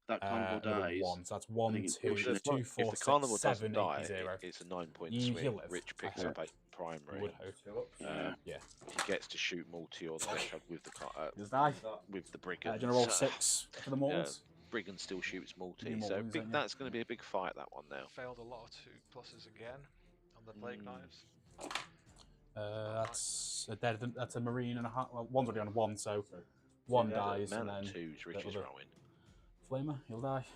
Speaker 4: that carnival
Speaker 2: Another
Speaker 4: dies.
Speaker 2: 1. So that's
Speaker 4: I
Speaker 2: 1,
Speaker 4: think it's
Speaker 2: 2,
Speaker 4: pushing it.
Speaker 2: 2,
Speaker 5: if
Speaker 2: 4,
Speaker 5: the
Speaker 2: 6,
Speaker 5: carnivore
Speaker 2: 7,
Speaker 5: doesn't die,
Speaker 2: 8, 0.
Speaker 5: it's a 9-point
Speaker 2: You
Speaker 5: swing.
Speaker 2: heal it,
Speaker 5: Rich
Speaker 2: I
Speaker 5: picks up
Speaker 2: hope.
Speaker 5: a primary.
Speaker 2: I would hope.
Speaker 3: Go up.
Speaker 4: Yeah.
Speaker 5: He gets to shoot multi or threshold with the
Speaker 2: Does die.
Speaker 5: with the
Speaker 2: Do
Speaker 5: brigand.
Speaker 2: you want to roll 6 for the mortals?
Speaker 5: Brigand still shoots multi,
Speaker 2: You do more
Speaker 5: so
Speaker 2: wounds, don't you?
Speaker 5: that's going to be a big fight, that one now.
Speaker 1: Failed a lot of 2+s again on the plague knives.
Speaker 2: That's a dead. That's a marine and a half. Well, one's already on 1, so 1
Speaker 3: dead.
Speaker 2: dies, and
Speaker 5: Man
Speaker 2: then
Speaker 5: at 2s, Rich is
Speaker 2: other-
Speaker 5: rowing.
Speaker 2: Flamer, he'll die.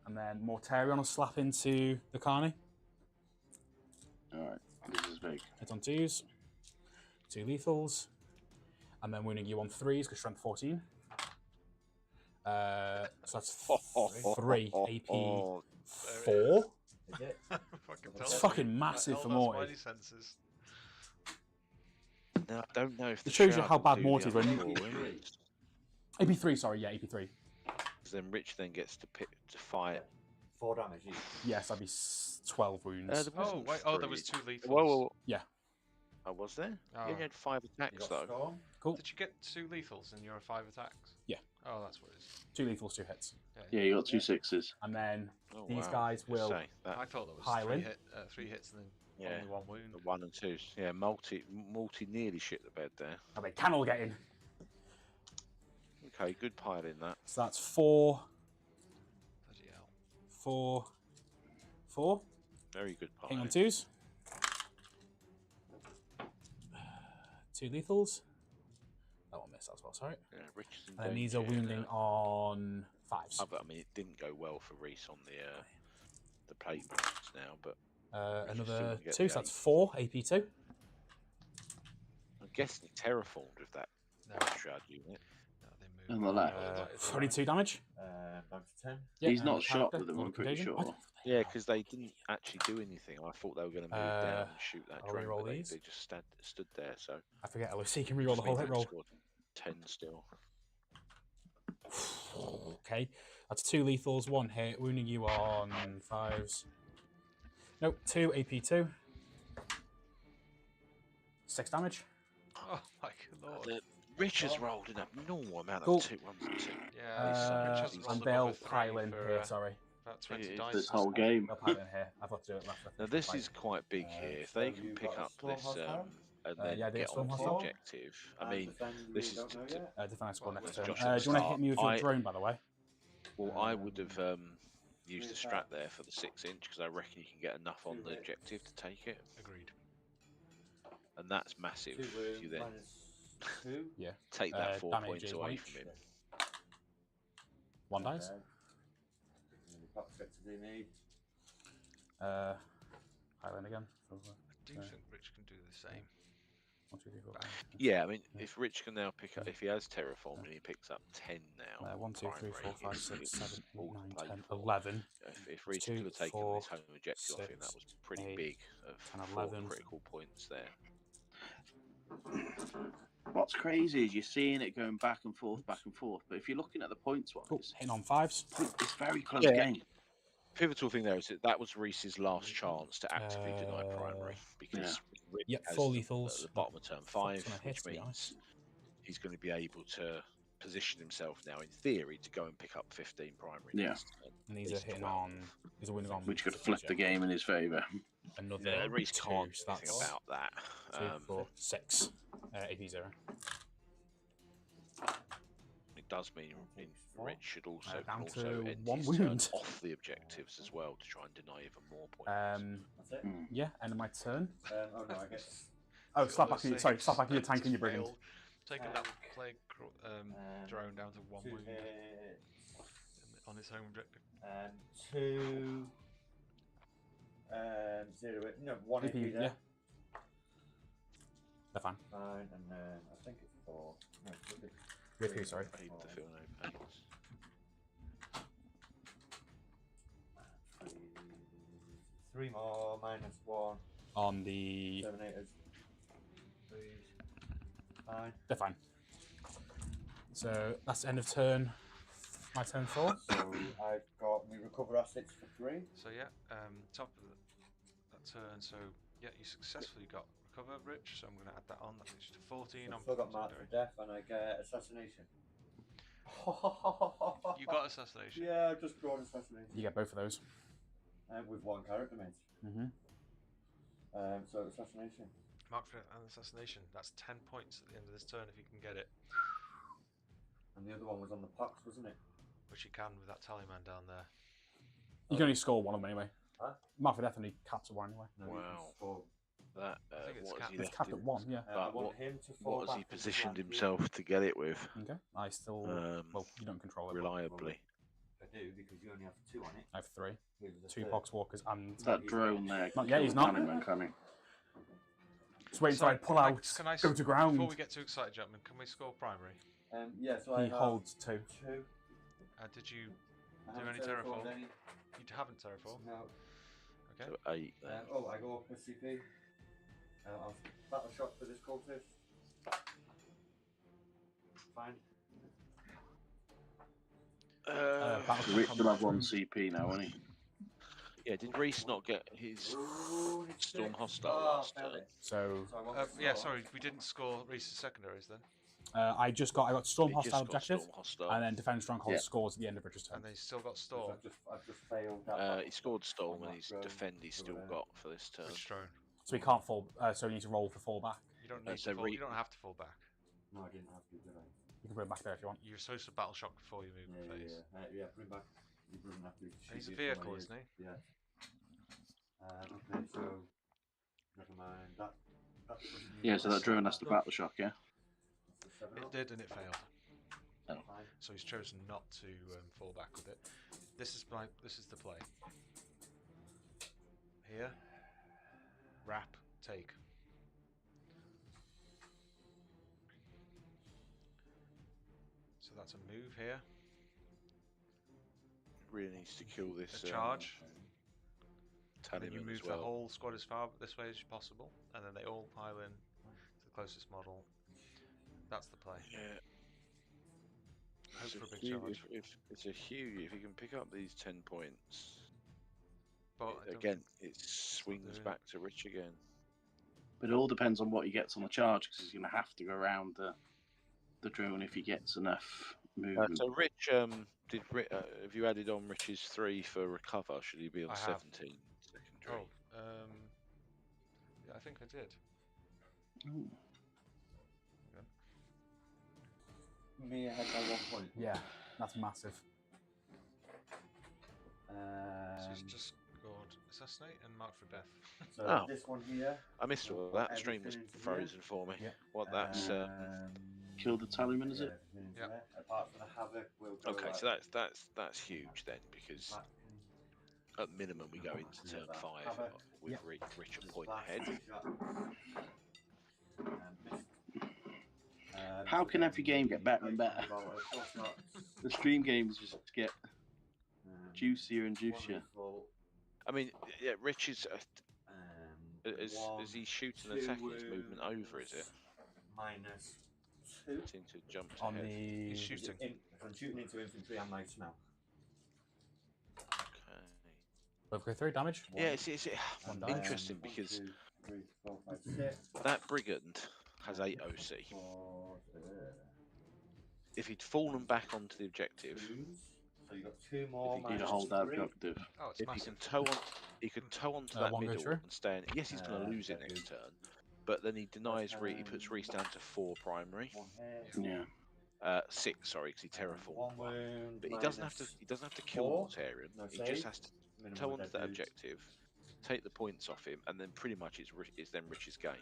Speaker 2: And then Mortarion will slap into the Carney.
Speaker 4: Alright, this is big.
Speaker 2: Hit on 2s. 2 lethals. And then wounding you on 3s because strength 14. So that's 3 AP. 4.
Speaker 3: Is it?
Speaker 1: Fucking
Speaker 3: It's
Speaker 1: tell me.
Speaker 2: fucking massive
Speaker 1: Held
Speaker 2: for
Speaker 1: our
Speaker 2: Morty.
Speaker 1: spidey senses.
Speaker 5: Now, I don't know if the
Speaker 2: It shows you
Speaker 5: shout
Speaker 2: how
Speaker 5: will
Speaker 2: bad
Speaker 5: do
Speaker 2: Morty
Speaker 5: the
Speaker 2: is when
Speaker 5: other
Speaker 2: you-
Speaker 5: four wounds,
Speaker 2: AP3, sorry, yeah, AP3.
Speaker 5: 'cause then Rich then gets to pick to fight.
Speaker 3: 4 damage each.
Speaker 2: Yes, that'd be 12 wounds.
Speaker 5: There
Speaker 1: Oh
Speaker 5: wasn't
Speaker 1: wait, oh there was 2
Speaker 5: three.
Speaker 1: lethals.
Speaker 5: Whoa.
Speaker 2: Yeah.
Speaker 5: Oh, was there?
Speaker 1: Oh.
Speaker 5: You only had 5
Speaker 3: You
Speaker 5: attacks
Speaker 3: got
Speaker 5: though.
Speaker 3: Storm.
Speaker 2: Cool.
Speaker 1: Did you get 2 lethals in your 5 attacks?
Speaker 2: Yeah.
Speaker 1: Oh, that's what it is.
Speaker 2: 2 lethals, 2 hits.
Speaker 4: Yeah, you got 2 6s.
Speaker 2: And then
Speaker 5: Oh,
Speaker 2: these
Speaker 5: wow.
Speaker 2: guys
Speaker 5: Just
Speaker 2: will.
Speaker 5: say that.
Speaker 1: I thought there was
Speaker 2: Pile in.
Speaker 1: 3 hits and then
Speaker 5: Yeah.
Speaker 1: only 1 wound.
Speaker 5: The 1 and 2s. Yeah, multi nearly shit the bed there.
Speaker 2: Oh, they can all get in.
Speaker 5: Okay, good pile in that.
Speaker 2: So that's 4,
Speaker 1: Bloody hell.
Speaker 2: 4, 4.
Speaker 5: Very good pile.
Speaker 2: Hang on 2s. 2 lethals. That one missed as well, sorry.
Speaker 5: Yeah, Rich is in
Speaker 2: And then these are
Speaker 5: danger
Speaker 2: wounding
Speaker 5: now.
Speaker 2: on 5s.
Speaker 5: I mean, it didn't go well for Reese on the plate wounds now, but Rich is still
Speaker 2: Another
Speaker 5: gonna get
Speaker 2: 2,
Speaker 5: the
Speaker 2: so that's
Speaker 5: 8.
Speaker 2: 4, AP2.
Speaker 5: I'm guessing he terraformed with that
Speaker 1: No,
Speaker 5: shroud unit.
Speaker 1: no, they moved.
Speaker 4: On the left.
Speaker 1: It's
Speaker 2: 22 damage.
Speaker 3: Down to 10.
Speaker 2: Yeah,
Speaker 4: He's
Speaker 2: and
Speaker 4: not shot
Speaker 2: character,
Speaker 4: with them,
Speaker 2: full
Speaker 4: I'm pretty
Speaker 2: contagion.
Speaker 4: sure.
Speaker 5: Yeah, because they didn't actually do anything. I thought they were going to move down and shoot that
Speaker 2: I'll
Speaker 5: drone,
Speaker 2: reroll
Speaker 5: but they
Speaker 2: these.
Speaker 5: just stood there. So
Speaker 2: I forget LOC can reroll the whole hit roll.
Speaker 5: Scored 10 still.
Speaker 2: Okay, that's 2 lethals, 1 hit, wounding you on 5s. Nope, 2 AP2. 6 damage.
Speaker 1: Oh my lord.
Speaker 5: Rich has rolled an abnormal amount
Speaker 2: Cool.
Speaker 5: of 2 1s and 2.
Speaker 1: Yeah, Rich hasn't rolled
Speaker 2: And
Speaker 1: above
Speaker 2: they'll
Speaker 1: a 3
Speaker 2: pile in
Speaker 1: for,
Speaker 2: here, sorry.
Speaker 1: about 20
Speaker 5: It
Speaker 1: dice.
Speaker 4: This whole game.
Speaker 2: They'll pile in here. I thought to do it last.
Speaker 5: Now this is quite big here. If they can pick up this and then
Speaker 2: yeah, do
Speaker 5: get
Speaker 2: Storm
Speaker 5: onto the
Speaker 2: Hostile.
Speaker 5: objective, I mean, this is
Speaker 2: Defense squad next
Speaker 5: That's
Speaker 2: turn.
Speaker 5: Josh
Speaker 2: Do you want to hit me with your
Speaker 5: I-
Speaker 2: drone, by the way?
Speaker 5: well, I would have used the strat there for the 6-inch because I reckon you can get enough on the objective to take it,
Speaker 1: Agreed.
Speaker 5: and that's massive. If you then
Speaker 3: -2.
Speaker 2: Yeah.
Speaker 5: take that 4
Speaker 2: damage
Speaker 5: points
Speaker 2: is
Speaker 5: away
Speaker 2: one
Speaker 5: from
Speaker 2: each.
Speaker 5: him.
Speaker 2: 1 dies. Highland again.
Speaker 1: I do think Rich can do the same.
Speaker 2: 1, 2, 3, 4, 5, 6,
Speaker 5: Yeah, I mean,
Speaker 2: 7,
Speaker 5: if Rich can now pick up, if he has terraformed and he picks up 10 now,
Speaker 2: 1, 2, 3, 4,
Speaker 5: primary,
Speaker 2: 5, 6, 7, 8,
Speaker 5: all to
Speaker 2: 9,
Speaker 5: play
Speaker 2: 10,
Speaker 5: for.
Speaker 2: 11.
Speaker 5: If Rich
Speaker 2: 2,
Speaker 5: could have taken
Speaker 2: 4,
Speaker 5: this home objective off him, that
Speaker 2: 6,
Speaker 5: was pretty
Speaker 2: 8,
Speaker 5: big. Of
Speaker 2: 10,
Speaker 5: 4
Speaker 2: 11.
Speaker 5: critical points there.
Speaker 4: What's crazy is you're seeing it going back and forth, but if you're looking at the points wise,
Speaker 2: Cool. Hitting on 5s.
Speaker 4: it's very close
Speaker 5: Yeah.
Speaker 4: game.
Speaker 5: Pivotal thing there is that was Reese's last chance to actively deny primary because Rich
Speaker 2: Yep,
Speaker 5: has
Speaker 2: 4
Speaker 5: the,
Speaker 2: lethals.
Speaker 5: the bottom of turn 5,
Speaker 2: gonna hit,
Speaker 5: which
Speaker 2: to be
Speaker 5: means
Speaker 2: honest.
Speaker 5: he's going to be able to position himself now, in theory, to go and pick up 15 primary.
Speaker 4: Yeah.
Speaker 5: next turn.
Speaker 2: And these
Speaker 5: At
Speaker 2: are
Speaker 5: least
Speaker 2: hitting
Speaker 5: 12.
Speaker 2: on. These are winning on.
Speaker 4: Which could flip the game in his favour.
Speaker 2: Another
Speaker 5: Reese
Speaker 2: 2,
Speaker 5: can't
Speaker 2: so
Speaker 5: do anything
Speaker 2: that's
Speaker 5: about that.
Speaker 2: 2, 4, 6. AP0.
Speaker 5: It does mean Rich should also
Speaker 2: Down
Speaker 5: can also
Speaker 2: to
Speaker 5: end
Speaker 2: 1
Speaker 5: his turn
Speaker 2: wound.
Speaker 5: off the objectives as well to try and deny even more points.
Speaker 3: That's it.
Speaker 2: Yeah, end of my turn.
Speaker 3: Oh no, I guess.
Speaker 2: Oh, slap back your, sorry, slap back your tank and your brigand.
Speaker 1: Taking that plague drone down to 1 wound
Speaker 3: Hit.
Speaker 1: on its home objective.
Speaker 3: 2. 0. No, 1 AP there.
Speaker 2: Yeah. They're fine.
Speaker 3: Fine, and then I think it's 4. No, it's
Speaker 2: With who, sorry?
Speaker 5: I need to feel no pains.
Speaker 3: 3 more, -1.
Speaker 2: On the.
Speaker 3: Terminators. 3. Fine.
Speaker 2: They're fine. So that's the end of turn. My turn 4.
Speaker 3: So I've got me recover assets for 3.
Speaker 1: So yeah, top of that turn. So yeah, you successfully got recover, Rich. So I'm going to add that on. That takes you to 14.
Speaker 3: I've still got marked for death, and I get assassination.
Speaker 1: You got assassination.
Speaker 3: Yeah, I've just drawn assassination.
Speaker 2: You get both of those.
Speaker 3: With 1 character, mate. So assassination.
Speaker 1: Mark for an assassination. That's 10 points at the end of this turn if you can get it.
Speaker 3: And the other one was on the pox, wasn't it?
Speaker 1: Which you can with that tallyman down there.
Speaker 2: You can only score 1 of them anyway.
Speaker 3: Huh?
Speaker 2: Mark for death only caps at 1 anyway.
Speaker 3: No,
Speaker 5: Wow. That
Speaker 1: I think it's
Speaker 5: what has
Speaker 1: capped.
Speaker 5: he
Speaker 2: It's
Speaker 5: left
Speaker 2: capped
Speaker 5: in-
Speaker 2: at 1, yeah.
Speaker 3: I
Speaker 5: But
Speaker 3: want him to fall
Speaker 5: what has he
Speaker 3: back into
Speaker 5: positioned
Speaker 3: flank.
Speaker 5: himself to get it with
Speaker 2: Okay. I still. Well, you don't control it. but
Speaker 5: reliably?
Speaker 3: I do, because you only have 2 on it.
Speaker 2: I have 3.
Speaker 3: Here's the
Speaker 2: 2
Speaker 3: third.
Speaker 2: poxwalkers and.
Speaker 4: That drone there.
Speaker 2: Not yet, he's not.
Speaker 4: Can he?
Speaker 2: Just wait until I pull out.
Speaker 1: Can I
Speaker 2: Go to ground.
Speaker 1: Before we get too excited, gentlemen, can we score primary?
Speaker 3: Yeah, so I
Speaker 2: He
Speaker 3: have
Speaker 2: holds 2.
Speaker 3: 2.
Speaker 1: Did you
Speaker 3: I
Speaker 1: do
Speaker 3: haven't
Speaker 1: any
Speaker 3: terraformed
Speaker 1: terraform?
Speaker 3: any.
Speaker 1: You haven't terraform?
Speaker 3: No.
Speaker 1: Okay.
Speaker 5: So 8 then.
Speaker 3: Oh, I go up with CP. I'll battle shock for this cultist. Fine.
Speaker 2: Battle
Speaker 4: Rich
Speaker 2: shock
Speaker 4: will
Speaker 2: on
Speaker 4: have 1
Speaker 2: the
Speaker 4: CP now, won't he?
Speaker 5: Yeah, did Reese not get his
Speaker 3: Ooh, it's
Speaker 5: Storm
Speaker 3: 6.
Speaker 5: Hostile
Speaker 3: Oh,
Speaker 5: last
Speaker 3: failed
Speaker 5: turn?
Speaker 3: it.
Speaker 2: So
Speaker 3: So I want to
Speaker 1: Yeah,
Speaker 3: score.
Speaker 1: sorry, we didn't score Reese's secondaries then.
Speaker 2: I got Storm
Speaker 5: He just
Speaker 2: Hostile
Speaker 5: got
Speaker 2: objective,
Speaker 5: Storm Hostile.
Speaker 2: and then Defend Stronghold
Speaker 4: Yeah.
Speaker 2: scores at the end of Richard's turn.
Speaker 1: And they still got
Speaker 3: Because
Speaker 1: Storm.
Speaker 3: I've just failed that.
Speaker 5: He scored Storm
Speaker 3: on
Speaker 5: and
Speaker 3: that
Speaker 5: his
Speaker 3: drone
Speaker 5: defend he's
Speaker 3: for
Speaker 5: still
Speaker 3: whatever.
Speaker 5: got for this turn.
Speaker 1: Which drone?
Speaker 2: So we can't fall. So we need to roll for fallback.
Speaker 1: You don't
Speaker 5: Uh,
Speaker 1: need
Speaker 5: so
Speaker 1: to fall,
Speaker 5: re-
Speaker 1: you don't have to fall back.
Speaker 3: No, I didn't have to, did I?
Speaker 2: You can put it back there if you want.
Speaker 1: You're supposed to battle shock before you move
Speaker 3: Yeah,
Speaker 1: the phase.
Speaker 3: yeah. Put him back. He doesn't have to.
Speaker 1: And he's a
Speaker 3: shoot you
Speaker 1: vehicle,
Speaker 3: from
Speaker 1: isn't he?
Speaker 3: Yeah. Okay, so never mind. That doesn't need
Speaker 4: Yeah, so that drone has to
Speaker 3: stuff.
Speaker 4: battle shock, yeah?
Speaker 3: That's the 7
Speaker 1: It
Speaker 3: up.
Speaker 1: did and it failed.
Speaker 3: Fine.
Speaker 1: So he's chosen not to fall back with it. This is the play. Here. Wrap. Take. So that's a move here.
Speaker 5: Really needs to kill this
Speaker 1: A charge. And then
Speaker 5: Tallyman
Speaker 1: you move
Speaker 5: as well.
Speaker 1: the whole squad as far this way as possible, and then they all pile in to the closest model. That's the play.
Speaker 5: Yeah.
Speaker 1: Hope
Speaker 5: It's
Speaker 1: for a big
Speaker 5: huge,
Speaker 1: charge.
Speaker 5: if it's a huge, if you can pick up these 10 points,
Speaker 1: But I don't
Speaker 5: again,
Speaker 1: think
Speaker 5: it swings
Speaker 1: doing
Speaker 5: back to Rich again.
Speaker 4: But it all depends on what he gets on the charge, because he's going to have to go around the drone if he gets enough movement.
Speaker 5: So Rich, have you added on Rich's 3 for recover? Should he be on
Speaker 1: I have.
Speaker 5: 17 secondary?
Speaker 1: Oh, yeah, I think I did.
Speaker 4: Ooh.
Speaker 3: Me ahead by 1 point.
Speaker 2: Yeah, that's massive.
Speaker 1: So he's just scored assassinate and mark for death.
Speaker 3: So
Speaker 5: Oh.
Speaker 3: this one here.
Speaker 5: I missed all that. Stream was
Speaker 3: Everything into
Speaker 5: frozen for me.
Speaker 2: Yeah.
Speaker 5: What that's
Speaker 4: Kill the Tallyman, is it?
Speaker 3: everything into
Speaker 1: Yeah.
Speaker 3: there. Apart from the havoc, we'll go
Speaker 5: okay.
Speaker 3: like
Speaker 5: So that's huge then, because
Speaker 3: back
Speaker 5: at minimum we go into turn 5 with
Speaker 2: Yeah.
Speaker 5: Rich a
Speaker 3: and
Speaker 5: point
Speaker 3: splash
Speaker 5: ahead.
Speaker 3: and shot.
Speaker 4: How can every game get better and better? The stream games just get juicier and juicier.
Speaker 5: I mean, yeah, Rich is he shooting and attacking his movement over? Is it?
Speaker 3: -2
Speaker 5: Seem to have jumped
Speaker 2: On
Speaker 5: ahead.
Speaker 2: the
Speaker 1: He's shooting.
Speaker 3: I'm shooting into infantry and my smell.
Speaker 5: Okay.
Speaker 2: both go 3 damage.
Speaker 5: Yeah, it's
Speaker 2: One die.
Speaker 5: interesting because that brigand has 8 OC. If he'd fallen back onto the objective,
Speaker 3: So you got 2 more.
Speaker 4: You need to hold that objective.
Speaker 1: Oh, it's
Speaker 5: if he
Speaker 1: massive.
Speaker 5: can toe onto that
Speaker 2: one go
Speaker 5: middle
Speaker 2: through.
Speaker 5: and stay in. Yes, he's going to lose it next turn, but then he denies. He puts Reese down to 4 primary.
Speaker 4: Yeah.
Speaker 5: 6, sorry, because he terraformed 1.
Speaker 3: wound,
Speaker 5: But he doesn't have to kill
Speaker 3: 4.
Speaker 5: Mortarion.
Speaker 3: No
Speaker 5: He
Speaker 3: save.
Speaker 5: just has to
Speaker 3: Minimum
Speaker 5: toe onto
Speaker 3: dead
Speaker 5: that
Speaker 3: dude.
Speaker 5: objective, take the points off him, and then pretty much it's then Rich's game.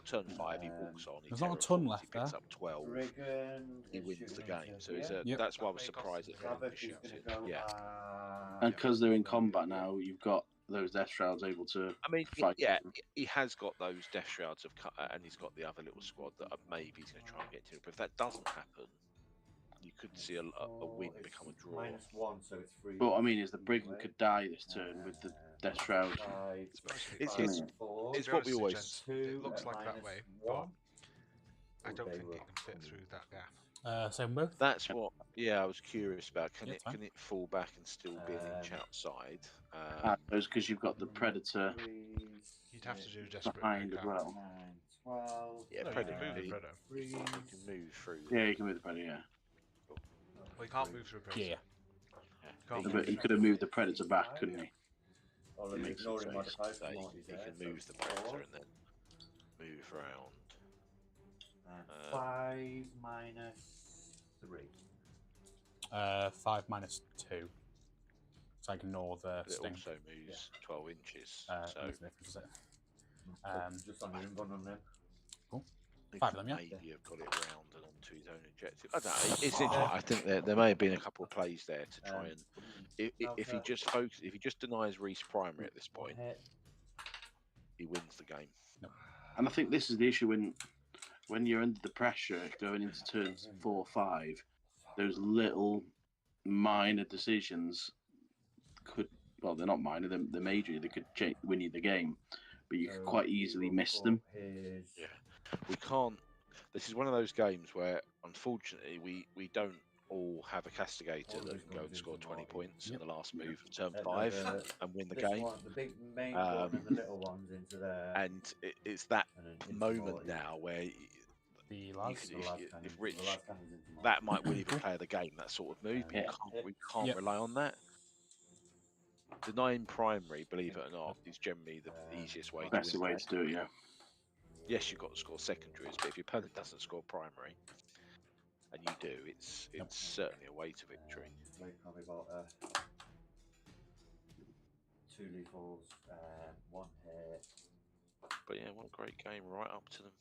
Speaker 5: Turn 5, he walks on. He
Speaker 2: There's not a ton
Speaker 5: terraforms,
Speaker 2: left
Speaker 5: he picks
Speaker 2: there.
Speaker 5: up 12.
Speaker 3: Brigand
Speaker 5: He
Speaker 3: is
Speaker 5: wins the
Speaker 3: shooting
Speaker 5: game.
Speaker 3: into
Speaker 5: So it's
Speaker 3: here.
Speaker 2: Yep.
Speaker 5: that's why I was
Speaker 1: That may
Speaker 5: surprised
Speaker 1: cost
Speaker 5: that
Speaker 1: him.
Speaker 5: Brigand
Speaker 3: Savage is
Speaker 5: shoots
Speaker 3: going to
Speaker 5: it.
Speaker 3: go.
Speaker 5: Yeah.
Speaker 4: And because they're in combat now, you've got those Death Shrouds able to
Speaker 5: I mean,
Speaker 4: fight.
Speaker 5: yeah, he has got those Death Shrouds of and he's got the other little squad that maybe he's going to try and get to. But if that doesn't happen, you could see a win become a draw.
Speaker 3: -1, so it's 3.
Speaker 4: But I mean, is the Brigand could die this turn with the Death Shroud.
Speaker 5: It's what we always.
Speaker 1: It looks like that way, but I don't think it can fit through that gap.
Speaker 2: Same both.
Speaker 5: That's what. Yeah, I was curious about. Can
Speaker 2: Yeah,
Speaker 5: it
Speaker 2: fine.
Speaker 5: can it fall back and still be an inch outside?
Speaker 4: Those because you've got the Predator
Speaker 1: You'd have to do desperate
Speaker 4: behind as
Speaker 1: breakout.
Speaker 4: well.
Speaker 3: 12.
Speaker 5: Yeah,
Speaker 1: No,
Speaker 5: Predator.
Speaker 1: you can move the
Speaker 5: You
Speaker 1: Predator.
Speaker 5: can move through.
Speaker 4: Yeah, you can move the Predator. Yeah,
Speaker 1: Well, you can't move through a Predator.
Speaker 2: Yeah.
Speaker 1: Can't
Speaker 5: He
Speaker 1: move
Speaker 4: but he could have moved the Predator back, couldn't he?
Speaker 3: Well,
Speaker 5: He
Speaker 3: I'm
Speaker 5: makes
Speaker 3: ignoring
Speaker 5: sense,
Speaker 3: modified
Speaker 5: so
Speaker 3: from what he's
Speaker 5: he
Speaker 3: there,
Speaker 5: can
Speaker 3: so
Speaker 5: move the Predator
Speaker 3: 4.
Speaker 5: and then move around.
Speaker 3: 5 -3.
Speaker 2: 5 -2. So ignore the
Speaker 5: But it
Speaker 2: sting.
Speaker 5: also moves 12 inches.
Speaker 2: Makes
Speaker 5: So
Speaker 2: no difference, does it?
Speaker 3: Just on the invuln on them.
Speaker 5: he
Speaker 2: 5
Speaker 5: could
Speaker 2: of them, yeah.
Speaker 5: maybe have got it round and onto his own objective. I don't know. It's interesting. I think there may have been a couple of plays there to try and if he just denies Reese primary at this point, he wins the game.
Speaker 4: And I think this is the issue when you're under the pressure going into turns 4, 5. Those little minor decisions they're not minor, they're major. They could win you the game, but you could quite easily miss them.
Speaker 5: Yeah, we can't. This is one of those games where, unfortunately, we don't all have a castigator that can go and score 20 points in the last move of turn 5 and win the game.
Speaker 3: The big main one and the little ones into there.
Speaker 5: And it's that moment now where
Speaker 2: The last.
Speaker 5: if Rich, that might win even play of the game, that sort of move. But we can't rely on that. Denying primary, believe it or not, is generally the easiest way to
Speaker 4: That's the
Speaker 5: win.
Speaker 4: way to do it, yeah.
Speaker 5: Yes, you've got to score secondaries, but if your opponent doesn't score primary, and you do, it's certainly a way to victory.
Speaker 3: Probably about 2 lethals, 1 hit.
Speaker 5: But yeah, what a great game right up to them.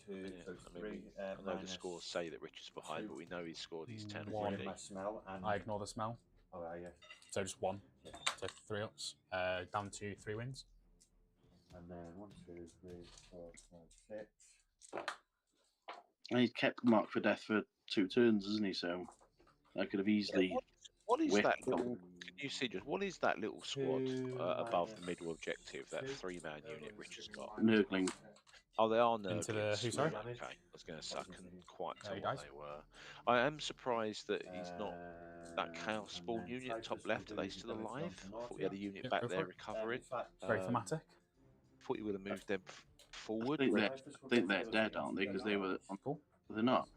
Speaker 3: 2, so
Speaker 5: I mean,
Speaker 3: 3.
Speaker 5: I know the scores say that Rich is behind, but we know he's scored his 10
Speaker 2: One.
Speaker 5: already.
Speaker 3: My smell and
Speaker 2: I ignore the smell.
Speaker 3: oh yeah.
Speaker 2: So just 1.
Speaker 3: Yeah.
Speaker 2: So 3 ups. Down to 3 wins.
Speaker 3: And then 1, 2, 3, 4, 5, 6.
Speaker 4: And he's kept Mark for death for 2 turns, isn't he? So I could have easily.
Speaker 5: What is
Speaker 4: whiffed
Speaker 5: that
Speaker 4: them.
Speaker 5: little? Can you see just what is that little squad above the middle objective? That 3-man unit Rich has got.
Speaker 4: Nurgling.
Speaker 5: Oh, they are
Speaker 2: Into the
Speaker 5: Nurglings.
Speaker 2: who, sorry?
Speaker 5: Okay, I was going to say I couldn't quite tell
Speaker 2: he
Speaker 5: what
Speaker 2: dies.
Speaker 5: they were. I am surprised that he's not that Chaos Spawn unit top left. Are they still alive? I thought he had a unit
Speaker 2: Yeah,
Speaker 5: back
Speaker 2: go for
Speaker 5: there
Speaker 2: it.
Speaker 5: recovering.
Speaker 2: Very
Speaker 5: Um,
Speaker 2: thematic.
Speaker 5: Thought you would have moved them
Speaker 4: I
Speaker 5: forward.
Speaker 4: think they're dead, aren't they? Because they were.
Speaker 2: Cool.
Speaker 4: They're not.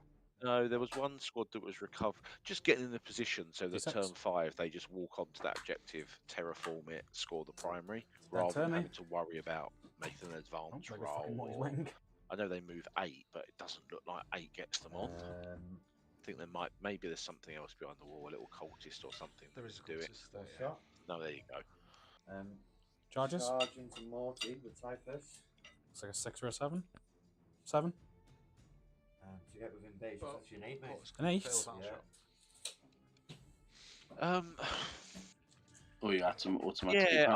Speaker 5: No, there was one squad that was recovered, just getting in the position so that
Speaker 2: D6.
Speaker 5: turn 5 they just walk onto that objective, terraform it, score the primary,
Speaker 2: That
Speaker 5: rather than
Speaker 2: turn, eh?
Speaker 5: having to worry about making an
Speaker 2: Oh,
Speaker 5: advance
Speaker 2: like a
Speaker 5: roll.
Speaker 2: fucking Morty's
Speaker 5: or-
Speaker 2: wing.
Speaker 5: I know they move 8, but it doesn't look like 8 gets them on. I think maybe there's something else behind the wall, a little cultist or something.
Speaker 1: There is a
Speaker 5: do it.
Speaker 1: cultist there.
Speaker 3: Shot.
Speaker 5: No, there you go.
Speaker 2: Charges.
Speaker 3: Charge into Morty with Typhus.
Speaker 2: Looks like a 6 or a 7. 7.
Speaker 3: To get within base, it's actually an 8, mate.
Speaker 2: An 8.
Speaker 4: Oh, you had some automatic.
Speaker 5: Yeah,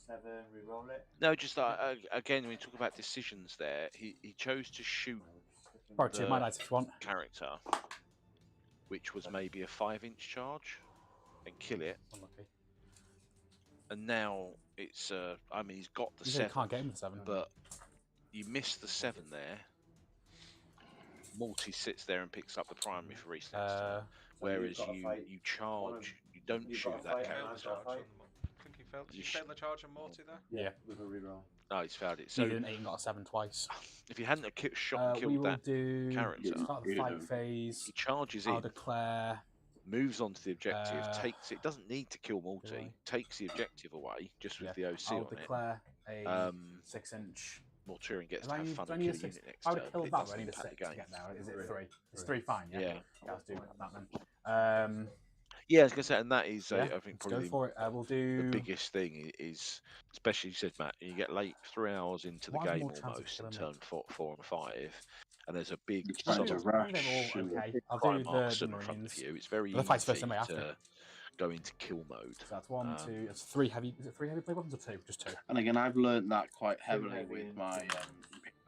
Speaker 3: 7, reroll it.
Speaker 5: no, just again, when we talk about decisions there, he chose to shoot
Speaker 2: Borrow 2 my dice if you want.
Speaker 5: character, which was maybe a 5-inch charge, and kill it.
Speaker 2: Unlucky.
Speaker 5: And now it's I mean, he's got the
Speaker 2: You say you
Speaker 5: 7,
Speaker 2: can't get him with 7.
Speaker 5: but you miss the 7 there. Morty sits there and picks up the primary for Reese next turn. Whereas you charge, you don't shoot that character.
Speaker 1: Clinky failed. Did you fail the charge on Morty there?
Speaker 2: Yeah.
Speaker 3: With a reroll.
Speaker 5: No, he's fouled it.
Speaker 2: So
Speaker 5: So
Speaker 2: you did an 8 and got a 7 twice.
Speaker 5: if you hadn't have shot and
Speaker 2: We
Speaker 5: killed
Speaker 2: will
Speaker 5: that
Speaker 2: do
Speaker 5: character,
Speaker 2: start the fight phase.
Speaker 5: he charges
Speaker 2: I'll
Speaker 5: in,
Speaker 2: declare.
Speaker 5: moves on to the objective,
Speaker 2: Uh,
Speaker 5: takes it. Doesn't need to kill Morty.
Speaker 2: I?
Speaker 5: Takes the objective away just with
Speaker 2: Yeah,
Speaker 5: the OC
Speaker 2: I'll
Speaker 5: on
Speaker 2: declare a
Speaker 5: Um,
Speaker 2: 6-inch.
Speaker 5: it. Morturian gets
Speaker 2: Do
Speaker 5: to
Speaker 2: I
Speaker 5: have
Speaker 2: need,
Speaker 5: fun
Speaker 2: do I
Speaker 5: and
Speaker 2: need a
Speaker 5: kill a
Speaker 2: 6?
Speaker 5: unit next
Speaker 2: I would
Speaker 5: turn.
Speaker 2: have killed
Speaker 5: It
Speaker 2: that, but I
Speaker 5: doesn't
Speaker 2: need a
Speaker 5: impact
Speaker 2: 6
Speaker 5: the
Speaker 2: to
Speaker 5: game.
Speaker 2: get there. Is it 3? It's 3 fine, yeah?
Speaker 5: Yeah.
Speaker 2: Let's do that then.
Speaker 5: Yeah, I was gonna say, and that is,
Speaker 2: Yeah,
Speaker 5: I think,
Speaker 2: let's go
Speaker 5: probably
Speaker 2: for it. We'll
Speaker 5: the
Speaker 2: do.
Speaker 5: biggest thing is, especially you said, Matt, you get late 3 hours into the
Speaker 2: What has
Speaker 5: game
Speaker 2: more chance of
Speaker 5: almost in
Speaker 2: killing
Speaker 5: turn 4 and 5, and there's a big
Speaker 4: You're trying
Speaker 5: sort
Speaker 4: to
Speaker 5: of
Speaker 2: I think
Speaker 4: rush.
Speaker 2: they're all okay. I'll
Speaker 5: prime
Speaker 2: do the
Speaker 5: Markston in front of
Speaker 2: Marines.
Speaker 5: you. It's very
Speaker 2: Well, the vice versa
Speaker 5: easy
Speaker 2: may
Speaker 5: to
Speaker 2: after.
Speaker 5: go into kill mode.
Speaker 2: So that's 1,
Speaker 5: Um,
Speaker 2: 2. It's 3 heavy. Is it 3 heavy play weapons or 2? Just 2.
Speaker 4: And again, I've learned that quite heavily with my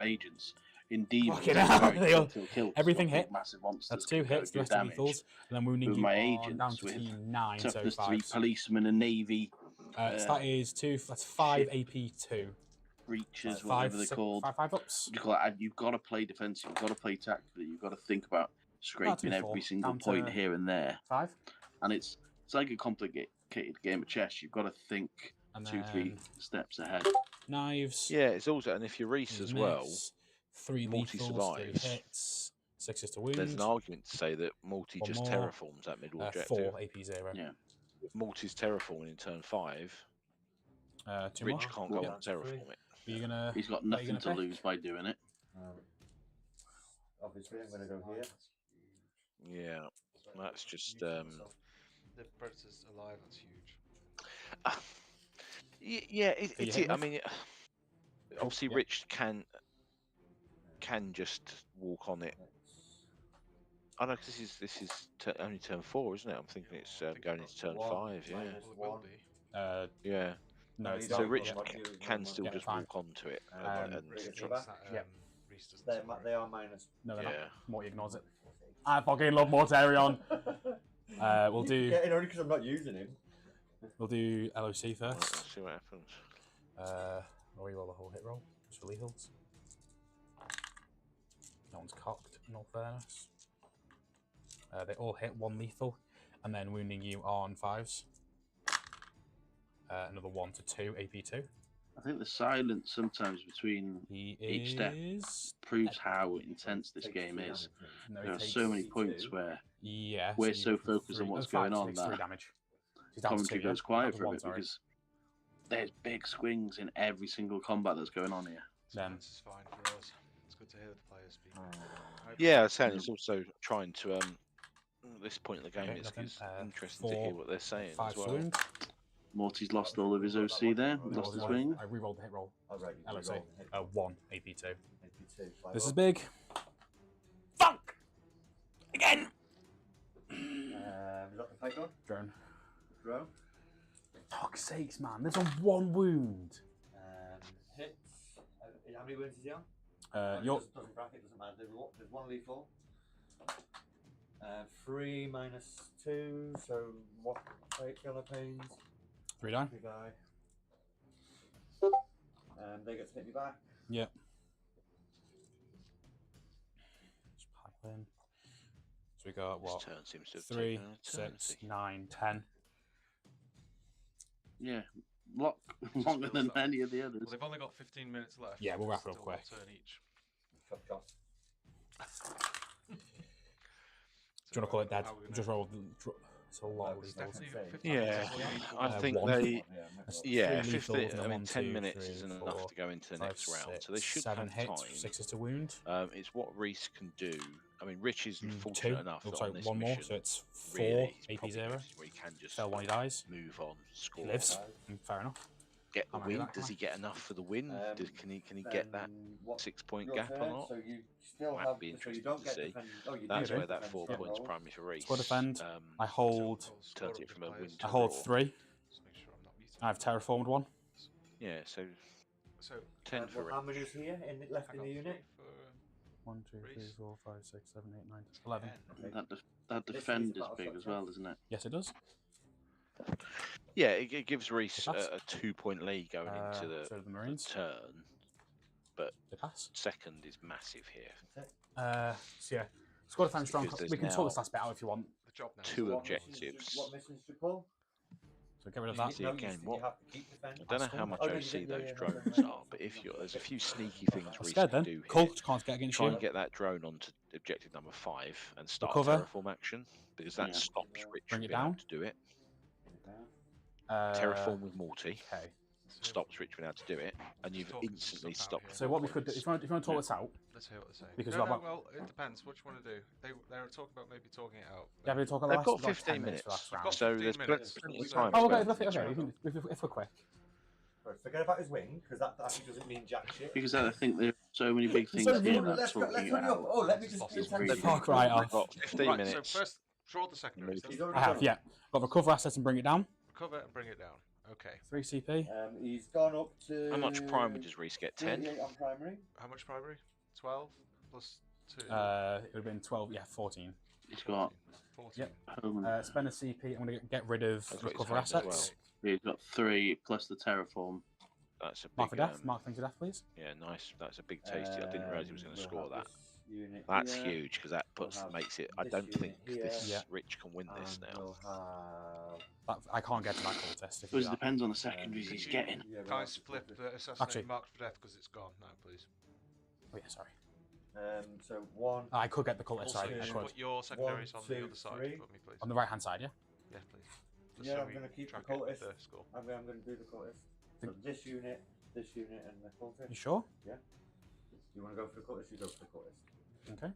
Speaker 4: agents. In Demons,
Speaker 2: Fucking
Speaker 4: it's
Speaker 2: hell,
Speaker 4: very
Speaker 2: they all-
Speaker 4: difficult to kill 'cause
Speaker 2: everything
Speaker 4: you've got big,
Speaker 2: hit.
Speaker 4: massive monsters
Speaker 2: That's
Speaker 4: that
Speaker 2: 2
Speaker 4: can
Speaker 2: hits. The
Speaker 4: do
Speaker 2: rest are
Speaker 4: damage.
Speaker 2: lethals, and then wounding
Speaker 4: With
Speaker 2: you
Speaker 4: my
Speaker 2: on
Speaker 4: agents,
Speaker 2: down to
Speaker 4: with
Speaker 2: team 9. So
Speaker 4: toughness to be
Speaker 2: 5.
Speaker 4: policemen and navy
Speaker 2: So that is 2. That's 5 AP 2.
Speaker 4: breaches,
Speaker 2: 5,
Speaker 4: whatever they're
Speaker 2: 6,
Speaker 4: called.
Speaker 2: 5 ups.
Speaker 4: You've got to play defensive. You've got to play tactically. You've got to think about scraping
Speaker 2: be
Speaker 4: every
Speaker 2: 4,
Speaker 4: single
Speaker 2: down
Speaker 4: point
Speaker 2: to
Speaker 4: here and there.
Speaker 2: 5.
Speaker 4: And it's like a complicated game of chess. You've got to think
Speaker 2: And
Speaker 4: 2, 3
Speaker 2: then
Speaker 4: steps ahead.
Speaker 2: knives.
Speaker 5: Yeah, it's also, and if you're Reese as well,
Speaker 2: 3
Speaker 5: Morty
Speaker 2: lethals, 3
Speaker 5: survives.
Speaker 2: hits, 6 is to wound.
Speaker 5: there's an argument to say that Morty
Speaker 2: One
Speaker 5: just
Speaker 2: more.
Speaker 5: terraforms that middle objective.
Speaker 2: 4 AP 0.
Speaker 4: Yeah.
Speaker 5: If Morty's terraforming in turn 5,
Speaker 2: 2
Speaker 5: Rich
Speaker 2: more.
Speaker 5: can't go
Speaker 3: Yeah.
Speaker 5: on terraform it.
Speaker 2: Are you gonna?
Speaker 4: He's got
Speaker 2: you
Speaker 4: nothing
Speaker 2: gonna
Speaker 4: to
Speaker 2: pick?
Speaker 4: lose by doing it.
Speaker 3: Obviously, I'm going to go here.
Speaker 5: Yeah, that's just
Speaker 1: The Predator's alive. That's huge.
Speaker 5: yeah.
Speaker 2: Are you
Speaker 5: It's
Speaker 2: hitting
Speaker 5: I
Speaker 2: with?
Speaker 5: mean, obviously
Speaker 2: yeah.
Speaker 5: Rich can just walk on it. I know 'cause this is only turn 4, isn't it? I'm thinking it's going into turn 5. Yeah,
Speaker 1: Well, it will be.
Speaker 5: yeah.
Speaker 2: No, it's
Speaker 5: So
Speaker 2: not.
Speaker 5: Rich
Speaker 2: Yeah.
Speaker 5: can still
Speaker 2: Yeah,
Speaker 5: just
Speaker 2: fine.
Speaker 5: walk onto it.
Speaker 1: Reese
Speaker 2: Yep.
Speaker 1: doesn't
Speaker 3: They
Speaker 1: score
Speaker 3: they are minus.
Speaker 2: No, they're
Speaker 5: Yeah.
Speaker 2: not. Morty ignores it. I fucking love Mortarion. We'll do.
Speaker 3: Yeah, only because I'm not using him.
Speaker 2: We'll do LOC
Speaker 5: Right,
Speaker 2: first.
Speaker 5: let's see what happens.
Speaker 2: I'll reroll the whole hit roll just for lethals. No one's cocked, in all fairness. They all hit 1 lethal, and then wounding you on 5s. Another 1 to 2 AP 2.
Speaker 4: I think the silence sometimes between
Speaker 2: He
Speaker 4: each step
Speaker 2: is.
Speaker 4: proves how intense this game is.
Speaker 2: No, he
Speaker 4: There are
Speaker 2: takes-
Speaker 4: so many points where
Speaker 2: Yeah.
Speaker 4: we're
Speaker 2: you
Speaker 4: so
Speaker 2: get
Speaker 4: focused on
Speaker 2: 3
Speaker 4: what's
Speaker 2: 5,
Speaker 4: going
Speaker 2: so
Speaker 4: on
Speaker 2: takes 3
Speaker 4: that
Speaker 2: damage. He's down to
Speaker 4: commentary
Speaker 2: 2, yeah?
Speaker 4: goes quiet
Speaker 2: Down to
Speaker 4: for a
Speaker 2: 1,
Speaker 4: bit
Speaker 2: sorry.
Speaker 4: because there's big swings in every single combat that's going on here.
Speaker 2: Then
Speaker 1: This is fine for us. It's good to hear the players speak.
Speaker 5: Yeah, I was saying it's also trying to at this point in the game,
Speaker 2: Okay,
Speaker 5: it's
Speaker 2: nothing.
Speaker 5: interesting to hear
Speaker 2: 4,
Speaker 5: what they're saying
Speaker 2: 5
Speaker 5: as well.
Speaker 2: wound.
Speaker 4: Morty's lost all of his OC there, lost his wing.
Speaker 2: I rerolled the hit roll.
Speaker 3: Oh, right, you
Speaker 2: LOC.
Speaker 3: reroll the hit.
Speaker 2: 1 AP 2.
Speaker 3: AP2,
Speaker 2: This is
Speaker 3: 5
Speaker 2: big. Fuck! Again!
Speaker 3: you got the fight on?
Speaker 2: Drone.
Speaker 3: Throw.
Speaker 2: Fuck's sakes, man. There's a 1 wound.
Speaker 3: Hits. How many wounds is he on?
Speaker 2: Your
Speaker 3: Doesn't bracket, doesn't matter. There's 1 lethal. 3 minus 2, so what killer pains?
Speaker 2: 3 down.
Speaker 3: 3 die. They get to hit me back.
Speaker 2: Yep. Just pipe in. So we got what?
Speaker 5: This turn seems to have
Speaker 2: 3,
Speaker 5: taken an
Speaker 2: 6,
Speaker 5: eternity.
Speaker 2: 9, 10.
Speaker 4: Yeah, longer than any of the others.
Speaker 1: Well, they've only got 15 minutes left.
Speaker 2: Yeah, we'll wrap it up
Speaker 1: Still
Speaker 2: quick.
Speaker 1: one turn each.
Speaker 3: Chop chop.
Speaker 2: Do you want to call it dead?
Speaker 1: How are we gonna-
Speaker 2: Just roll. It's a lot of
Speaker 1: It's
Speaker 2: lethals.
Speaker 1: definitely
Speaker 3: Say.
Speaker 1: 15
Speaker 5: Yeah,
Speaker 1: minutes is all you need.
Speaker 5: I think
Speaker 2: 1.
Speaker 5: they.
Speaker 2: That's
Speaker 5: Yeah,
Speaker 2: 3
Speaker 5: 50,
Speaker 2: lethals,
Speaker 5: I mean,
Speaker 2: 1,
Speaker 5: 10
Speaker 2: 2,
Speaker 5: minutes
Speaker 2: 3,
Speaker 5: isn't
Speaker 2: 4,
Speaker 5: enough to go into the
Speaker 2: 5,
Speaker 5: next round,
Speaker 2: 6,
Speaker 5: so they should
Speaker 2: 7
Speaker 5: have
Speaker 2: hits,
Speaker 5: time.
Speaker 2: 6 is to wound.
Speaker 5: It's what Reese can do. I mean, Rich isn't
Speaker 2: 2.
Speaker 5: fortunate enough that
Speaker 2: Also,
Speaker 5: on this
Speaker 2: 1 more,
Speaker 5: mission,
Speaker 2: so it's 4
Speaker 5: really, he's
Speaker 2: AP
Speaker 5: probably
Speaker 2: 0.
Speaker 5: noticed where he can just
Speaker 2: Fell 1, he dies.
Speaker 5: move on, score.
Speaker 2: He lives. Fair enough.
Speaker 5: Get the
Speaker 2: I'm happy
Speaker 5: win.
Speaker 2: with that,
Speaker 5: Does he get enough for the win? Can he get that 6-point gap or not?
Speaker 3: So you still
Speaker 5: Might
Speaker 3: have.
Speaker 5: be
Speaker 3: So you
Speaker 5: interesting
Speaker 3: don't
Speaker 5: to
Speaker 3: get
Speaker 5: see.
Speaker 3: defend. Oh, you
Speaker 5: That's
Speaker 3: do
Speaker 5: where
Speaker 3: get
Speaker 5: that
Speaker 3: defend
Speaker 5: 4
Speaker 3: step
Speaker 5: points
Speaker 3: roll.
Speaker 5: primary for Reese.
Speaker 2: Squad defend. I
Speaker 1: So
Speaker 2: hold.
Speaker 1: score
Speaker 5: turns
Speaker 1: up
Speaker 5: it
Speaker 1: with
Speaker 5: from a
Speaker 1: players.
Speaker 5: win to
Speaker 2: I hold
Speaker 5: draw.
Speaker 2: 3.
Speaker 1: Just make sure I'm not muted.
Speaker 2: I've terraformed 1.
Speaker 5: Yeah, so
Speaker 1: So
Speaker 5: 10 for
Speaker 3: How
Speaker 5: Rich.
Speaker 3: many is here left
Speaker 1: I
Speaker 3: in
Speaker 1: got
Speaker 3: the
Speaker 1: 3
Speaker 3: unit?
Speaker 2: 1, 2, 3,
Speaker 1: Reese.
Speaker 2: 4, 5, 6, 7, 8, 9, 11.
Speaker 1: 10.
Speaker 3: Okay.
Speaker 4: That
Speaker 3: This
Speaker 4: defend
Speaker 3: is
Speaker 4: is
Speaker 3: battle
Speaker 4: big
Speaker 3: shot
Speaker 4: as well,
Speaker 3: chance.
Speaker 4: isn't it?
Speaker 2: Yes, it does.
Speaker 5: Yeah, it gives Reese
Speaker 2: Pass.
Speaker 5: a 2-point lead going into the,
Speaker 2: So the Marines.
Speaker 5: turn, but
Speaker 2: They pass.
Speaker 5: second is massive here.
Speaker 2: So yeah, squad defense strong.
Speaker 5: Because there's
Speaker 2: We can
Speaker 5: now
Speaker 2: sort this last bit out if you want.
Speaker 1: The job now.
Speaker 5: Two
Speaker 3: What
Speaker 5: objectives.
Speaker 3: missions, what missions do you pull?
Speaker 2: So get rid of
Speaker 3: You
Speaker 2: that.
Speaker 3: get-
Speaker 5: See,
Speaker 3: no,
Speaker 5: again,
Speaker 3: you
Speaker 5: what-
Speaker 3: have to keep defend.
Speaker 5: I don't know how
Speaker 2: scored.
Speaker 5: much
Speaker 3: Oh, no, you
Speaker 5: OC
Speaker 3: did, yeah,
Speaker 5: those
Speaker 3: yeah,
Speaker 5: drones
Speaker 3: no,
Speaker 5: are, but if you're, there's a few sneaky things
Speaker 2: I'm
Speaker 5: Reese
Speaker 2: scared
Speaker 5: can
Speaker 2: then.
Speaker 5: do here.
Speaker 2: Colt can't get against
Speaker 5: Try
Speaker 2: you.
Speaker 5: and get that drone onto objective number 5 and start
Speaker 2: Recover.
Speaker 5: a terraform action, because that
Speaker 4: Yeah.
Speaker 5: stops Rich
Speaker 2: Bring
Speaker 5: from
Speaker 2: it
Speaker 5: being able
Speaker 2: down.
Speaker 5: to do it.
Speaker 2: Uh,
Speaker 5: Terraform with Morty
Speaker 2: Okay.
Speaker 5: stops Rich being able to do it, and you've
Speaker 1: Talking some
Speaker 5: instantly
Speaker 1: stuff out
Speaker 5: stopped.
Speaker 1: here.
Speaker 2: So what we could do, if you want to talk this out,
Speaker 1: Let's hear what they're saying.
Speaker 2: Because
Speaker 1: no,
Speaker 2: what
Speaker 1: no,
Speaker 2: about-
Speaker 1: well, it depends. What you want to do? They're talking about maybe talking it out.
Speaker 2: yeah, we talk about
Speaker 5: They've
Speaker 2: last.
Speaker 5: got
Speaker 2: we've 10
Speaker 5: 15
Speaker 2: minutes for
Speaker 5: minutes,
Speaker 2: last round.
Speaker 1: got
Speaker 5: so
Speaker 1: 15
Speaker 5: there's
Speaker 1: minutes.
Speaker 5: plenty
Speaker 1: So-
Speaker 5: of time.
Speaker 2: Oh,
Speaker 5: to
Speaker 2: okay.
Speaker 5: go
Speaker 2: Let's,
Speaker 5: into
Speaker 2: okay.
Speaker 5: this round.
Speaker 2: If we're quick.
Speaker 3: Right, forget about his wing, because that actually doesn't mean jack shit.
Speaker 4: Because I think there's so many big things
Speaker 3: So
Speaker 4: here
Speaker 3: let's
Speaker 4: that
Speaker 3: go, let's
Speaker 4: talking
Speaker 3: hurry up.
Speaker 4: out.
Speaker 3: Oh, let me
Speaker 1: This is
Speaker 3: just
Speaker 1: possible.
Speaker 3: give
Speaker 2: Fuck right
Speaker 5: We've
Speaker 2: off.
Speaker 5: got 15
Speaker 1: Right,
Speaker 5: minutes.
Speaker 1: so first, draw the secondaries.
Speaker 3: He's
Speaker 1: Then.
Speaker 3: already
Speaker 2: I have,
Speaker 3: done
Speaker 2: yeah. Got recover assets and bring it down.
Speaker 1: Recover and bring it down. Okay.
Speaker 2: 3 CP.
Speaker 3: He's gone up to.
Speaker 5: How much primary does Reese get? 10?
Speaker 3: 38 on primary.
Speaker 1: How much primary? 12 plus 2.
Speaker 2: It would have been 12. Yeah, 14.
Speaker 4: He's got
Speaker 1: 14.
Speaker 2: Yep.
Speaker 4: home.
Speaker 2: Spend a CP. I'm going to get rid of
Speaker 5: That's got his
Speaker 2: recover
Speaker 5: hand as
Speaker 2: assets.
Speaker 5: well.
Speaker 4: He's got 3 plus the terraform.
Speaker 5: That's a big.
Speaker 2: Mark for death. Mark things to death, please.
Speaker 5: Yeah, nice. That's a big tasty. I didn't realise he was going to
Speaker 3: We'll
Speaker 5: score
Speaker 3: have
Speaker 5: that.
Speaker 3: this unit
Speaker 5: That's
Speaker 3: here,
Speaker 5: huge because that
Speaker 3: We'll
Speaker 5: puts
Speaker 3: have
Speaker 5: makes it. I
Speaker 3: this
Speaker 5: don't
Speaker 3: unit
Speaker 5: think this
Speaker 2: here.
Speaker 5: Rich can win this
Speaker 3: and
Speaker 5: now.
Speaker 3: we'll have.
Speaker 2: I can't get to that cool test. If
Speaker 4: Because
Speaker 2: you
Speaker 4: it
Speaker 2: do that.
Speaker 4: depends on the secondaries he's getting.
Speaker 3: Yeah, we'll
Speaker 1: Can I
Speaker 3: have
Speaker 1: split
Speaker 3: this.
Speaker 1: the assassinate
Speaker 2: Actually-
Speaker 1: marked for death because it's gone now, please?
Speaker 2: Oh yeah, sorry.
Speaker 3: So 1.
Speaker 2: I could get the cultist
Speaker 1: Also,
Speaker 2: side.
Speaker 1: you
Speaker 2: I
Speaker 1: should
Speaker 2: could.
Speaker 1: put your secondaries on the
Speaker 3: 2,
Speaker 1: other side
Speaker 3: 3.
Speaker 1: for me, please.
Speaker 2: On the right hand side, yeah.
Speaker 1: Yeah, please. Just
Speaker 3: Yeah,
Speaker 1: so
Speaker 3: I'm
Speaker 1: we
Speaker 3: going to keep the
Speaker 1: track it with
Speaker 3: cultist.
Speaker 1: the score.
Speaker 3: I'm going to do the cultist. So this unit, and the cultist.
Speaker 2: You sure?
Speaker 3: You want to go for the cultist? You go for the cultist.
Speaker 2: Okay.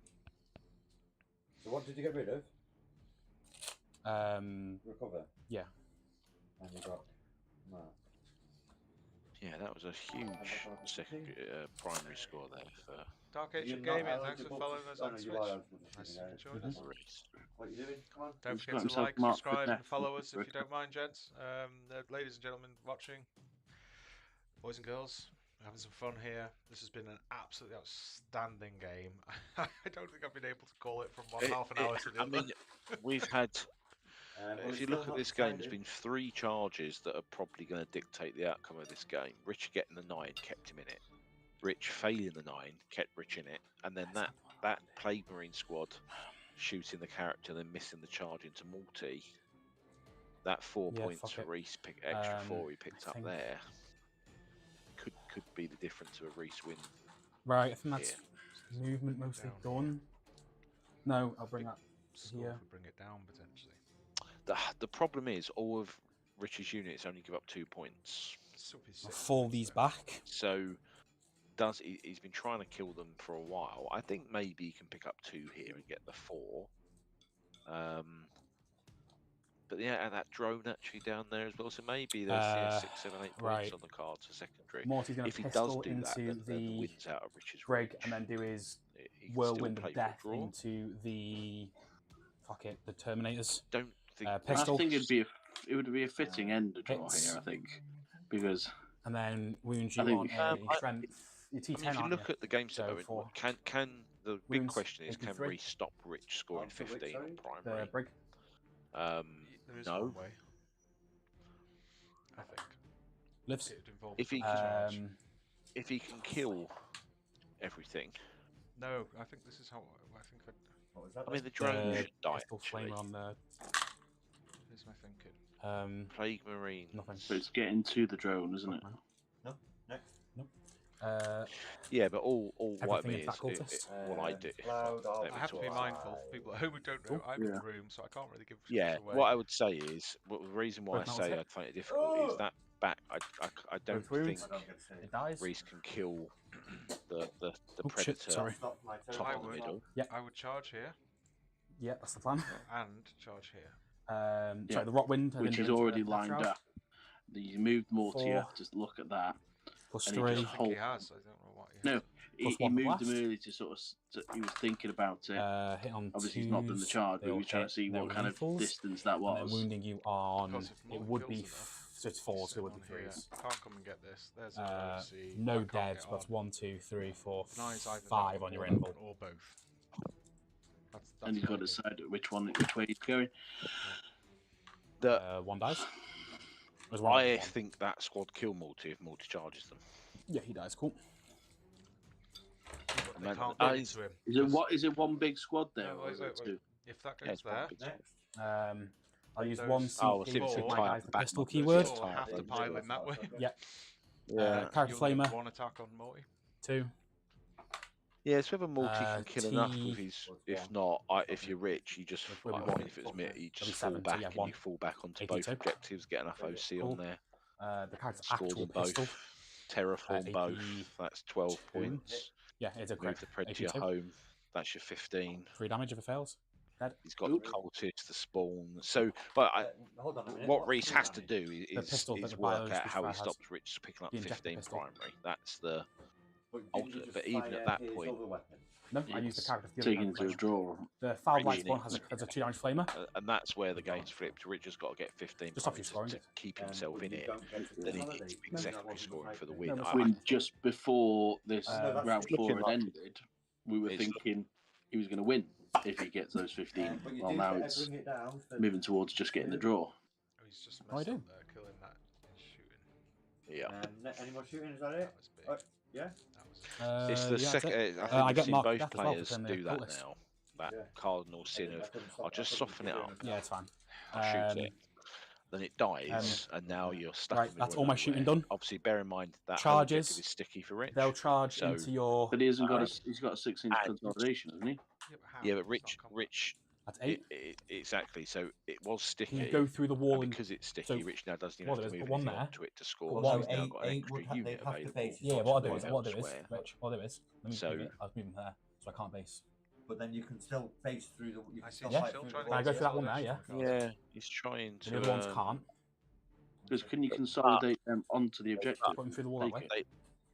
Speaker 3: So what did you get rid of? Recover.
Speaker 2: Yeah.
Speaker 3: And you got Mark.
Speaker 5: Yeah, that was a huge secondary primary score there for
Speaker 1: Dark
Speaker 3: You're
Speaker 1: Ancient
Speaker 3: not
Speaker 1: Gaming, thanks for
Speaker 3: eligible
Speaker 1: following
Speaker 3: to-
Speaker 1: us
Speaker 3: oh,
Speaker 1: on
Speaker 3: no,
Speaker 1: Twitch.
Speaker 3: you are eligible to
Speaker 1: Nice
Speaker 3: shoot,
Speaker 1: to
Speaker 3: yeah.
Speaker 1: join us.
Speaker 5: Reese.
Speaker 3: What are you doing? Come on.
Speaker 1: Don't
Speaker 4: He's
Speaker 1: forget
Speaker 4: got
Speaker 1: to
Speaker 4: himself
Speaker 1: like,
Speaker 4: marked for
Speaker 1: subscribe, and
Speaker 4: death.
Speaker 1: follow us if you don't mind, gents. Ladies and gentlemen watching, boys and girls, we're having some fun here. This has been an absolutely outstanding game. I don't think I've been able to call it from half an hour to the
Speaker 5: I
Speaker 1: other.
Speaker 5: mean, we've had.
Speaker 3: Well,
Speaker 5: If
Speaker 3: it's
Speaker 5: you
Speaker 3: still
Speaker 5: look at
Speaker 3: not
Speaker 5: this game, there's
Speaker 3: decided.
Speaker 5: been 3 charges that are probably going to dictate the outcome of this game. Rich getting the 9 kept him in it. Rich failing the 9 kept Rich in it, and then that Plague Marine squad shooting the character, then missing the charge into Morty. That 4
Speaker 2: Yeah,
Speaker 5: points
Speaker 2: fuck
Speaker 5: for
Speaker 2: it.
Speaker 5: Reese, extra 4 he
Speaker 2: I
Speaker 5: picked up
Speaker 2: think-
Speaker 5: there. Could be the difference of a Reese win.
Speaker 2: Right. I think that's
Speaker 5: Yeah.
Speaker 2: movement mostly
Speaker 1: Down.
Speaker 2: done. No, I'll bring that.
Speaker 1: Score
Speaker 2: Yeah.
Speaker 1: could bring it down potentially.
Speaker 5: The problem is all of Rich's units only give up 2 points.
Speaker 1: Still be
Speaker 2: I'll
Speaker 1: 6
Speaker 2: fall
Speaker 1: points
Speaker 2: these
Speaker 1: there.
Speaker 2: back.
Speaker 5: So he's been trying to kill them for a while. I think maybe he can pick up 2 here and get the 4. But yeah, and that drone actually down there as well. So maybe there's 6, 7, 8 points
Speaker 2: right.
Speaker 5: on the cards for secondary.
Speaker 2: Morty's going
Speaker 5: If
Speaker 2: to
Speaker 5: he does
Speaker 2: pistol
Speaker 5: do that,
Speaker 2: into
Speaker 5: then the
Speaker 2: the
Speaker 5: wins out of Rich's
Speaker 2: brig
Speaker 5: reach.
Speaker 2: and then do his
Speaker 5: He can still
Speaker 2: whirlwind
Speaker 5: play
Speaker 2: of
Speaker 5: for a
Speaker 2: death
Speaker 5: draw.
Speaker 2: into the the Terminators.
Speaker 5: Don't think
Speaker 2: Pistol.
Speaker 4: I think it would be a fitting end to draw
Speaker 2: Hits.
Speaker 4: here. I think because
Speaker 2: And then wound
Speaker 4: I
Speaker 2: you
Speaker 4: think
Speaker 2: on
Speaker 4: we-
Speaker 2: a strength. Your
Speaker 5: I mean,
Speaker 2: T10
Speaker 5: if you
Speaker 2: aren't
Speaker 5: look
Speaker 2: you?
Speaker 5: at the game set,
Speaker 2: So
Speaker 5: though,
Speaker 2: for
Speaker 5: can the big
Speaker 2: wounds,
Speaker 5: question is, can
Speaker 2: 83.
Speaker 5: Reese stop Rich scoring
Speaker 3: For which,
Speaker 5: 15 on
Speaker 3: sorry?
Speaker 5: primary?
Speaker 2: The brig.
Speaker 1: There is
Speaker 5: No.
Speaker 1: one way. I think.
Speaker 2: Lives.
Speaker 1: It would involve
Speaker 5: If he
Speaker 1: a
Speaker 5: can-
Speaker 1: charge.
Speaker 5: If he can kill everything,
Speaker 1: No, I think this is how. I think
Speaker 3: What was that?
Speaker 5: I mean, the
Speaker 3: then?
Speaker 5: drone
Speaker 2: The
Speaker 5: should die.
Speaker 2: pistol
Speaker 5: Actually.
Speaker 2: flamer on the
Speaker 1: here's my thinking.
Speaker 5: Plague Marine.
Speaker 2: nothing.
Speaker 4: so it's getting to the drone, isn't it?
Speaker 3: No, next.
Speaker 5: Yeah, but all what I
Speaker 2: Everything
Speaker 5: mean
Speaker 2: is
Speaker 5: is,
Speaker 2: that cultist?
Speaker 5: what I do.
Speaker 3: Cloud of
Speaker 5: Let me
Speaker 1: I have to be
Speaker 5: talk.
Speaker 1: mindful. People at home who don't know, I'm in
Speaker 4: Yeah.
Speaker 1: the room, so I can't really give
Speaker 5: Yeah,
Speaker 1: stuff away.
Speaker 5: what I would say is, the reason why I
Speaker 2: Both
Speaker 5: say
Speaker 2: knowledge.
Speaker 5: I find it difficult is that back. I don't
Speaker 2: Both wounds.
Speaker 5: think
Speaker 3: I don't get to say
Speaker 2: It dies.
Speaker 5: Reese can kill the
Speaker 2: Oh,
Speaker 5: predator
Speaker 2: shit, sorry.
Speaker 3: That's not my turn.
Speaker 5: top
Speaker 1: I
Speaker 5: of the
Speaker 1: would.
Speaker 5: middle.
Speaker 1: I would charge here
Speaker 2: Yeah, that's the plan.
Speaker 1: and charge here.
Speaker 4: Yeah.
Speaker 2: Sorry, the Rotwind. I
Speaker 4: Which
Speaker 2: didn't
Speaker 4: is
Speaker 2: do
Speaker 4: already
Speaker 2: into the
Speaker 4: lined
Speaker 2: shroud.
Speaker 4: up. You moved Mortier.
Speaker 2: 4.
Speaker 4: Just look at that.
Speaker 2: Plus
Speaker 4: And he
Speaker 2: 3.
Speaker 1: I
Speaker 4: just
Speaker 1: think he
Speaker 4: hold-
Speaker 1: has. I don't know what he
Speaker 4: No,
Speaker 1: has.
Speaker 4: he
Speaker 2: Plus 1
Speaker 4: moved
Speaker 2: blast.
Speaker 4: him early to sort of. He was thinking about it.
Speaker 2: Hit on
Speaker 4: Obviously, he's not done the
Speaker 2: twos,
Speaker 4: charge, but
Speaker 2: they'll
Speaker 4: he was trying to
Speaker 2: hit,
Speaker 4: see
Speaker 2: they're
Speaker 4: what kind of
Speaker 2: lethals,
Speaker 4: distance that
Speaker 2: and then
Speaker 4: was.
Speaker 2: wounding you on.
Speaker 1: Because if
Speaker 2: It
Speaker 1: Morty
Speaker 2: would
Speaker 1: kills
Speaker 2: be
Speaker 1: enough-
Speaker 2: So it's 4 to
Speaker 1: Sit
Speaker 2: with
Speaker 1: on
Speaker 2: the
Speaker 1: here.
Speaker 2: 3s.
Speaker 1: I can't come and get this. There's a WTC. I
Speaker 2: No
Speaker 1: can't
Speaker 2: deads,
Speaker 1: get
Speaker 2: but that's
Speaker 1: on.
Speaker 2: 1, 2, 3, 4,
Speaker 1: Nice, either
Speaker 2: 5
Speaker 1: that
Speaker 2: on your
Speaker 1: or-
Speaker 2: invul.
Speaker 1: or both. That's
Speaker 4: And you've got to
Speaker 1: what I do.
Speaker 4: decide which way he's going.
Speaker 5: The,
Speaker 2: 1 dies. There's one
Speaker 5: I
Speaker 2: of them.
Speaker 5: think that squad kill multi if multi charges them.
Speaker 2: Yeah, he dies. Cool.
Speaker 1: But they
Speaker 5: Man,
Speaker 1: can't
Speaker 5: I-
Speaker 1: get into him.
Speaker 4: Is it
Speaker 1: because
Speaker 4: what? Is it one big squad there?
Speaker 1: No,
Speaker 4: or is it
Speaker 1: wait.
Speaker 4: two?
Speaker 1: If that
Speaker 5: Yeah,
Speaker 1: goes
Speaker 5: it's one
Speaker 1: there,
Speaker 5: big squad.
Speaker 3: Next.
Speaker 2: I'll use
Speaker 1: Those-
Speaker 2: 1 CP
Speaker 5: Oh, see if
Speaker 1: it's
Speaker 2: to
Speaker 1: a
Speaker 2: my
Speaker 5: tie
Speaker 2: guys
Speaker 5: up
Speaker 2: the
Speaker 5: back
Speaker 2: pistol
Speaker 5: button.
Speaker 2: keyword.
Speaker 1: or have to
Speaker 3: Yeah.
Speaker 1: pile in that way.
Speaker 2: Yeah.
Speaker 5: Yeah.
Speaker 2: Character
Speaker 1: You'll get
Speaker 2: Flamer,
Speaker 1: 1 attack on Morty.
Speaker 2: 2.
Speaker 5: Yeah, it's whether multi can kill enough with
Speaker 2: T
Speaker 5: his.
Speaker 3: was
Speaker 5: If
Speaker 3: one.
Speaker 5: not, if you're rich, you just.
Speaker 2: Will be
Speaker 5: I
Speaker 2: one.
Speaker 5: mean, if it was me, you just
Speaker 2: 7,
Speaker 5: fall
Speaker 2: so
Speaker 5: back
Speaker 2: yeah,
Speaker 5: and
Speaker 2: 1.
Speaker 5: you fall back onto
Speaker 2: 82.
Speaker 5: both objectives, get enough OC
Speaker 2: Cool.
Speaker 5: on there,
Speaker 2: The character's
Speaker 5: score
Speaker 2: actual
Speaker 5: them both.
Speaker 2: pistol.
Speaker 5: Terraform both.
Speaker 2: 82.
Speaker 5: That's 12 points.
Speaker 2: Yeah, it's a
Speaker 5: Move
Speaker 2: crit.
Speaker 5: the pred to your
Speaker 2: 82.
Speaker 5: home. That's your 15.
Speaker 2: 3 damage if it fails.
Speaker 5: He's got
Speaker 4: Oop.
Speaker 5: the cultist, the spawn. So, but
Speaker 3: Hold on a minute.
Speaker 5: what
Speaker 3: what's
Speaker 5: Reese
Speaker 3: the
Speaker 5: has to
Speaker 3: damage?
Speaker 5: do
Speaker 2: The pistol that
Speaker 5: is
Speaker 2: the
Speaker 5: work
Speaker 2: biologist
Speaker 5: out how he
Speaker 2: has,
Speaker 5: stops Rich picking up
Speaker 2: the injector
Speaker 5: 15
Speaker 2: pistol.
Speaker 5: primary. That's the
Speaker 3: But didn't
Speaker 5: ultimate.
Speaker 3: you just
Speaker 5: But even
Speaker 3: fire
Speaker 5: at that
Speaker 3: his
Speaker 5: point,
Speaker 3: other weapon?
Speaker 2: No, I use the
Speaker 4: It's
Speaker 2: character
Speaker 4: taken
Speaker 2: field.
Speaker 4: into a draw.
Speaker 2: The foul
Speaker 5: Rich
Speaker 2: light spawn
Speaker 5: needs-
Speaker 2: has a 2 damage flamer.
Speaker 5: and that's where the game's flipped. Rich has got to get 15
Speaker 2: Just stop
Speaker 5: primary
Speaker 2: you scoring
Speaker 5: to
Speaker 2: it.
Speaker 5: keep himself in
Speaker 3: you
Speaker 5: it.
Speaker 3: don't get to
Speaker 5: Then he
Speaker 3: consolidate.
Speaker 5: needs to be
Speaker 3: No, that
Speaker 5: secondary
Speaker 3: wasn't
Speaker 5: scoring
Speaker 3: the
Speaker 5: for the
Speaker 3: fight.
Speaker 5: win.
Speaker 2: No, that's
Speaker 5: I-
Speaker 2: fine.
Speaker 4: When just before this
Speaker 3: No, that's
Speaker 4: round
Speaker 3: looking
Speaker 4: 4 had
Speaker 5: like-
Speaker 4: ended, we were
Speaker 5: It's-
Speaker 4: thinking he was going to win if he gets those 15.
Speaker 3: But you
Speaker 4: Well,
Speaker 3: do
Speaker 4: now
Speaker 3: get to
Speaker 4: it's
Speaker 3: bring it down. So
Speaker 4: moving towards just getting the draw.
Speaker 1: Oh, he's just
Speaker 2: Oh, I
Speaker 1: messed
Speaker 2: do.
Speaker 1: up there, killing that and shooting.
Speaker 5: yeah.
Speaker 3: Any more shooting? Is that it?
Speaker 1: That was big.
Speaker 3: Oh, yeah.
Speaker 1: That was
Speaker 5: It's the
Speaker 2: Yeah, that's
Speaker 5: second.
Speaker 2: it.
Speaker 5: I think
Speaker 2: I
Speaker 5: we've
Speaker 2: get
Speaker 5: seen
Speaker 2: Mark
Speaker 5: both
Speaker 2: Death as well for
Speaker 5: players
Speaker 2: turning the
Speaker 5: do that
Speaker 2: cultist.
Speaker 5: now. That
Speaker 3: Yeah.
Speaker 5: cardinal sin of I'll just soften it up,
Speaker 2: Yeah, it's fine.
Speaker 5: I'll shoot it, then it dies, and now you're stuck.
Speaker 2: right,
Speaker 5: in the
Speaker 2: that's
Speaker 5: middle
Speaker 2: all my
Speaker 5: of
Speaker 2: shooting
Speaker 5: nowhere.
Speaker 2: done.
Speaker 5: Obviously, bear in mind that
Speaker 2: Charges.
Speaker 5: objective is sticky for Rich.
Speaker 2: They'll charge
Speaker 5: So-
Speaker 2: into your.
Speaker 4: But he hasn't got he's got a 6-inch
Speaker 5: and-
Speaker 4: consolidation, hasn't he?
Speaker 1: Yeah, but how?
Speaker 5: Yeah, but
Speaker 1: It's
Speaker 5: Rich,
Speaker 1: not combat.
Speaker 5: Rich,
Speaker 2: That's 8.
Speaker 5: exactly. So it was sticky.
Speaker 2: Can you go through the wall
Speaker 5: and
Speaker 2: and.
Speaker 5: because it's sticky,
Speaker 2: so-
Speaker 5: Rich now doesn't even
Speaker 2: well,
Speaker 5: have to
Speaker 2: there's
Speaker 5: move
Speaker 2: one
Speaker 5: anything
Speaker 2: there.
Speaker 5: onto it to score.
Speaker 2: Well,
Speaker 5: So he's now
Speaker 3: eight-
Speaker 5: got an
Speaker 3: eight
Speaker 5: extra
Speaker 3: would have-
Speaker 5: unit
Speaker 3: they'd have to
Speaker 5: available.
Speaker 3: base
Speaker 2: Yeah,
Speaker 3: Watch
Speaker 2: what I'll
Speaker 3: the
Speaker 2: do is.
Speaker 3: way
Speaker 2: What I'll do is.
Speaker 5: elsewhere.
Speaker 2: Rich, what I'll do is. Let me
Speaker 5: So-
Speaker 2: move it. I'll move him there. So I can't base.
Speaker 3: But then you can still face through the. You
Speaker 1: I
Speaker 3: can
Speaker 1: see.
Speaker 3: still
Speaker 2: Yeah.
Speaker 3: fight
Speaker 1: Still
Speaker 3: through
Speaker 1: trying
Speaker 3: the
Speaker 1: to
Speaker 2: Can I
Speaker 1: get
Speaker 2: go for that one there,
Speaker 1: consolidation
Speaker 2: yeah?
Speaker 1: from the
Speaker 5: Yeah, he's trying
Speaker 2: The
Speaker 5: to.
Speaker 2: other ones can't.
Speaker 4: Because can you consolidate them onto the objective?
Speaker 2: Put them through the wall that way.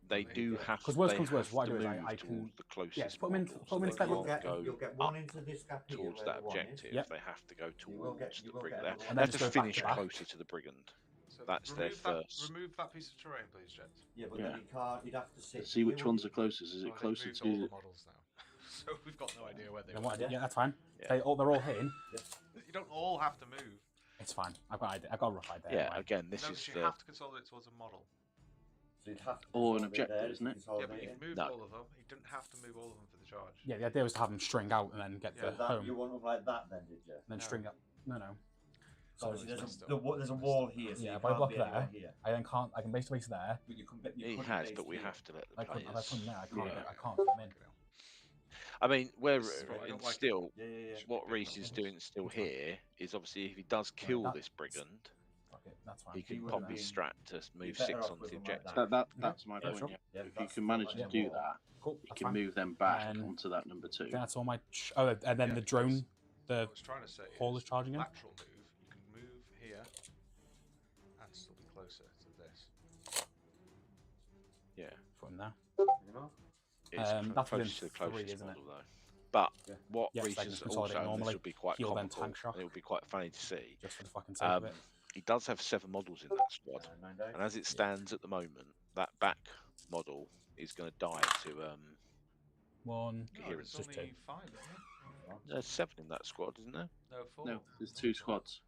Speaker 5: They do have.
Speaker 2: 'Cause worst
Speaker 5: they
Speaker 2: comes worst,
Speaker 5: have
Speaker 2: what I
Speaker 5: to
Speaker 2: do is
Speaker 5: move
Speaker 2: I can-
Speaker 5: towards the closest.
Speaker 2: yeah, put 'em in-
Speaker 5: model,
Speaker 2: put
Speaker 5: so
Speaker 2: 'em in
Speaker 5: they
Speaker 2: step-
Speaker 3: You'll
Speaker 5: can't
Speaker 3: get, you'll
Speaker 5: go
Speaker 3: get one
Speaker 5: up
Speaker 3: into this gap here
Speaker 5: towards
Speaker 3: where
Speaker 5: that
Speaker 3: the one is.
Speaker 5: objective.
Speaker 2: Yep.
Speaker 5: They have to go
Speaker 3: You will
Speaker 5: towards
Speaker 3: get-
Speaker 5: the
Speaker 3: you will get
Speaker 5: brigand.
Speaker 3: another
Speaker 5: They
Speaker 3: one.
Speaker 5: have
Speaker 2: just
Speaker 5: to
Speaker 2: go back
Speaker 5: finish
Speaker 2: to back.
Speaker 5: closer to the brigand.
Speaker 1: So
Speaker 5: That's their
Speaker 1: remove that,
Speaker 5: first.
Speaker 1: Remove that piece of terrain, please, Jet.
Speaker 3: Yeah, but
Speaker 4: Yeah.
Speaker 3: then you can't. You'd have to sit.
Speaker 4: See which
Speaker 3: here,
Speaker 4: one's the
Speaker 3: wouldn't you?
Speaker 4: closest. Is
Speaker 1: Oh,
Speaker 4: it
Speaker 1: they've
Speaker 4: closer
Speaker 1: moved all
Speaker 4: to?
Speaker 1: the models now. So we've got no idea where they
Speaker 2: Then
Speaker 1: were.
Speaker 2: what I do- yeah, that's fine.
Speaker 5: Yeah.
Speaker 2: They're all hitting.
Speaker 1: You don't all have to move.
Speaker 2: It's fine. I've got a rough idea.
Speaker 5: Yeah,
Speaker 2: anyway.
Speaker 5: again, this
Speaker 1: No,
Speaker 5: is
Speaker 1: you
Speaker 5: the.
Speaker 1: have to consolidate towards a model.
Speaker 3: So you'd have to
Speaker 4: Or an
Speaker 3: consolidate
Speaker 4: objective,
Speaker 3: there,
Speaker 4: isn't it?
Speaker 1: Yeah, but
Speaker 3: consolidate
Speaker 1: you've
Speaker 3: it.
Speaker 1: moved
Speaker 5: No.
Speaker 1: all of them. You didn't have to move all of them for the charge.
Speaker 2: Yeah, the idea was to have them string out and then get
Speaker 1: Yeah,
Speaker 2: the
Speaker 3: That,
Speaker 2: home,
Speaker 3: you want them like that, then, did you?
Speaker 2: and then
Speaker 1: No.
Speaker 2: string up. No.
Speaker 3: So obviously
Speaker 1: it's
Speaker 3: there's a wall here, so
Speaker 2: Yeah,
Speaker 3: you
Speaker 2: if I
Speaker 3: can't
Speaker 2: block
Speaker 3: be
Speaker 2: there,
Speaker 3: anywhere here.
Speaker 2: I then can't. I can base there.
Speaker 3: But you can. You
Speaker 5: He
Speaker 3: couldn't
Speaker 5: has,
Speaker 3: base
Speaker 5: but we
Speaker 3: here.
Speaker 5: have to let the
Speaker 2: I couldn't. If I
Speaker 5: players.
Speaker 2: put them there, I can't.
Speaker 4: Yeah.
Speaker 2: I can't come in.
Speaker 5: I mean, where
Speaker 1: This is what I don't
Speaker 5: it's
Speaker 1: like.
Speaker 5: still
Speaker 3: Yeah.
Speaker 5: what Reese is doing still here is obviously if he does kill
Speaker 2: that-
Speaker 5: this brigand,
Speaker 2: Fuck it, that's fine.
Speaker 5: he can
Speaker 3: You
Speaker 5: pop
Speaker 3: wouldn't
Speaker 5: his
Speaker 3: be-
Speaker 5: strat to move
Speaker 3: better
Speaker 5: 6
Speaker 3: off
Speaker 5: onto
Speaker 3: with
Speaker 5: the
Speaker 3: them like
Speaker 5: objective.
Speaker 4: That's my
Speaker 2: Yeah,
Speaker 4: point.
Speaker 2: sure.
Speaker 4: Yeah.
Speaker 3: Yeah,
Speaker 4: If you
Speaker 3: that's
Speaker 4: can manage
Speaker 3: fine.
Speaker 4: to
Speaker 2: Yeah,
Speaker 4: do
Speaker 3: wall.
Speaker 4: that,
Speaker 2: Cool.
Speaker 4: you
Speaker 2: That's
Speaker 4: can
Speaker 2: fine.
Speaker 4: move them back
Speaker 2: And-
Speaker 4: onto that number 2.
Speaker 2: That's all my. And then
Speaker 1: Yeah,
Speaker 2: the
Speaker 1: because
Speaker 2: drone,
Speaker 1: what I
Speaker 2: the
Speaker 1: was trying to say
Speaker 2: haul
Speaker 1: is
Speaker 2: is charging in.
Speaker 1: lateral move. You can move here and still be closer to this.
Speaker 5: Yeah,
Speaker 2: Put him there.
Speaker 3: You know?
Speaker 5: it's
Speaker 2: That's
Speaker 5: close
Speaker 2: within
Speaker 5: to the
Speaker 2: 3,
Speaker 5: closest
Speaker 2: isn't it?
Speaker 5: model though. But
Speaker 3: Yeah.
Speaker 5: what
Speaker 2: Yes,
Speaker 5: Reese
Speaker 2: they can
Speaker 5: has
Speaker 2: consolidate
Speaker 5: also, and this
Speaker 2: normally,
Speaker 5: would be quite
Speaker 2: heal then
Speaker 5: comical,
Speaker 2: tank shock.
Speaker 5: and it would be quite funny to see.
Speaker 2: Just for the fucking sake of it.
Speaker 5: He does have 7 models in that squad,
Speaker 3: 9 days.
Speaker 5: and as it stands at the moment, that back model is going to die to
Speaker 2: One.
Speaker 1: No,
Speaker 5: Coherence
Speaker 1: there's
Speaker 2: just
Speaker 1: only
Speaker 2: two.
Speaker 1: 5, isn't there?
Speaker 5: there's 7 in that squad, isn't there?
Speaker 1: No, 4.
Speaker 4: No, there's 2 squads.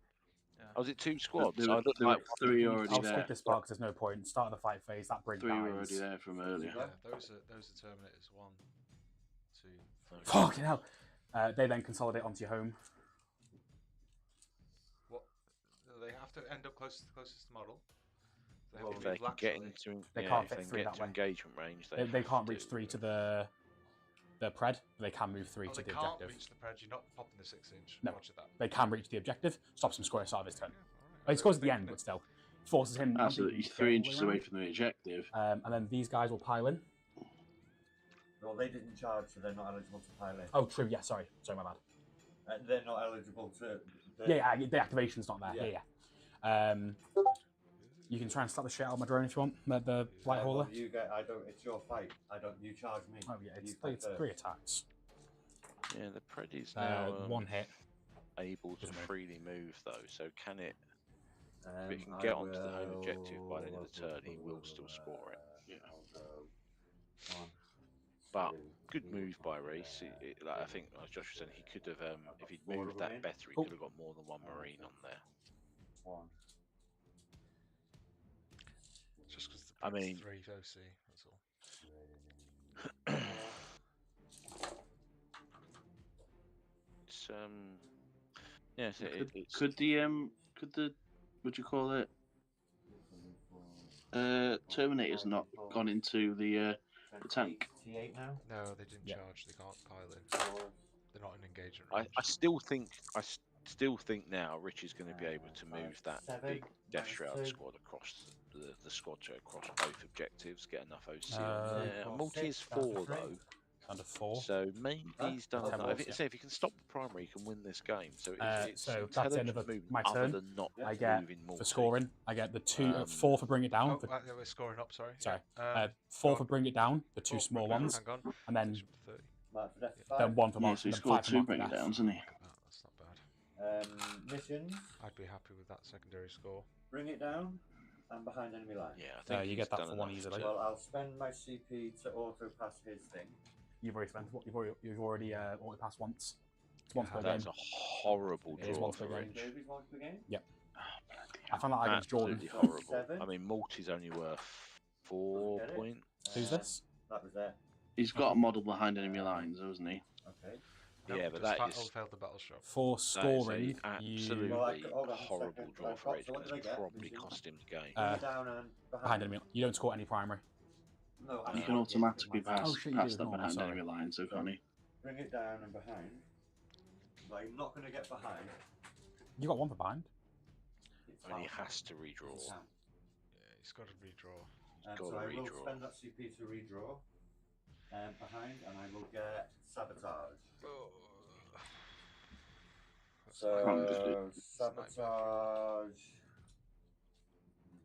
Speaker 5: Oh, is it 2 squads?
Speaker 4: There
Speaker 5: I
Speaker 4: were-
Speaker 5: looked
Speaker 4: there were
Speaker 5: like
Speaker 4: 3 already
Speaker 2: I'll
Speaker 4: there.
Speaker 2: skip this part because there's no point. Start of the fight phase. That brig
Speaker 4: 3 were
Speaker 2: dies.
Speaker 4: already there from earlier.
Speaker 1: Yeah, those are Terminators. 1, 2, 3.
Speaker 2: Fucking hell. They then consolidate onto your home.
Speaker 1: What? They have to end up closest to the closest model. They have
Speaker 3: Well,
Speaker 1: to
Speaker 5: if
Speaker 1: move
Speaker 5: they can get
Speaker 1: laterally.
Speaker 5: into,
Speaker 2: They
Speaker 5: yeah,
Speaker 2: can't
Speaker 5: if
Speaker 2: fit
Speaker 5: they can
Speaker 2: 3
Speaker 5: get
Speaker 2: that
Speaker 5: to
Speaker 2: way.
Speaker 5: engagement range,
Speaker 2: They
Speaker 5: have
Speaker 2: can't
Speaker 5: to
Speaker 2: reach 3 to the pred. They can move 3
Speaker 1: Oh,
Speaker 2: to
Speaker 1: they
Speaker 2: the
Speaker 1: can't
Speaker 2: objective.
Speaker 1: reach the pred. You're not popping the 6-inch.
Speaker 2: No.
Speaker 1: Roger that.
Speaker 2: They can reach the objective. Stops him scoring start of his turn.
Speaker 1: Yeah, all right.
Speaker 2: He scores at the end, but still forces him.
Speaker 4: Absolutely, he's 3 inches away from the objective.
Speaker 2: And then these guys will pile in.
Speaker 3: Well, they didn't charge, so they're not eligible to pile in.
Speaker 2: Oh, true. Yeah, sorry, my bad.
Speaker 3: They're not eligible to.
Speaker 2: Yeah, the activation's not there.
Speaker 3: Yeah.
Speaker 2: Yeah. You can try and slap the shit out of my drone if you want. The light hauler.
Speaker 3: You get. I don't. It's your fight. I don't. You charge me.
Speaker 2: Oh yeah, it's
Speaker 3: You fight
Speaker 2: 3 attacks.
Speaker 5: Yeah, the pred is now
Speaker 2: 1 hit.
Speaker 5: able to
Speaker 2: Doesn't move.
Speaker 5: freely move though. So can it? If it can get onto the home objective by the end of the turn, he will still score it.
Speaker 4: Yeah.
Speaker 5: But good move by Reese. Like, I think, as Josh was saying, he could have, if he'd moved that better, he could have got more than one Marine on there.
Speaker 1: Just because the
Speaker 5: I mean,
Speaker 1: 3 OC, that's all.
Speaker 5: It's yeah. So it's
Speaker 4: Could the what do you call it? Terminator's not gone into the tank.
Speaker 3: T8 now.
Speaker 1: No, they didn't
Speaker 2: Yeah.
Speaker 1: charge. They can't pile in. They're not in engagement
Speaker 5: I
Speaker 1: range.
Speaker 5: still think now Rich is going to be able to move that big Death Shroud squad across the squad to across both objectives, get enough OC on there. Multi is 4 though.
Speaker 2: Under 4.
Speaker 5: So maybe he's done
Speaker 2: Ten
Speaker 5: that.
Speaker 2: balls,
Speaker 5: If you can stop the primary, you can win this game. So it's
Speaker 2: so that's the end of
Speaker 5: intelligent movement
Speaker 2: my
Speaker 5: other
Speaker 2: turn.
Speaker 5: than not
Speaker 2: I get
Speaker 5: moving multi.
Speaker 2: for scoring. I get the 4 for bring it down.
Speaker 1: Oh, we're scoring up, sorry.
Speaker 2: Sorry.
Speaker 1: Yeah.
Speaker 2: 4 for bring it down, the 2
Speaker 1: Oh,
Speaker 2: small
Speaker 1: bring it down,
Speaker 2: ones,
Speaker 1: Hang on.
Speaker 2: and then
Speaker 1: It's 30.
Speaker 2: then 1 for
Speaker 4: Yeah,
Speaker 2: mark.
Speaker 4: so he
Speaker 2: then
Speaker 4: scored
Speaker 2: 5 for
Speaker 4: 2
Speaker 2: mark
Speaker 4: bring it
Speaker 2: death.
Speaker 4: downs, isn't he?
Speaker 1: Look at that, that's not bad.
Speaker 3: Missions.
Speaker 1: I'd be happy with that secondary score.
Speaker 3: Bring it down and behind enemy line.
Speaker 5: Yeah, I think
Speaker 2: you
Speaker 5: he's
Speaker 2: get that
Speaker 5: done
Speaker 2: for 1
Speaker 5: enough
Speaker 2: easily.
Speaker 5: to-
Speaker 3: Well, I'll spend my CP to auto pass his thing.
Speaker 2: You've already spent. You've already auto passed once. It's once per game.
Speaker 5: That's a horrible
Speaker 2: It is
Speaker 5: draw
Speaker 2: once per
Speaker 5: for
Speaker 2: game.
Speaker 5: Rich.
Speaker 3: Movies once per game.
Speaker 2: I found that against Jordan.
Speaker 5: Absolutely horrible.
Speaker 3: 7.
Speaker 5: I mean, multi's only worth 4
Speaker 3: Get it?
Speaker 5: points.
Speaker 2: Who's this?
Speaker 3: That was there.
Speaker 4: He's got a model behind enemy lines, hasn't he?
Speaker 3: Okay.
Speaker 5: Yeah, but
Speaker 1: just
Speaker 5: that is
Speaker 1: failed the battle shop.
Speaker 2: For scoring,
Speaker 5: that is a
Speaker 2: you
Speaker 5: absolutely
Speaker 3: Well, hold on a
Speaker 5: horrible
Speaker 3: second.
Speaker 5: draw
Speaker 3: I've
Speaker 5: for
Speaker 3: got-
Speaker 5: Rich.
Speaker 3: so what
Speaker 5: It's
Speaker 3: did I get?
Speaker 5: probably
Speaker 3: Mission?
Speaker 5: cost him the game.
Speaker 3: Bring it down and
Speaker 2: behind enemy. You don't score any primary.
Speaker 3: No,
Speaker 4: He can automatically pass,
Speaker 2: Oh, shit, you
Speaker 4: pass
Speaker 2: do
Speaker 4: that
Speaker 2: ignore me,
Speaker 4: behind
Speaker 2: sorry.
Speaker 4: enemy lines, so can't he?
Speaker 3: Bring it down and behind. But I'm not going to get behind.
Speaker 2: You got 1 for behind.
Speaker 3: It's
Speaker 5: And he
Speaker 3: fine.
Speaker 5: has to redraw.
Speaker 3: It's fine.
Speaker 1: Yeah, he's got to redraw.
Speaker 3: So
Speaker 5: gotta
Speaker 3: I will
Speaker 5: redraw.
Speaker 3: spend that CP to redraw behind, and I will get sabotage.
Speaker 4: Can't just
Speaker 3: So
Speaker 4: do-
Speaker 3: sabotage.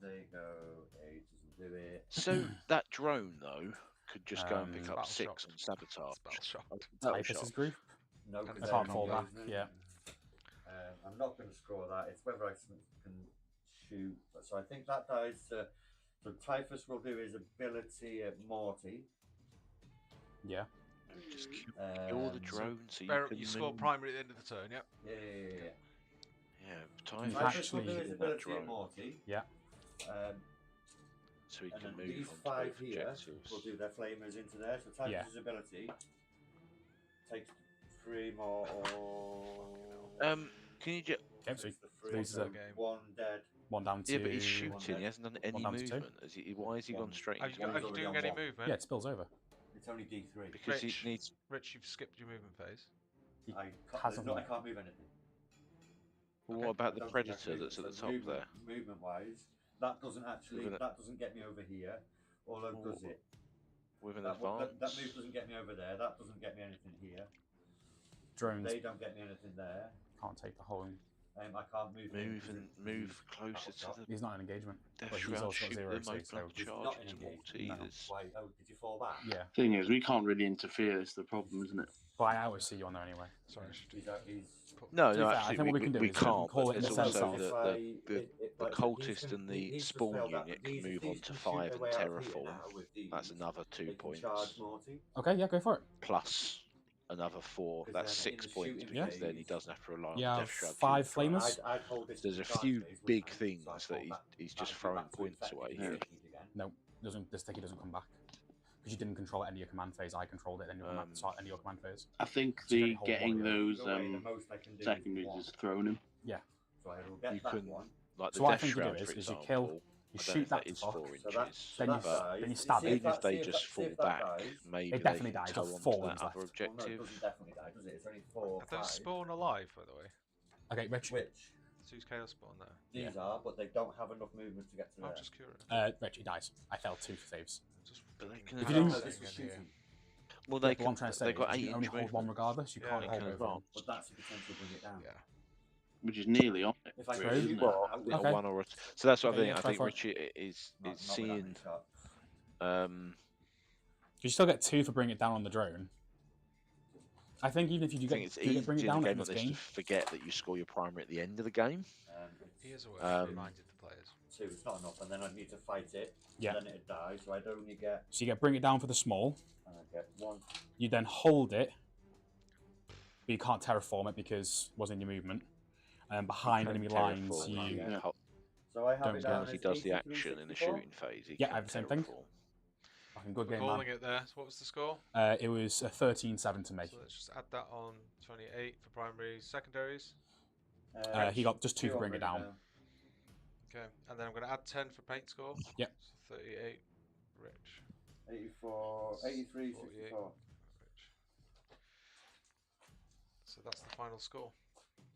Speaker 3: There you go. 8 doesn't do it.
Speaker 5: So that drone though could just go and pick up
Speaker 1: Battle
Speaker 5: 6
Speaker 1: shop.
Speaker 5: on sabotage.
Speaker 1: It's battle shop.
Speaker 5: Battle
Speaker 2: Typhus
Speaker 5: shop.
Speaker 2: is group.
Speaker 3: No,
Speaker 1: Can't
Speaker 3: because
Speaker 2: I can't
Speaker 3: they're
Speaker 2: fall back,
Speaker 3: engagement.
Speaker 2: yeah.
Speaker 3: I'm not going to score that. It's whether I can shoot. So I think that dies. So Typhus will do his ability at Morty.
Speaker 2: Yeah.
Speaker 5: Just kill the drone so
Speaker 1: You score
Speaker 5: move.
Speaker 1: primary at the end of the turn, yep.
Speaker 3: Yeah.
Speaker 5: Yeah,
Speaker 2: Typhus
Speaker 5: Typhus
Speaker 3: Typhus will
Speaker 2: actually-
Speaker 3: do his
Speaker 5: kill that
Speaker 3: ability at
Speaker 5: drone
Speaker 3: Morty.
Speaker 2: Yeah.
Speaker 5: so he
Speaker 3: And
Speaker 5: can
Speaker 3: then
Speaker 5: move
Speaker 3: these
Speaker 5: on to
Speaker 3: 5
Speaker 5: both
Speaker 3: here
Speaker 5: objectives.
Speaker 3: will do their flamers into there. So Typhus's ability takes 3 more.
Speaker 5: Can you just?
Speaker 2: Okay, so
Speaker 3: Takes the 3,
Speaker 2: loses
Speaker 3: so
Speaker 2: a-
Speaker 3: 1 dead.
Speaker 2: 1 down to.
Speaker 5: Yeah, but he's
Speaker 3: one
Speaker 5: shooting.
Speaker 3: dead.
Speaker 5: He hasn't done any
Speaker 2: down to 2.
Speaker 5: movement. Why has he gone straight
Speaker 1: Are
Speaker 5: into
Speaker 1: you, are
Speaker 3: one's
Speaker 1: you
Speaker 3: already
Speaker 1: doing
Speaker 3: on
Speaker 1: any
Speaker 3: 1.
Speaker 1: movement?
Speaker 2: Yeah, it spills over.
Speaker 3: It's only D3.
Speaker 5: Because
Speaker 1: Rich.
Speaker 5: he needs.
Speaker 1: Rich, you've skipped your movement phase.
Speaker 2: He
Speaker 3: I
Speaker 2: hasn't.
Speaker 3: can't move anything.
Speaker 5: Well,
Speaker 1: Okay.
Speaker 5: what about
Speaker 3: I
Speaker 5: the
Speaker 3: don't think I
Speaker 5: predator
Speaker 3: can.
Speaker 5: that's at the
Speaker 3: So
Speaker 5: top
Speaker 3: movement,
Speaker 5: there?
Speaker 3: Movement wise, that doesn't actually
Speaker 5: With an-
Speaker 3: that doesn't get me over here. Although
Speaker 5: Well,
Speaker 3: does it?
Speaker 5: With an
Speaker 3: That
Speaker 5: advance.
Speaker 3: move doesn't get me over there. That doesn't get me anything here.
Speaker 2: Drones
Speaker 3: They don't get me anything there.
Speaker 2: can't take the whole.
Speaker 3: I can't move. in
Speaker 5: Move
Speaker 3: because
Speaker 5: and
Speaker 3: it's-
Speaker 5: move closer to the
Speaker 2: He's not in engagement.
Speaker 5: Death
Speaker 2: But he's
Speaker 5: Shroud.
Speaker 2: also got
Speaker 5: Shoot
Speaker 2: 0
Speaker 5: them,
Speaker 2: AC,
Speaker 5: open
Speaker 2: so
Speaker 5: up
Speaker 3: He's
Speaker 5: charge
Speaker 3: not
Speaker 5: into
Speaker 3: in
Speaker 5: Morty.
Speaker 2: engagement, no.
Speaker 5: There's-
Speaker 3: Why? Oh, did you fall back?
Speaker 2: Yeah.
Speaker 4: Thing is, we can't really interfere. It's the problem, isn't it?
Speaker 2: But I always see you on there anyway.
Speaker 1: Sorry, I should
Speaker 3: He's put.
Speaker 5: No,
Speaker 2: To be
Speaker 5: no,
Speaker 2: fair, I
Speaker 5: actually,
Speaker 2: think what we can do
Speaker 5: we
Speaker 2: is we can
Speaker 5: can't.
Speaker 2: call
Speaker 5: But
Speaker 2: it in
Speaker 5: there's
Speaker 2: the sense
Speaker 5: also
Speaker 2: of
Speaker 5: the
Speaker 3: like I said,
Speaker 5: cultist and the
Speaker 3: he's just
Speaker 5: spawn
Speaker 3: failed that,
Speaker 5: unit
Speaker 3: but
Speaker 5: can move on
Speaker 3: these
Speaker 5: to
Speaker 3: can shoot
Speaker 5: 5
Speaker 3: their
Speaker 5: and
Speaker 3: way out of here
Speaker 5: terraform.
Speaker 3: now with these.
Speaker 5: That's another
Speaker 3: They
Speaker 5: 2
Speaker 3: can
Speaker 5: points.
Speaker 3: charge Morty.
Speaker 2: Okay, yeah, go for it.
Speaker 5: Plus another 4.
Speaker 3: 'Cause
Speaker 5: That's
Speaker 3: then in
Speaker 5: 6
Speaker 3: the
Speaker 5: points
Speaker 3: shooting
Speaker 5: because then he
Speaker 3: phase,
Speaker 5: doesn't have to rely on
Speaker 2: Yeah,
Speaker 5: Death Shroud.
Speaker 2: 5
Speaker 5: shooting
Speaker 2: flamers.
Speaker 5: drive.
Speaker 3: I'd hold this
Speaker 5: There's a
Speaker 3: to charge
Speaker 5: few
Speaker 3: phase,
Speaker 5: big
Speaker 3: wouldn't I?
Speaker 5: things
Speaker 3: So I'd
Speaker 5: that
Speaker 3: hold back-
Speaker 5: he's
Speaker 3: back
Speaker 5: just
Speaker 3: to
Speaker 5: throwing
Speaker 3: effective
Speaker 5: points away
Speaker 3: use
Speaker 5: here.
Speaker 3: again.
Speaker 2: No, doesn't. This sticky doesn't come back because you didn't control it end of your command phase. I controlled it end of your command, start end of your command phase.
Speaker 4: I think
Speaker 2: So you
Speaker 4: the
Speaker 2: can hold
Speaker 4: getting
Speaker 2: one of
Speaker 4: those
Speaker 3: Either way, the most I can do is
Speaker 4: secondaries
Speaker 3: one.
Speaker 4: is throwing him.
Speaker 3: So I will get
Speaker 5: You
Speaker 3: that
Speaker 5: can-
Speaker 3: one.
Speaker 5: Like the
Speaker 2: So what I
Speaker 5: Death
Speaker 2: think you do
Speaker 5: Shroud,
Speaker 2: is
Speaker 5: for
Speaker 2: you
Speaker 5: example.
Speaker 2: kill- You
Speaker 5: I don't know
Speaker 2: shoot
Speaker 5: if
Speaker 2: that
Speaker 5: is
Speaker 2: to
Speaker 5: 4
Speaker 3: So
Speaker 5: inches.
Speaker 3: that
Speaker 2: Then you-
Speaker 5: but
Speaker 2: then you stab it.
Speaker 5: even if they just fall
Speaker 3: see if
Speaker 5: back,
Speaker 3: that dies.
Speaker 5: maybe
Speaker 2: It definitely
Speaker 5: they can
Speaker 2: dies,
Speaker 5: toe
Speaker 2: there's
Speaker 5: onto
Speaker 2: 4
Speaker 5: that
Speaker 2: ones
Speaker 5: other
Speaker 2: left.
Speaker 3: Well, no, it
Speaker 5: objective.
Speaker 3: doesn't definitely die, does it? It's only 4 or
Speaker 1: Are those
Speaker 3: 5.
Speaker 1: spawn alive, by the way?
Speaker 2: Okay, Rich.
Speaker 3: Which
Speaker 1: Who's chaos spawn there?
Speaker 3: these are, but they don't have enough movement to get to
Speaker 1: I'm
Speaker 3: there.
Speaker 1: just curious.
Speaker 2: Rich, he dies. I failed 2 saves.
Speaker 1: Just
Speaker 5: But they can
Speaker 2: If
Speaker 3: I
Speaker 2: you
Speaker 3: don't
Speaker 2: didn't-
Speaker 3: know,
Speaker 1: saying
Speaker 3: this was
Speaker 1: in here.
Speaker 3: shooting,
Speaker 5: Well,
Speaker 2: Yeah,
Speaker 5: they
Speaker 2: but what I'm
Speaker 5: can.
Speaker 2: trying to say
Speaker 5: They've
Speaker 2: is
Speaker 5: got
Speaker 2: you
Speaker 5: 8
Speaker 2: can only
Speaker 5: inch
Speaker 2: hold
Speaker 5: movement.
Speaker 2: one regardless. You
Speaker 1: Yeah,
Speaker 2: can't
Speaker 1: you
Speaker 2: hold
Speaker 5: can
Speaker 2: over.
Speaker 5: advance.
Speaker 3: but that's the potential to bring it down.
Speaker 1: Yeah.
Speaker 4: Which is nearly on it.
Speaker 3: If I
Speaker 2: True.
Speaker 3: can shoot
Speaker 5: Well,
Speaker 3: that out with
Speaker 2: Okay.
Speaker 5: A 1 or a so that's what
Speaker 2: Okay,
Speaker 5: I
Speaker 2: yeah,
Speaker 5: think.
Speaker 2: go
Speaker 5: I think
Speaker 2: for it.
Speaker 5: Richie is
Speaker 3: not with that
Speaker 5: seeing.
Speaker 3: many shots.
Speaker 2: You still get 2 for bringing it down on the drone. I think even if you do
Speaker 5: I think it's
Speaker 2: do
Speaker 5: easy
Speaker 2: bring it
Speaker 5: in a
Speaker 2: down
Speaker 5: game
Speaker 2: in
Speaker 5: like
Speaker 2: this
Speaker 5: this
Speaker 2: game.
Speaker 5: to forget that you score your primary at the end of the game.
Speaker 1: He is aware.
Speaker 5: Um,
Speaker 1: Reminded the players.
Speaker 3: 2, it's not enough, and then I'd need to fight it,
Speaker 2: Yeah.
Speaker 3: and then it'd die, so I'd only get...
Speaker 2: So you get bring it down for the small.
Speaker 3: And I'd get 1.
Speaker 2: You then hold it, but you can't terraform it because it wasn't in your movement. Behind
Speaker 5: can
Speaker 2: enemy lines,
Speaker 5: terraform,
Speaker 2: you
Speaker 3: So I have
Speaker 2: Don't
Speaker 3: it
Speaker 5: as
Speaker 3: down
Speaker 5: long
Speaker 3: as
Speaker 5: as he does the
Speaker 3: 83,
Speaker 5: action in the
Speaker 3: 64.
Speaker 5: shooting phase, he
Speaker 2: Yeah,
Speaker 5: can
Speaker 2: I have the same thing.
Speaker 5: terraform.
Speaker 2: fucking good
Speaker 1: We're
Speaker 2: game, man.
Speaker 1: calling it there. So what was the score?
Speaker 2: It was a 13-7 to me.
Speaker 1: So let's just add that on 28 for primaries, secondaries.
Speaker 2: He got just 2 for bring it down.
Speaker 1: Okay, and then I'm going to add 10 for paint score.
Speaker 2: Yep.
Speaker 1: So 38, Rich.
Speaker 3: 84, 83,
Speaker 1: 48.
Speaker 3: 64.
Speaker 1: Rich. So that's the final score.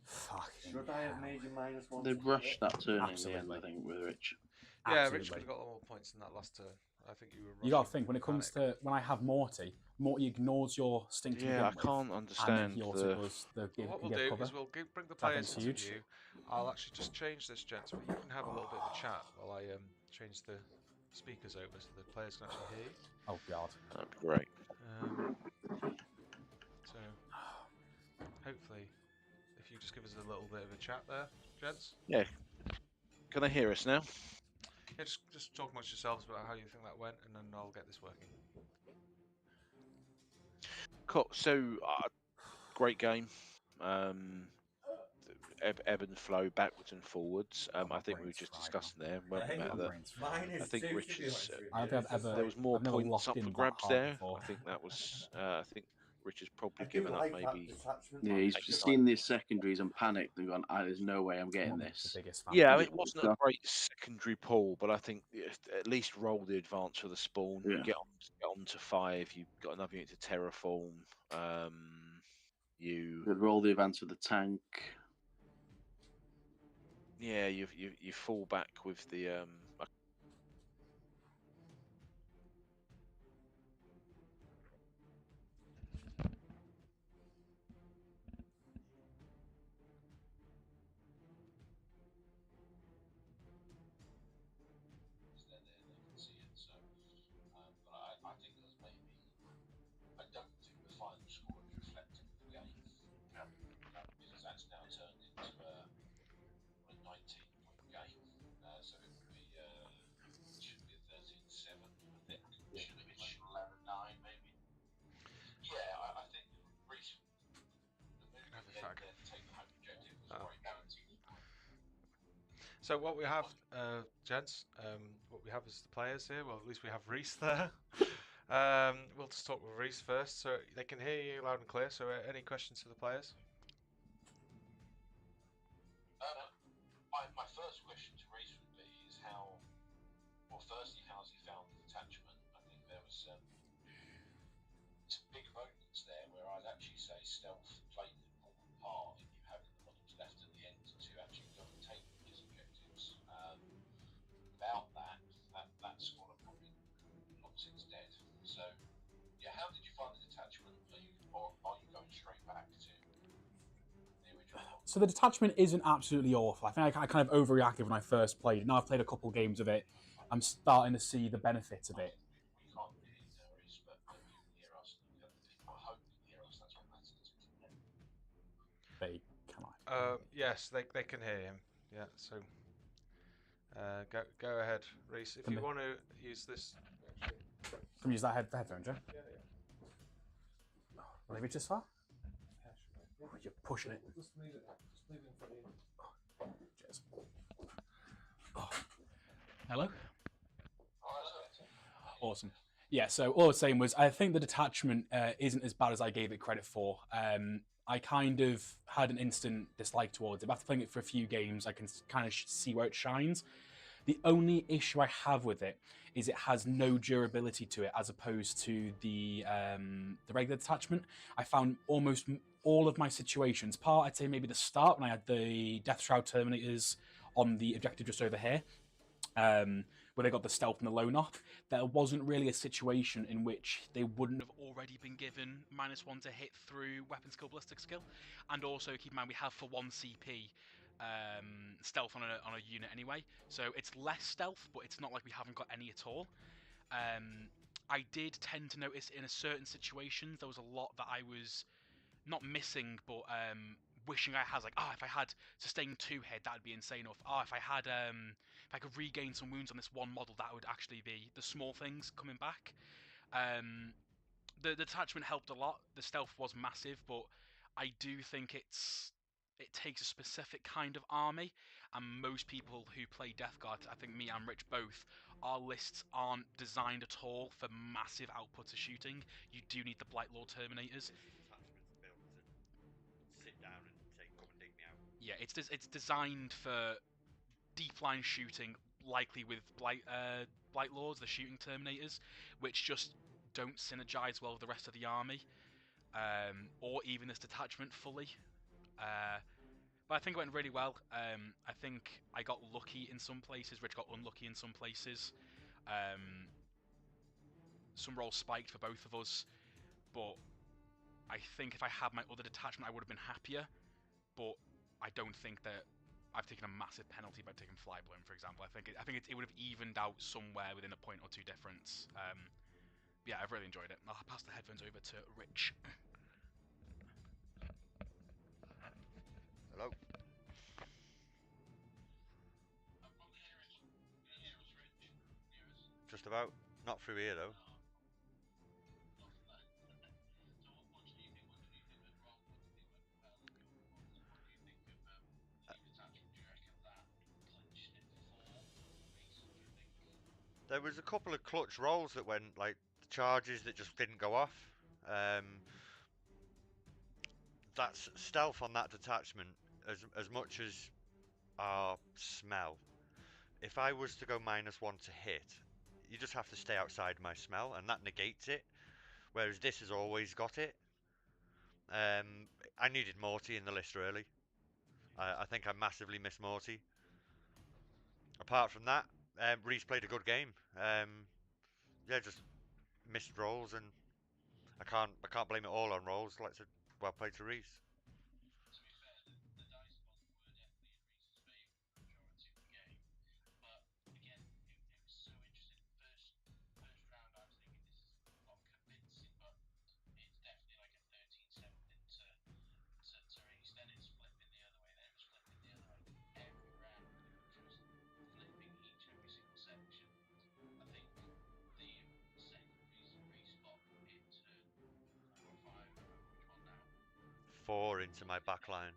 Speaker 2: Fucking
Speaker 3: Should I have
Speaker 2: hell.
Speaker 3: made you -1?
Speaker 4: They rushed that turn in the end,
Speaker 2: Absolutely.
Speaker 4: I think, with Rich.
Speaker 1: Yeah,
Speaker 2: Absolutely.
Speaker 1: Rich could have got a lot more points in that last turn. I think you were.
Speaker 2: You got to
Speaker 1: rushing
Speaker 2: think, when it comes
Speaker 1: panic.
Speaker 2: to when I have Morty ignores your stink to
Speaker 5: Yeah,
Speaker 2: begin
Speaker 5: I
Speaker 2: with,
Speaker 5: can't
Speaker 2: and then
Speaker 5: understand
Speaker 2: he also
Speaker 5: the.
Speaker 2: does the
Speaker 1: Well,
Speaker 2: give,
Speaker 1: what
Speaker 2: can
Speaker 1: we'll
Speaker 2: get
Speaker 1: do
Speaker 2: cover.
Speaker 1: is we'll bring the
Speaker 2: Which I
Speaker 1: players
Speaker 2: think's
Speaker 1: into
Speaker 2: huge.
Speaker 1: view. I'll actually just change this, gents, but you can have a little bit of a chat while I change the speakers over so the players can actually hear you.
Speaker 2: Oh god.
Speaker 5: That'd be great.
Speaker 1: So hopefully, if you just give us a little bit of a chat there, gents.
Speaker 5: Yeah. Can I hear us now?
Speaker 1: Yeah, just talk amongst yourselves about how you think that went, and then I'll get this working.
Speaker 5: Cool. So, great game. Ebb and flow backwards and forwards. I think we were just discussing there, weren't we, Matt, that I think Richard's.
Speaker 2: I don't think
Speaker 5: There was more
Speaker 2: never
Speaker 5: points
Speaker 2: locked
Speaker 5: up
Speaker 2: in
Speaker 5: for
Speaker 2: that
Speaker 5: grabs
Speaker 2: hard
Speaker 5: there.
Speaker 2: before.
Speaker 5: I think that was. I think Richard's
Speaker 3: I
Speaker 5: probably
Speaker 3: do
Speaker 5: given up
Speaker 3: like that
Speaker 5: maybe.
Speaker 3: detachment.
Speaker 4: Yeah, he's
Speaker 5: Maybe
Speaker 4: seen these secondaries and panicked and gone, there's no way I'm getting
Speaker 2: The
Speaker 4: this.
Speaker 2: biggest fan.
Speaker 5: Yeah, I mean, it wasn't a great secondary pull, but I think at least roll the advance for the spawn.
Speaker 4: Yeah.
Speaker 5: Get on to 5. You've got another unit to terraform. You
Speaker 4: Could roll the advance with the tank.
Speaker 5: Yeah, you fall back with the
Speaker 1: So what we have, gents, what we have is the players here. Well, at least we have Reese there. We'll just talk with Reese first, so they can hear you loud and clear. So, any questions for the players?
Speaker 6: My first question to Reese would be is how. Well, firstly, how's he found the detachment? I think there was some big moments there where I'd actually say stealth played an important part in you having the models left at the end to actually go and take his objectives. Without that squad are probably long since dead. So, yeah, how did you find the detachment? Are you going straight back to the original?
Speaker 2: So the detachment isn't absolutely awful. I think I kind of overreacted when I first played it. Now I've played a couple games of it, I'm starting to see the benefits of it.
Speaker 6: We can't really hear Reese, but you can hear us. I hope you can hear us. That's what matters.
Speaker 2: They can.
Speaker 1: Yes, they can hear him. Yeah, so go ahead, Reese. If you want to use this.
Speaker 2: Can we use that headphone, Joe?
Speaker 1: Yeah.
Speaker 2: Will they reach this far? Oh, you're pushing it.
Speaker 1: Just leave it in front of you.
Speaker 2: Cheers. Oh. Hello? Awesome. Yeah, so all I was saying was I think the detachment isn't as bad as I gave it credit for. I kind of had an instant dislike towards it. After playing it for a few games, I can kind of see where it shines. The only issue I have with it is it has no durability to it as opposed to the regular detachment. I found almost all of my situations, I'd say maybe the start when I had the Death Shroud Terminators on the objective just over here, where they got the stealth and the low knock, there wasn't really a situation in which they wouldn't have already been given -1 to hit through weapon skill, ballistic skill. And also keep in mind we have for 1 CP stealth on a unit anyway, so it's less stealth, but it's not like we haven't got any at all. I did tend to notice in a certain situations there was a lot that I was not missing, but wishing I had, like, if I had sustained 2 hit, that would be insane. Or if I had, if I could regain some wounds on this one model, that would actually be the small things coming back. The detachment helped a lot. The stealth was massive, but I do think it takes a specific kind of army, and most people who play Death Guard, I think me and Rich both, our lists aren't designed at all for massive outputs of shooting. You do need the Blightlord Terminators.
Speaker 3: This detachment's built to sit down and say, "Come and dig me out."
Speaker 2: Yeah, it's designed for deep line shooting, likely with Blightlords, the shooting Terminators, which just don't synergize well with the rest of the army, or even this detachment fully. But I think it went really well. I think I got lucky in some places. Rich got unlucky in some places. Some rolls spiked for both of us. But I think if I had my other detachment, I would have been happier. But I don't think that I've taken a massive penalty by taking Flyblown, for example. I think it would have evened out somewhere within a point or two difference. Yeah, I've really enjoyed it. I'll pass the headphones over to Rich.
Speaker 3: Hello. Just about. Not through here though. There was a couple of clutch rolls that went, like charges that just didn't go off. That's stealth on that detachment as much as our smell. If I was to go -1 to hit, you just have to stay outside my smell, and that negates it. Whereas this has always got it. I needed Morty in the list really. I think I massively missed Morty. Apart from that, Reese played a good game. Yeah, just missed rolls, and I can't blame it all on rolls. Like I said, well played to Reese. Four into my backline.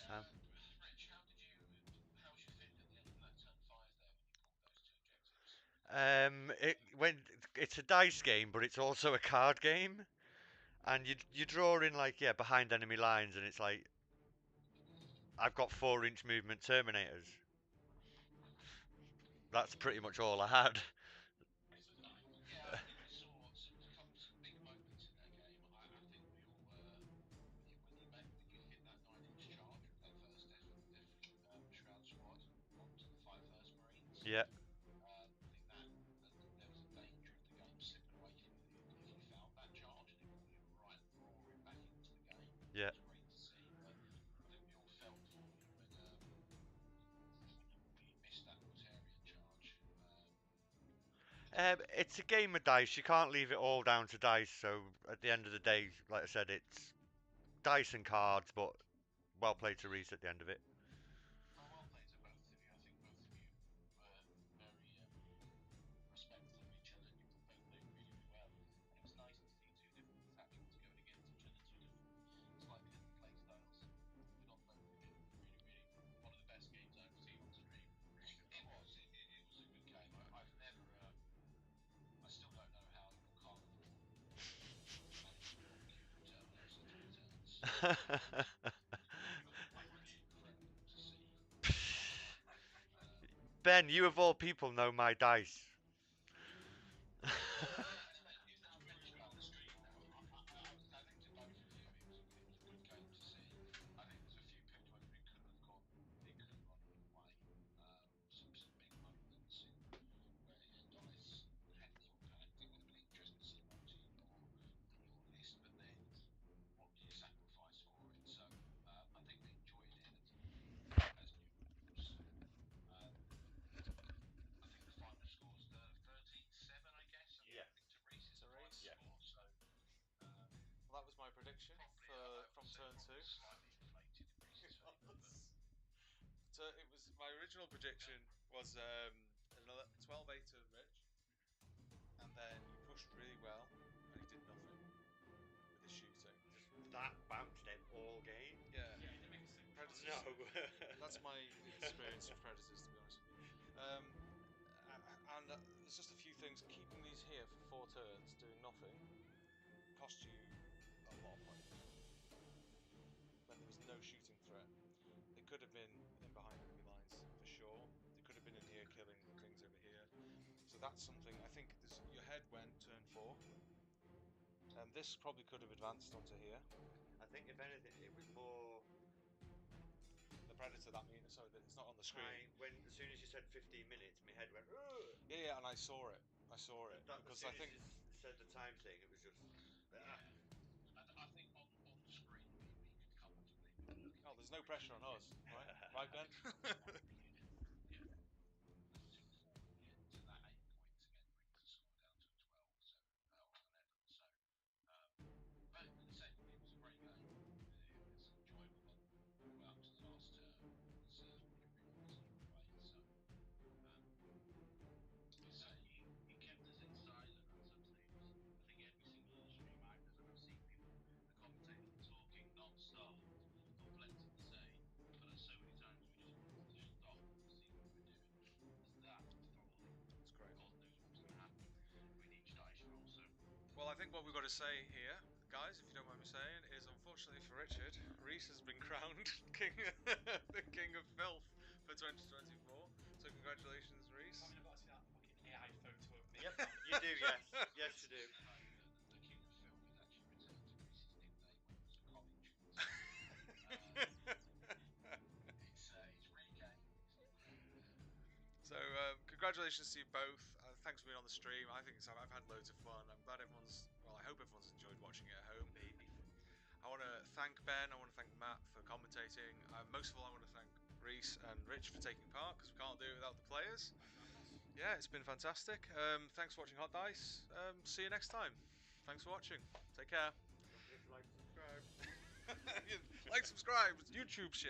Speaker 3: Sam? It's a dice game, but it's also a card game, and you draw in like behind enemy lines, and it's like I've got 4-inch movement Terminators. That's pretty much all I had. Yeah, yeah. It's a game of dice. You can't leave it all down to dice. So at the end of the day, like I said, it's dice and cards, but well played to Reese at the end of it. Ben, you of all people know my dice.
Speaker 1: Well, that was my prediction from turn 2. It was my original prediction was 12-8 to Rich, and then you pushed really well, and he did nothing with his shooting.
Speaker 3: That bounced him all game.
Speaker 1: Yeah. Predators.
Speaker 3: No.
Speaker 1: That's my experience of Predators, to be honest with you. And there's just a few things. Keeping these here for 4 turns, doing nothing, cost you a lot of points. When there was no shooting threat. They could have been in behind enemy lines, for sure. They could have been in here killing things over here. So that's something, I think your head went turn 4. This probably could have advanced onto here.
Speaker 3: I think if anything, it was more
Speaker 1: The Predator, that means, sorry, it's not on the screen.
Speaker 3: as soon as you said 15 minutes, my head went. Ugh!
Speaker 1: Yeah, and I saw it. Because I think
Speaker 3: you said the time thing, it was just.
Speaker 6: I think on screen we could comfortably.
Speaker 1: oh, there's no pressure on us, right? Right, Ben? Well, I think what we've got to say here, guys, if you don't mind me saying, is unfortunately for Richard, Reese has been crowned the king of filth for 2024. So congratulations, Reese.
Speaker 2: I've got to see that fucking AI photo of me.
Speaker 3: Yep, you do, yes. Yes, you do.
Speaker 6: The king of film is actually returned to Reese's nickname when he was at college. It's regained.
Speaker 1: So congratulations to you both. Thanks for being on the stream. I think I've had loads of fun. I'm glad I hope everyone's enjoyed watching it at home. I want to thank Ben. I want to thank Matt for commentating. Most of all, I want to thank Reese and Rich for taking part, because we can't do it without the players. Yeah, it's been fantastic. Thanks for watching Hot Dice. See you next time. Thanks for watching. Take care.
Speaker 3: Like, subscribe.
Speaker 1: Like, subscribe. It's YouTube shit.